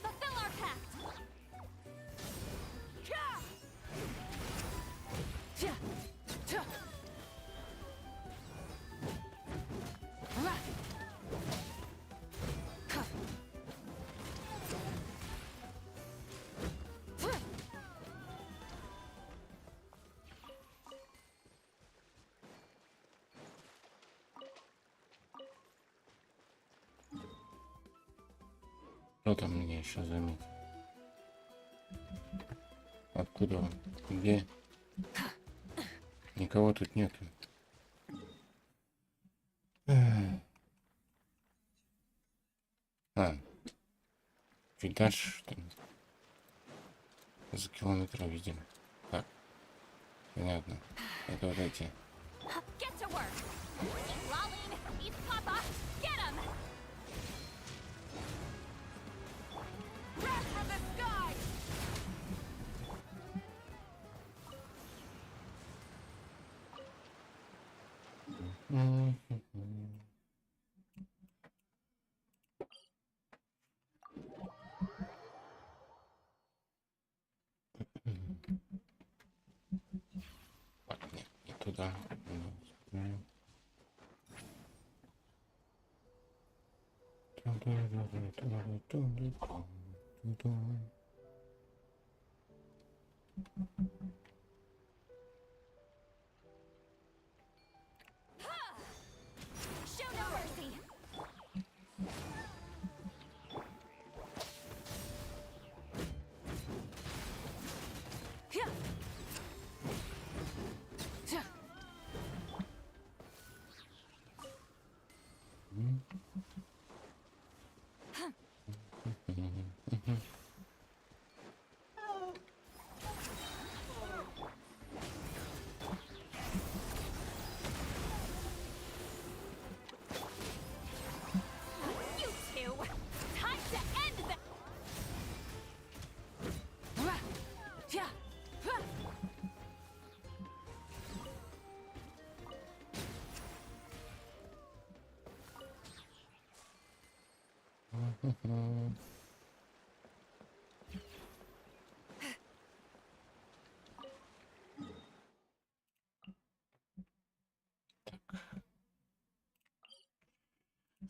Fulfill our pact. Кто там меня еще заметил? Откуда он? Где? Никого тут нету. А. Чуть дальше, что ли? За километр, видимо. Так. Понятно. Это вот эти. Get to work. Lolling, eat Papa, get him. Wrath from the sky. Так, нет, не туда. Show no mercy. You two, time to end this.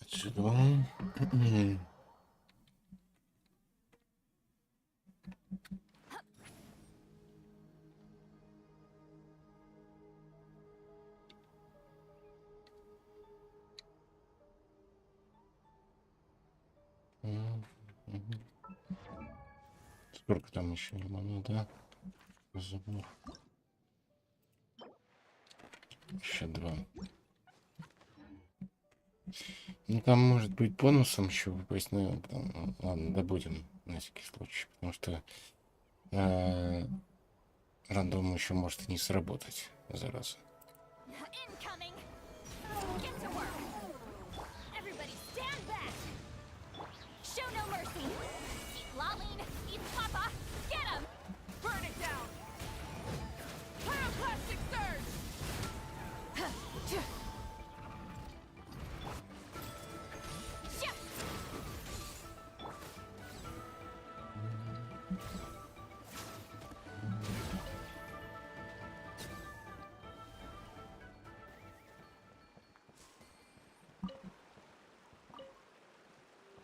Отсюда. Сколько там еще ему, да? Забыл. Еще 2. Ну там может быть бонусом еще выпасть, но ладно, добудем на всякий случай, потому что рандом еще может и не сработать, зараза. Incoming. Get to work. Everybody stand back. Show no mercy. Eat Laline, eat Papa. Get him. Burn it down. Pyroclastic surge.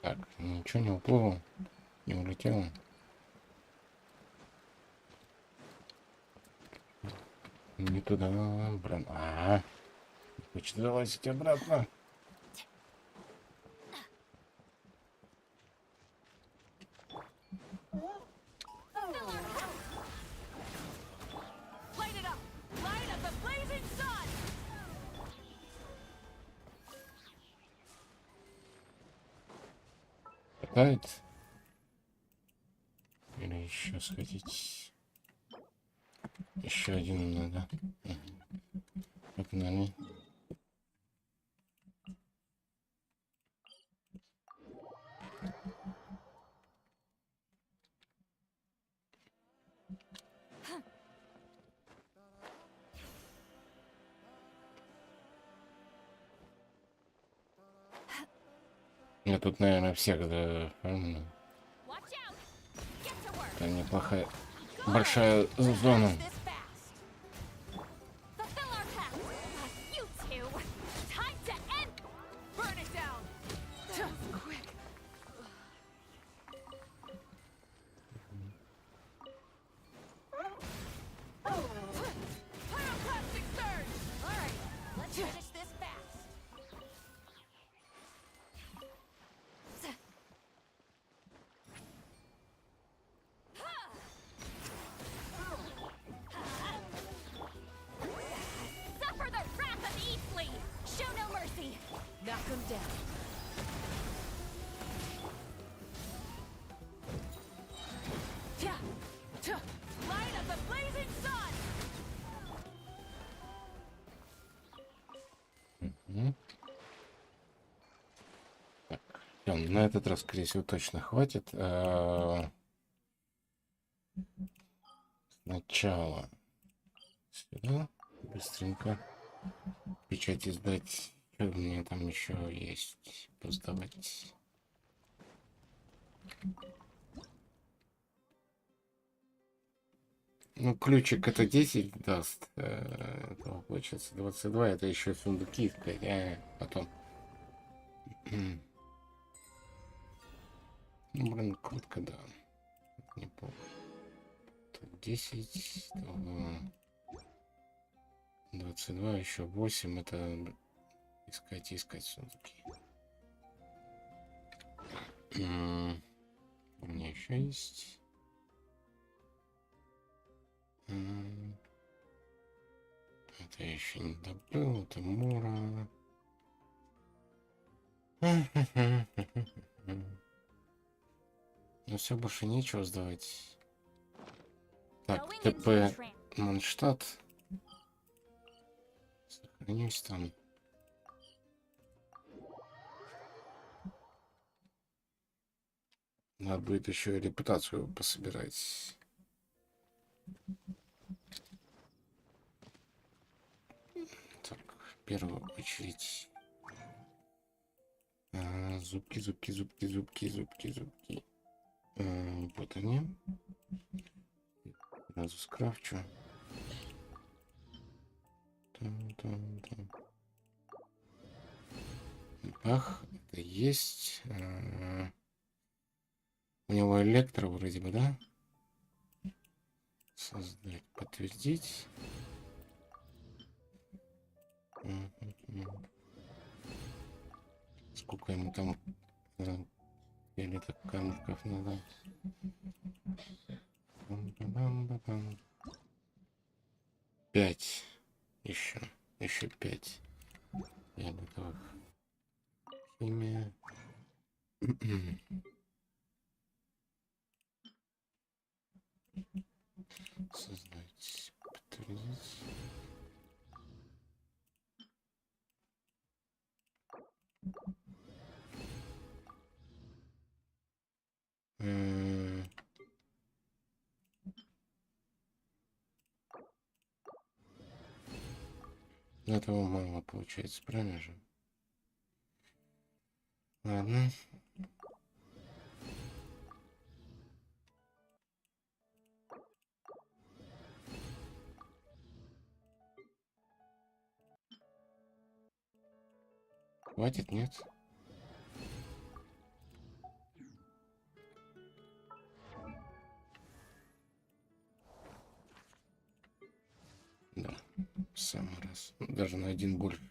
Так, ничего не уплыло, не улетело. Не туда, блин. Хочет залазить обратно. Хватает? Или еще сходить? Еще один надо. Погнали. Я тут, наверное, всех оформлю. Это неплохая, большая зона. На этот раз, скорее всего, точно хватит. Сначала сюда быстренько печать издать. Что у меня там еще есть? Поздавать. Ну, ключик это 10 даст. Это получается 22. Это еще сундуки. Потом. Ну, блин, крутка, да. Неплохо. 10, 22, еще 8. Это искать сундуки. У меня еще есть. Это я еще не добыл. Это Мура. Ну все, больше нечего сдавать. Так, ТП Манштадт. Сохранюсь там. Надо будет еще и репутацию пособирать. Так, в первую очередь. Зубки. Вот они. Сразу скрафчу. Там. Бах, это есть. У него электро вроде бы, да? Создать, подтвердить. Сколько ему там или так камушков надо? Бам-бам-бам. 5. Еще 5. Я готов. Химия. Создать. Подтвердить. Этого мало получается, правильно же? Ладно. Хватит, нет? Да, в самый раз. Даже на 1 больше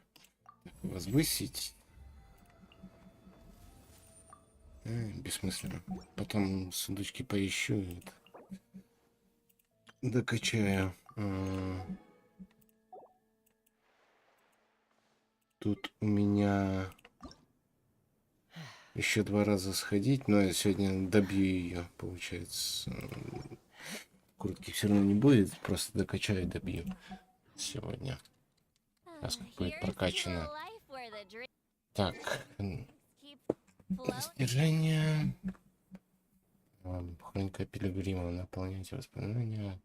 возвысить. Бессмысленно. Потом сундучки поищу и докачаю. Тут у меня еще 2 раза сходить, но я сегодня добью ее, получается. Куртки все равно не будет, просто докачаю и добью сегодня. Раз как будет прокачано. Так. Достижение. Хроника пилигрима. Наполняйте воспоминания.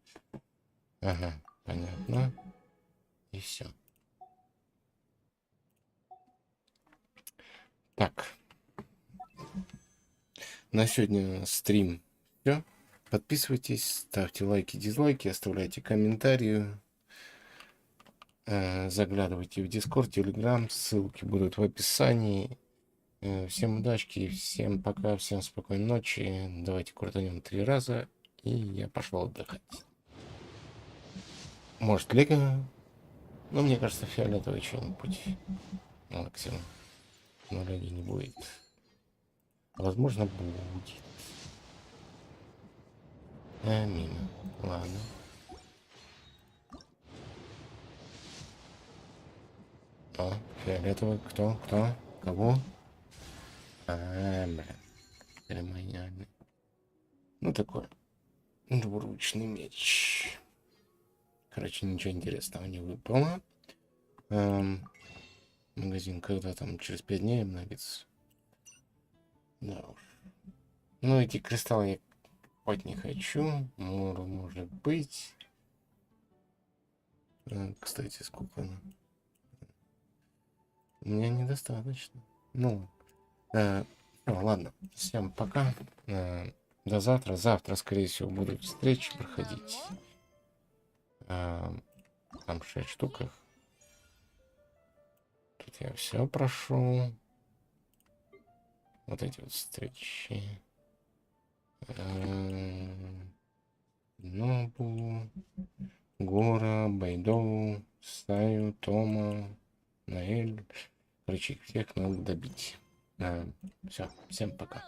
Ага, понятно. И все. Так. На сегодня стрим все. Подписывайтесь, ставьте лайки, дизлайки, оставляйте комментарии. Заглядывайте в Discord, Telegram, ссылки будут в описании. Всем удачи, всем пока, всем спокойной ночи. Давайте крутанем 3 раза, и я пошел отдыхать. Может, Лего, но мне кажется, фиолетовый что-нибудь максимум. Но Лего не будет. Возможно, будет. Мимо. Ладно. О, фиолетовый. Кто? Кого? Блин. Церемониальный. Ну, такой. Двуручный меч. Короче, ничего интересного не выпало. Магазин когда там через 5 дней обновится. Да уж. Ну, эти кристаллы я покупать не хочу. Может быть. Кстати, сколько она? У меня недостаточно. Ну, ладно. Всем пока. До завтра. Завтра, скорее всего, будут встречи проходить. Там 6 штук. Тут я все прошел. Вот эти вот встречи. Нобу, Гора, Байдоу, Саю, Тома, Наэль. Короче, всех надо добить. Все, всем пока.